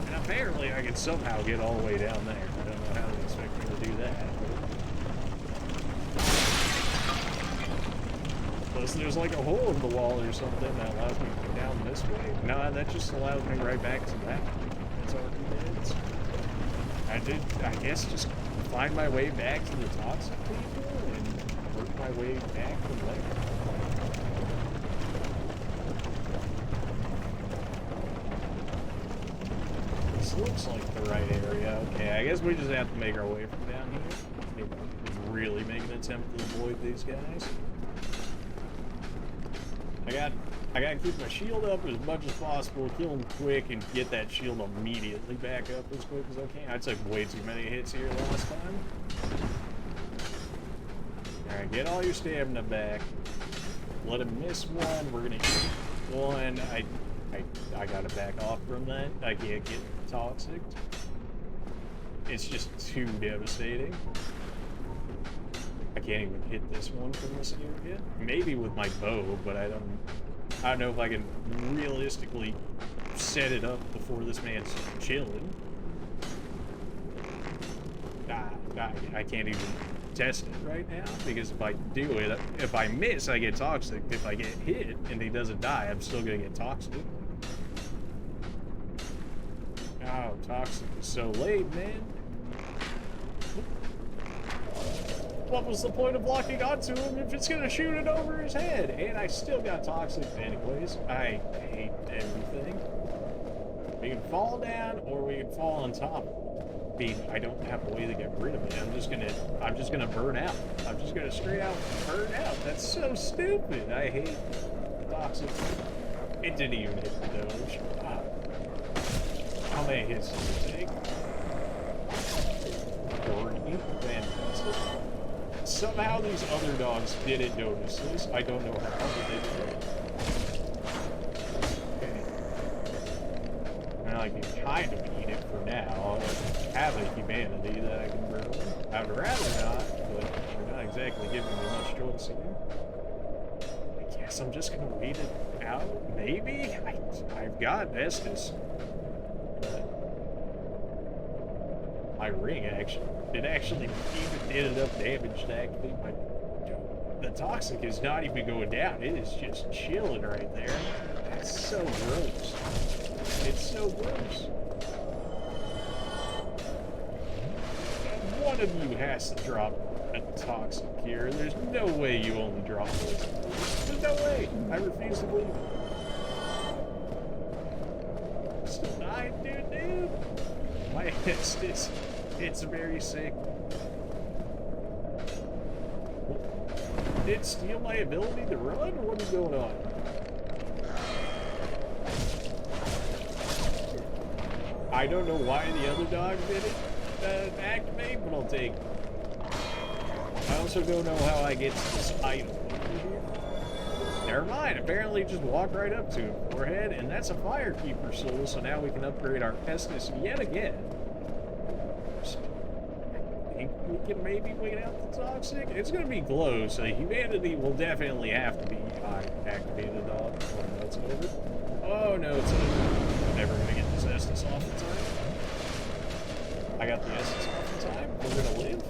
And apparently I can somehow get all the way down there. I don't know how they expect me to do that. Plus there's like a hole in the wall or something that allows me to go down this way. No, that just allows me right back to that. That's already dead. I guess just find my way back to the toxic people and work my way back from there. This looks like the right area. Okay, I guess we just have to make our way from down here. Maybe really make an attempt to avoid these guys. I gotta keep my shield up as much as possible, kill them quick, and get that shield immediately back up as quick as I can. I took way too many hits here last time. Alright, get all your stamina back. Let him miss one. We're gonna hit one. I gotta back off from that. I can't get toxic. It's just too devastating. I can't even hit this one from this area. Maybe with my bow, but I don't know if I can realistically set it up before this man's chilling. I can't even test it right now, because if I do it, if I miss, I get toxic. If I get hit and he doesn't die, I'm still gonna get toxic. Oh, toxic is so late, man. What was the point of locking onto him if it's gonna shoot it over his head? And I still got toxic anyways. I hate everything. We can fall down or we can fall on top. I don't have a way to get rid of it. I'm just gonna burn out. I'm just gonna straight out burn out. That's so stupid. I hate toxic. It didn't even hit the doge. Wow. How many hits did it take? 40. Fantastic. Somehow these other dogs didn't notice this. I don't know how, but they did. Okay. Well, I can kind of eat it for now. I have a humanity that I can burn. I would rather not, but they're not exactly giving me much choice here. I guess I'm just gonna wait it out. Maybe? I've got Estus. My ring actually even did enough damage to activate my... The toxic is not even going down. It is just chilling right there. That's so gross. It's so gross. One of you has to drop a toxic here. There's no way you only drop this. There's no way. I refuse to believe it. Still dying, dude. My Estus, it's very sick. Did it steal my ability to run, or what is going on? I don't know why the other dog didn't activate, but I'll take it. I also don't know how I get to this item over here. Never mind, apparently just walk right up to him. Forehead, and that's a Firekeeper soul, so now we can upgrade our Estus yet again. I think we can maybe wait out the toxic. It's gonna be glow, so humanity will definitely have to be activated on when that's over. Oh no, it's over. never gonna get this Estus off in time. I got the Estus off in time. We're gonna live.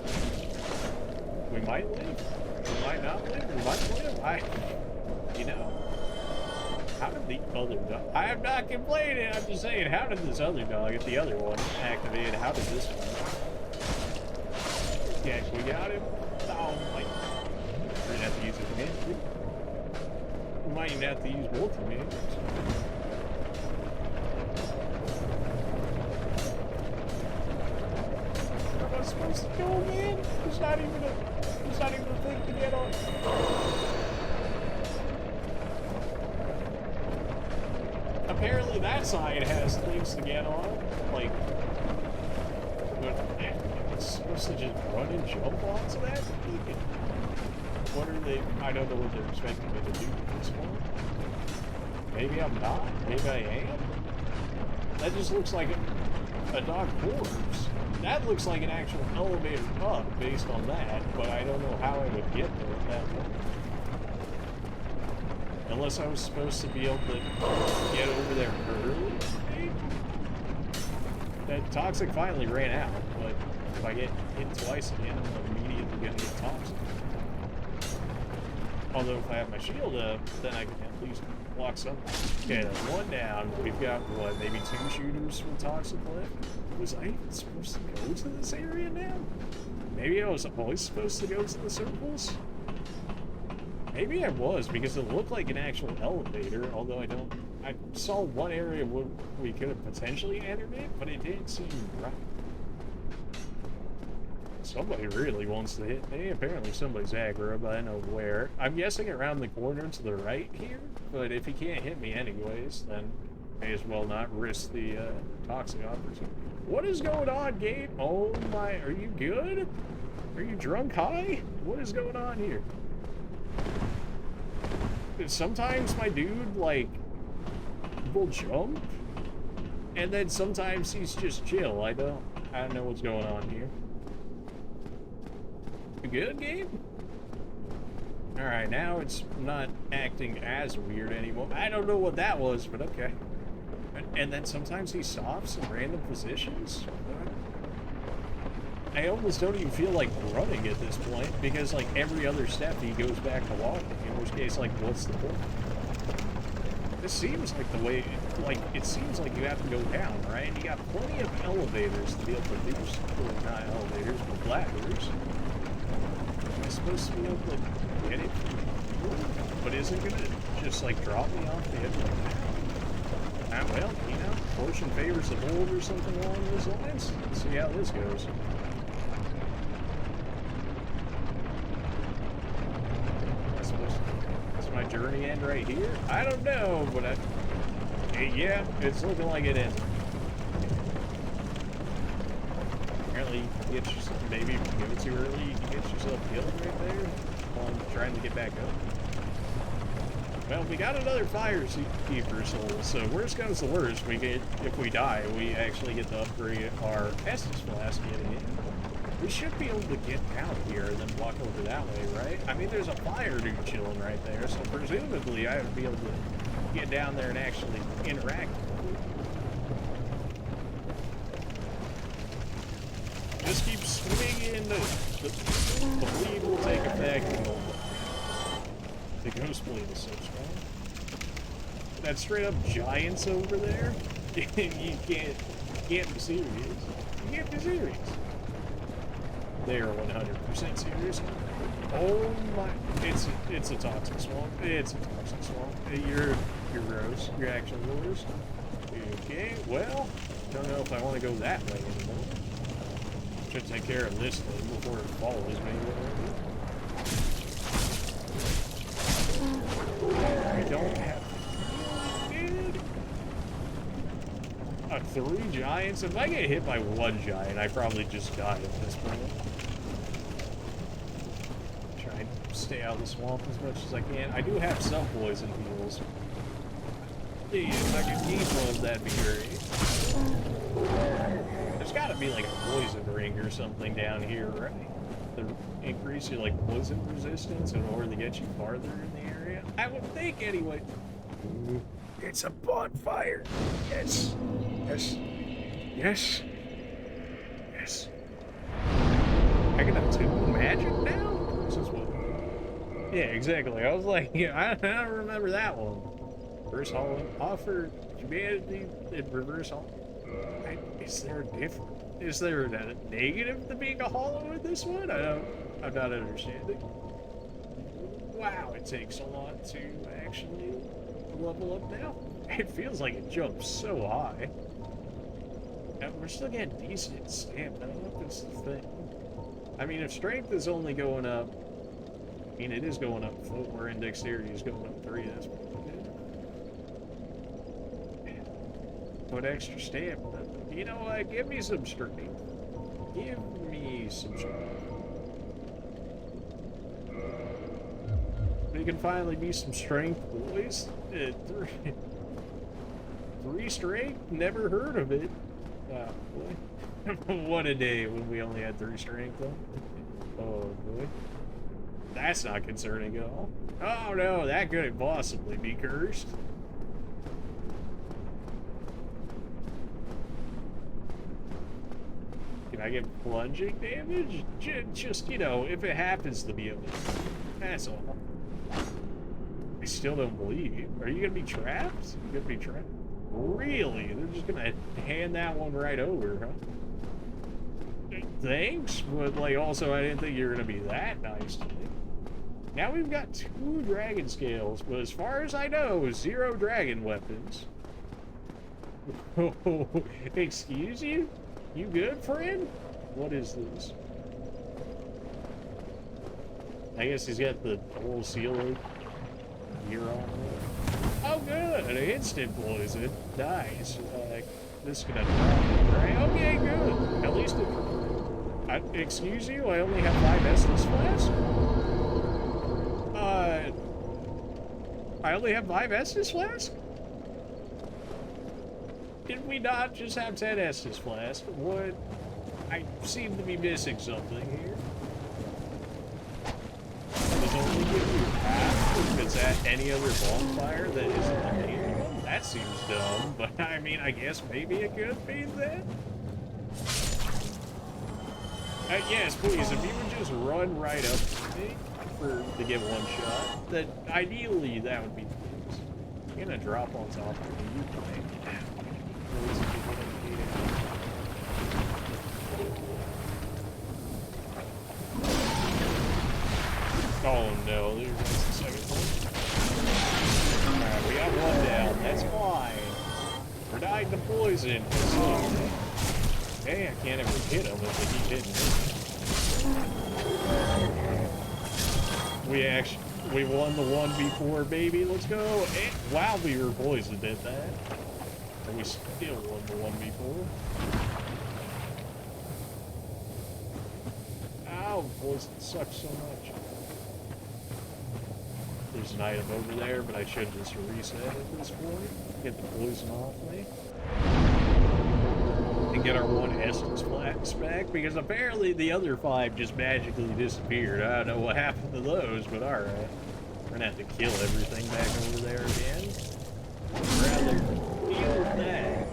We might live. We might not live. We might live. You know. How did the other dog... I am not complaining, I'm just saying, how did this other dog, if the other one activated, how did this one? Yeah, we got him. Oh, my... We're gonna have to use his hand, too. We might even have to use both of hands. Where am I supposed to go, man? There's not even a thing to get on. Apparently that side has things to get on, like, but it's supposed to just run and jump onto that? What are they, I don't know what they're expecting me to do at this point. Maybe I'm not, maybe I am. That just looks like a dog corpse. That looks like an actual elevator up based on that, but I don't know how I would get there at that point. Unless I was supposed to be able to get over there early, maybe? That toxic finally ran out, but if I get hit twice again, I'm immediately gonna get toxic. Although if I have my shield up, then I can at least block something. Okay, that's one down. We've got, what, maybe 2 shooters from toxic left? Was I even supposed to go to this area now? Maybe I was always supposed to go to the circles? Maybe I was, because it looked like an actual elevator, although I saw one area where we could have potentially entered it, but it didn't seem right. Somebody really wants to hit me. Apparently somebody's aggro, but I don't know where. I'm guessing around the corner to the right here, but if he can't hit me anyways, then may as well not risk the toxic opportunity. What is going on, Gabe? Oh my, are you good? Are you drunk high? What is going on here? Sometimes my dude, like, will jump, and then sometimes he's just chill. I don't know what's going on here. You good, Gabe? Alright, now it's not acting as weird anymore. I don't know what that was, but okay. And then sometimes he stops in random positions. I almost don't even feel like running at this point, because like every other step he goes back to walking, in which case, like, what's the point? This seems like the way, like, it seems like you have to go down, right? You got plenty of elevators to be able to do, or not elevators, but ladders. Am I supposed to be able to get it? But is it gonna just, like, drop me off the edge like that? Well, you know, fortune favors the bold or something along those lines. Let's see how this goes. Does my journey end right here? I don't know, but yeah, it's looking like it ends. Apparently, you get yourself, maybe if you go too early, you can get yourself killed right there while I'm trying to get back up. Well, we got another fire keeper soul, so worst comes to worst, if we die, we actually get to upgrade our Estus flask getting in. We should be able to get down here and then walk over that way, right? I mean, there's a fire dude chilling right there, so presumably I would be able to get down there and actually interact with it. Just keep swinging, the bleed will take effect, and the ghost blade is so strong. That straight up giants over there, you can't be serious. You can't be serious. They are 100% serious. Oh my, it's a toxic swamp. It's a toxic swamp. You're gross. You're actually worse. Okay, well, don't know if I want to go that way anymore. Should take care of this thing before it follows me. I don't have... 3 giants? If I get hit by 1 giant, I probably just die at this point. Try and stay out of the swamp as much as I can. I do have some poison heals. Yeah, if I could keep one, that'd be great. There's gotta be like a poison ring or something down here, right? To increase your like poison resistance in order to get you farther in the area. I would think anyway. It's a bonfire. Yes. Yes. Yes. Yes. I can attune magic now? This is what... Yeah, exactly. I was like, yeah, I don't remember that one. Reverse Hollow. Offer humanity in Reverse Hollow. Is there a difference? Is there a negative to being a hollow in this one? I'm not understanding. Wow, it takes a lot to actually level up now. It feels like it jumps so high. And we're still getting decent stamina. That's the thing. I mean, if strength is only going up, I mean, it is going up 4, and dexterity is going up 3, that's pretty good. But extra stamina. You know what? Give me some strength. Give me some strength. We can finally be some strength, boys. 3 strength? Never heard of it. Oh, boy. What a day when we only had 3 strength, though. Oh, boy. That's not concerning at all. Oh, no, that couldn't possibly be cursed. Can I get plunging damage? Just, you know, if it happens to be a bit. That's all. I still don't believe you. Are you gonna be trapped? You're gonna be trapped? Really? They're just gonna hand that one right over, huh? Thanks, but like also I didn't think you were gonna be that nice to me. Now we've got 2 dragon scales, but as far as I know, 0 dragon weapons. Oh, excuse you? You good, friend? What is this? I guess he's got the whole seal gear on. Oh, good! An instant poison. Nice. This is gonna drop, right? Okay, good. At least it. Excuse you? I only have 5 Estus flasks? I only have 5 Estus flasks? Did we not just have 10 Estus flasks? What? I seem to be missing something here. Does only give you half if it's at any other bonfire that isn't the main one? That seems dumb, but I mean, I guess maybe it could be that. Yes, please, if you would just run right up to me to get 1 shot, then ideally that would be nice. I'm gonna drop on top of you, right? Oh no, there's the second one. Alright, we got 1 down. That's fine. We're dying to poison. Hey, I can't ever hit him if they keep hitting me. We won the 1v4, baby. Let's go. And, wow, we were poisoned at that. And we still won the 1v4. Ow, poison sucks so much. There's an item over there, but I should just reset at this point. Get the poison off me. And get our 1 essence flask back, because apparently the other 5 just magically disappeared. I don't know what happened to those, but alright. We're gonna have to kill everything back over there again. I'd rather deal with that.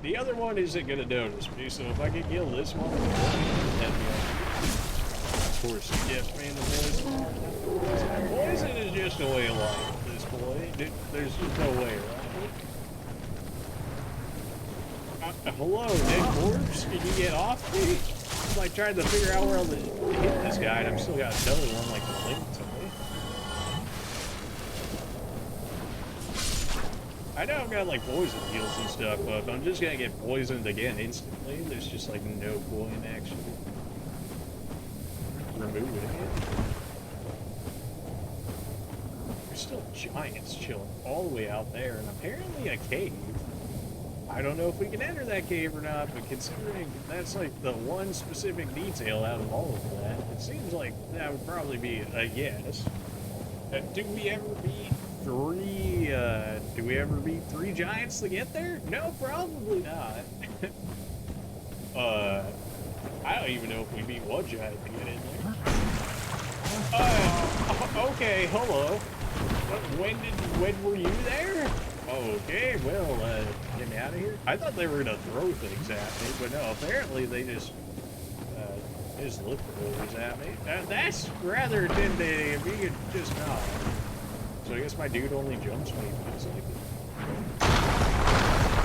The other one isn't gonna notice me, so if I can kill this one, that'd be awesome. Of course, yes, man, the poison. Poison is just a way of life at this point. There's just no way around it. Hello, dead corpse? Can you get off me? I'm like trying to figure out where I'm gonna hit this guy, and I'm still got another one like linked to me. I know I've got like poison heals and stuff, but if I'm just gonna get poisoned again instantly, there's just like no point actually removing it. There's still giants chilling all the way out there, and apparently a cave. I don't know if we can enter that cave or not, but considering that's like the one specific detail out of all of that, it seems like that would probably be a yes. Do we ever beat 3, do we ever beat 3 giants to get there? No, probably not. I don't even know if we beat 1 giant to get in there. Okay, hello. When were you there? Okay, well, get me out of here. I thought they were gonna throw things at me, but no, apparently they just look things at me. That's rather intimidating if he could just not. So I guess my dude only jumps when he feels like it.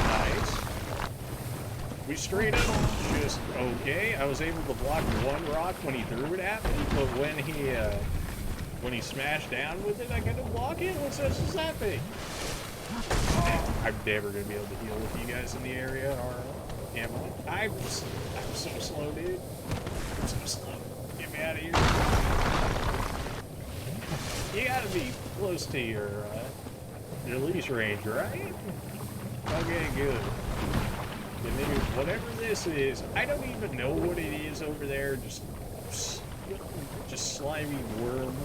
Nice. We straight up just, okay, I was able to block one rock when he threw it at me, but when he smashed down with it, I couldn't block it? What sense does that make? I'm never gonna be able to heal with you guys in the area, or am I? I'm so slow, dude. I'm so slow. Get me out of here. You gotta be close to your leash range, right? Okay, good. And maybe whatever this is, I don't even know what it is over there. Just slimy worm.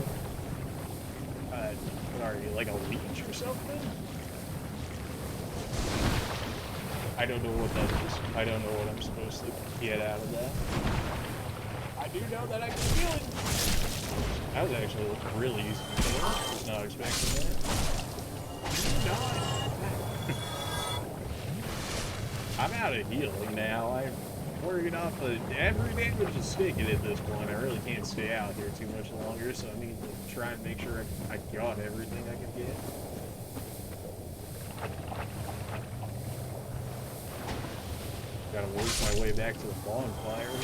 What are you, like a leech or something? I don't know what that is. I don't know what I'm supposed to get out of that. I do know that I can kill it. That was actually really easy to kill. I was not expecting that. You died. I'm out of healing now. I'm working off every damage is sticking at this point. I really can't stay out here too much longer, so I need to try and make sure I got everything I can get. Gotta work my way back to the bonfire here.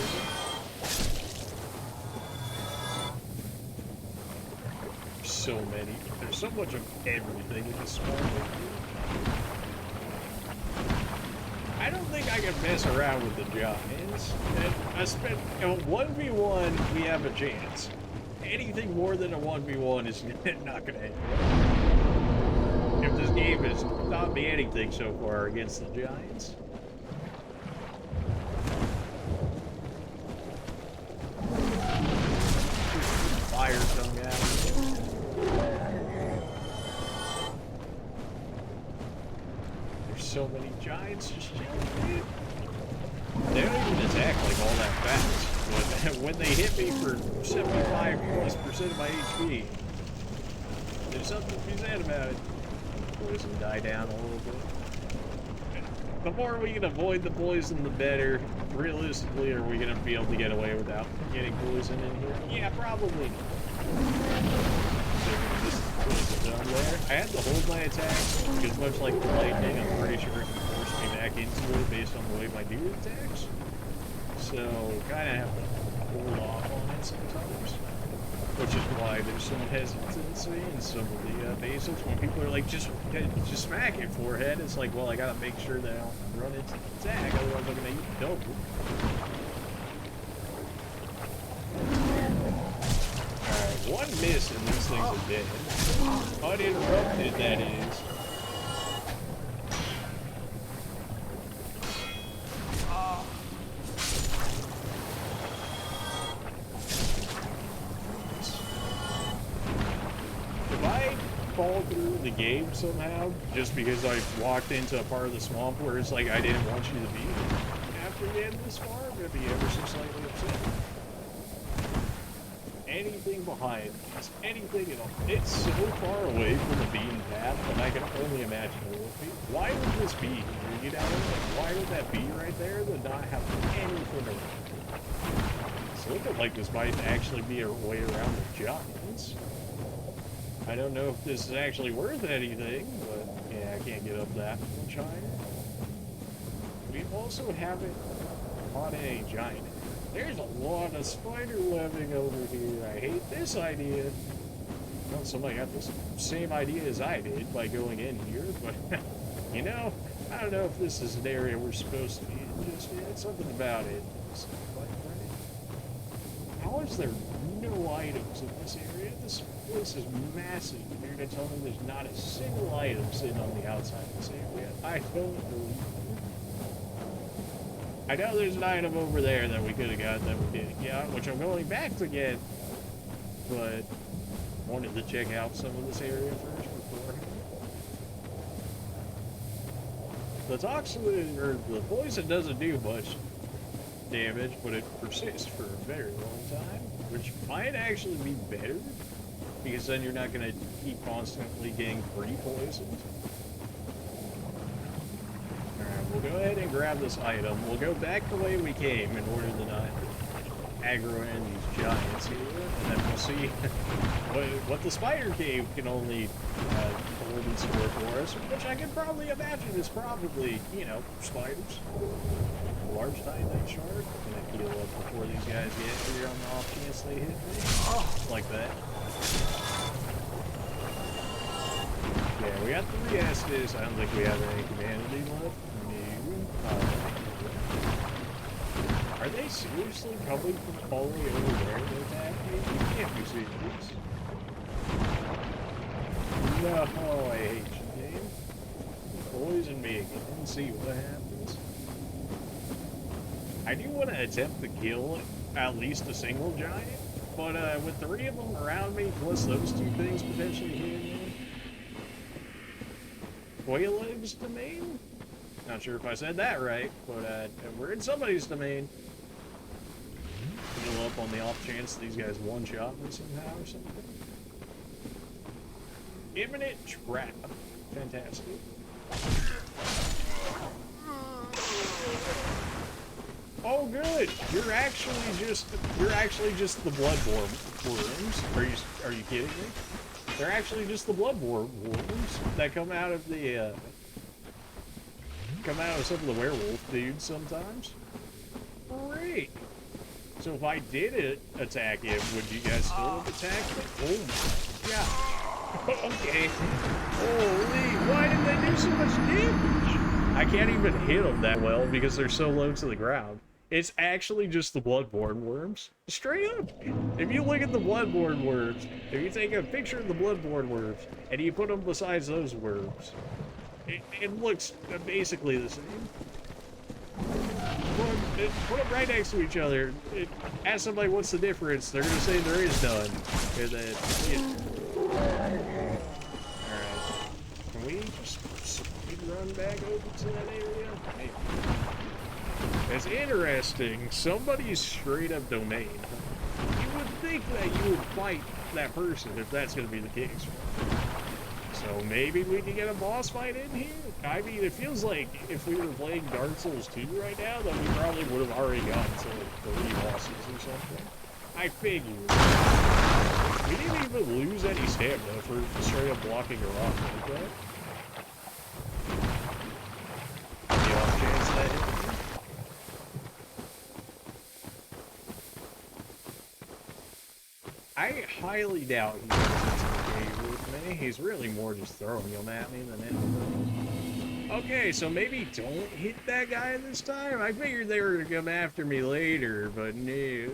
There's so many. There's so much of everything in this small area. I don't think I can mess around with the giants. And I spent 1v1, we have a chance. Anything more than a 1v1 is not gonna happen. If this game has taught me anything so far against the giants. Fire tongue out of it. There's so many giants just chilling. They don't even attack like all that fast. But when they hit me for 75+% of my HP, there's something to be said about it. Poison die down a little bit. The more we can avoid the poison, the better. Realistically, are we going to be able to get away without getting poison in here? Yeah, probably. Down there. I had to hold my attacks because much like the lightning, I'm pretty sure it can force me back into it based on the way my dude attacks. So kind of have to hold off on it sometimes, which is why there's some hesitancy in some of the basics when people are like, just smack it forehead. It's like, well, I gotta make sure that I don't run into the attack, otherwise I'm gonna eat double. One miss and these things are dead. Uninterrupted, that is. If I fall through the game somehow, just because I walked into a part of the swamp where it's like I didn't want you to be after getting this far, I'm going to be ever so slightly upset. Anything behind us, anything at all. It's so far away from the beaten path that I can only imagine it would be. Why would this be here? You know, like, why would that be right there that not have anything around it? It's looking like this might actually be a way around the giants. I don't know if this is actually worth anything, but yeah, I can't get up that much higher. We also haven't caught any giant. There's a lot of spider webbing over here. I hate this idea. Well, somebody got the same idea as I did by going in here, but, you know, I don't know if this is an area we're supposed to be in just yet. Something about it. How is there no items in this area? This place is massive. You're going to tell me there's not a single item sitting on the outside of this area? I don't believe it. I know there's an item over there that we could have got that we didn't get, which I'm going back to get, but wanted to check out some of this area first before. The toxin, or the poison doesn't do much damage, but it persists for a very long time, which might actually be better because then you're not going to keep constantly getting free poisoned. Alright, we'll go ahead and grab this item. We'll go back the way we came in order to not aggro in these giants here, and then we'll see what the spider cave can only hold in store for us, which I can probably imagine is probably, you know, spiders. A large titanite shark. I'm gonna heal up before these guys get here on the off chance they hit me. Oh, like that. Yeah, we got 3 Estes. I don't think we have any humanity left. Are they seriously coming from all the way over there to attack me? You can't be serious. No, I hate you, game. Poison me again and see what happens. I do want to attempt to kill at least a single giant, but with 3 of them around me, plus those 2 things potentially hitting me. Quelaag's domain? Not sure if I said that right, but we're in somebody's domain. Heal up on the off chance these guys one-shot me somehow or something. Imminent trap. Fantastic. Oh, good. You're actually just the bloodborne worms. Are you kidding me? They're actually just the bloodborne worms that come out of some of the werewolf dudes sometimes. Great. So if I did attack him, would you guys still have attacked me? Oh my god. Okay. Holy, why did they do so much damage? I can't even hit them that well because they're so low to the ground. It's actually just the bloodborne worms. Straight up. If you look at the bloodborne worms, if you take a picture of the bloodborne worms and you put them beside those worms, it looks basically the same. Put them right next to each other. Ask somebody what's the difference. They're going to say there is none. And then, alright. Can we just speed run back over to that area? Maybe. It's interesting. Somebody's straight up domain. You would think that you would fight that person if that's going to be the case. So maybe we can get a boss fight in here? I mean, it feels like if we were playing Dark Souls 2 right now, then we probably would have already gotten to like 3 bosses or something. I figured. We didn't even lose any stamina for straight up blocking a rock like that. The off chance that hit me. I highly doubt he goes into the cave with me. He's really more just throwing them at me than anything. Okay, so maybe don't hit that guy this time? I figured they were gonna come after me later, but no.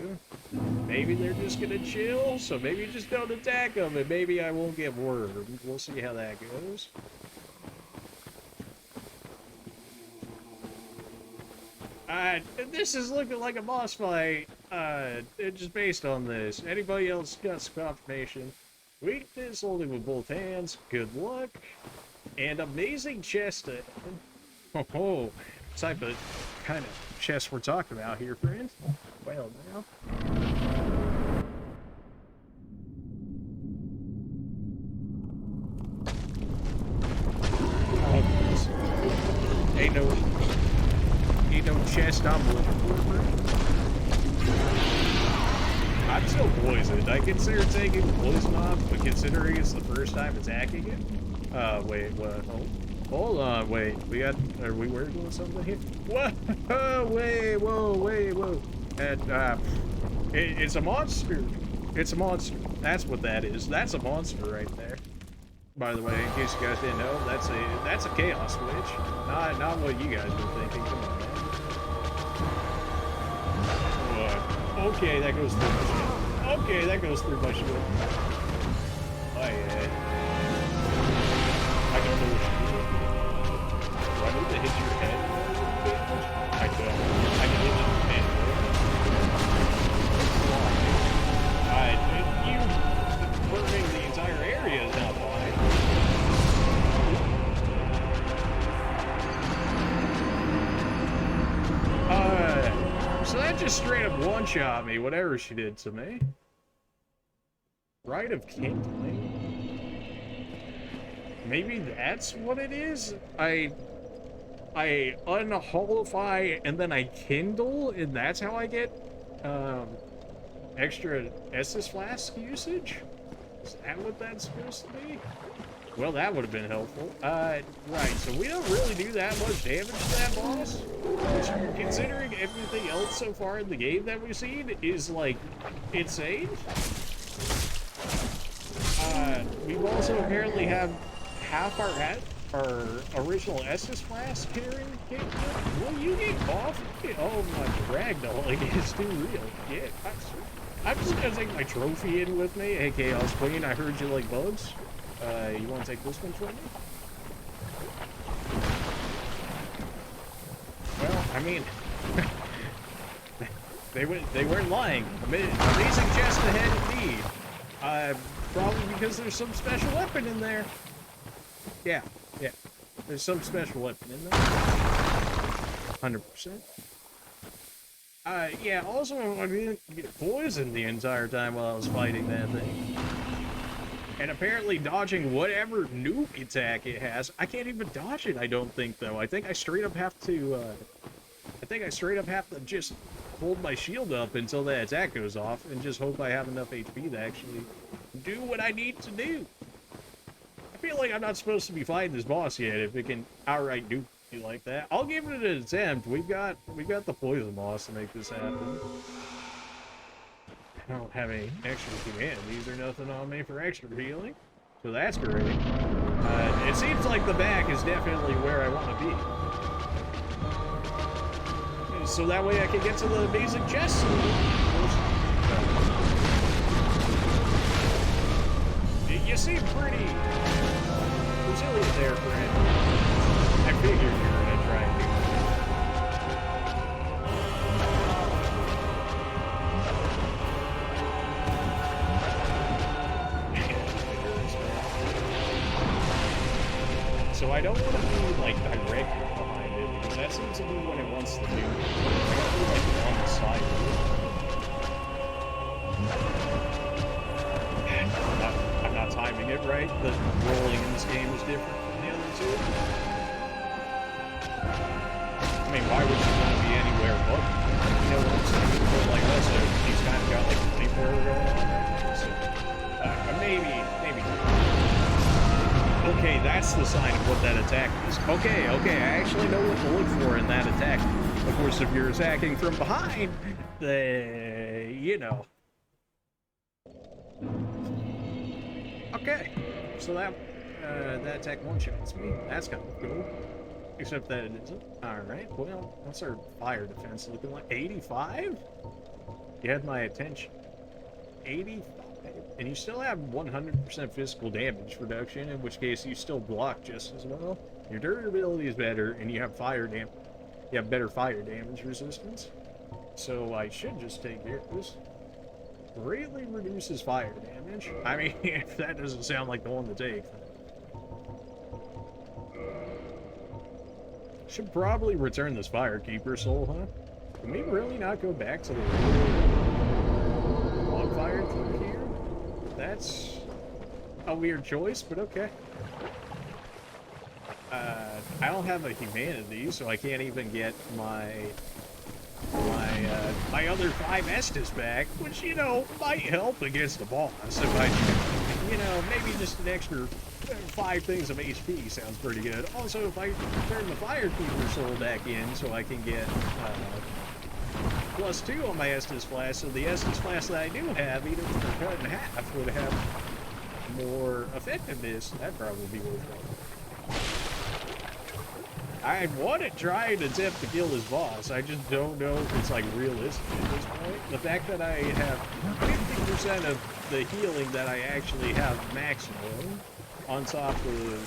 Maybe they're just gonna chill, so maybe just don't attack them, and maybe I won't get wormed. We'll see how that goes. This is looking like a boss fight. Just based on this. Anybody else got some confirmation? Weakness holding with both hands. Good luck. And amazing chest. Oh, type of kind of chest we're talking about here, friends. Well, now. Oh, ain't no chest I'm looking for. I'm still poisoned. I consider taking the poison off, but considering it's the first time attacking it. Wait, what? Hold on, wait. Are we working with something here? Whoa, wait, whoa. It's a monster. It's a monster. That's what that is. That's a monster right there. By the way, in case you guys didn't know, that's a Chaos Witch. Not what you guys were thinking. Come on, man. Okay, that goes through my shit. Okay, that goes through my shit. Oh yeah. I don't know what you're doing. Do I need to hit your head? I don't. I can hit your head. You burning the entire area is not fine. So that just straight up one-shot me, whatever she did to me. Rite of Kindling? Maybe that's what it is? I unholify and then I kindle, and that's how I get extra Estus Flask usage? Is that what that's supposed to be? Well, that would have been helpful. Right, so we don't really do that much damage to that boss, which, considering everything else so far in the game that we've seen, is, like, insane. We've also apparently have half our original Estus Flask carrying capability. Will you get off? Oh, my ragdolling is too real. Yeah, I'm just gonna take my trophy in with me. Hey, Chaos Queen, I heard you like bugs. You want to take this one from me? Well, I mean, they weren't lying. Amazing chest ahead indeed. Probably because there's some special weapon in there. Yeah, there's some special weapon in there. 100%. Yeah, also I didn't get poisoned the entire time while I was fighting that thing. And apparently dodging whatever nuke attack it has, I can't even dodge it, I don't think, though. I think I straight up have to, just hold my shield up until that attack goes off and just hope I have enough HP to actually do what I need to do. I feel like I'm not supposed to be fighting this boss yet if it can outright nuke you like that. I'll give it an attempt. We've got the poison boss to make this happen. I don't have any extra humanities or nothing on me for extra healing, so that's great. It seems like the back is definitely where I want to be. So that way I can get to the amazing chest. You seem pretty resilient there, friend. I figured you were gonna try and do that. So I don't want to be, like, directly behind it, because that seems to be what it wants to do. I gotta be, like, on the side of it. I'm not timing it right. The rolling in this game is different from the other two. I mean, why would you want to be anywhere but, you know what I'm saying? But, like, also, he's kind of got, like, a flamethrower going on there. So, maybe. Okay, that's the sign of what that attack is. Okay, I actually know what to look for in that attack. Of course, if you're attacking from behind, you know. Okay, so that attack one-shots me. That's kind of cool. Except that it isn't. Alright, well, what's our fire defense looking like? 85? You had my attention. 85? And you still have 100% physical damage reduction, in which case you still block just as well. Your durability is better, and you have better fire damage resistance. So I should just take care of this. Greatly reduces fire damage. I mean, if that doesn't sound like the one to take. Should probably return this Firekeeper soul, huh? Can we really not go back to the bonfire through here? That's a weird choice, but okay. I don't have a humanity, so I can't even get my other 5 Estus back, which, you know, might help against the boss if I, you know, maybe just an extra 5 things of HP sounds pretty good. Also, if I turn the Firekeeper soul back in so I can get +2 on my Estus Flask, so the Estus Flask that I do have, even if they're cut in half, would have more effectiveness. That'd probably be worthwhile. I want to try and attempt to kill this boss. I just don't know if it's, like, realistic at this point. The fact that I have 50% of the healing that I actually have maximum, on top of,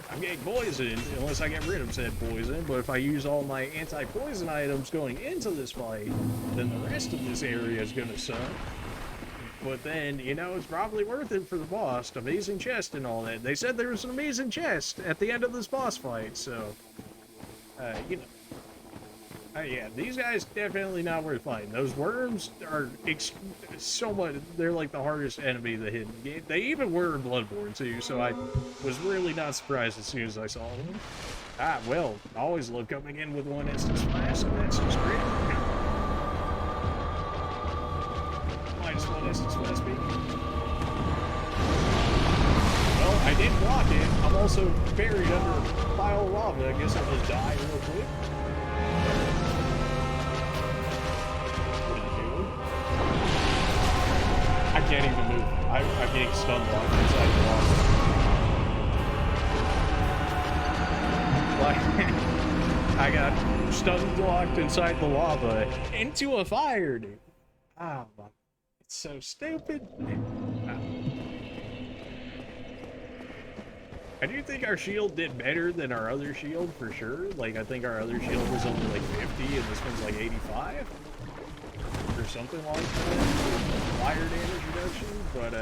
I'm getting poisoned, unless I get rid of said poison, but if I use all my anti-poison items going into this fight, then the rest of this area is gonna suck. But then, you know, it's probably worth it for the boss. Amazing chest and all that. They said there was an amazing chest at the end of this boss fight, so, you know. Yeah, these guys definitely not worth fighting. Those worms are so much. They're like the hardest enemy in the hidden game. They even were in Bloodborne too, so I was really not surprised as soon as I saw them. Ah, well, I always love coming in with one Estus Flask. That's just great. Minus one Estus Flask, baby. Well, I did block it. I'm also buried under a pile of lava. I guess I'll just die real quick. I can't even move. I'm getting stun locked inside the lava. Like, I got stun locked inside the lava into a fire, dude. Oh my, it's so stupid. I do think our shield did better than our other shield for sure. Like, I think our other shield was only like 50 and this one's like 85. Or something like that. Fire damage reduction. But,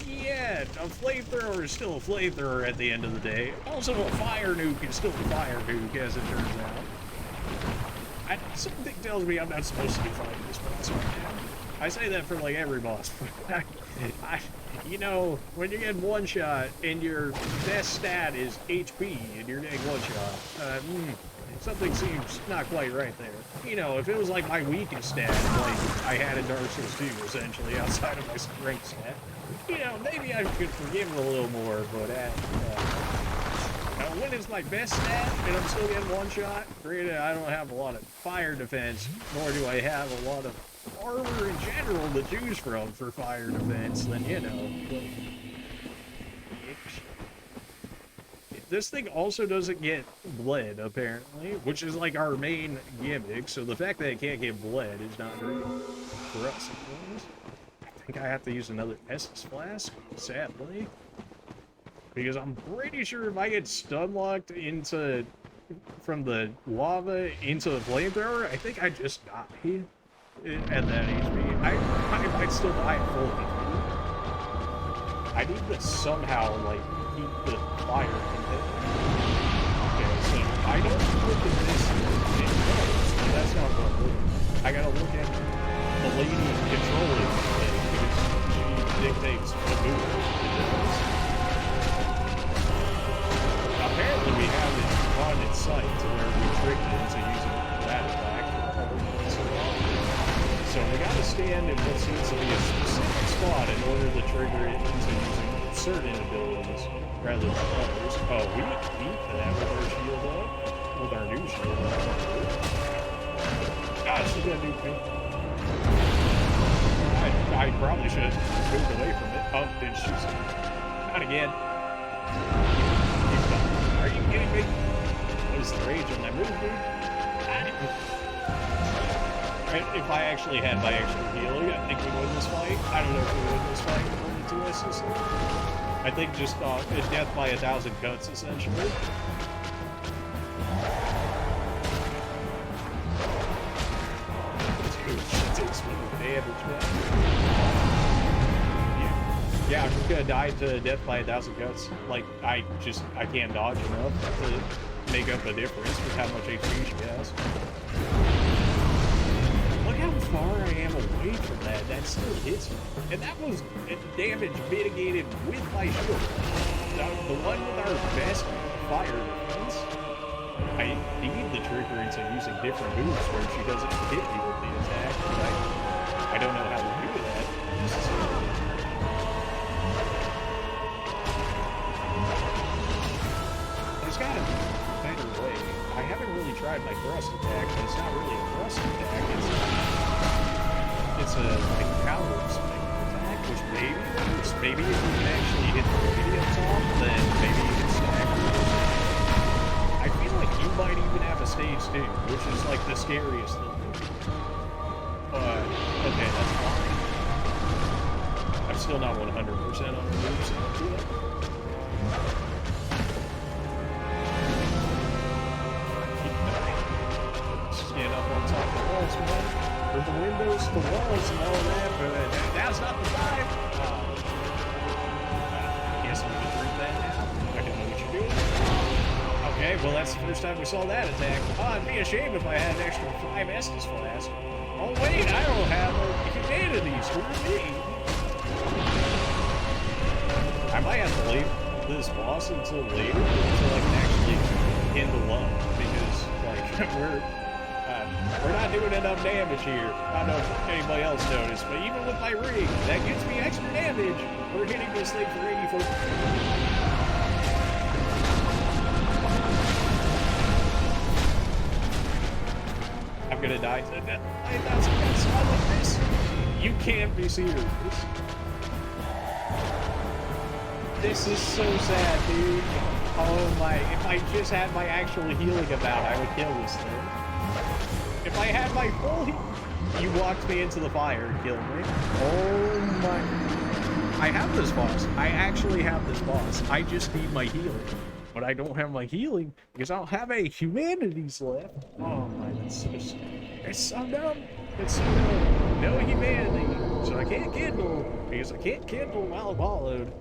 yeah, a flamethrower is still a flamethrower at the end of the day. Also, a fire nuke is still a fire nuke, as it turns out. Something tells me I'm not supposed to be fighting this boss right now. I say that for, like, every boss. You know, when you get one shot and your best stat is HP and you're getting one shot, something seems not quite right there. You know, if it was like my weakest stat, like I had in Dark Souls 2, essentially, outside of my strength stat, you know, maybe I could forgive it a little more, but when it's my best stat and I'm still getting one shot, granted, I don't have a lot of fire defense, nor do I have a lot of armor in general to choose from for fire defense, then, you know, this thing also doesn't get bled, apparently, which is like our main gimmick, so the fact that it can't get bled is not great for us. I think I have to use another Estus Flask, sadly, because I'm pretty sure if I get stun locked into from the lava into the flamethrower, I think I just die at that HP. I might still die at full HP. I need to somehow, like, keep the fire contained. Okay, so I don't look at this in notes, but that's not what I'm looking at. I gotta look at the lady controlling the thing, because she dictates the movement it does. Apparently we have it on its site to where we tricked it into using that attack. So we gotta stand in what seems to be a specific spot in order to trigger it into using certain abilities rather than others. Oh, we beat that with our shield up. With our new shield up. God, she's gonna do me. I probably should have moved away from it. Oh, did she? Not again. Are you kidding me? What is the rage on that move, dude? If I actually had my actual healing, I think we win this fight. I don't know if we win this fight with only 2 assists. I think just it's death by 1,000 cuts, essentially. Dude, she takes me damage, man. Yeah, I'm just gonna die to death by 1,000 cuts. Like, I can't dodge enough to make up a difference with how much HP she has. Look how far I am away from that. That still hits me. And that was damage mitigated with my shield. The one with our best fire defense. I need the trigger into using different moves where she doesn't hit me with the attack. But I don't know how to do that necessarily. There's gotta be a better way. I haven't really tried my thrust attack, but it's not really a thrust attack. It's a like, counter attack, which maybe works. Maybe if you can actually hit the lady up top, then maybe you can stack her. I feel like you might even have a stage 2, which is like the scariest thing. But, okay, that's fine. I'm still not 100% on the moves yet. Stand up on top of the walls, man. Or the windows, the walls, and all that, but now's not the time. I guess we can drink that now. I can know what you're doing. Okay, Okay, well that's the first time we saw that attack. Oh, it'd be a shame if I had an extra 5 Estus flask. Oh wait, I don't have a humanity, screw me. I might have to leave this boss until later until I can actually kindle up, because like we're not doing enough damage here. I don't know if anybody else noticed, but even with my ring, that gets me extra damage. We're hitting this thing for 84. I'm gonna die to death. That's like this. You can't be serious. This is so sad, dude. Oh my, if I just had my actual healing amount, I would kill this thing. If I had my full you walked me into the fire and killed me. Oh my. I have this boss. I actually have this boss. I just need my healing. But I don't have my healing because I don't have any humanities left. Oh my, that's so sad. It's so dumb. It's so dumb. No humanity. So I can't kindle because I can't kindle while I'm hollowed.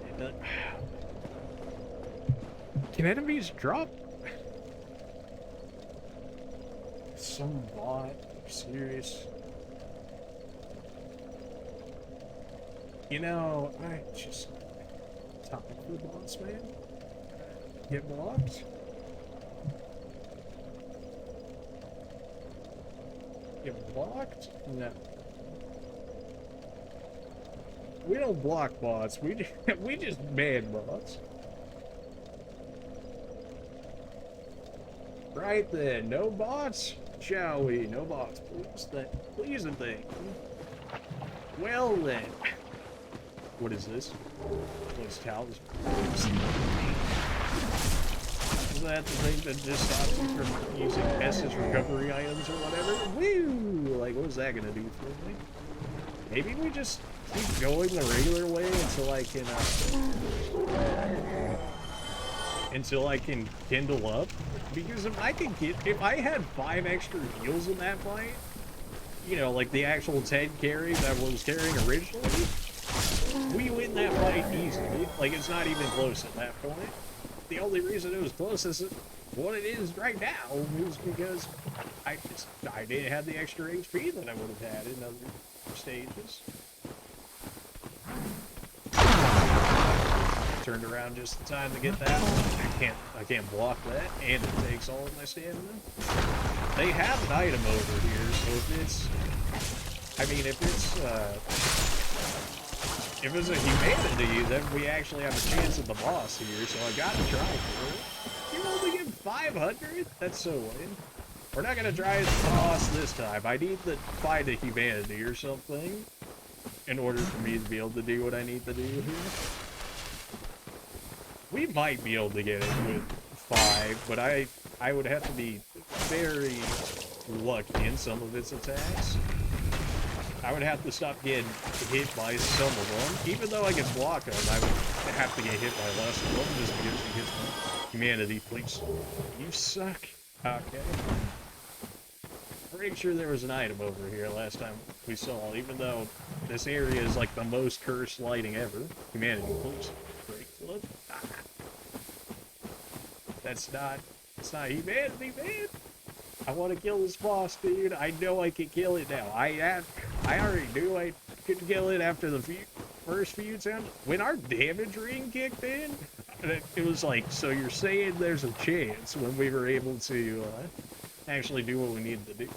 Can enemies drop? Some bot? Are you serious? You know, I just top for the boss, man. Get blocked? Get blocked? No. We don't block bots. We just ban bots. Right then, no bots, shall we? No bots, please. Please and thank you. Well then. What is this? Those towels. Is that the thing that just stops you from using Estus recovery items or whatever? Woo! Like, what is that gonna do for me? Maybe we just keep going the regular way until I can kindle up. Because if I had 5 extra heals in that fight, you know, like the actual 10 carry that I was carrying originally, we win that fight easily. Like, it's not even close at that point. The only reason it was close is what it is right now is because I didn't have the extra HP that I would have had in other stages. Turned around just in time to get that one. I can't block that, and it takes all of my stamina. They have an item over here, so if it's a humanity, then we actually have a chance at the boss here, so I gotta try for it. You only get 500? That's so lame. We're not gonna try as the boss this time. I need to find a humanity or something in order for me to be able to do what I need to do here. We might be able to get it with 5, but I would have to be very lucky in some of its attacks. I would have to stop getting hit by some of them. Even though I can block them, I would have to get hit by less of them just because she hits my humanity, please. You suck. Okay. Pretty sure there was an item over here last time we saw, even though this area is like the most cursed lighting ever. Humanity, please. Break flood. It's not humanity, man. I want to kill this boss, dude. I know I can kill it now. I already knew I could kill it after the first few times. When our damage ring kicked in, it was like, so you're saying there's a chance when we were able to actually do what we needed to do.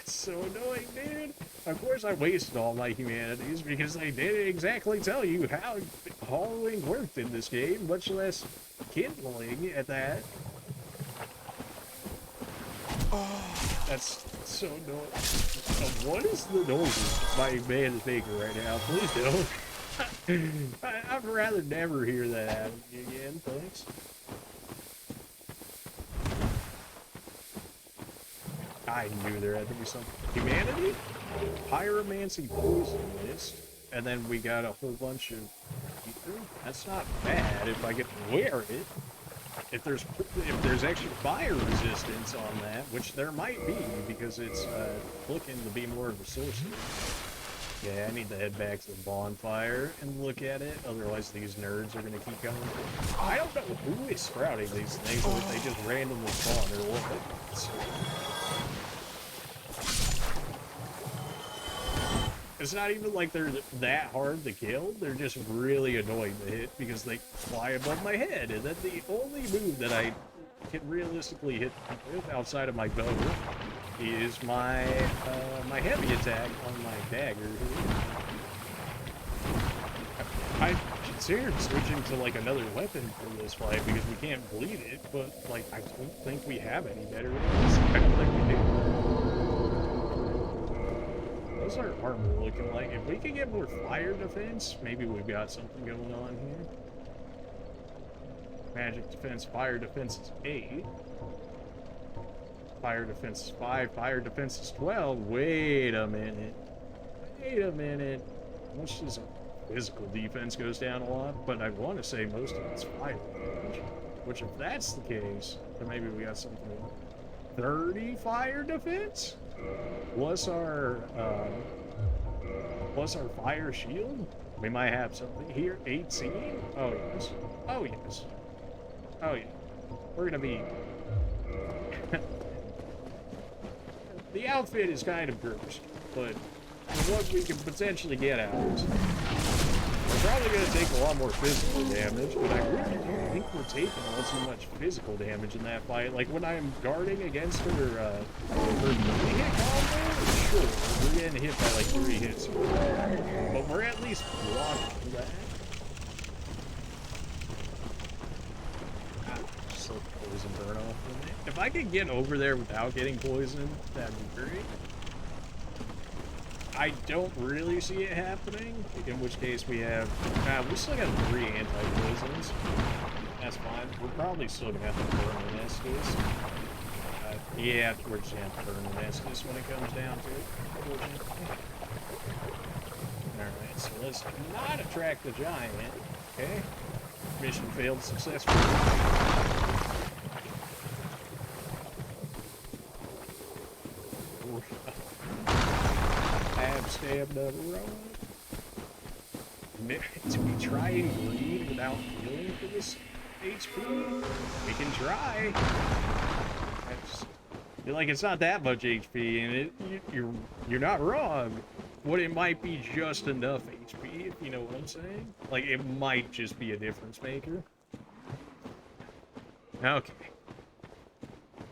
It's so annoying, dude. Of course I wasted all my humanities because they didn't exactly tell you how hollowing worked in this game, much less kindling at that. Oh, that's so annoying. What is the noise my man is making right now? Please don't. I'd rather never hear that happen again, thanks. I knew there had to be something. Humanity? Pyromancy, poison mist, and then we got a whole bunch of ether. That's not bad if I get to wear it. If there's extra fire resistance on that, which there might be because it's looking to be more of a sorcery. Yeah, I need to head back to the bonfire and look at it, otherwise these nerds are gonna keep going. I don't know who is sprouting these things, or if they just randomly spawn, or what. It's not even like they're that hard to kill, they're just really annoying to hit because they fly above my head, and then the only move that I can realistically hit with outside of my bow is my my heavy attack on my dagger. I considered switching to like another weapon for this fight because we can't bleed it, but like I don't think we have any better ones. I don't think we do. Those are armor looking like. If we could get more fire defense, maybe we've got something going on here. Magic defense, fire defense is 8. Fire defense is 5, fire defense is 12. Wait a minute. Wait a minute. Much as physical defense goes down a lot, but I want to say most of it's fire damage. Which, if that's the case, then maybe we got something. 30 fire defense? Plus our fire shield? We might have something here. 18? Oh yes. Oh yes. Oh yeah. We're gonna be. The outfit is kind of cursed, but what we can potentially get out is we're probably going to take a lot more physical damage, but I really don't think we're taking all too much physical damage in that fight. Like when I'm guarding against her 3-hit combo, sure, we're getting hit by like 3 hits, but we're at least blocking that. Just let the poison burn off from it. If I could get over there without getting poisoned, that'd be great. I don't really see it happening, in which case we have... we still got 3 anti-poisons. That's fine. We're probably still going to have to burn the Estus. Yeah, we're just going to have to burn the Estus when it comes down to it, unfortunately. Alright, so let's not attract the giant. Okay. Mission failed successfully. Stab the road. Do we try and bleed without healing for this HP? We can try. I feel like it's not that much HP, and you're not wrong. What it might be just enough HP, if you know what I'm saying. Like it might just be a difference maker. Okay.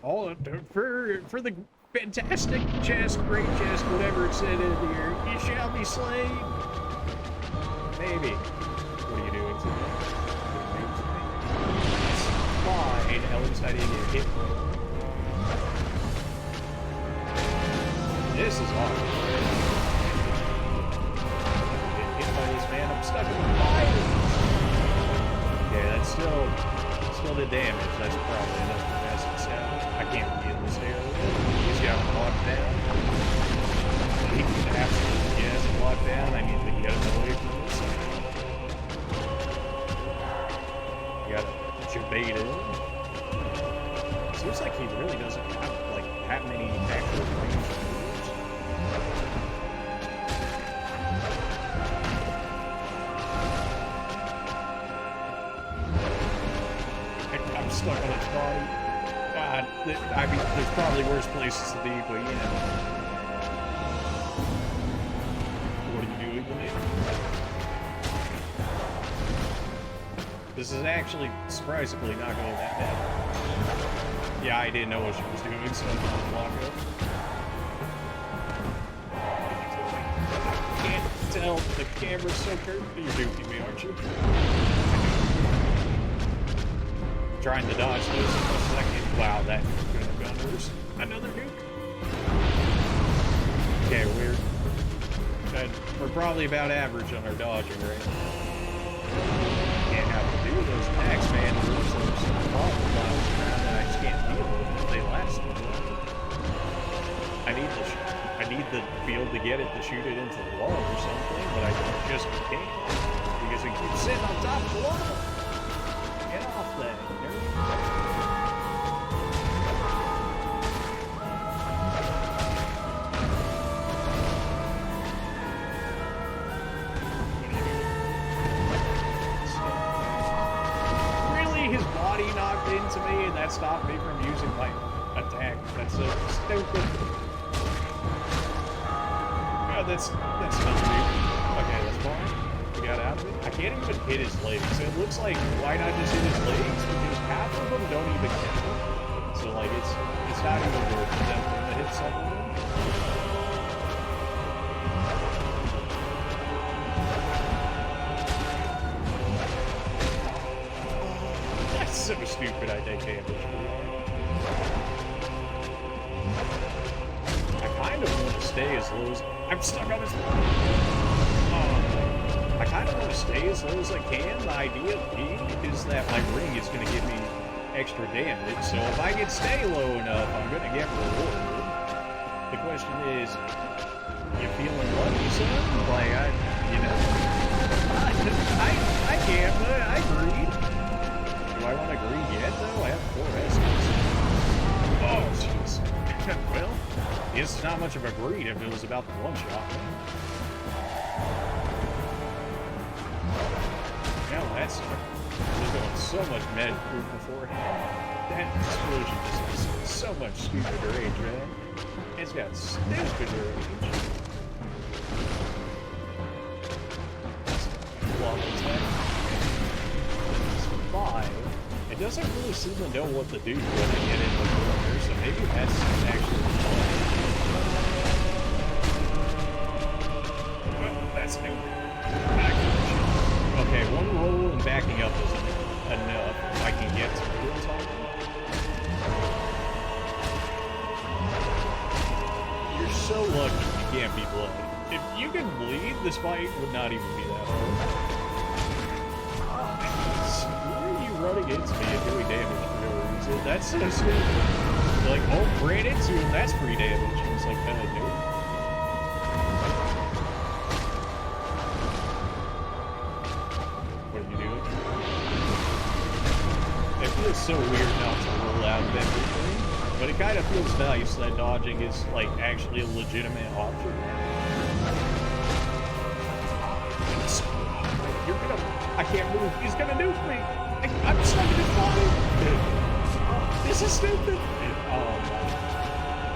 All for the fantastic chest, great chest, whatever it said in here. You shall be slain. Maybe. What are you doing today? It's fine. At least I didn't get hit. This is awesome. Get hit by this man. I'm stuck in the fire. Okay, that's still the damage. That's probably enough to pass this out. I can't get this area. He's got him locked down. He absolutely has him locked down. I need to get him away from this. You gotta put your bait in. Seems like he really doesn't have like that many actual ranged moves. I'm stuck on its body. God, I mean, there's probably worse places to be, but you know. What are you doing with it? This is actually surprisingly not going that bad. Yeah, I didn't know what she was doing, so I'm gonna block it. Can't tell, the camera's so curvy. You're duking me, aren't you? Trying to dodge those for a second. Wow, that could have gone worse. Another nuke? Okay, we're probably about average on our dodging right now. Can't have to do those attacks, man. Those problem files around that I just can't deal with if they last too long. I need the field to get it to shoot it into the wall or something, but I just can't because it keeps sitting on top of the wall. Get off that. weapon to me, and that stopped me from using my attack. That's so stupid. Oh, that's not stupid. Okay, that's fine. We got out of it. I can't even hit his legs. It looks like, why not just hit his legs? Because half of them don't even count. So, like, it's not even worth attempting to hit some of them. That's so stupid, I take damage. I kind of want to stay as low as... I'm stuck on his... I kind of want to stay as low as I can. The idea being is that my ring is going to give me extra damage, so if I can stay low enough, I'm going to get rewarded. The question is, you feeling lucky, son? Like, you know, I can't, but I agreed. Do I want to agree yet, though? I have 4 S's. Oh, jeez. Well, it's not much of a greed if it was about the one-shot. Now that's... There's going so much med proof beforehand. That explosion just has so much stupid range, man. It's got stupid range. Long attack. It's 5. It doesn't really seem to know what to do when I get in the corner, so maybe that's actually fine. Well, that's new. Okay, one roll and backing up isn't enough if I can get to kills on them. You're so lucky you can't be blooded. If you can bleed, this fight would not even be that hard. Where are you running into me and doing damage for no reason? That's so stupid. Like, oh, ran into him, that's free damage. I was like, no. It's so weird not to roll out of everything, but it kind of feels nice that dodging is like actually a legitimate option. You're gonna... I can't move. He's gonna nuke me. I'm stuck in his body. This is stupid.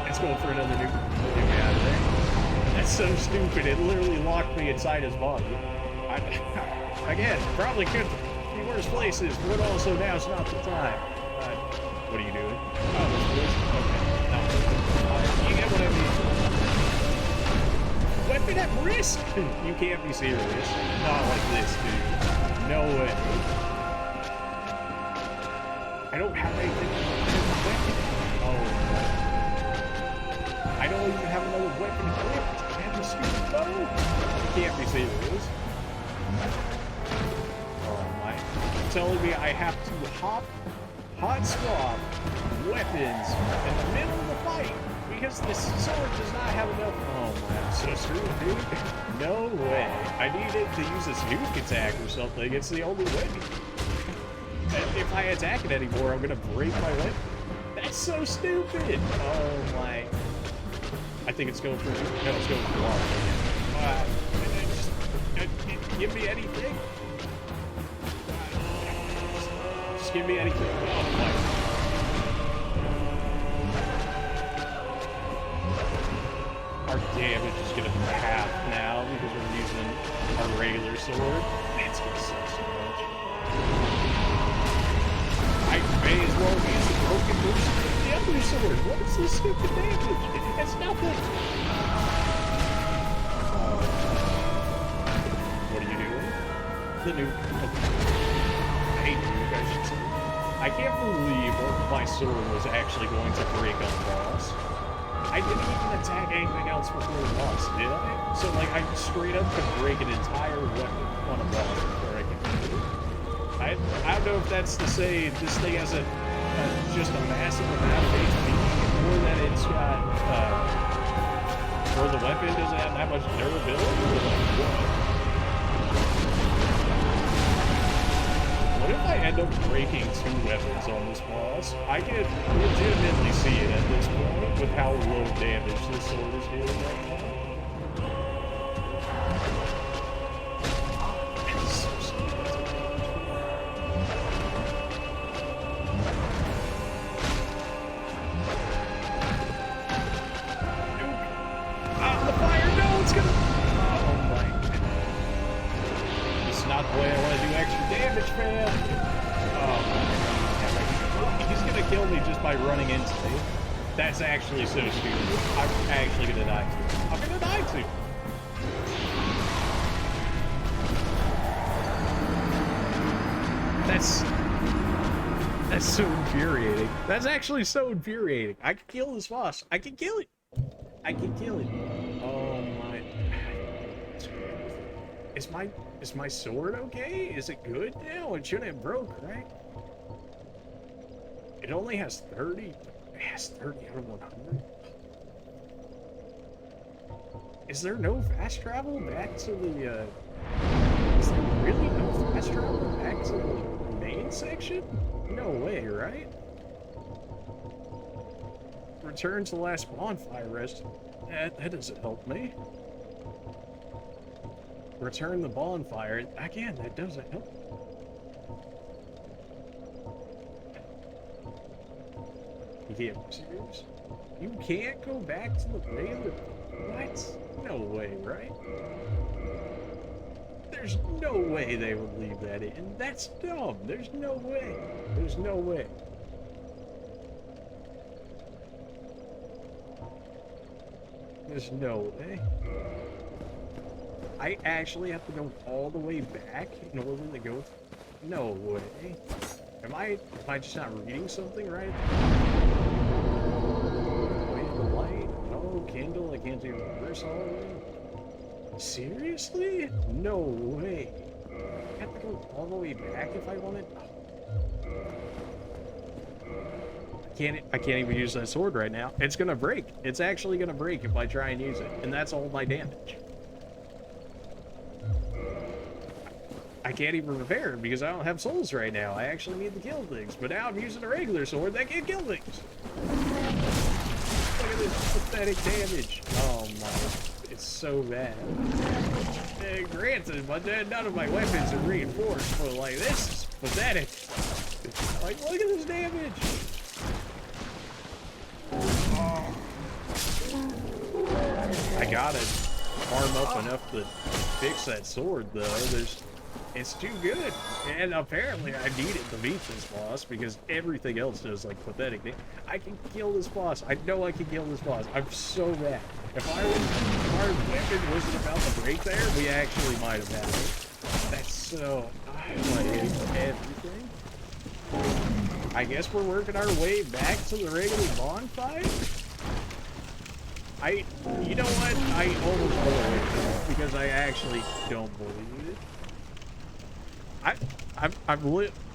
It's going for another nuke. Get me out of there. That's so stupid. It literally locked me inside his body. Again, probably could... worse places, but also now's not the time. What are you doing? Oh, this okay. No. You get what I mean. Weapon at risk! You can't be serious. Not like this, dude. No way. I don't have anything to weapon. Oh, I don't even have another weapon equipped. I have a stupid bow. You can't be serious. Telling me I have to hot swap weapons in the middle of the fight because this sword does not have enough. Oh man, I'm so screwed, dude. No way. I needed to use this nuke attack or something. It's the only way. And if I attack it anymore, I'm gonna break my weapon. That's so stupid. Oh my. I think it's going for... No, it's going for water. Give me anything. Give me anything. Oh my. Our damage is gonna be half now because we're using our regular sword. It's gonna suck so much. I may as well use the broken version of the other sword. What is this stupid damage? It's nothing. What are you doing? The new... I can't believe my sword was actually going to break on the boss. I didn't even attack anything else before the boss, did I? So, like, I straight up could break an entire weapon on a boss before I can do it. I don't know if that's to say this thing has just a massive amount of HP, or that it's got, or the weapon doesn't have that much durability, or like what? What if I end up breaking 2 weapons on this boss? I can legitimately see it at this point with how low damage this sword is doing right now. It's so stupid. not the way I want to do extra damage, man. Oh, he's gonna kill me just by running into me. That's actually so stupid. I'm actually gonna die too. I'm gonna die too. That's so infuriating. That's actually so infuriating. I can kill this boss. I can kill it. I can kill it. Oh my. Is my sword okay? Is it good now? It shouldn't have broke, right? It only has 30. It has 30 out of 100. Is there no fast travel back to the, is there really no fast travel back to the main section? No way, right? Return to the last bonfire rest. That doesn't help me. Return the bonfire. Again, that doesn't help. You can't be serious. You can't go back to the regular. What? No way, right? There's no way they would leave that in. That's dumb. There's no way. There's no way. There's no way. I actually have to go all the way back in order to go. No way. Am I just not reading something right? Wait, the light. No, Kindle. I can't do reverse all the way. Seriously? No way. I have to go all the way back if I wanted. I can't even use that sword right now. It's gonna break. It's actually gonna break if I try and use it, and that's all my damage. I can't even repair it because I don't have souls right now. I actually need to kill things, but now I'm using a regular sword that can't kill things. Look at this pathetic damage. Oh my, it's so bad. Granted, but then none of my weapons are reinforced, but like, this is pathetic. Like, look at this damage. I gotta farm up enough to fix that sword, though. It's too good. And apparently I need it to beat this boss because everything else does like pathetic things. I can kill this boss. I know I can kill this boss. I'm so mad. If our weapon wasn't about to break there, we actually might have had it. That's so... I like everything. I guess we're working our way back to the regular bonfire? You know what? I almost believe it because I actually don't believe it.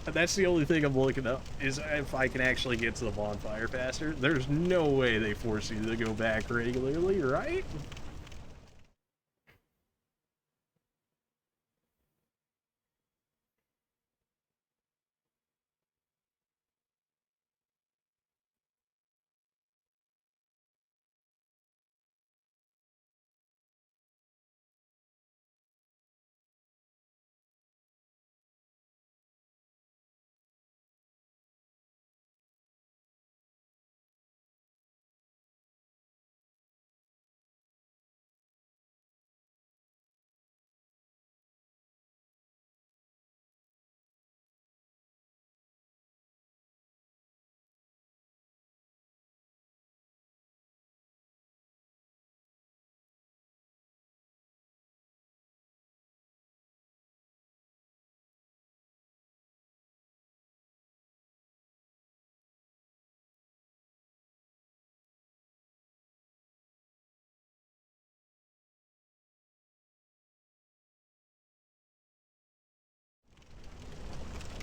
That's the only thing I'm looking up, is if I can actually get to the bonfire faster. There's no way they force you to go back regularly, right?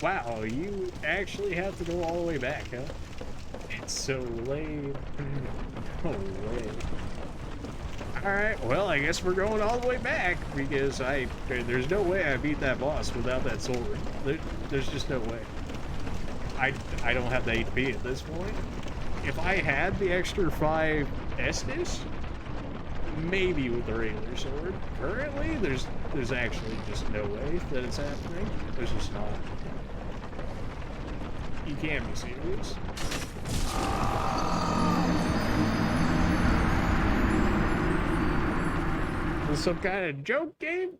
Wow, you actually have to go all the way back, huh? It's so lame. No way. Alright, well, I guess we're going all the way back, because there's no way I beat that boss without that sword. There's just no way. I don't have the HP at this point. If I had the extra 5 Estus, maybe with the regular sword. Currently, there's actually just no way that it's happening. There's just not. You can't be serious. Is some kind of joke game?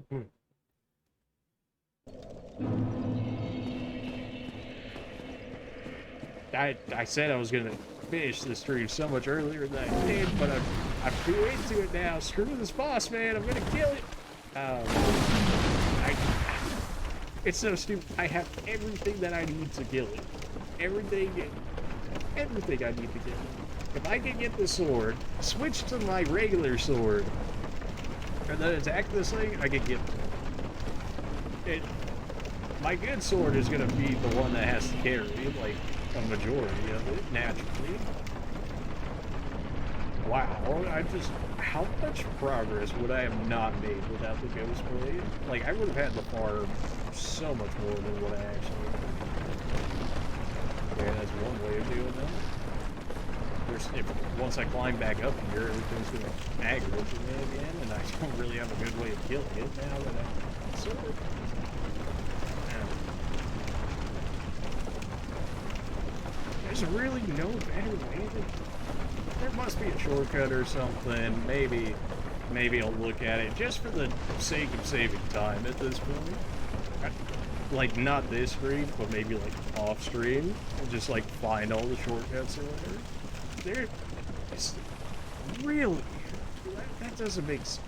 I said I was gonna finish the stream so much earlier than I did, but I'm too into it now. Screw this boss, man. I'm gonna kill it. It's so stupid. I have everything that I need to kill it. Everything I need to kill it. If I can get the sword, switch to my regular sword, and then attack this thing, I can get it. My good sword is gonna be the one that has to carry, like, a majority of it, naturally. Wow, how much progress would I have not made without the Ghost Blade? Like, I would have had to farm so much more than what I actually did. Yeah, that's one way of doing that. Once I climb back up here, everything's going to aggro to me again, and I don't really have a good way of killing it now that I sort of... There's really no better way to... There must be a shortcut or something. Maybe I'll look at it just for the sake of saving time at this point. Like, not this stream, but maybe, like, off stream. And just, like, find all the shortcuts or whatever. Really? That doesn't make sense.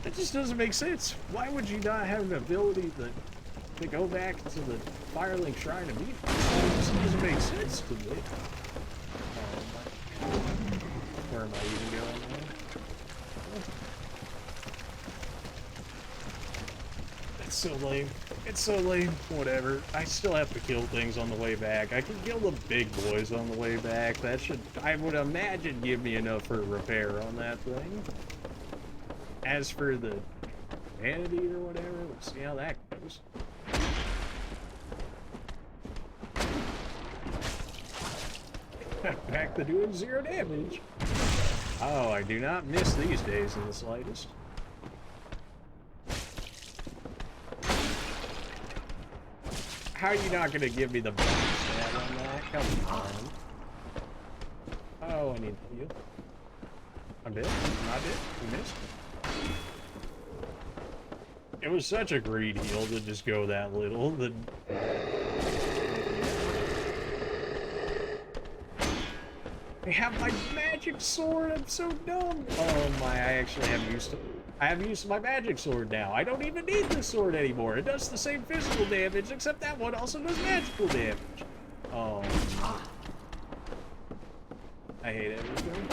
That just doesn't make sense. Why would you not have an ability to go back to the Firelink Shrine immediately? It just doesn't make sense to me. Where am I even going now? It's so lame. It's so lame. Whatever. I still have to kill things on the way back. I can kill the big boys on the way back. That should, I would imagine, give me enough for repair on that thing. As for the vanity or whatever, let's see how that goes. Back to doing 0 damage. Oh, I do not miss these days in the slightest. How are you not going to give me the bonus stat on that? Come on. Oh, I need to heal. I'm dead. I'm not dead. We missed. It was such a great heal to just go that little. I have my magic sword. I'm so dumb. Oh my! I actually have used. I have used my magic sword now. I don't even need this sword anymore. It does the same physical damage, except that one also does magical damage. Oh. I hate everything.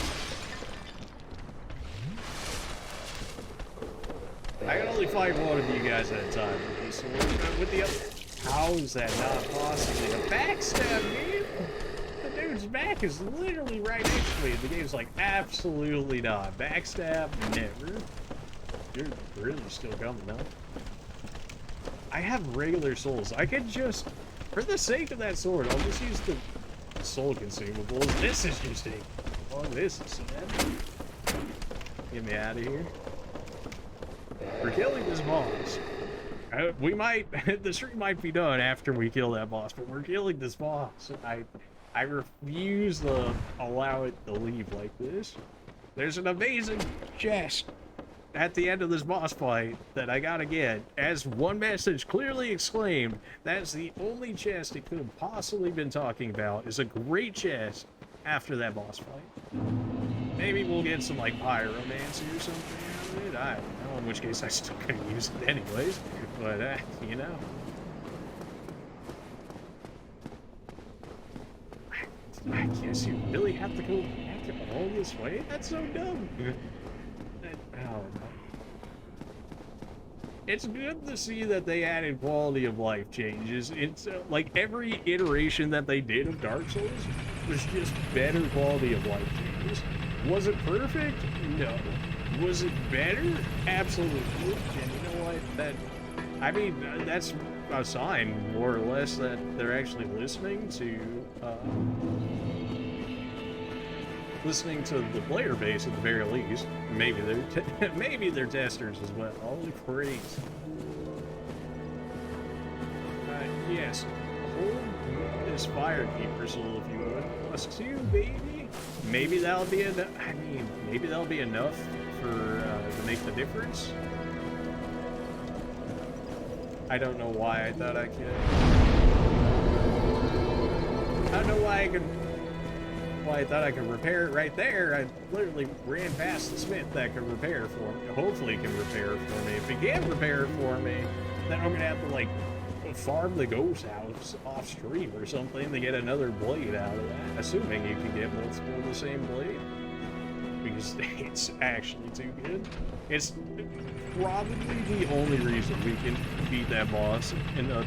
I can only fight one of you guys at a time with this sword. With the other, how is that not possible? A backstab, man. The dude's back is literally right next to me. The game's like, absolutely not. Backstab, never. You're really still coming, huh? I have regular souls. I could just, for the sake of that sword, I'll just use the soul consumables. This is just taking long. This is sad. Get me out of here. We're killing this boss. We might, the stream might be done after we kill that boss, but we're killing this boss. I refuse to allow it to leave like this. There's an amazing chest at the end of this boss fight that I gotta get. As one message clearly exclaimed, that's the only chest it could have possibly been talking about, is a great chest after that boss fight. Maybe we'll get some, like, pyromancy or something out of it. I don't know, in which case I still couldn't use it anyways. But, you know. I guess you really have to go back all this way? That's so dumb. Oh, it's good to see that they added quality of life changes. It's like every iteration that they did of Dark Souls was just better quality of life changes. Was it perfect? No. Was it better? Absolutely. And you know what? I mean, that's a sign, more or less, that they're actually listening to the player base at the very least. Maybe they're testers as well. Holy crazy. Yes. Hold this Firekeeper soul if you would. +2, baby. Maybe that'll be enough. I mean, maybe that'll be enough for to make the difference. I don't know why I thought I could. I don't know why I thought I could repair it right there. I literally ran past the smith that could repair it for me. Hopefully he can repair it for me. If he can't repair it for me, then I'm gonna have to like farm the ghost house off stream or something to get another blade out of that. Assuming you can get multiple of the same blade. Because it's actually too good. It's probably the only reason we can beat that boss in a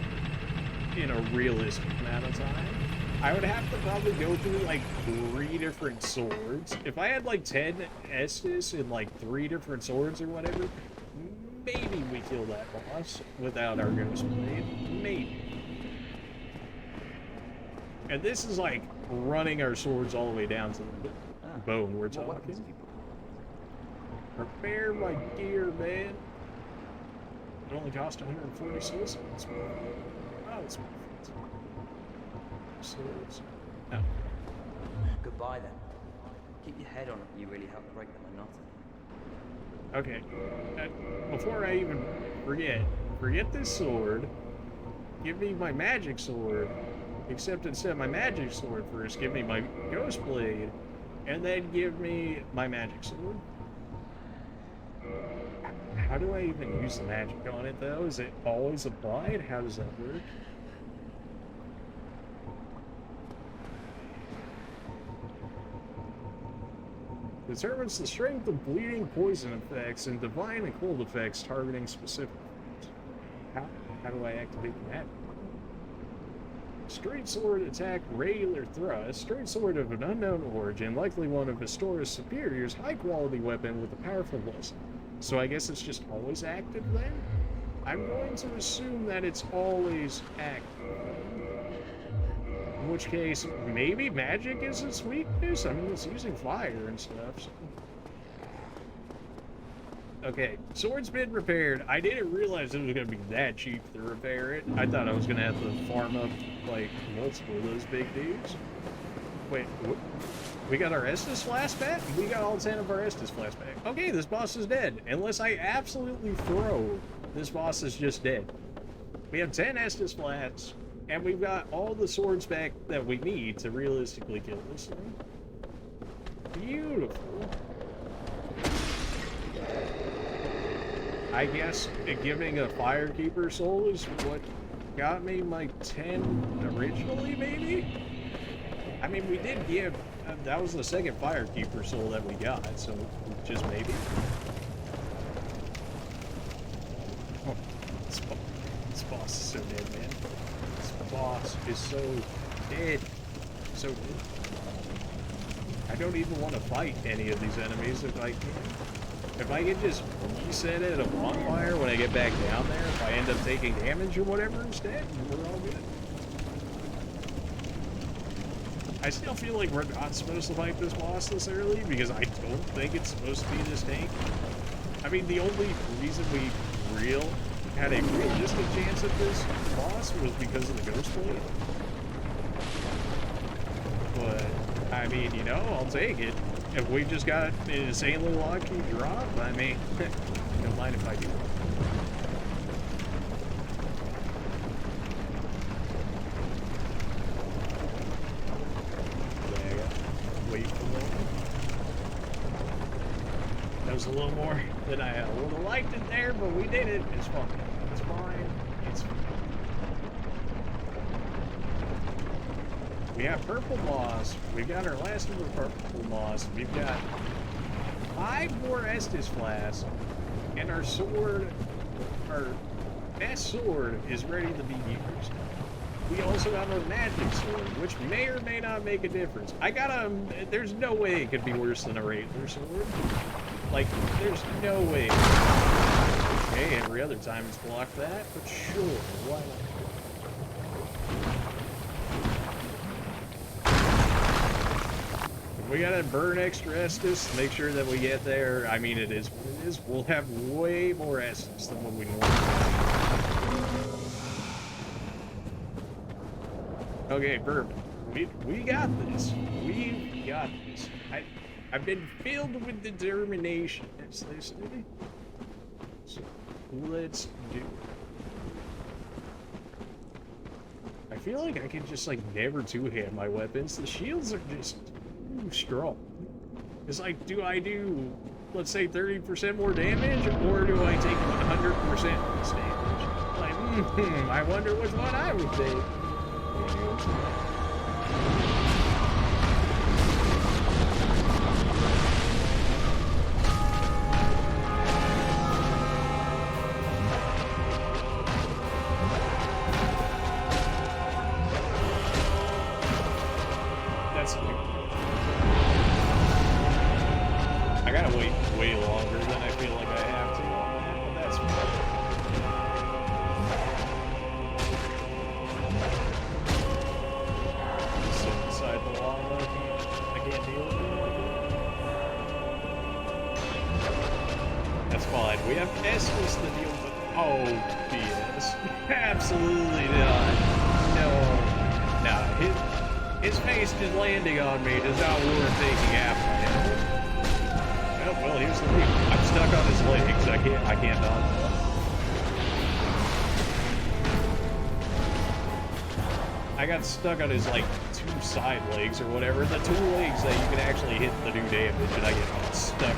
realistic amount of time. I would have to probably go through like 3 different swords. If I had like 10 Estus and like 3 different swords or whatever, maybe we kill that boss without our ghost blade. Maybe. And this is like running our swords all the way down to the bone we're talking. Repair my gear, man. It only cost 140 souls. Oh, it's souls. No. Goodbye then. Keep your head on it. You really help break the monotony. Okay. Before I even forget this sword. Give me my magic sword. Except instead of my magic sword first, give me my ghost blade, and then give me my magic sword. How do I even use the magic on it though? Is it always applied? How does that work? Determines the strength of bleeding, poison effects, and divine and cold effects targeting specific ones. How do I activate the magic? Straight sword attack, regular thrust. Straight sword of an unknown origin, likely one of Astora's superiors, high quality weapon with a powerful blessing. So I guess it's just always active then? I'm going to assume that it's always active. In which case, maybe magic is its weakness? I mean, it's using fire and stuff, so... Okay, sword's been repaired. I didn't realize it was going to be that cheap to repair it. I thought I was going to have to farm up, like, multiple of those big dudes. Wait, what? We got our Estus flask back? We got all 10 of our Estus flasks back. Okay, this boss is dead. Unless I absolutely throw, this boss is just dead. We have 10 Estus flasks, and we've got all the swords back that we need to realistically kill this thing. Beautiful. I guess giving a Firekeeper soul is what got me my 10 originally, maybe? I mean, we did give... that was the second Firekeeper soul that we got, so just maybe. Oh, this boss is so dead, man. This boss is so dead. So dead. I don't even want to fight any of these enemies if I can. If I can just reset it at a bonfire when I get back down there, if I end up taking damage or whatever instead, we're all good. I still feel like we're not supposed to fight this boss this early because I don't think it's supposed to be this tank. I mean, the only reason we had a realistic chance at this boss was because of the ghost blade. But, I mean, you know, I'll take it. If we just got an insanely lucky drop, I mean, don't mind if I do. Yeah, I gotta wait for a moment. That was a little more than I would have liked it there, but we did it. It's fine. It's fine. It's fine. We have purple moss. We got our last of the purple moss. We've got 5 more Estus flasks, and our sword, our best sword, is ready to be used. We also got our magic sword, which may or may not make a difference. I got a. There's no way it could be worse than a regular sword. Like, there's no way. Okay, every other time it's blocked that, but sure, why not? We gotta burn extra Estus to make sure that we get there. I mean, it is what it is. We'll have way more Estus than what we normally have. Okay, perfect. We got this. We've got this. I've been filled with determination, as they say. So, let's do it. feel like I can just like never two-hand my weapons. The shields are just too strong. It's like, do I do, let's say, 30% more damage, or do I take 100% less damage? Like, I wonder which one I would take. I gotta wait way longer than I feel like I have to on that, but that's fine. Just sit inside the lava. I can't deal with it like that. That's fine. We have Estus to deal with. Oh, BS. Absolutely not. No. Nah, his face just landing on me does not warrant taking after him. Oh, well, here's the thing. I'm stuck on his legs. I can't dodge that. I got stuck on his, like, 2 side legs or whatever. The 2 legs that you can actually hit the do damage, and I get stuck.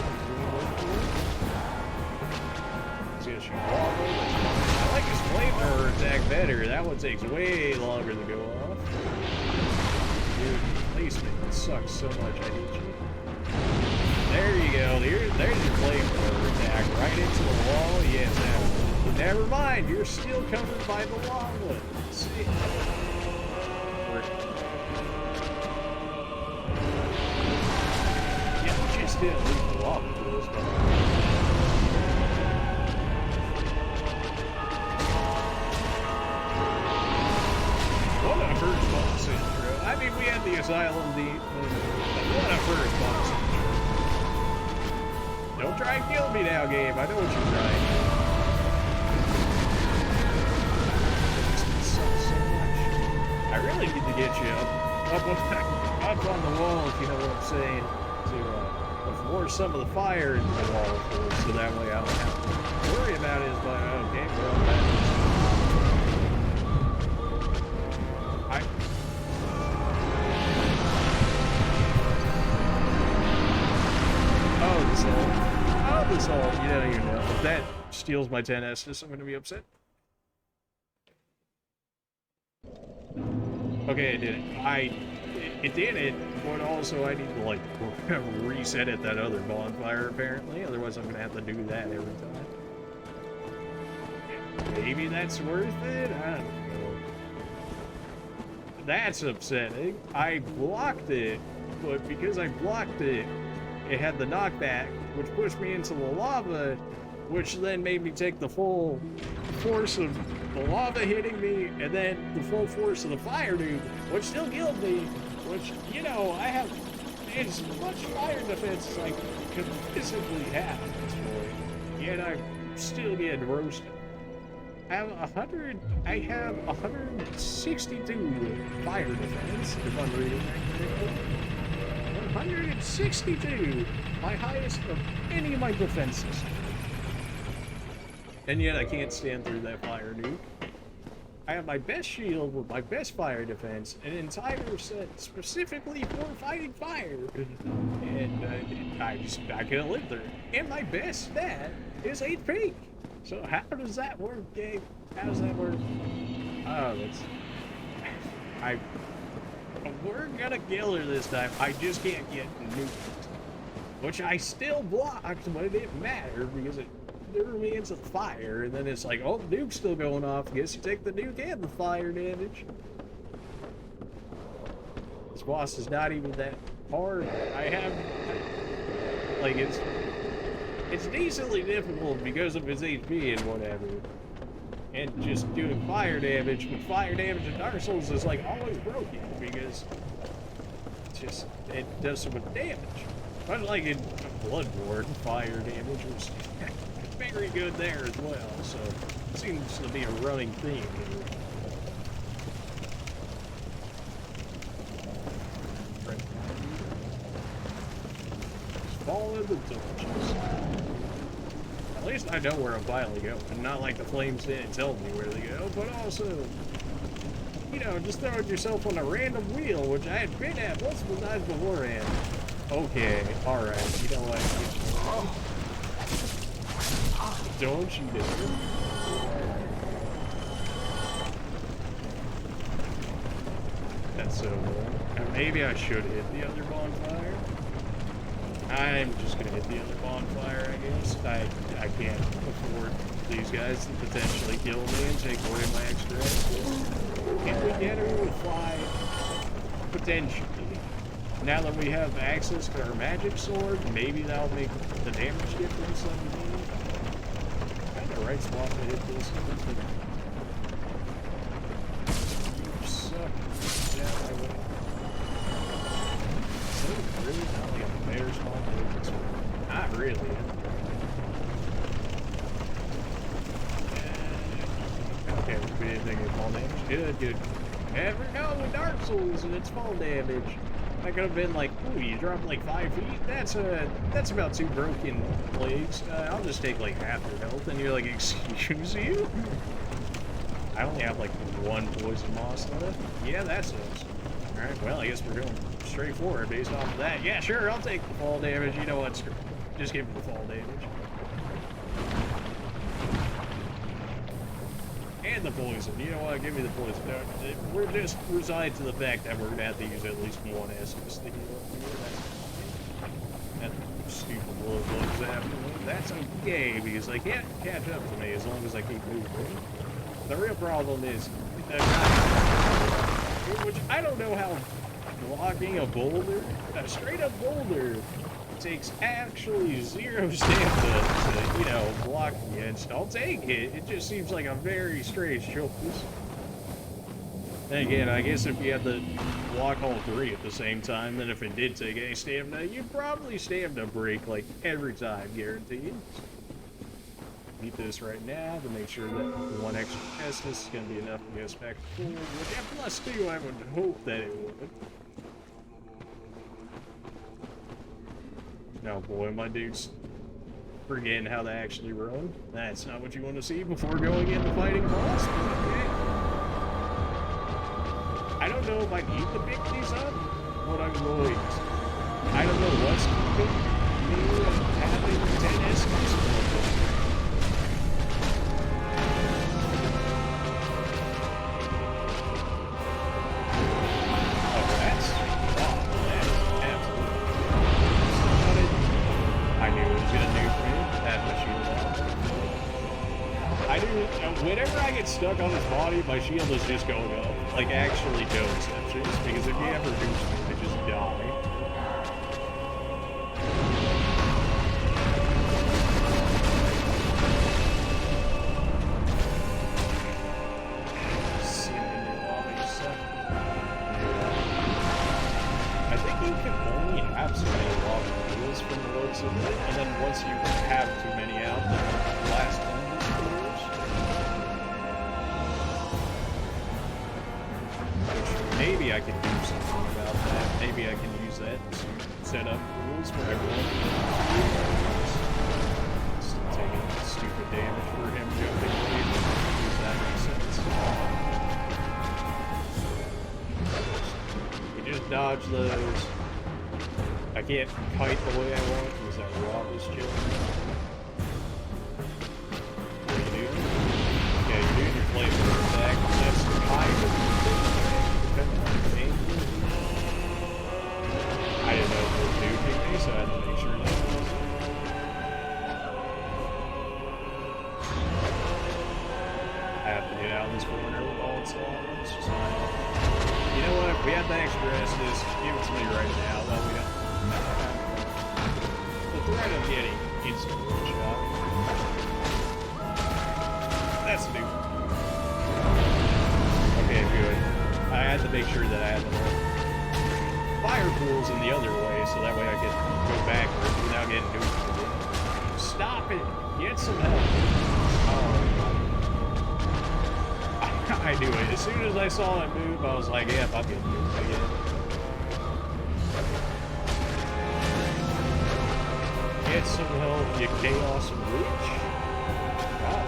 He's gonna shoot lava. I like his flamethrower attack better. That one takes way longer to go off. Dude, placement sucks so much. I hate you. There you go. There's your flamethrower attack right into the wall. Yes, now. Never mind. You're still covered by the lava. See? Yeah, just didn't leave the lava for this one. What a first boss intro. I mean, we had the Asylum Demon. What a first boss intro. Don't try and kill me now, game. I know what you're trying. This sucks so much. I really need to get you up on the wall, if you know what I'm saying, to force some of the fire into the wall, of course, so that way I don't have to worry about it as my own game. You don't even know. If that steals my 10 Estus, I'm going to be upset. Okay, it did it. It did it, but also I need to, like, reset at that other bonfire, apparently. Otherwise, I'm going to have to do that every time. Maybe that's worth it? I don't know. That's upsetting. I blocked it, but because I blocked it, it had the knockback, which pushed me into the lava, which then made me take the full force of the lava hitting me, and then the full force of the fire dude, which still killed me, which, you know, I have as much fire defense as I could physically have at this point, yet I'm still getting roasted. I have 162 fire defense, if I'm reading that correctly. 162, my highest of any of my defenses. And yet I can't stand through that fire, dude. I have my best shield with my best fire defense, an entire set specifically for fighting fire. And I can't live through it. And my best stat is HP. So how does that work, Gabe? How does that work? Oh, we're gonna kill her this time. I just can't get nuked. Which I still blocked, but it didn't matter because it threw me into the fire. And then it's like, oh, the nuke's still going off. Guess you take the nuke and the fire damage. This boss is not even that hard. It's decently difficult because of his HP and whatever. And just doing fire damage, but fire damage in Dark Souls is like always broken because it does so much damage. Unlike in Bloodborne, fire damage was very good there as well, so it seems to be a running theme here. Follow the torches. At least I know where I'm finally going. Not like the flames didn't tell me where they go, but also you know, just throwing yourself on a random wheel, which I had been at multiple times beforehand. Okay, alright, you know what? Don't you dare. That's so cool. Maybe I should hit the other bonfire. I'm just gonna hit the other bonfire, I guess. I can't afford these guys to potentially kill me and take away my extra XP. Can we get her to fly? Potentially. Now that we have access to our magic sword, maybe that'll make the damage difference that we need. Kind of right spot to hit this. You suck. Yeah, I will. So really not like a bear small movement sword. Not really. Okay, we didn't take any fall damage. Good, good. Never know with Dark Souls and its fall damage. That could have been like, ooh, you dropped like 5 feet? That's about 2 broken plagues. I'll just take like half your health, and you're like, excuse you? I only have like 1 poison moss left. Yeah, that's it. Alright, well, I guess we're going straight forward based off of that. Yeah, sure, I'll take the fall damage. You know what? Just give me the fall damage. And the poison. You know what? Give me the poison. We're just resigned to the fact that we're going to have to use at least 1 essence to heal up here. That stupid little bugs after me. That's okay, because they can't catch up to me as long as I keep moving. The real problem is, which I don't know how blocking a boulder, a straight up boulder, takes actually 0 stamina to, you know, block against. I'll take it. It just seems like a very strange choice. Then again, I guess if you had to block all 3 at the same time, then if it did take any stamina, you'd probably stamina break like every time, guaranteed. Eat this right now to make sure that 1 extra Estus is going to be enough to get us back to full, which at +2 I would hope that it would. Oh boy, my dude's forgetting how to actually run. That's not what you want to see before going into fighting boss, but okay. I don't know if I need to pick these up, but I'm going to. I don't know what's keeping me having 10 Estus. Whenever I get stuck on his body, my shield is just going up. Like, actually no exceptions, because if he ever dupes me, I just die. I think you can only have so many lava wheels from the looks of it, and then once you have too many out, then the last one is yours. Maybe I can do something about that. Maybe I can use that to set up rules for everyone. Still taking stupid damage for him jumping away. If that makes sense. You just dodge those. I can't kite the way I want because that rock is chilling. What are you doing? Yeah, you're doing your flamethrower attack. That's kind of I didn't know if it was duping me, so I had to make sure that it was. I have to get out of this corner with all its lava. It's just fine. You know what? We have the extra Estus. Give it to me right now while we don't. The threat of getting instant one-shot. That's new. Okay, good. I had to make sure that I had the fire pools in the other way, so that way I could go backwards without getting duped again. Stop it! Get some help! Oh. I knew it. As soon as I saw it move, I was like, yeah, I'm getting duped again. Get some help, you Chaos Witch. Wow.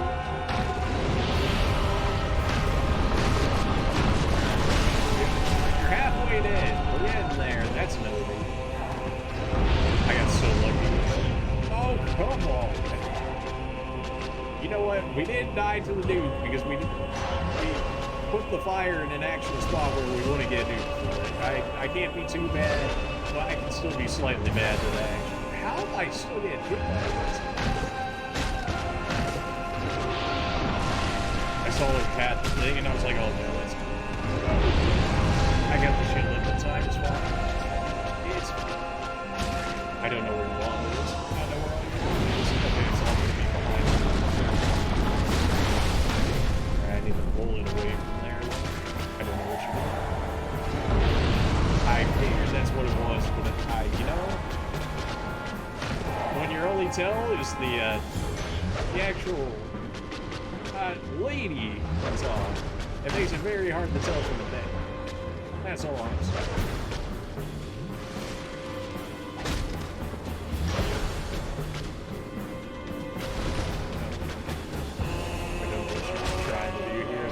We didn't die to the nuke because we put the fire in an actual spot where we want to get nuked for it. I can't be too bad, but I can still be slightly mad to that action. How am I still getting hit by this? I saw her cat thing and I was like, oh no, that's good. I got the shield at the time, it's fine. It's fine. I don't know where the wall is. I don't know where all your wall is. Okay, it's all gonna be behind me. I need to pull it away from there. I don't know what you want. I figured that's what it was, but you know, when your only tell is the actual lady that's on, it makes it very hard to tell from the thing. That's all I'm saying. I don't know what you're trying to do here.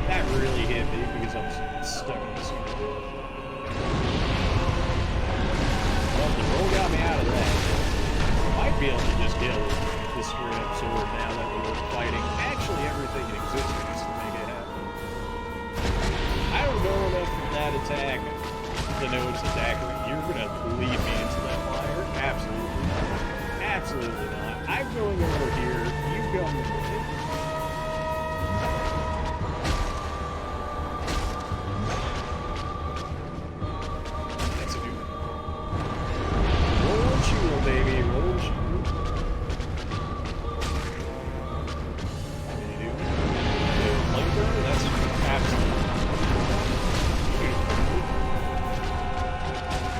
That really hit me because I'm stuck in the super. Well, the roll got me out of that. Might be able to just kill the straight up sword now that we were fighting actually everything in existence to make it happen. I don't know enough from that attack to know it's attacker. You're gonna lead me into that fire? Absolutely not. Absolutely not. I'm going over here. You come with me. That's a good one. Roll and shield, baby. Roll and shield. That's absolutely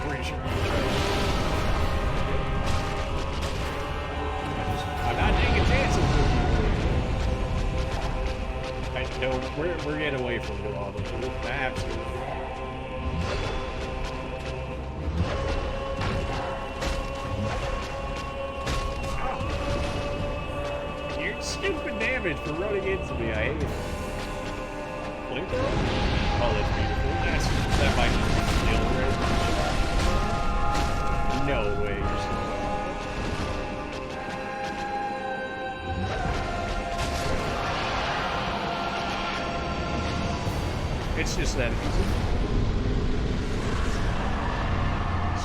pretty sure I'm not taking chances with you. No, we're getting away from it all. Absolutely. You're stupid damage for running into me. I hate it. Flamethrower? Oh, that's beautiful. That might just be skill right? No way you're still it's just that easy.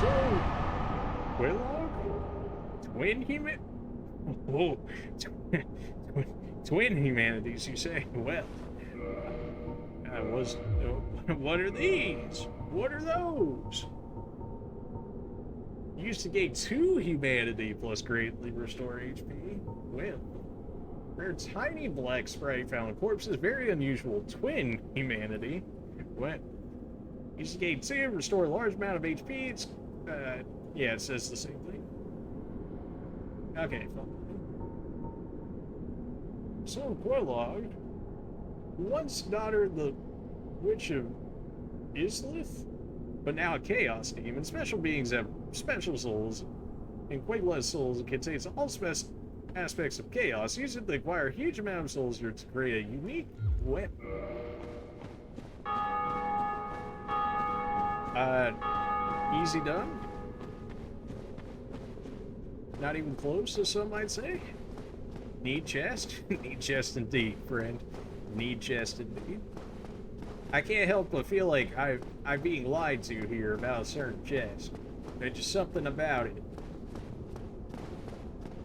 So, Quelaag? Twin human? Oh, twin humanities, you say? Well, what are these? What are those? Used to gain 2 humanity plus greatly restore HP. Well, rare tiny black sprite found in corpses. Very unusual. Twin humanity. What? Used to gain 2, restore a large amount of HP. It's, yeah, it says the same thing. Okay, fine. So, Quelaag, once daughter of the Witch of Islith, but now a Chaos Demon. Special beings have special souls, and Quelaag's souls contains all aspects of chaos. Use it to acquire a huge amount of souls to create a unique weapon. Easy done. Not even close, as some might say. Need chest? Need chest indeed, friend. Need chest indeed. I can't help but feel like I'm being lied to here about a certain chest. There's just something about it.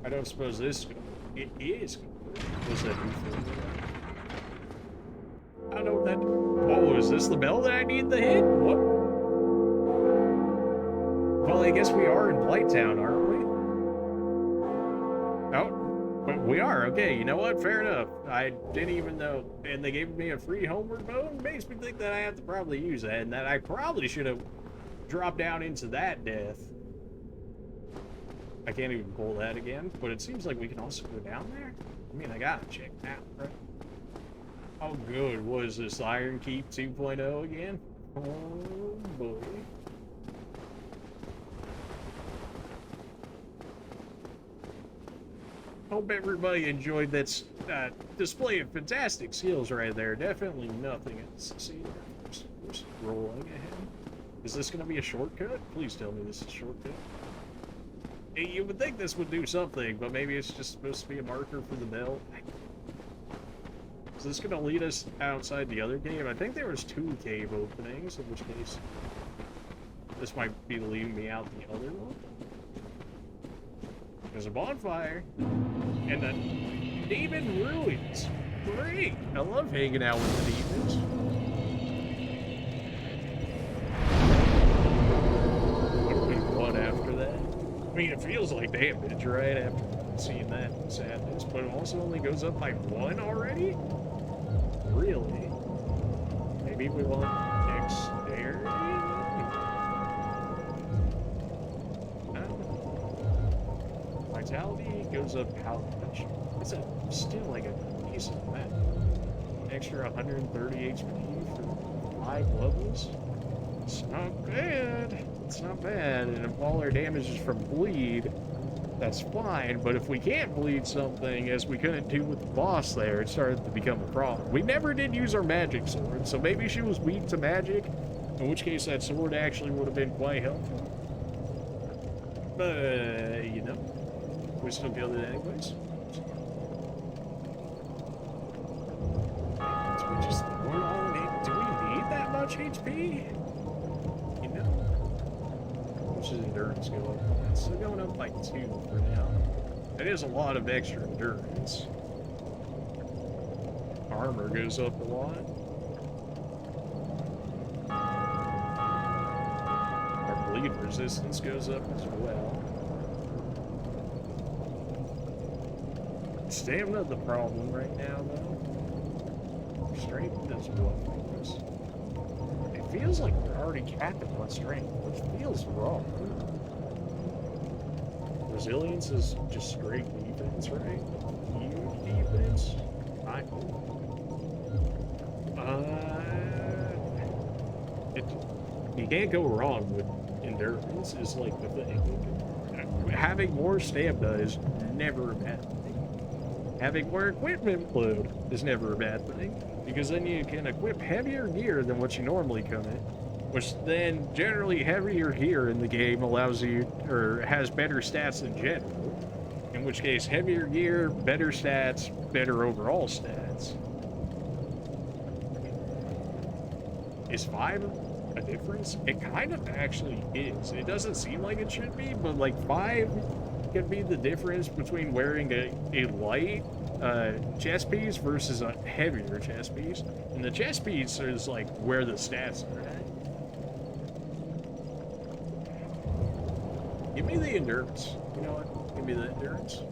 I don't suppose this is good. It is good. What's that new thing? I don't know what that... Oh, is this the bell that I need to hit? What? Well, I guess we are in Blighttown, aren't we? Oh, but we are. Okay, you know what? Fair enough. I didn't even know. And they gave me a free homeward bone? Makes me think that I have to probably use that, and that I probably should have dropped down into that death. I can't even pull that again, but it seems like we can also go down there. I mean, I gotta check that, right? Oh, good. What is this, Iron Keep 2.0 again? Oh, boy. Hope everybody enjoyed that display of fantastic skills right there. Definitely nothing else to see there. Just rolling ahead. Is this going to be a shortcut? Please tell me this is a shortcut. You would think this would do something, but maybe it's just supposed to be a marker for the bell. Is this going to lead us outside the other cave? I think there was 2 cave openings, in which case this might be leading me out the other one. There's a bonfire and the demon ruins. Great! I love hanging out with the demons. What do we want after that? I mean, it feels like damage, right? After seeing that sadness, but it also only goes up by 1 already? Really? Maybe we want dexterity? Vitality goes up how much? It's still like a decent amount. Extra 130 HP for 5 levels? It's not bad. It's not bad. And if all our damage is from bleed, that's fine. But if we can't bleed something, as we couldn't do with the boss there, it started to become a problem. We never did use our magic sword, so maybe she was weak to magic, in which case that sword actually would have been quite helpful. But, you know, we still killed it anyways. We just weren't all in it. Do we need that much HP? You know. Which is endurance go up? It's still going up by 2 for now. That is a lot of extra endurance. Armor goes up a lot. Our bleed resistance goes up as well. Stamina the problem right now, though. Strength does what for us? It feels like we're already capped on strength, which feels wrong. Resilience is just straight defense, right? Huge defense. Fine. You can't go wrong with endurance. Is like the thing. Having more stamina is never a bad thing. Having more equipment load is never a bad thing, because then you can equip heavier gear than what you normally could, which then generally heavier gear in the game allows you, or has better stats in general, in which case heavier gear, better stats, better overall stats. Is 5 a difference? It kind of actually is. It doesn't seem like it should be, but like 5 could be the difference between wearing a light chest piece versus a heavier chest piece. And the chest piece is like where the stats are at. Give me the endurance. You know what? Give me the endurance.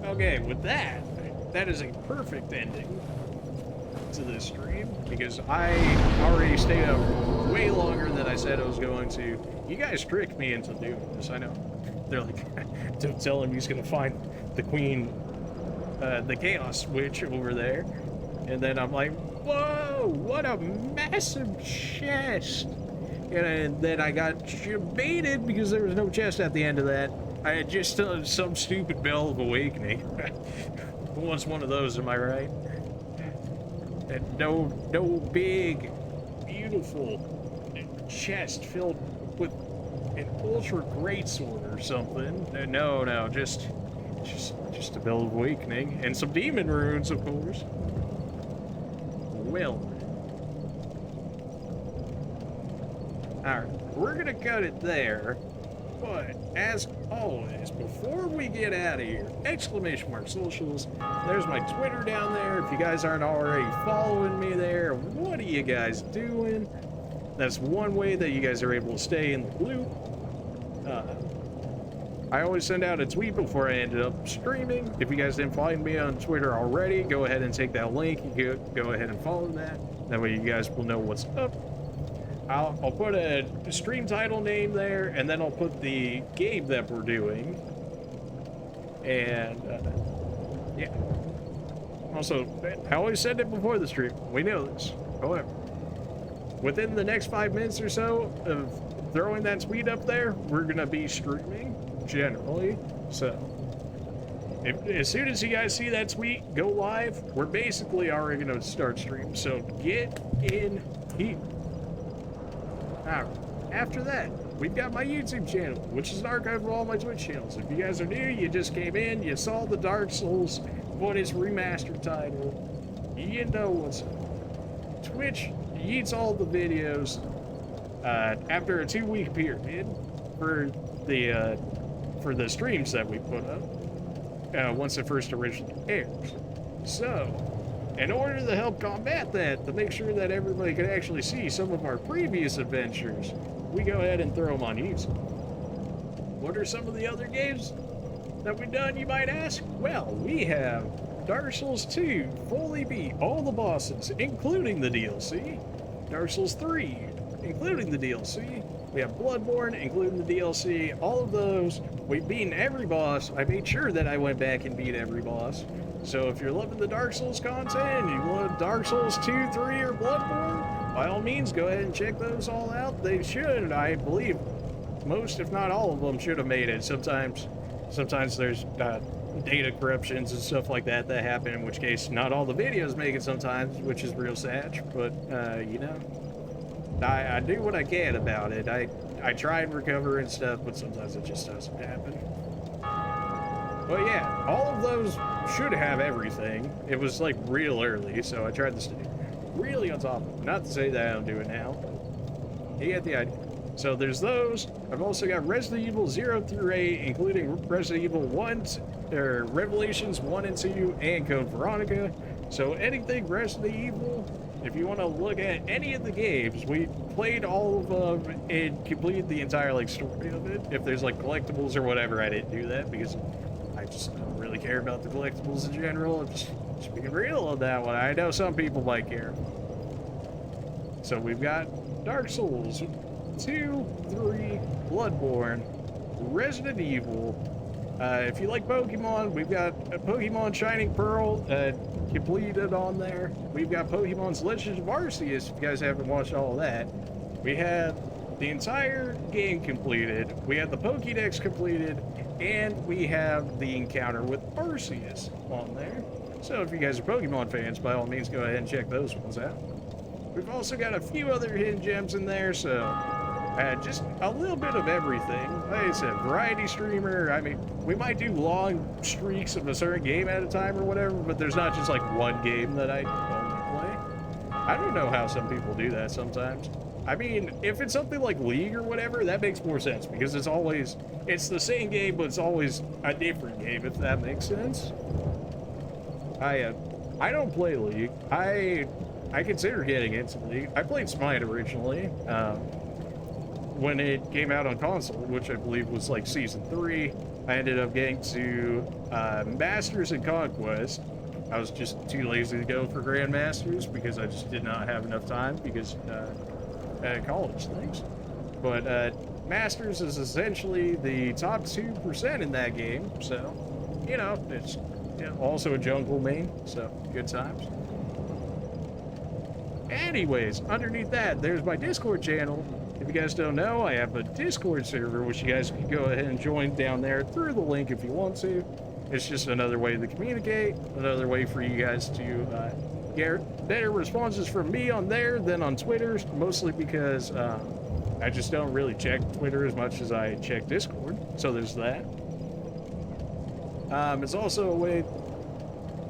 Okay, with that, that is a perfect ending to this stream, because I already stayed up way longer than I said I was going to. You guys tricked me into doing this, I know. They're like, don't tell him he's gonna find the queen, the Chaos Witch over there. And then I'm like, whoa, what a massive chest. And then I got baited because there was no chest at the end of that. I had just some stupid Bell of Awakening. Who wants one of those, am I right? And no big, beautiful chest filled with an ultra greatsword or something. No, just a Bell of Awakening and some demon runes, of course. Well, all right, we're gonna cut it there. But as always, before we get out of here, !socials. There's my Twitter down there. If you guys aren't already following me there, what are you guys doing? That's one way that you guys are able to stay in the loop. I always send out a tweet before I ended up streaming. If you guys didn't find me on Twitter already, go ahead and take that link. You can go ahead and follow that. That way you guys will know what's up. I'll put a stream title name there, and then I'll put the game that we're doing. And, yeah. Also, I always said it before the stream. We know this. However, within the next 5 minutes or so of throwing that tweet up there, we're going to be streaming, generally. So, as soon as you guys see that tweet go live, we're basically already going to start stream. So, get in here. Alright. after that, we've got my YouTube channel, which is an archive of all my Twitch channels. If you guys are new, you just came in, you saw the Dark Souls on its remastered title, you know what's up. Twitch eats all the videos after a 2-week period for the streams that we put up once it first originally airs. So, in order to help combat that, to make sure that everybody can actually see some of our previous adventures, we go ahead and throw them on YouTube. What are some of the other games that we've done, you might ask? Well, we have Dark Souls 2 fully beat all the bosses, including the DLC. Dark Souls 3, including the DLC. We have Bloodborne, including the DLC. All of those, we've beaten every boss. I made sure that I went back and beat every boss. So if you're loving the Dark Souls content, you want Dark Souls 2, 3, or Bloodborne, by all means, go ahead and check those all out. They should, I believe, most, if not all of them, should have made it. Sometimes there's data corruptions and stuff like that happen, in which case not all the videos make it sometimes, which is real sad. But, you know, I do what I can about it. I try and recover and stuff, but sometimes it just doesn't happen. But yeah, all of those should have everything. It was like real early, so I tried to stay really on top of it. Not to say that I don't do it now, but you get the idea. So there's those. I've also got Resident Evil 0 through 8, including Resident Evil 1, or Revelations 1 and 2, and Code Veronica. So anything Resident Evil, if you want to look at any of the games, we played all of them and completed the entire like story of it. If there's like collectibles or whatever, I didn't do that because I just don't really care about the collectibles in general. I'm just being real on that one. I know some people might care. So we've got Dark Souls 2, 3, Bloodborne, Resident Evil. If you like Pokemon, we've got Pokemon Shining Pearl completed on there. We've got Pokemon's Legends of Arceus, if you guys haven't watched all of that. We had the entire game completed. We had the Pokédex completed. And we have the encounter with Arceus on there. So if you guys are Pokemon fans, by all means, go ahead and check those ones out. We've also got a few other hidden gems in there, so just a little bit of everything. Like I said, variety streamer. I mean, we might do long streaks of a certain game at a time or whatever, but there's not just like one game that I only play. I don't know how some people do that sometimes. I mean, if it's something like League or whatever, that makes more sense because it's the same game, but it's always a different game, if that makes sense. I don't play League. I consider getting into League. I played Smite originally, when it came out on console, which I believe was like Season 3. I ended up getting to Masters and Conquest. I was just too lazy to go for Grandmasters because I just did not have enough time because college things. But Masters is essentially the top 2% in that game, so, you know, it's also a jungle main, so good times. Anyways, underneath that, there's my Discord channel. If you guys don't know, I have a Discord server, which you guys can go ahead and join down there through the link if you want to. It's just another way to communicate, another way for you guys to get better responses from me on there than on Twitter, mostly because I just don't really check Twitter as much as I check Discord, so there's that. It's also a way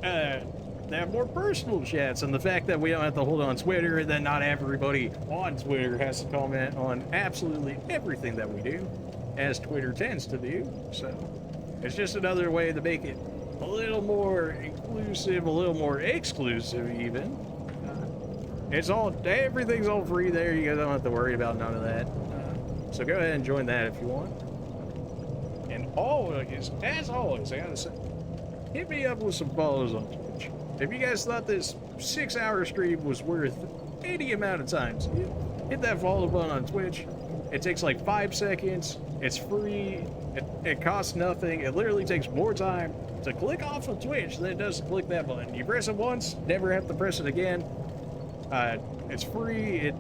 to have more personal chats, and the fact that we don't have to hold on Twitter and then not everybody on Twitter has to comment on absolutely everything that we do, as Twitter tends to do. So it's just another way to make it a little more inclusive, a little more exclusive even. Everything's all free there. You guys don't have to worry about none of that. So go ahead and join that if you want. And always, as always, I gotta say, hit me up with some follows on Twitch. If you guys thought this 6-hour stream was worth any amount of time, hit that follow button on Twitch. It takes like 5 seconds. It's free. It costs nothing. It literally takes more time to click off of Twitch than it does to click that button. You press it once, never have to press it again. It's free.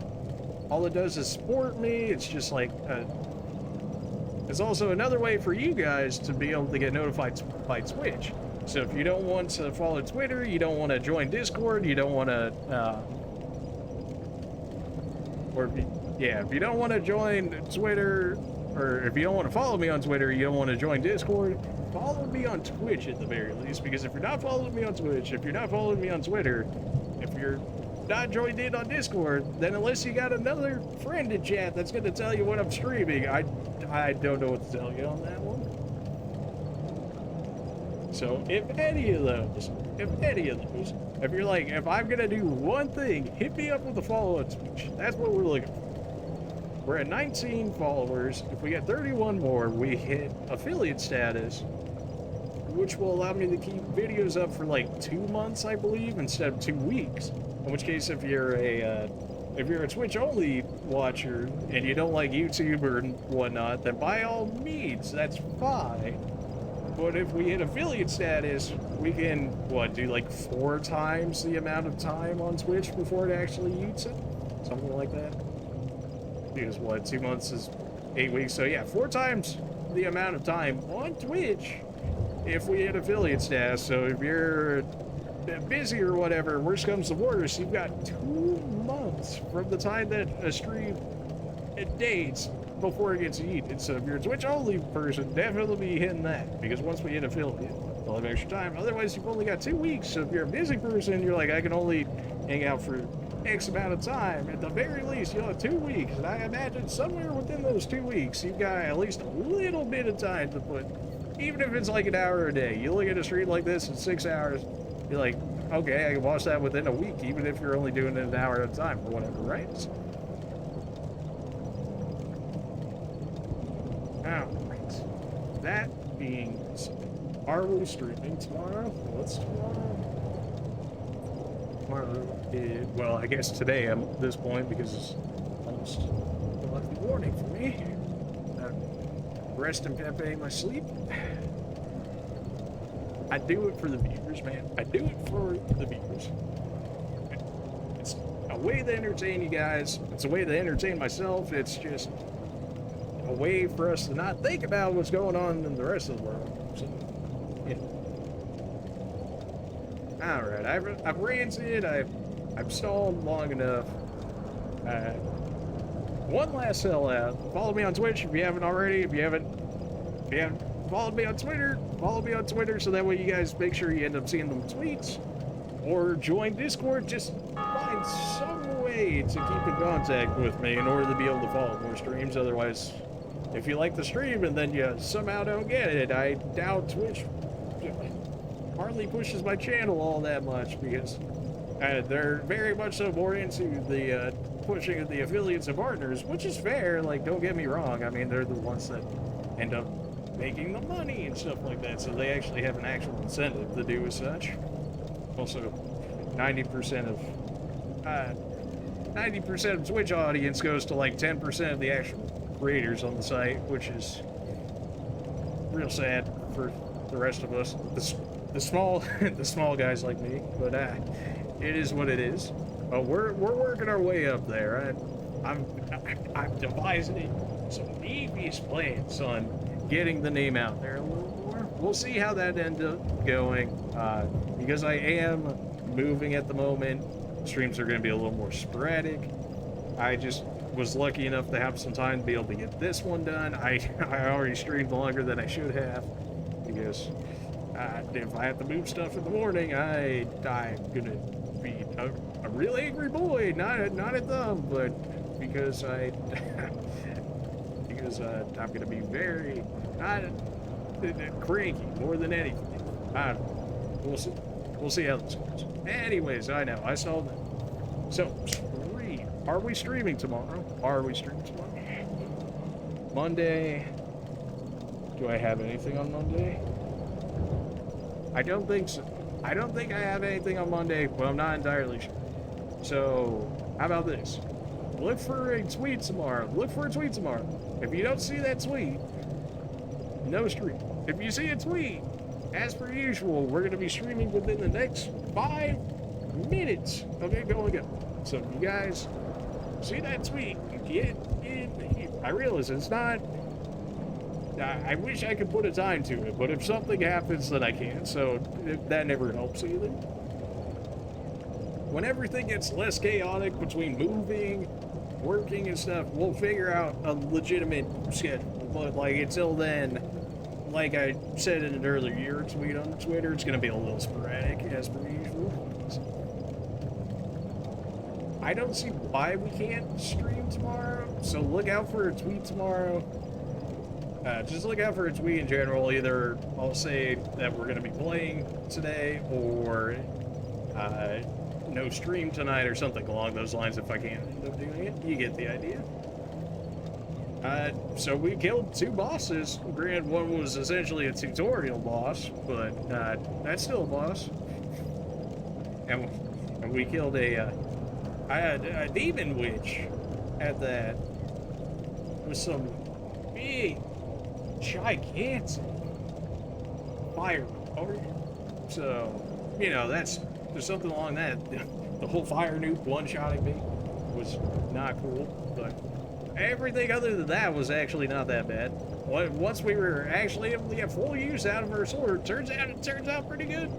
All it does is support me. It's just like it's also another way for you guys to be able to get notified by Twitch. So if you don't want to follow Twitter, you don't want to join Discord, you don't want to, or yeah, if you don't want to join Twitter, or if you don't want to follow me on Twitter, you don't want to join Discord, follow me on Twitch at the very least, because if you're not following me on Twitch, if you're not following me on Twitter, if you're not joined in on Discord, then unless you got another friend in chat that's going to tell you what I'm streaming, I don't know what to tell you on that one. So if any of those, if you're like, if I'm going to do one thing, hit me up with a follow on Twitch. That's what we're looking for. We're at 19 followers. If we get 31 more, we hit affiliate status, which will allow me to keep videos up for like 2 months, I believe, instead of 2 weeks. In which case, if you're a Twitch-only watcher and you don't like YouTube or whatnot, then by all means, that's fine. But if we hit affiliate status, we can, do like 4 times the amount of time on Twitch before it actually eats it? Something like that. Because 2 months is 8 weeks, so yeah, 4 times the amount of time on Twitch if we hit affiliate status. So if you're busy or whatever, worst comes to worst, you've got 2 months from the time that a stream dates before it gets eaten. So if you're a Twitch only person, definitely be hitting that, because once we hit affiliate, we'll have extra time. Otherwise, you've only got 2 weeks. So if you're a busy person, you're like, I can only hang out for X amount of time. At the very least, you'll have 2 weeks, and I imagine somewhere within those 2 weeks, you've got at least a little bit of time to put, even if it's like an hour a day. You look at a stream like this in 6 hours, you're like, okay, I can watch that within a week, even if you're only doing it an hour at a time or whatever, right? Alright. That being said, are we streaming tomorrow? What's tomorrow? Tomorrow is, well, I guess today I'm at this point, because it's almost the morning for me. Rest and Pepe my sleep. I do it for the viewers, man. I do it for the viewers. It's a way to entertain you guys. It's a way to entertain myself. It's just a way for us to not think about what's going on in the rest of the world. So, yeah. Alright, I've ranted, I've stalled long enough. One last sellout. Follow me on Twitch if you haven't already. If you haven't followed me on Twitter, follow me on Twitter, so that way you guys make sure you end up seeing them tweets. Or join Discord. Just find some way to keep in contact with me in order to be able to follow more streams. Otherwise, if you like the stream and then you somehow don't get it, I doubt Twitch hardly pushes my channel all that much, because they're very much so more into the pushing of the affiliates and partners, which is fair. Like, don't get me wrong. I mean, they're the ones that end up making the money and stuff like that, so they actually have an actual incentive to do as such. Also, 90% of Twitch audience goes to like 10% of the actual creators on the site, which is real sad for the rest of us, the small guys like me. But it is what it is. We're working our way up there. I'm devising some devious plans on getting the name out there a little more. We'll see how that ends up going, because I am moving at the moment. Streams are going to be a little more sporadic. I just was lucky enough to have some time to be able to get this one done. I already streamed longer than I should have, because if I have to move stuff in the morning, I'm gonna be a real angry boy. Not at them, but because I'm gonna be very cranky more than anything. I don't know. We'll see how this goes. Anyways, I know I saw that. So, are we streaming tomorrow? Monday. Do I have anything on Monday? I don't think so. I don't think I have anything on Monday, but I'm not entirely sure. So, how about this? Look for a tweet tomorrow. If you don't see that tweet, no stream. If you see a tweet, as per usual, we're going to be streaming within the next 5 minutes of it going up. So if you guys see that tweet, get in here. I realize it's not... I wish I could put a time to it, but if something happens, then I can't, so that never helps either. When everything gets less chaotic between moving working and stuff, we'll figure out a legitimate schedule. But like until then, like I said in an earlier tweet on Twitter, it's gonna be a little sporadic as per usual. I don't see why we can't stream tomorrow, so look out for a tweet tomorrow. Just look out for a tweet in general. Either I'll say that we're going to be playing today, or no stream tonight, or something along those lines if I can't end up doing it. You get the idea. So we killed 2 bosses. Granted, one was essentially a tutorial boss, but that's still a boss. And we killed a demon witch at that, with some big, gigantic fire power. So, you know, there's something along that. The whole fire nuke one-shotting me was not cool, but everything other than that was actually not that bad. Once we were actually able to get full use out of our sword, it turns out pretty good.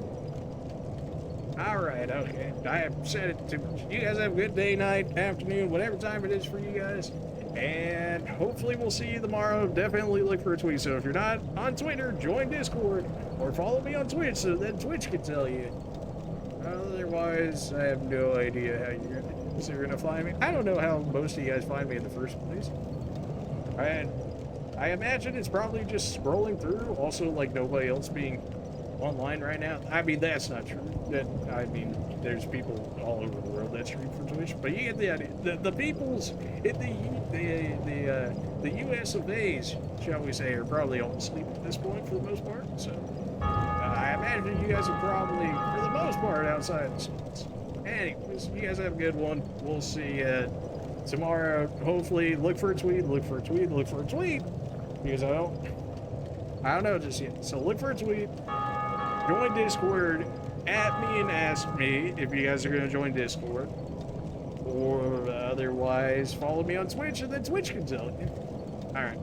Alright, okay. I have said it too much. You guys have a good day, night, afternoon, whatever time it is for you guys. And hopefully we'll see you tomorrow. Definitely look for a tweet. So if you're not on Twitter, join Discord. Or follow me on Twitch so that Twitch can tell you. Otherwise, I have no idea how you're gonna find me. I don't know how most of you guys find me in the first place. I imagine it's probably just scrolling through. Also, like, nobody else being online right now. I mean, that's not true. There's people all over the world that stream for Twitch, but you get the idea. The peoples in the U.S. of A's, shall we say, are probably all asleep at this point for the most part. So I imagine you guys are probably, for the most part, outside the states. Anyways, you guys have a good one. We'll see tomorrow. Hopefully, look for a tweet. Look for a tweet. Look for a tweet. Because I don't know just yet. So look for a tweet. Join Discord, at me and ask me if you guys are going to join Discord. Or otherwise, follow me on Twitch, and then Twitch can tell you. Alright.